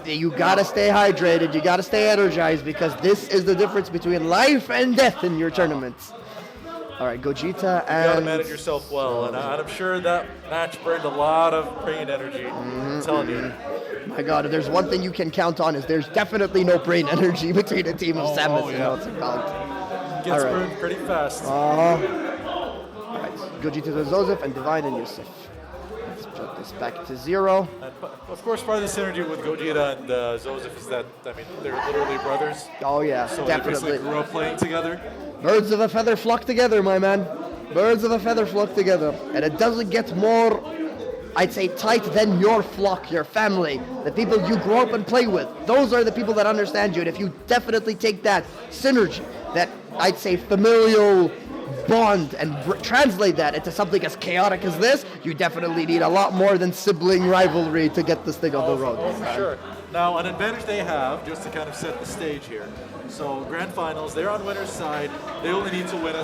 you gotta stay hydrated, you gotta stay energized, because this is the difference between life and death in your tournaments. All right, Gogeta You gotta and... manage yourself well, and I'm sure that match burned a lot of brain energy. I'm telling you. My God, if there's one thing you can count on is there's definitely no brain energy between the team of Samus and Elton. Gets burned pretty fast. All right, Gogeta to Zosef and Divine and Yusuf. Let's put this back to 0. And of course, part of the synergy with Gogeta and Zosef is that, I mean, they're literally brothers. Oh yeah, So definitely. they basically grew up playing together. Birds of a feather flock together, my man. Birds of a feather flock together. And it doesn't get more, I'd say, tight than your flock, your family, the people you grow up and play with. Those are the people that understand you. And if you definitely take that synergy, that I'd say familial bond, and translate that into something as chaotic as this, you definitely need a lot more than sibling rivalry to get this thing on the road. Oh, for sure. Now, an advantage they have, just to kind of set the stage here. So, grand finals, they're on winner's side. They only need to win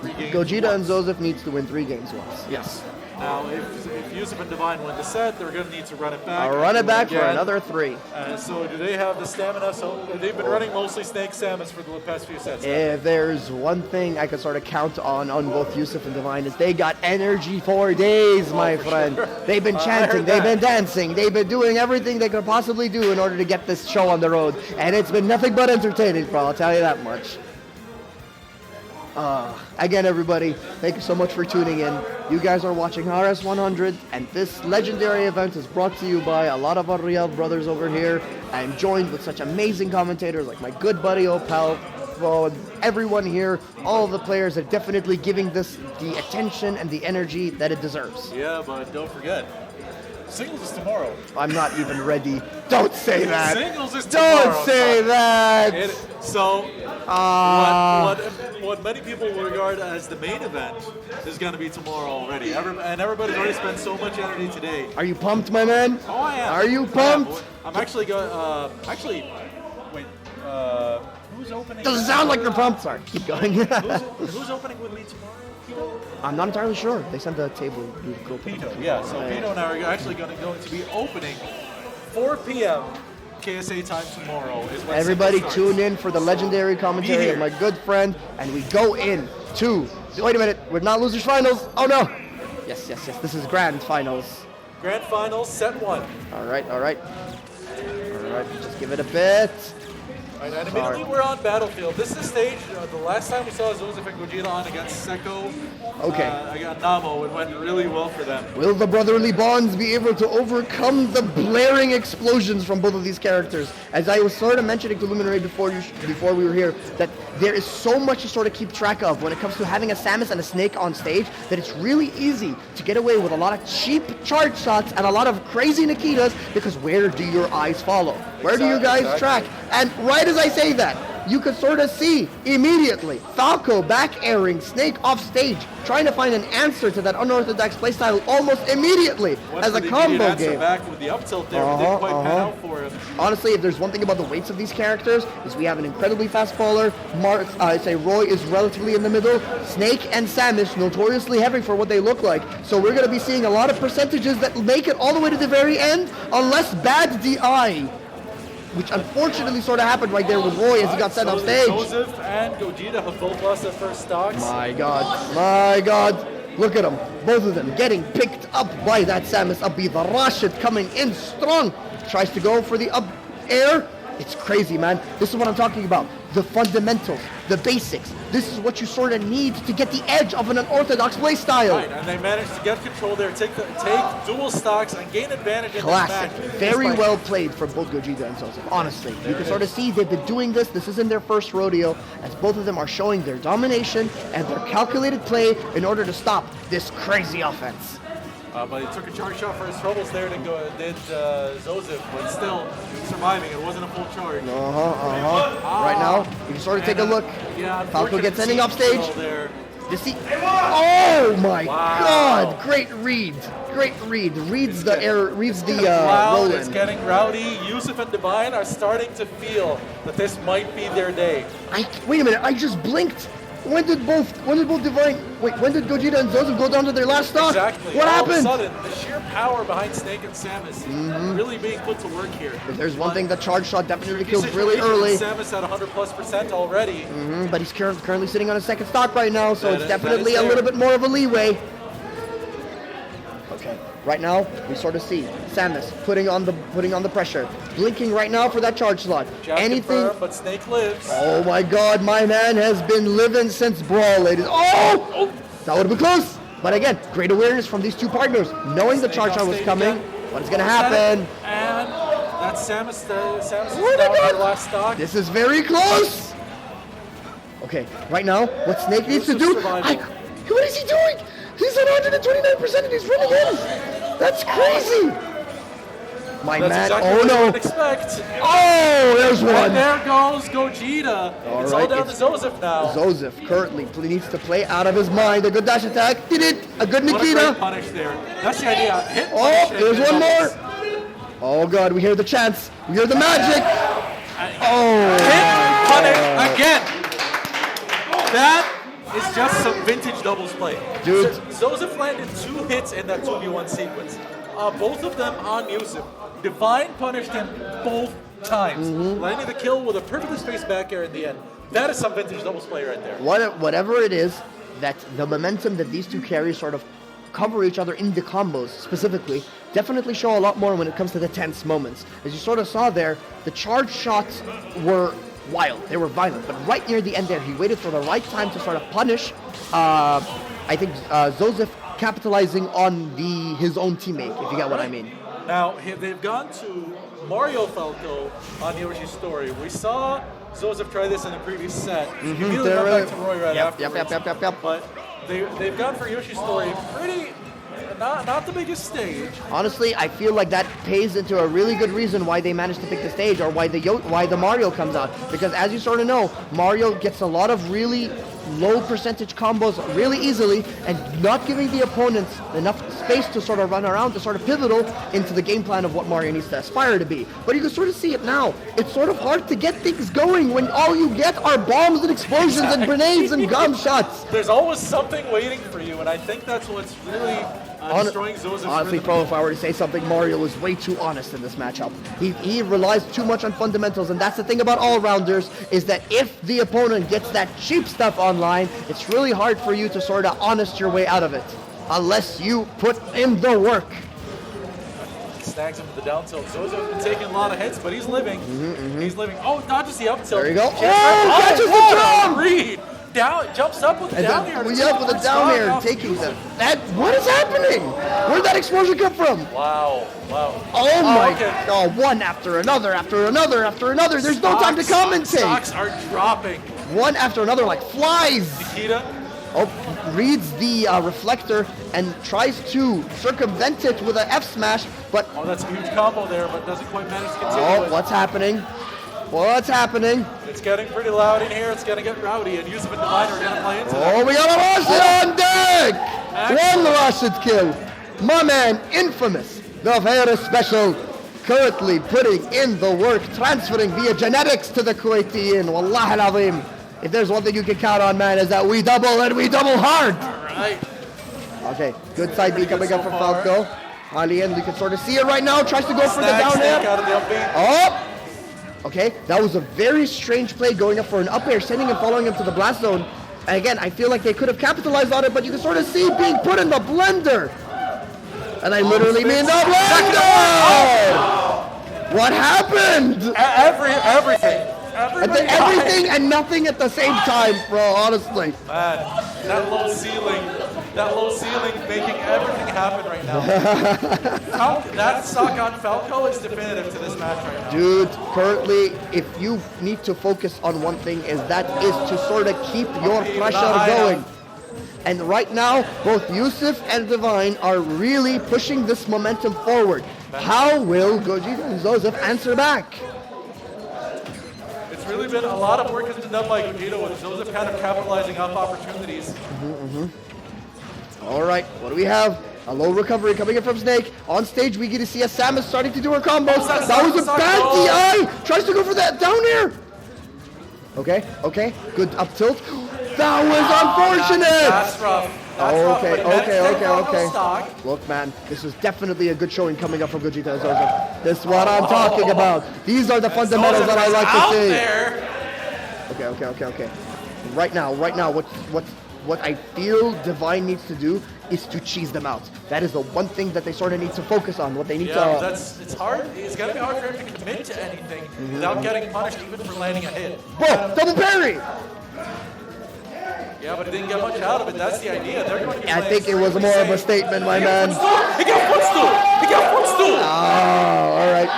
3 games. Gogeta and Zosef needs to win 3 games once. Yes. Now, if Yusuf and Divine win the set, they're going to need to run it back. I'll run it back for another 3. So do they have the stamina? So they've been running mostly Snake Samus for the past few sets. If there's one thing I can sort of count on both Yusuf and Divine is they got energy for days, my friend. Sure. They've been chanting, they've been dancing, they've been doing everything they could possibly do in order to get this show on the road. And it's been nothing but entertaining, bro, I'll tell you that much. Again, everybody, thank you so much for tuning in. You guys are watching RS100, and this legendary event is brought to you by a lot of our Riyadh brothers over here. I'm joined with such amazing commentators like my good buddy Opal, everyone here, all of the players are definitely giving this the attention and the energy that it deserves. Yeah, but don't forget, singles is tomorrow. I'm not even ready. Don't say that. Singles is tomorrow. Don't say that. What many people will regard as the main event is going to be tomorrow already. And everybody's already spent so much energy today. Are you pumped, my man? Oh, I am. Are you pumped? I'm actually going. Wait. Who's opening? Doesn't sound like you're pumped. Sorry, keep going. who's opening with me tomorrow? Pito? I'm not entirely sure. They sent the table. You go Pito, yeah. So Pito and I are actually going to be opening 4 p.m. KSA time tomorrow. Is when everybody tune in for the legendary commentary of my good friend, and we go in to. Wait a minute, we're not losers finals. Oh no. Yes. This is grand finals. Grand finals, set 1. All right. Just give it a bit. Right, and immediately we're on Battlefield. This is the stage, the last time we saw Zosef and Gogeta on against Seko, against Namo, it went really well for them. Will the brotherly bonds be able to overcome the blaring explosions from both of these characters? As I was sort of mentioning to Luminary before we were here, that there is so much to sort of keep track of when it comes to having a Samus and a Snake on stage, that it's really easy to get away with a lot of cheap charge shots and a lot of crazy Nikitas, because where do your eyes follow? Where do you guys track? And right as I say that, you could sort of see immediately Falco back airing Snake off stage, trying to find an answer to that unorthodox playstyle almost immediately as a combo game. Back with the up tilt there, didn't quite pan out for him. Honestly, if there's one thing about the weights of these characters, is we have an incredibly fast faller. I'd say Roy is relatively in the middle. Snake and Samus notoriously heavy for what they look like. So we're going to be seeing a lot of percentages that make it all the way to the very end, unless bad DI. Which unfortunately sort of happened right there with Roy as he got sent off stage. Joseph and Gogeta have both lost their first stocks. My God. Look at them. Both of them getting picked up by that Samus up B. The Rashid coming in strong. Tries to go for the up air. It's crazy, man. This is what I'm talking about. The fundamentals, the basics. This is what you sort of need to get the edge of an unorthodox play style. Right, and they managed to get control there, take dual stocks, and gain advantage in Classic. this match. Very well played from both Gogeta and Zosef. Honestly, you can sort of see they've been doing this. This isn't their first rodeo, as both of them are showing their domination and their calculated play in order to stop this crazy offense. But he took a charge shot for his troubles there did Zosef, but still surviving. It wasn't a full charge. Right now, you can sort of take a look. Yeah, Falco gets ending off stage. There. Oh my God! Great read. Reads the roll-in. It's getting rowdy. Yusuf and Divine are starting to feel that this might be their day. Wait a minute, I just blinked. When did both Divine, when did Gogeta and Joseph go down to their last stock? Exactly. What happened? All of a sudden, the sheer power behind Snake and Samus really being put to work here. If there's one thing that Charge Shot definitely kills really early. Samus at 100+% already. But he's currently sitting on a second stock right now, so it's definitely a fair. little bit more of a leeway. Okay, right now we sort of see Samus putting on the pressure, blinking right now for that charge slot. Anything, but Snake lives. oh my God, my man has been living since Brawl, ladies. Oh, that would have been close. But again, great awareness from these two partners, knowing the charge shot was coming. What's gonna happen? And that's Samus. Samus Oh is my down God. on the last stock. This is very close. Okay, right now, what Snake needs to do? What is he doing? He's at 129% and he's running in. That's crazy. My That's man, exactly oh what you no. would expect. Oh, there's And one. there goes Gogeta. It's all right, down to Joseph now. Joseph currently needs to play out of his mind. A good dash attack. Did it. A good What a great Nikita. punish there. That's the idea. Hit Oh, punish, there's and one doubles. more. Oh God, we hear the chants. We hear the magic. Oh. Hit punish again. That is just some vintage doubles play. Dude. Joseph landed 2 hits in that 2v1 sequence. Both of them on Yusuf. Divine punished him both times, landing the kill with a perfectly spaced back air in the end. That is some vintage doubles play right there. Whatever it is, that the momentum that these two carry sort of cover each other in the combos specifically, definitely show a lot more when it comes to the tense moments. As you sort of saw there, the charge shots were wild, they were violent, but right near the end there, he waited for the right time to sort of punish, I think, Joseph capitalizing on his own teammate, if you get what I mean. Now, they've gone to Mario Falco on Yoshi's story. We saw Joseph try this in the previous set. He immediately went back to Roy right afterwards. Yep. But they've gone for Yoshi's story pretty, not the biggest stage. Honestly, I feel like that pays into a really good reason why they managed to pick the stage, or why the Mario comes out. Because as you sort of know, Mario gets a lot of really low percentage combos really easily, and not giving the opponents enough space to sort of run around to sort of pivotal into the game plan of what Mario needs to aspire to be. But you can sort of see it now. It's sort of hard to get things going when all you get are bombs and explosions and grenades and gum shots. There's always something waiting for you, and I think that's what's really destroying Joseph's Honestly, rhythm. Pro, if I were to say something, Mario was way too honest in this matchup. He relies too much on fundamentals, and that's the thing about all-rounders, is that if the opponent gets that cheap stuff online, it's really hard for you to sort of honest your way out of it, unless you put in the work. Snags him with the down tilt. Joseph's been taking a lot of hits, but he's living. He's living. Oh, dodges the up tilt. There you go. Oh, Catches the what jump! a read! Down, jumps up with the And down then, air. with a down air, taking them. What is happening? Where'd that explosion come from? Wow. Oh my okay. God, one after another. There's no time to commentate. Stocks are dropping. One after another like flies. Nikita, Reads the reflector and tries to circumvent it with an F smash, but oh, that's a huge combo there, but doesn't quite manage to continue it. what's happening? What's happening? It's getting pretty loud in here. It's going to get rowdy, and Yusuf and Divine are going to play into that. Oh, we got a Rashid on deck! One Rashid kill. My man, Infamous, the very special, currently putting in the work, transferring via genetics to the Kuwaitiyin. Wallah al-azim. If there's one thing you can count on, man, is that we double, and we double hard. All right. Okay, good side B coming up from Falco. Alien, you can sort of see it right now. Tries to go for the down Snake air. out of the up B. Oh! Okay, that was a very strange play, going up for an up air, sending him, following him to the blast zone. And again, I feel like they could have capitalized on it, but you can sort of see being put in the blender. And I literally mean the blender! What happened? Everything. Everything and nothing at the same time, bro, honestly. Man, that low ceiling making everything happen right now. That stock on Falco is definitive to this match right now. Dude, currently, if you need to focus on one thing, is to sort of keep your pressure going. And right now, both Yusuf and Divine are really pushing this momentum forward. How will Gogeta and Joseph answer back? It's really been a lot of work has been done by Gogeta, with Joseph kind of capitalizing off opportunities. All right, what do we have? A low recovery coming in from Snake. On stage, we get to see a Samus starting to do her combos. That was a bad DI. Tries to go for that down air. Okay, good up tilt. That was unfortunate. That's rough. That's rough, but he managed to take off Okay. the stock. Look, man, this is definitely a good showing coming up from Gogeta and Zozif. This is what I'm talking about. These are the fundamentals that I like to see. There. Okay. Right now, what I feel Divine needs to do is to cheese them out. That is the one thing that they sort of need to focus on. What they need to. It's hard. It's gonna be hard for him to commit to anything without getting punished, even for landing a hit. Whoa! Double parry. Yeah, but he didn't get much out of it. That's the idea. They're going to be I think it was more of a statement, my man. He got footstool. Oh, all right.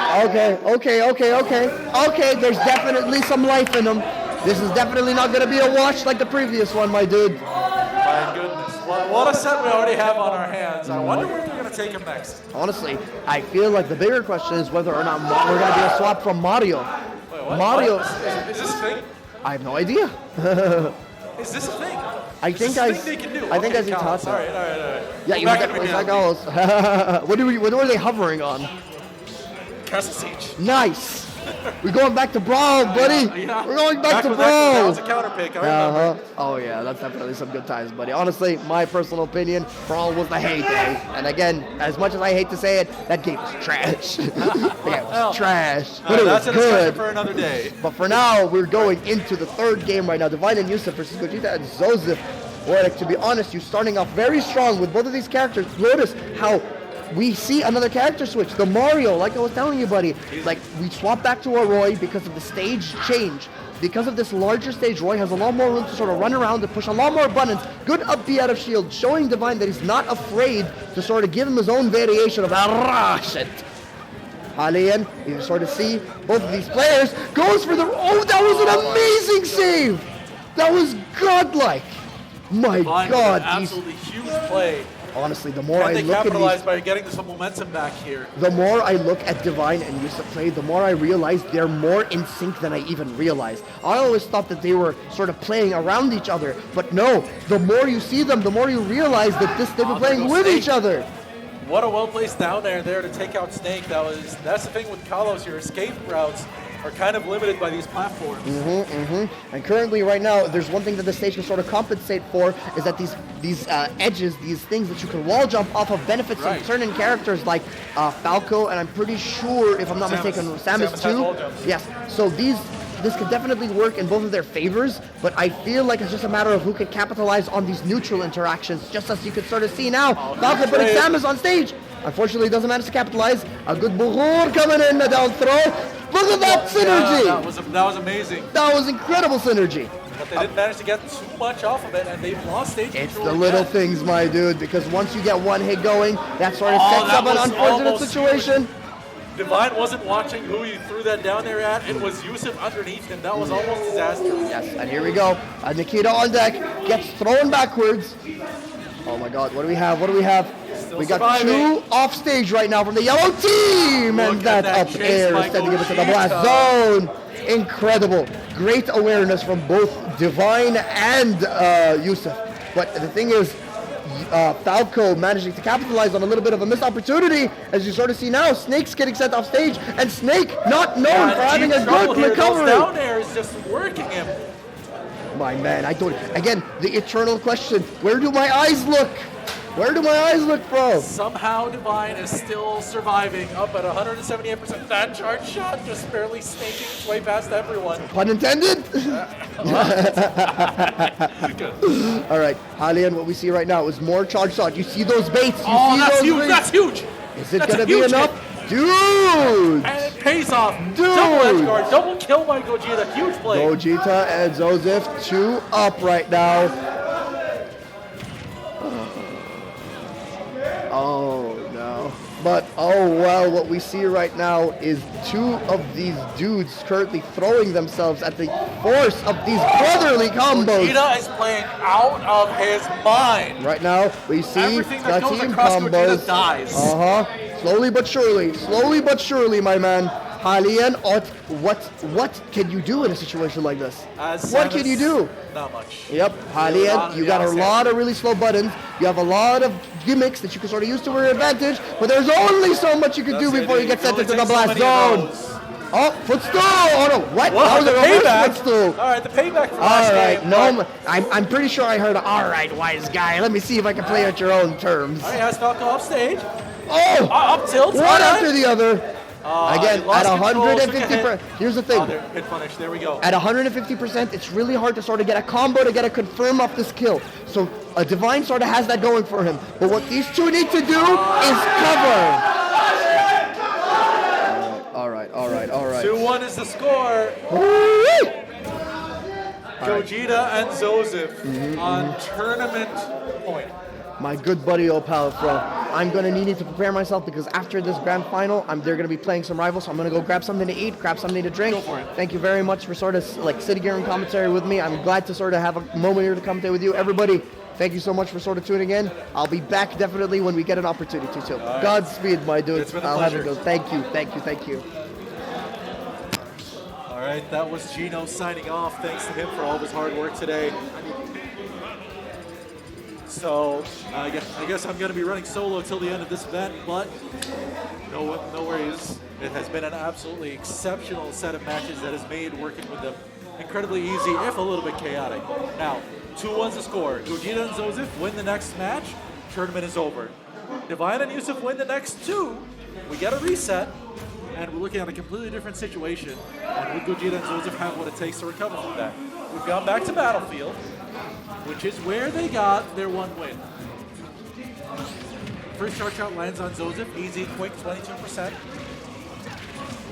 Okay. There's definitely some life in him. This is definitely not going to be a wash like the previous one, my dude. My goodness. What a set we already have on our hands. I wonder where they're going to take him next. Honestly, I feel like the bigger question is whether or not we're going to be a swap from Mario. Wait, what? Mario. Is this a thing? I have no idea. Is this a thing? I think I see Tatsu. All right. Yeah, you got like what were they hovering on? Castle Siege. Nice. We're going back to Brawl, buddy. Yeah. We're going back to That Brawl. was a counter pick. I remember. Oh yeah, that's definitely some good times, buddy. Honestly, my personal opinion, Brawl was the heyday. And again, as much as I hate to say it, that game was trash. Yeah, it was trash. But it was That's a good. discussion for another day. But for now, we're going into the third game right now. Divine and Yusuf versus Gogeta and Zozif. Boy, like, to be honest, you're starting off very strong with both of these characters. Notice how we see another character switch. The Mario, like I was telling you, buddy. Like, we swap back to a Roy because of the stage change. Because of this larger stage, Roy has a lot more room to sort of run around and push a lot more buttons. Good up B out of shield, showing Divine that he's not afraid to sort of give him his own variation of shit. Halian, you sort of see both of these players goes for the. Oh, that was an amazing save! That was godlike. My God, Absolutely huge play. Honestly, the more I And they look at capitalized these, by getting some momentum back here. the more I look at Divine and Yusuf play, the more I realize they're more in sync than I even realized. I always thought that they were sort of playing around each other, but no, the more you see them, the more you realize that they were playing with each other. What a well-placed down there to take out Snake. That's the thing with Kalos, your escape routes are kind of limited by these platforms. And currently, right now, there's one thing that the stage can sort of compensate for is that these edges, these things that you can wall jump off of benefits from certain characters like Falco, and I'm pretty sure, if I'm not mistaken, Samus too. Yes. So this could definitely work in both of their favors, but I feel like it's just a matter of who can capitalize on these neutral interactions, just as you could sort of see now. Falco putting Samus on stage. Unfortunately, doesn't manage to capitalize. A good Bughur coming in, a down throw. Look at that synergy! That was amazing. That was incredible synergy. But they didn't manage to get too much off of it, and they've lost stage It's control the little again. things, my dude, because once you get one hit going, that sort of sets up an unfortunate situation. Divine wasn't watching who he threw that down there at. It was Yusuf underneath him. That was almost disastrous. Yes, and here we go. Nikita on deck gets thrown backwards. Oh my God, what do we have? We got surviving. two off stage right now from the yellow team, and Look at that up chase air by is sending it to the Gogeta. blast zone. Incredible, great awareness from both Divine and Yusuf. But the thing is, Falco managing to capitalize on a little bit of a missed opportunity, as you sort of see now. Snake's getting sent off stage, and Snake not known for having a good recovery. Those down air is just working him. My man, I don't. Again, the eternal question: where do my eyes look? Where do my eyes look, bro? Somehow Divine is still surviving, up at 178%. That charge shot just barely snaking its way past everyone. Pun intended? All right, Halian, what we see right now is more charge shot. You see those baits? You see that's those huge! baits? That's huge! Is it That's gonna a be huge enough? hit. Dude! And it pays off. Dude! Double edge guard, double kill by Gogeta. Huge play. Gogeta and Zozif 2 up right now. Oh no. But oh well, what we see right now is two of these dudes currently throwing themselves at the force of these brotherly combos. Gogeta is playing out of his mind. Right now, we see Everything the that goes team across combos. Gogeta dies. Slowly but surely, my man. Halian, what can you do in a situation like this? What can you do? Not much. Yep, Halian, you got a lot of really slow buttons. You have a lot of gimmicks that you can sort of use to your advantage, but there's only so much you can do before you get sent into the blast zone. Oh, footstool! Oh no, what? Well, That was the a reverse payback. footstool. All right, the payback for All last right, game. no, I'm pretty sure I heard. All right, wise guy. Let me see if I can play at your own terms. All right, has Falco off stage. Oh, Up tilt. one after the other. Again, he lost at control, 150%. Here's the thing. Oh, there, hit punish. There we go. At 150%, it's really hard to sort of get a combo to get a confirm off this kill. So Divine sort of has that going for him. But what these two need to do is cover. All right. 2-1 is the score. Gogeta and Zozif on tournament point. My good buddy Opalfro, I'm going to need to prepare myself because after this grand final, they're going to be playing some rivals, so I'm going to go grab something to eat, grab something to drink. Go for it. Thank you very much for sort of like sitting here in commentary with me. I'm glad to sort of have a moment here to commentate with you. Everybody, thank you so much for sort of tuning in. I'll be back definitely when we get an opportunity to. right. Godspeed, my dude. It's been a I'll have it pleasure. go. Thank you. All right, that was Gino signing off. Thanks to him for all of his hard work today. So I guess I'm going to be running solo till the end of this event, but no worries. It has been an absolutely exceptional set of matches that has made working with them incredibly easy, if a little bit chaotic. Now, 2-1's the score. Gogeta and Zozif win the next match. Tournament is over. Divine and Yusuf win the next two. We get a reset, and we're looking at a completely different situation. And would Gogeta and Zozif have what it takes to recover from that? We've gone back to Battlefield, which is where they got their one win. First charge shot lands on Zozif, easy, quick, 22%.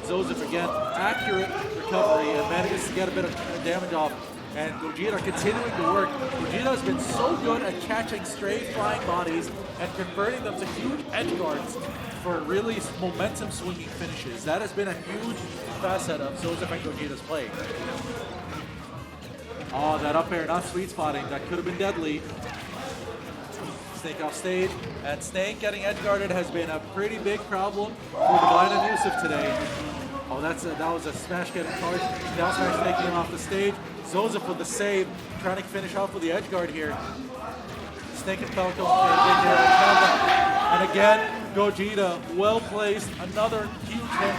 Zozif again, accurate recovery and manages to get a bit of damage off. And Gogeta continuing to work. Gogeta has been so good at catching stray flying bodies and converting them to huge edge guards for really momentum swinging finishes. That has been a huge facet of Zozif and Gogeta's play. Oh, that up air, not sweet spotting. That could have been deadly. Snake off stage, and Snake getting edge guarded has been a pretty big problem for Divine and Yusuf today. Oh, that was a smash getting charged. Down smash taking him off the stage. Zozif with the save, trying to finish off with the edge guard here. Snake and Falco and again, Gogeta, well placed, another huge hit.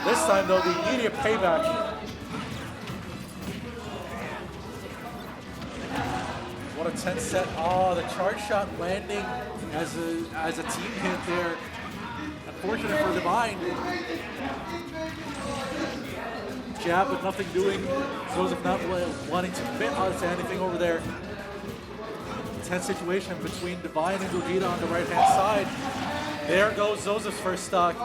This time though, the immediate payback. What a tense set. Oh, the charge shot landing as a team hit there. Unfortunate for Divine. Jab with nothing doing. Zozif not wanting to commit to anything over there. Tense situation between Divine and Gogeta on the right-hand side. There goes Zozif's first stock.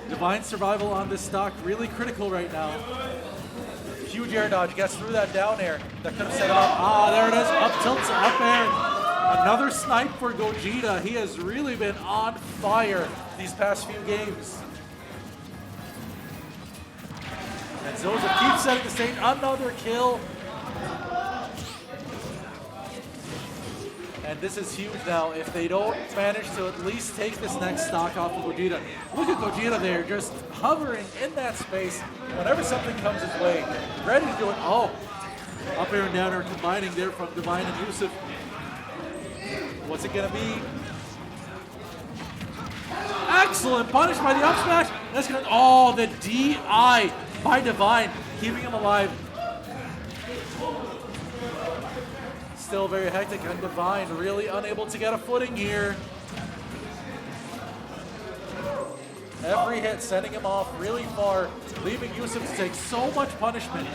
Divine's survival on this stock really critical right now. Huge air dodge, gets through that down air. That could have set it up. Ah, there it is. Up tilts, up air. Another snipe for Gogeta. He has really been on fire these past few games. And Zozif keeps setting the stage. Another kill. And this is huge now. If they don't manage to at least take this next stock off of Gogeta. Look at Gogeta there, just hovering in that space whenever something comes his way. Ready to do it. Oh, up air and down air combining there from Divine and Yusuf. What's it gonna be? Excellent punish by the up smash. That's gonna, oh, the DI by Divine, keeping him alive. Still very hectic, and Divine really unable to get a footing here. Every hit sending him off really far, leaving Yusuf to take so much punishment.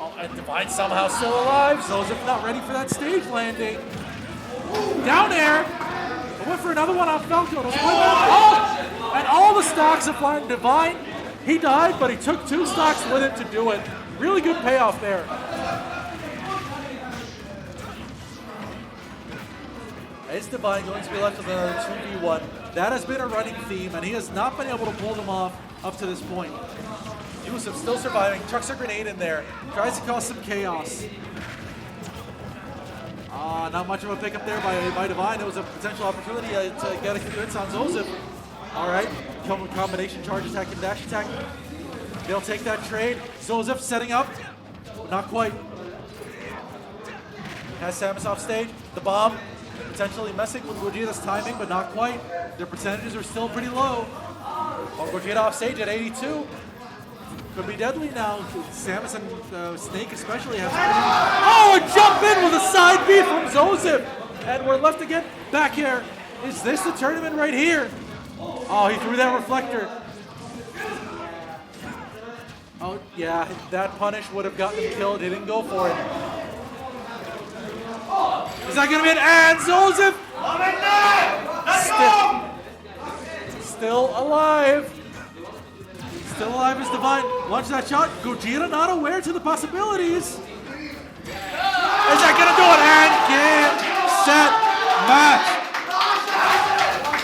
Oh, and Divine somehow still alive. Zozif not ready for that stage landing. Down air. Went for another one off Falco. Oh, and all the stocks are flying. Divine, he died, but he took two stocks with him to do it. Really good payoff there. Is Divine going to be left with another 2v1? That has been a running theme, and he has not been able to pull them off up to this point. Yusuf still surviving, chucks a grenade in there, tries to cause some chaos. Not much of a pickup there by Divine. There was a potential opportunity to get a convince on Zozif. All right, combination charge attack and dash attack. They'll take that trade. Zozif setting up, but not quite. Has Samus off stage. The bomb potentially messing with Gogeta's timing, but not quite. Their percentages are still pretty low. Oh, Gogeta off stage at 82. Could be deadly now. Samus and Snake especially have. Oh, a jump in with a side B from Joseph. And we're left again back here. Is this the tournament right here? Oh, he threw that reflector. Oh, yeah, that punish would have gotten him killed. He didn't go for it. Is that going to be an and Joseph? Still alive. Still alive is Divine. Launch that shot. Gogeta not aware to the possibilities. Is that going to do it? And game, set, match.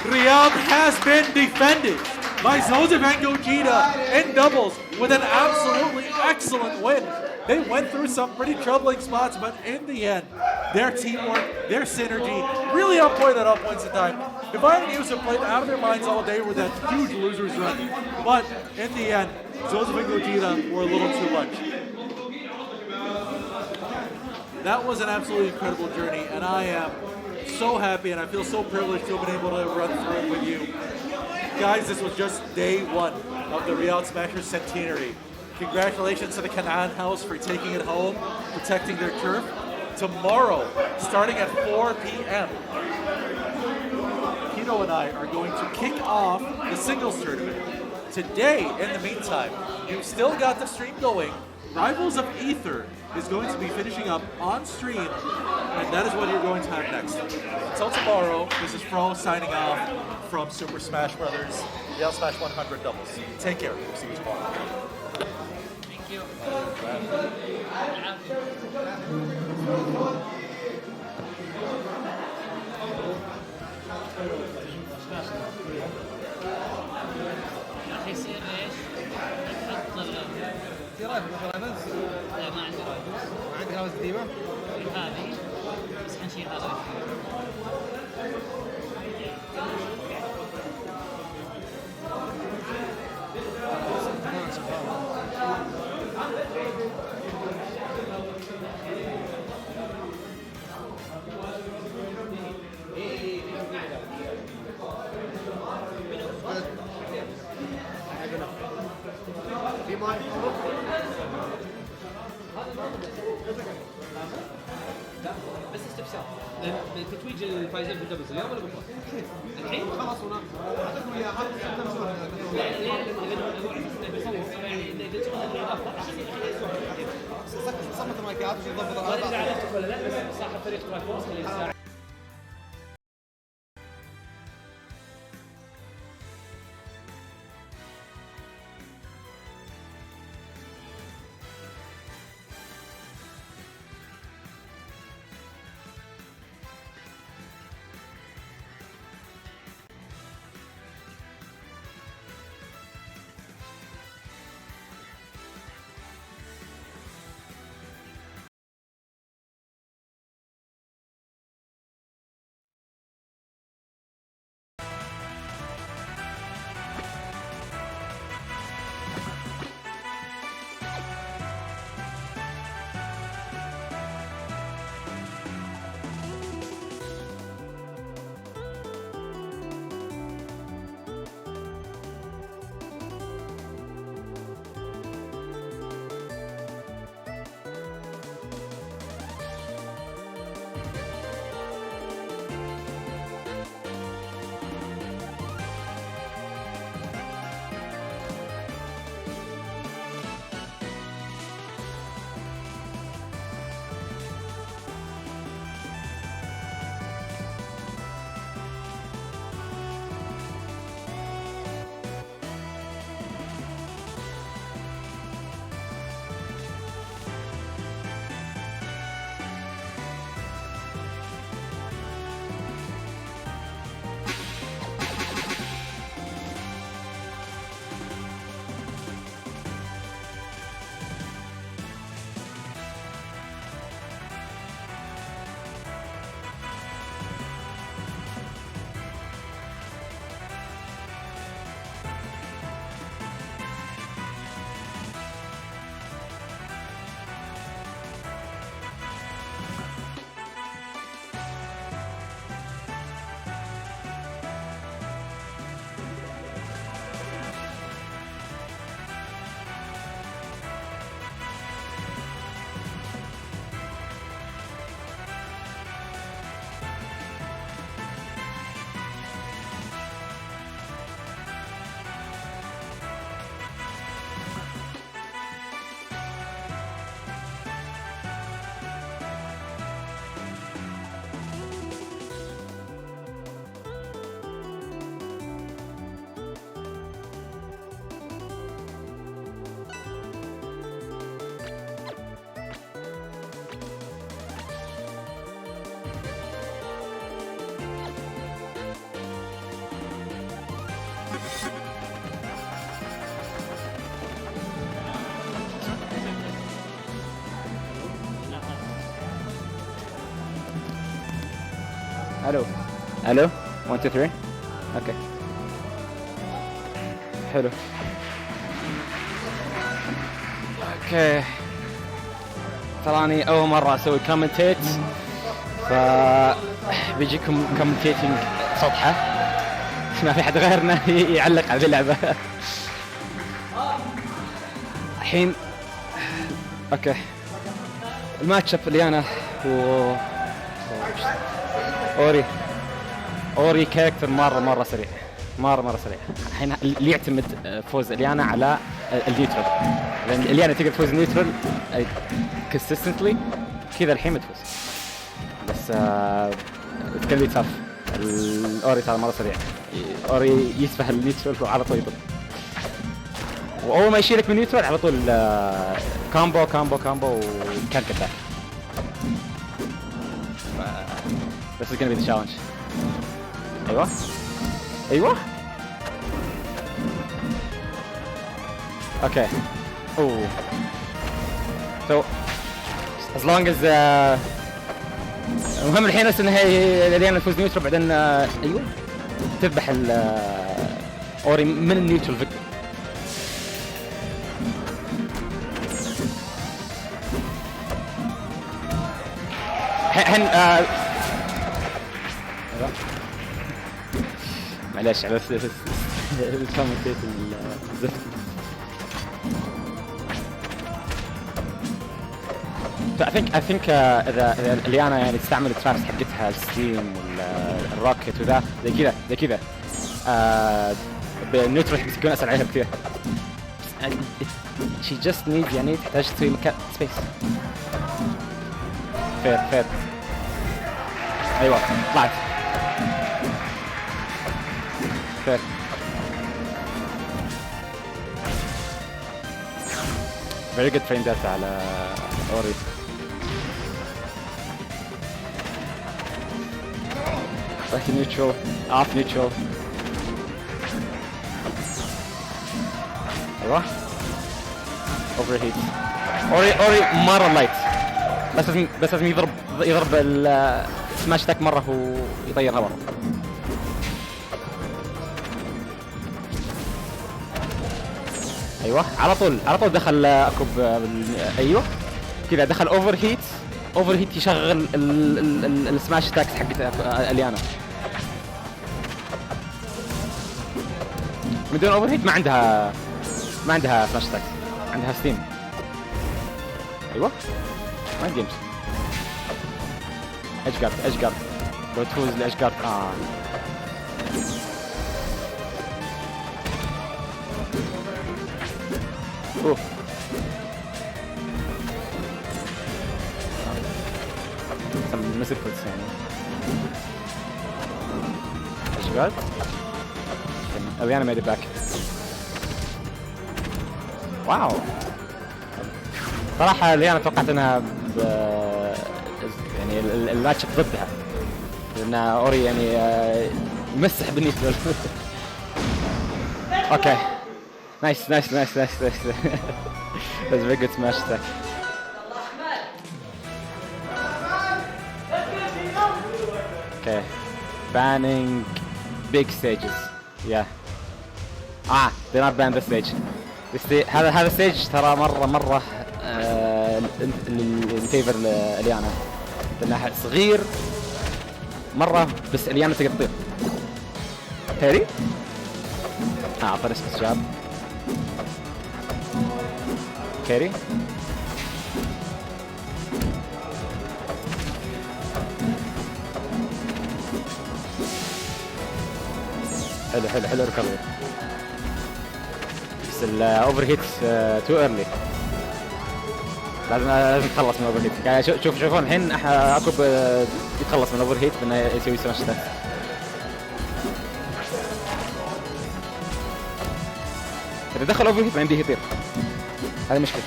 Riyadh has been defended by Joseph and Gogeta in doubles with an absolutely excellent win. They went through some pretty troubling spots, but in the end, their teamwork, their synergy, really on point at all points in time. Divine and Yusuf played out of their minds all day with that huge losers run, but in the end, Joseph and Gogeta were a little too much. That was an absolutely incredible journey, and I am so happy and I feel so privileged to have been able to run through it with you. Guys, this was just day one of the Riyadh Smashers centenary. Congratulations to the Canaan House for taking it home, protecting their turf. Tomorrow, starting at 4 p.m., Kito and I are going to kick off the singles tournament. Today, in the meantime, you've still got the stream going. Rivals of Ether is going to be finishing up on stream, and that is what you're going to have next. Until tomorrow, this is Fro signing off from Super Smash Brothers, Yell Smash 100 doubles. Take care. We'll see you tomorrow. Thank you. يا اخي يصير ايش؟ تحط في رايفل رايفلز؟ لا ما عندي رايفلز. ما عندك رايفلز قديمه؟ هذه بس حنشيل هذا. بس استفسار تتويج الفايزين في الدبلز اليوم ولا بكره؟ الحين خلاص هنا اعطيكم اياه لا لانه بيصور يعني اذا تسوي صمت المايكات وش يضبط اذا عرفتك ولا لا بس صاحب فريق تراكوس اللي يساعد الو الو 1 2 3 اوكي حلو اوكي تراني اول مره اسوي كومنتيت بيجيكم كومنتيتنج سطحه ما في حد غيرنا يعلق على اللعبه الحين اوكي الماتش اب اللي انا و اوري كاركتر مره سريع مره سريع. الحين اللي يعتمد فوز اليانا على النيوترال، لان اليانا تقدر تفوز نيوترال كونسيستنتلي كذا الحين بتفوز، بس تكلي تاف. الاوري ترى مره سريع، اوري يسفه النيوترال وعلى طول يضرب، واول ما يشيلك من نيوترال على طول كامبو كامبو كامبو وكان كتاك. This is gonna be the challenge. ايوه okay. Oh, so as long as المهم الحين بس انها اليانا تفوز نيوترال بعدين ايوه تذبح اوري من النيوترال فيكتور. الحين معلش على الكومنتيت الزفت. I think اذا اليانا يعني تستعمل الترابس حقتها الستيم والروكت وذا زي كذا بالنيوترال بتكون اسهل عليها بكثير. she just needs يعني تحتاج تسوي مكان سبيس. فير ايوه طلعت فير. very good frame data على اوري. back to neutral off neutral. ايوه overheat. اوري مره لايت، بس لازم يضرب السماش تاك مره ويطيرها مره. ايوه على طول دخل اكوب ايوه كذا دخل اوفر هيت يشغل السماش تاكس حقت اليانا. من دون اوفر هيت ما عندها سماش تاكس، عندها ستيم. ايوه ما يمشي. ايش جارد لو تفوز لايش جارد. اوه مسك فوتس يعني ايش جارد او انا ميد باك. واو صراحة اللي انا توقعت انها يعني الماتش ضدها، لان اوري يعني يمسح بالنيوترال. اوكي نايس that's a very good smash attack. Okay banning big stages. Yeah they're not banned this stage. هذا الستيج ترى مرة الفيفر اليانا، لانه صغير مرة بس اليانا تقدر تطير. تيري اعطى ريسك جاب كيري. حلو ركض، بس الاوفر هيت تو ايرلي. لازم نتخلص من الاوفر هيت. يعني شوفون الحين اكوب يتخلص من الاوفر هيت بانه يسوي سماش تاك. اذا دخل اوفر هيت ما يمديه يطير، هذه مشكلة.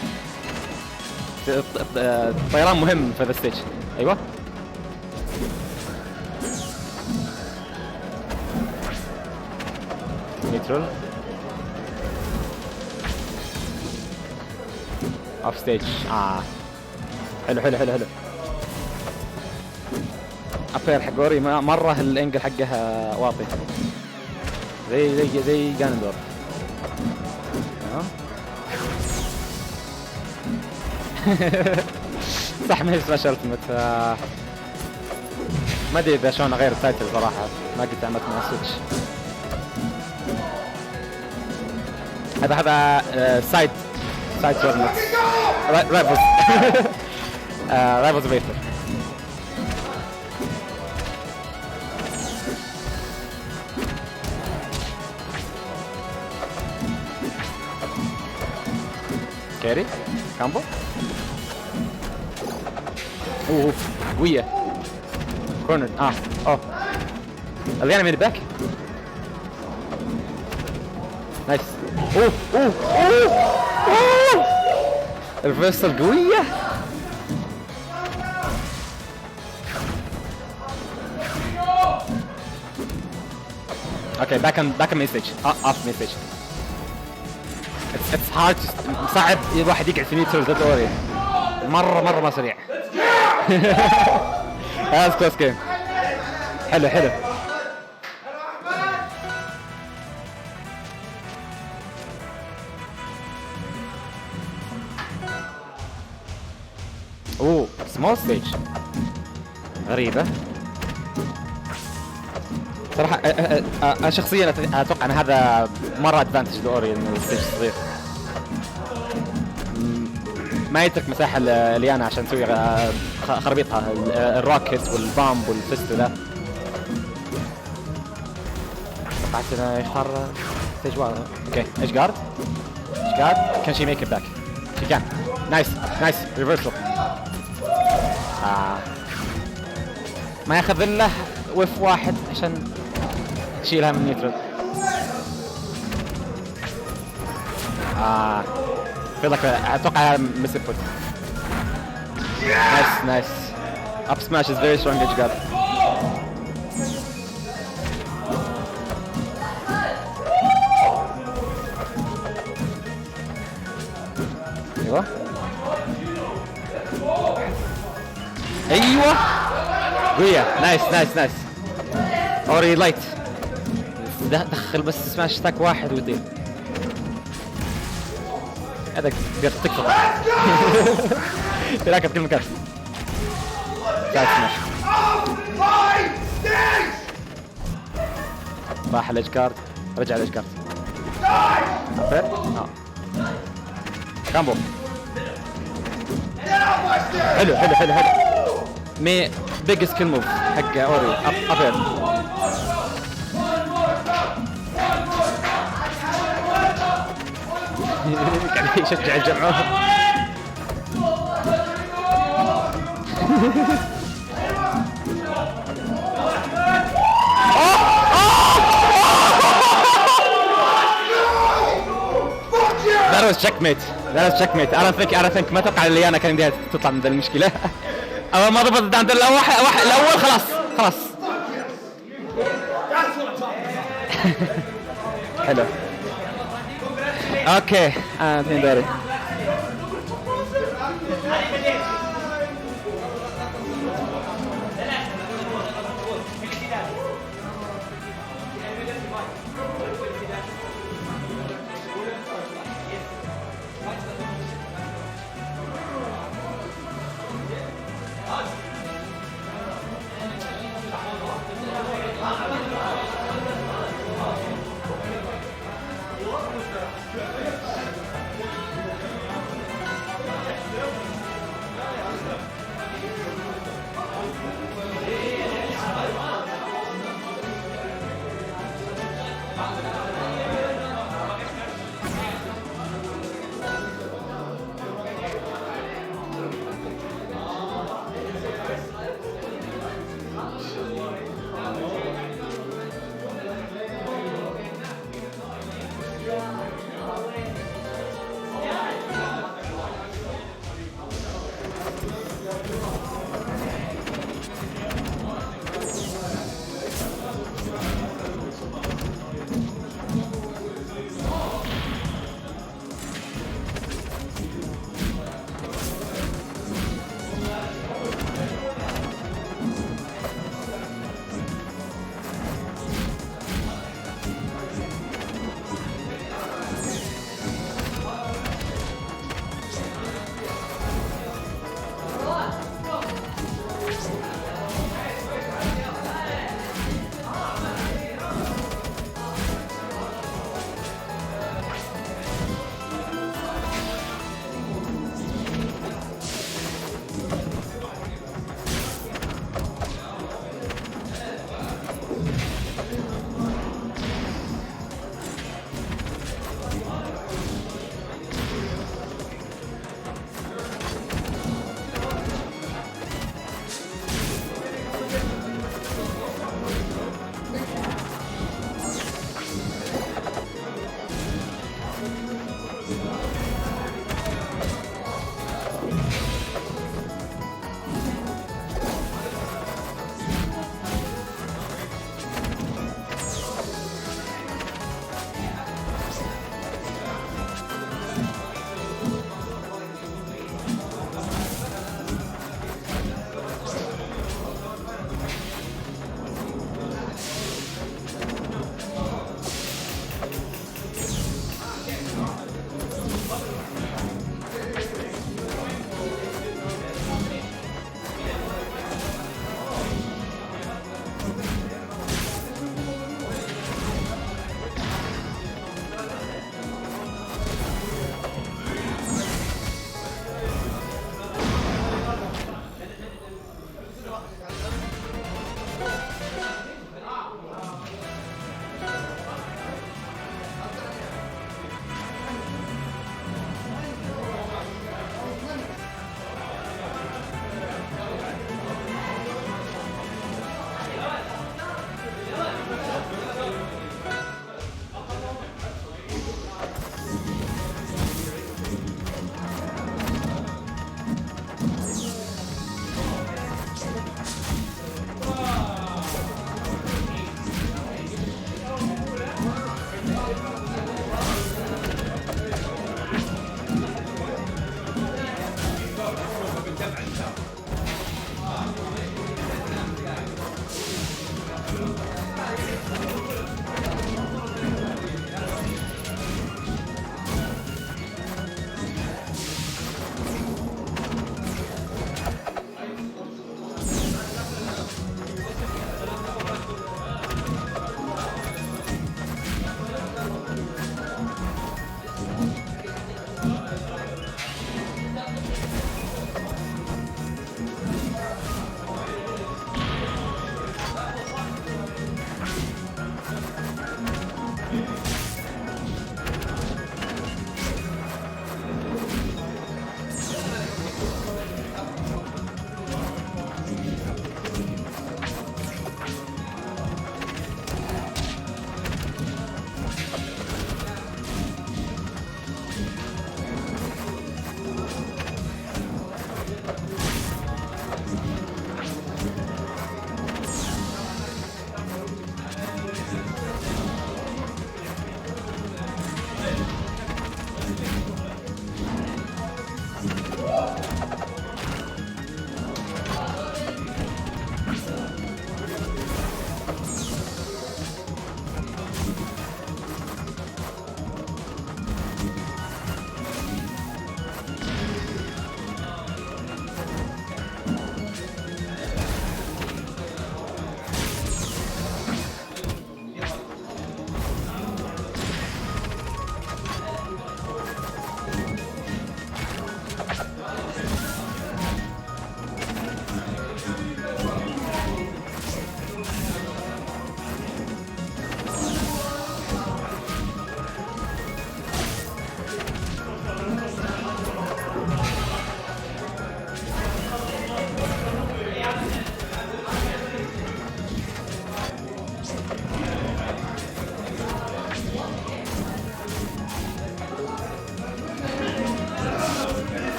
الطيران مهم في هذا الستيج. ايوه نيوترال اوف ستيج. حلو اب السبير حق اوري مره الانجل حقها واطي زي جانندور. صح ما هي سماش التمت. ما ادري اذا شلون اغير التايتل صراحه، ما قد تعمدت مع السويتش. هذا سايد تورنمنت رايفلز رايفلز بيتر. كاري كامبو اوه قوية كورنر اوه اللي من الباك نايس اوه الريفرسال قوية. اوكي باك ان مين ستيج اوف مين ستيج. اتس هارد صعب الواحد يقعد في نيوترال ضد اوري مرة سريع. هذا كلوس جيم حلو اوه سمول ستيج غريبة صراحة. أنا شخصيا اتوقع ان هذا مرة ادفانتج لاوري انه الستيج صغير، ما يترك مساحة ليانا عشان تسوي خربيطها الروكت والبامب والفست ذا. توقعت انه يختار ستيج 1. اوكي ايش جارد كان شي ميك باك شي كان نايس ريفرسال. ما ياخذ له ويف واحد عشان تشيلها من نيوترال. feel like اتوقع miss input. Nice up smash is very strong edge guard. ايوه قوية نايس اوري لايت دخل بس سماش ستاك واحد ويطير. هذا بيرتكب تراكب كل مكان. سايد سماش راح الإيدج كارد رجع الإيدج كارد كامبو حلو مي بيج سكيل موف حق اوري ابير. قاعد يشجع الجمعة. That was checkmate. I don't think ما اتوقع اللي انا كان بدي تطلع من ذا المشكلة. اول ما ضبط عند الاول خلاص. حلو. اوكي اثنين دوري.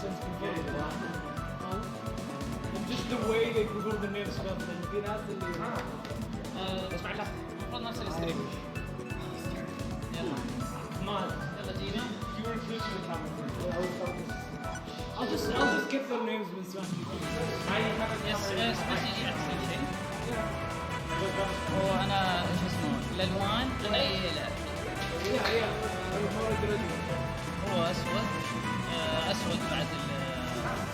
accent's confused. Just the way they Google the names stuff, then في ناس اللي اسمع لحظة المفروض نفس الستريم يلا come on. يلا جينا You were introduced to the comments. I'll just get their names من Smash. يس سماشي احسن شيء هو انا شو اسمه الالوان انا لا هو اسود اسود بعد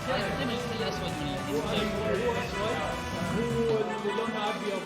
دائما الاسود من هو اسود هو اللي لونه ابيض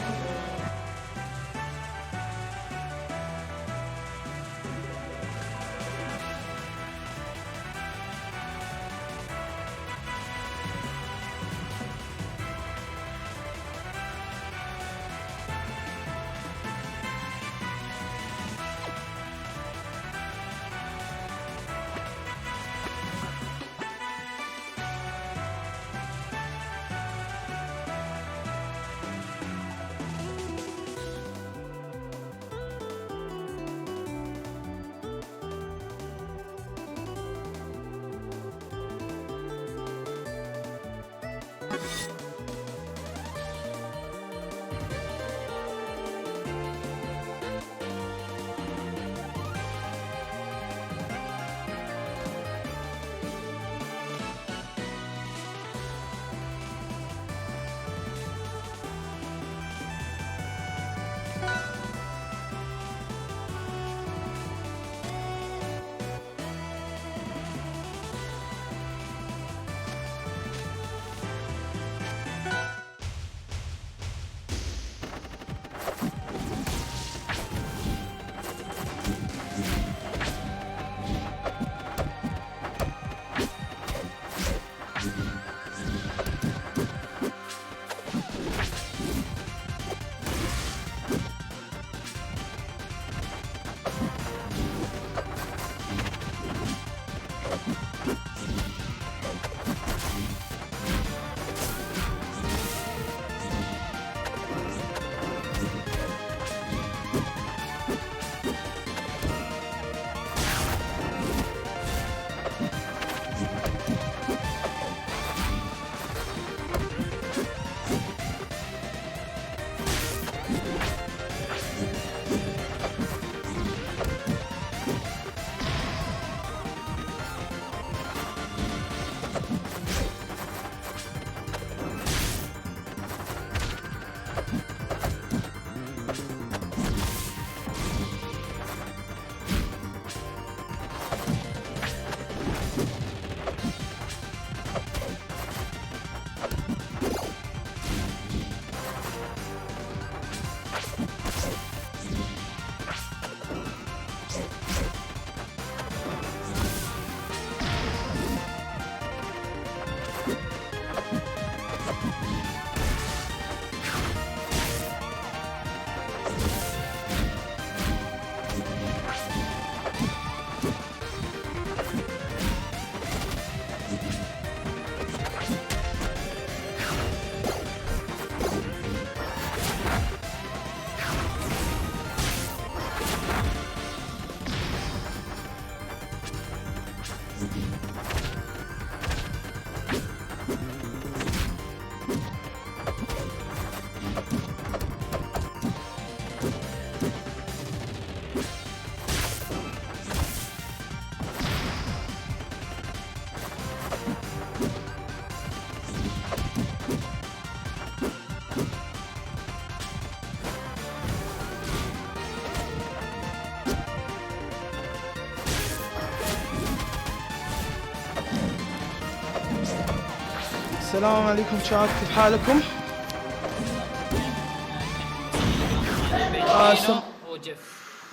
السلام عليكم شباب، كيف حالكم؟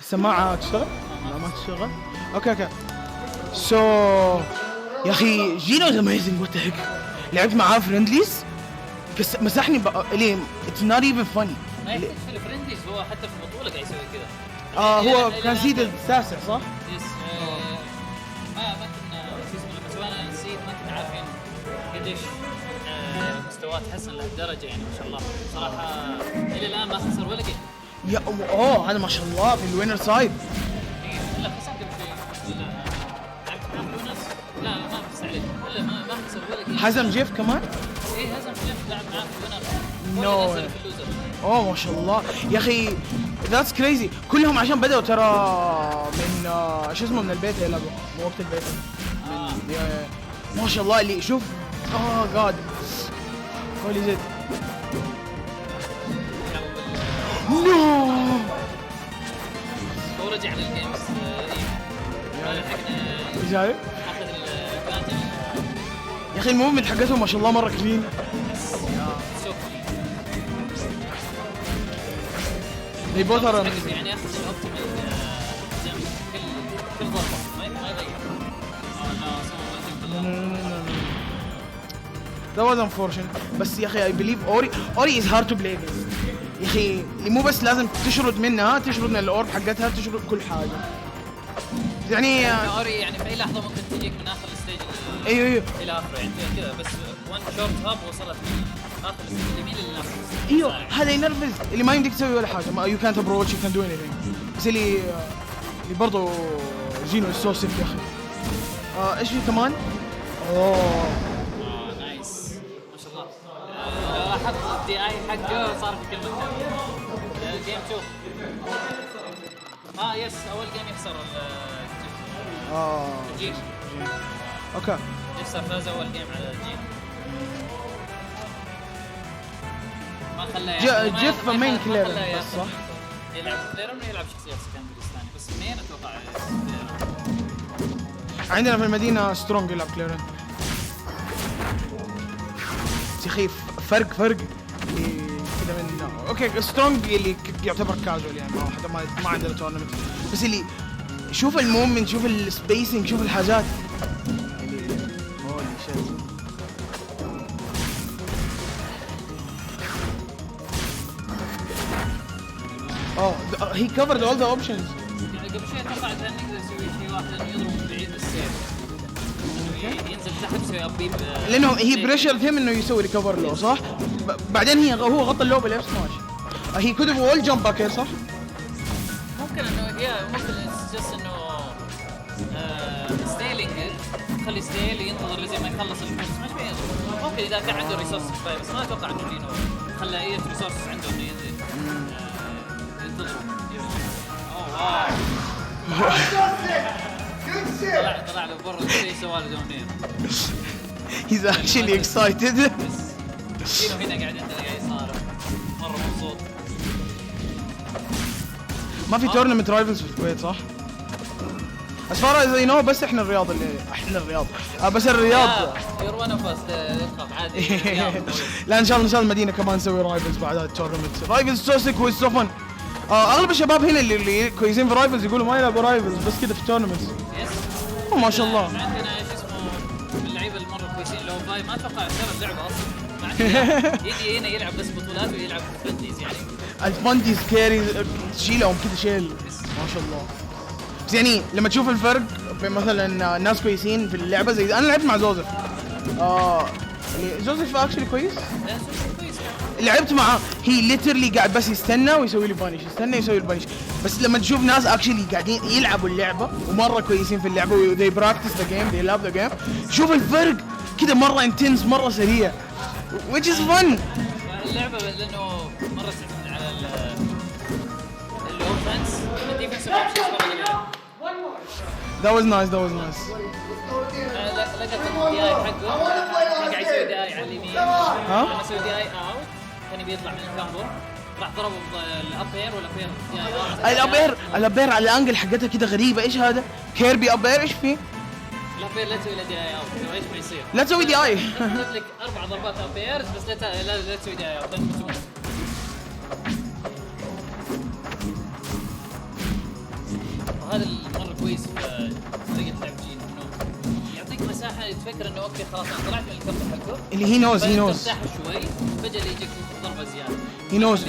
السماعة تشتغل؟ لا ما تشتغل؟ اوكي سو يا اخي جينو's amazing what the heck. لعبت معاه فريندليز مسحني ليه it's not even funny. ما يحتاج في الفريندليز، هو حتى في البطولة قاعد يسوي كذا. هو كان سيد التاسع صح؟ يس ما كنا شو اسمه لما سوينا السيد ما كنا عارفين قديش مستواه تحسن لهالدرجة يعني ما شاء الله صراحة إلى الآن ما خسر ولا جيم. يا هذا ما شاء الله في الوينر سايد. لا خسر قبل شوي. لا لعبت مع بونس، لا ما بس عليك ولا ما هزم جيف كمان؟ ايه هزم جيف لعب معاه في الوينر. نو اوه ما شاء الله يا اخي ذاتس كريزي. كلهم عشان بدأوا ترى من شو اسمه من البيت يلعبوا مو وقت البيت ما شاء الله اللي شوف جاد هولي زد نو هو رجع للجيمز ما لحقنا جاي اخذ الادفانتج. يا اخي الموفمنت حقتهم ما شاء الله مره كلين. they both are يعني ياخذ الاوبتيمال جمب كل ضربه ما يغير. that was unfortunate. بس يا اخي I believe Ori is hard to play against. يا اخي اللي مو بس لازم تشرد منها تشرد من الاورب حقتها تشرد كل حاجه يعني اوري يعني في اي لحظه ممكن تجيك من اخر الستيج ايوه الى اخره يعني كذا بس وان شورت هاب وصلت من اخر الستيج اليمين للاخر. ايوه هذا ينرفز اللي ما يمديك تسوي ولا حاجه يو كانت ابروتش يو كان دو اني بس اللي برضه جينو سو سيف يا اخي. ايش في كمان؟ نايس ما شاء الله. لاحظت الدي اي حقه صار في كل مكان. جيم 2 يس اول جيم يخسر الجيش. اوكي يخسر فاز اول جيم على الجيش ما خلاه جيف مين كلير بس صح؟ يلعب كلير ويلعب شخصيات سكندريز ثانيه بس مين اتوقع عندنا في المدينه سترونج يلعب كليرن. سخيف فرق كذا من اوكي سترونج اللي يعتبر كاجوال يعني ما عندنا تورنمنت بس اللي شوف المومنت شوف السبيسنج شوف الحاجات اللي هولي شيت. he covered all the options. يعني قبل شوي اتوقع كان نقدر نسوي شيء واحد انه يضرب من بعيد بالسيف ينزل تحت يسوي ابيب لانه هي بريشرد هيم انه يسوي ريكفر له صح؟ بعدين هو غطى اللوب بالاف سماش. هي كود وول جامب باك صح؟ ممكن انه ممكن جست انه ستيلينج خلي ستيل ينتظر لزي ما يخلص الفيرست سماش بينزل. ممكن اذا كان عنده ريسورس كفايه بس ما اتوقع انه لينو خلى اي ريسورس عنده انه ينزل ينتظر. طلع له برا شيء سوى له دونين. He's actually excited. شيلو هنا قاعد عندنا قاعد يصارخ مره مبسوط. ما في تورنمنت رايفلز في الكويت صح؟ as far as I know بس احنا الرياض بس الرياض you're one of us تخاف عادي. لا ان شاء الله المدينه كمان نسوي رايفلز بعد التورنمنت. رايفلز توسك وسفن. اغلب الشباب هنا اللي كويسين في رايفلز يقولوا ما يلعبوا رايفلز بس كذا في تورنمنتس. ما شاء الله. عندنا ايش اسمه اللعيبه المره كويسين لو باي ما اتوقع ترى اللعبه اصلا يجي هنا يلعب بس بطولات ويلعب فنديز يعني الفنديز كاري تشيلهم كذا شيل ما شاء الله. بس يعني لما تشوف الفرق بين مثلا ناس كويسين في اللعبه زي انا لعبت مع زوزف. جوزيف اكشلي كويس. لعبت معاه هي ليترلي قاعد بس يستنى ويسوي لي بانش يسوي لي بانش. بس لما تشوف ناس اكشلي قاعدين يلعبوا اللعبه ومره كويسين في اللعبه و they practice the game they love the game شوف الفرق كده مره انتنس مره سريع which is fun. اللعبه لانه مره تعتمد على الاوفنس والديفنس اوبشنز. that was nice. لقيت الدي اي حقه قاعد يسوي دي اي على اليمين لما يسوي دي اي اوت كان بيطلع من الكامبو راح ضربه الابير والابير الابير على الانجل حقتها كده غريبه. ايش هذا كيربي ابير ايش فيه؟ الابير لا تسوي له دي اي اوت ايش ما يصير لا تسوي دي اي تحط لك 4 ضربات ابيرز بس لا تسوي دي اي اوت وهذا المره كويس في طريقه لعب جين انه يعطيك مساحه تفكر انه اوكي خلاص انا طلعت من الكفر حقه اللي هي نوز ترتاح شوي فجاه يجيك ضربه زياده هي نوز.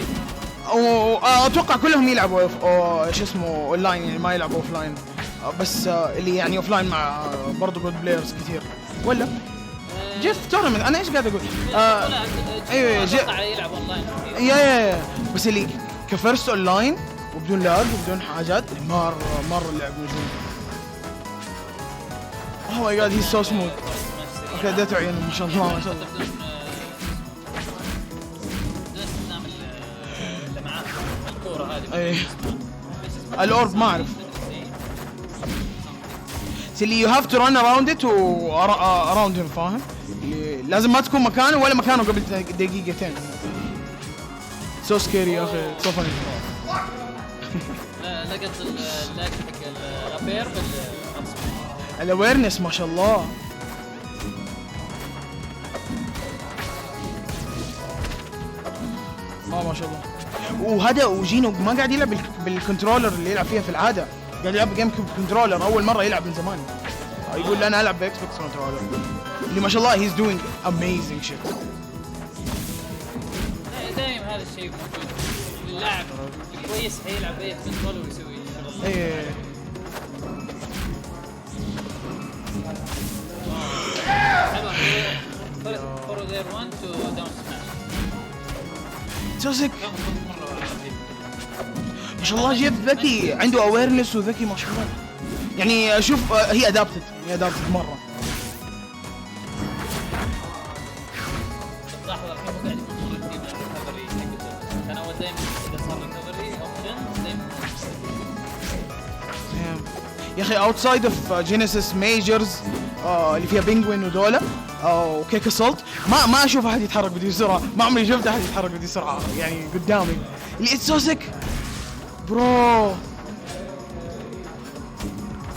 اتوقع كلهم يلعبوا شو اسمه اونلاين يعني ما يلعبوا اوف لاين بس اللي يعني اوف لاين مع برضه جود بلايرز كثير ولا جيف تورنمنت. انا ايش قاعد اقول ايوه يلعب اونلاين يا بس اللي كفرست اونلاين وبدون لاج وبدون حاجات مره اللعب موجود. اوه ماي جاد هي سو سموث. اوكي اديته عينه ما شاء الله ما شاء الله. بدون استخدام اللي معاه الكوره هذه. ايه الاورب ما اعرف. اللي يو هاف تو رن اراوند ات و اراوند هيم فاهم؟ اللي لازم ما تكون مكانه ولا مكانه قبل دقيقتين. سو سكيري يا اخي سو فاني. لقط اللاج حق الابير الاويرنس ما شاء الله. ما شاء الله. وهذا وجينو ما قاعد يلعب بالكنترولر اللي يلعب فيها في العاده، قاعد يلعب جيم كنترولر اول مره يلعب من زمان. يقول لي انا العب باكس بوكس كنترولر اللي ما شاء الله هيز دوينج اميزنج شيت. دايم هذا الشيء موجود. اللاعب كويس حيلعب اي كنترولر ويسوي شغل. ايه فورو دير 1 تو داون سماش. توزك ما شاء الله جيب ذكي، عنده اويرنس وذكي ما شاء الله. يعني شوف هي ادابتد مره. تلاحظ الحين قاعد يكون التيم الريكفري حقته. كان اول دائما اذا صار ريكفري اوبشن دائما. يا اخي اوتسايد اوف جينيسيس ميجرز اللي فيها بينجوين ودولا وكيك سولت ما اشوف احد يتحرك بدي بسرعه، ما عمري شفت احد يتحرك بدي بسرعه يعني قدامي. اللي اتسوسك برو ما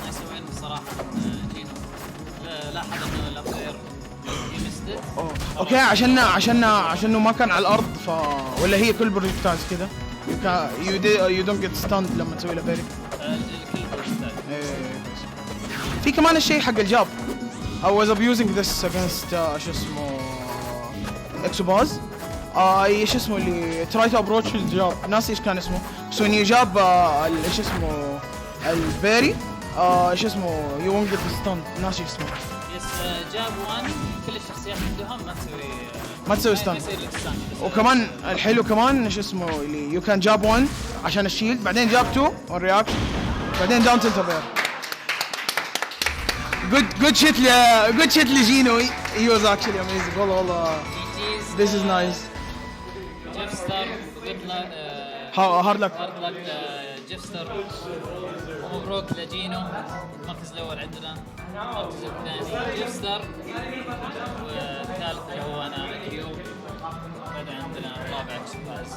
يسوي الصراحه جينو. لاحظ انه الابير يمستد. اوكي عشانه ما كان على الارض ولا هي كل بروجكتايز كذا يو دونت جيت ستاند لما تسوي له بيري. في كمان الشيء حق الجاب. I was abusing this against شو اسمه اكسوباز. ايش اسمه اللي try to approach الجاب ناسي ايش كان اسمه، بس when you جاب ايش اسمه البيري ايش اسمه you won't get ستاند ناسي اسمه. يس جاب 1 كل الشخصيات عندهم ما تسوي ستاند. وكمان الحلو كمان ايش اسمه اللي يو كان جاب 1 عشان الشيلد، بعدين جاب 2 اون رياكشن، بعدين داون تلت بير. good shit لجينو. he was actually amazing والله. this is nice. جيفستر hard luck جيفستر ومبروك لجينو. المركز الاول عندنا، المركز الثاني جيفستر، والثالث اللي هو انا كيو، بعدين عندنا الرابع اكسباز،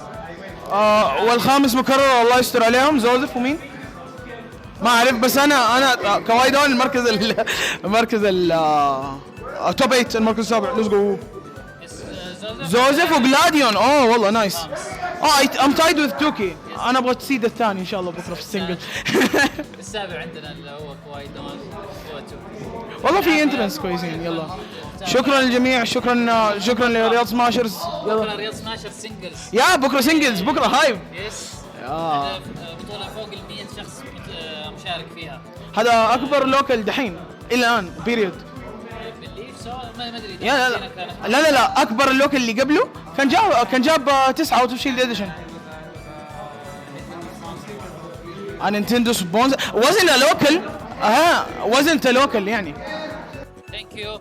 والخامس مكرر الله يستر عليهم زوزف ومين ما اعرف. بس انا كوايدون المركز توب 8 المركز السابع. ليتس جو زوزف وجلاديون. والله نايس. ام تايد وذ توكي. انا ابغى تسيد الثاني ان شاء الله بكره في السنجل. السابع عندنا اللي هو كوايدون والله في انترنس كويسين. يلا شكرا للجميع. شكرا لرياض سماشرز. بكره رياض سماشر سنجلز. يا بكره سنجلز بكره هايب. يس بطولة فوق ال 100 شخص مشارك فيها. هذا اكبر لوكال دحين الى الان بيريود. ما ادري. لا اكبر اللوكال اللي قبله كان جاب 9 اوت اوف شيلد اديشن. نينتندو سبونسر wasn't a local يعني. Thank you.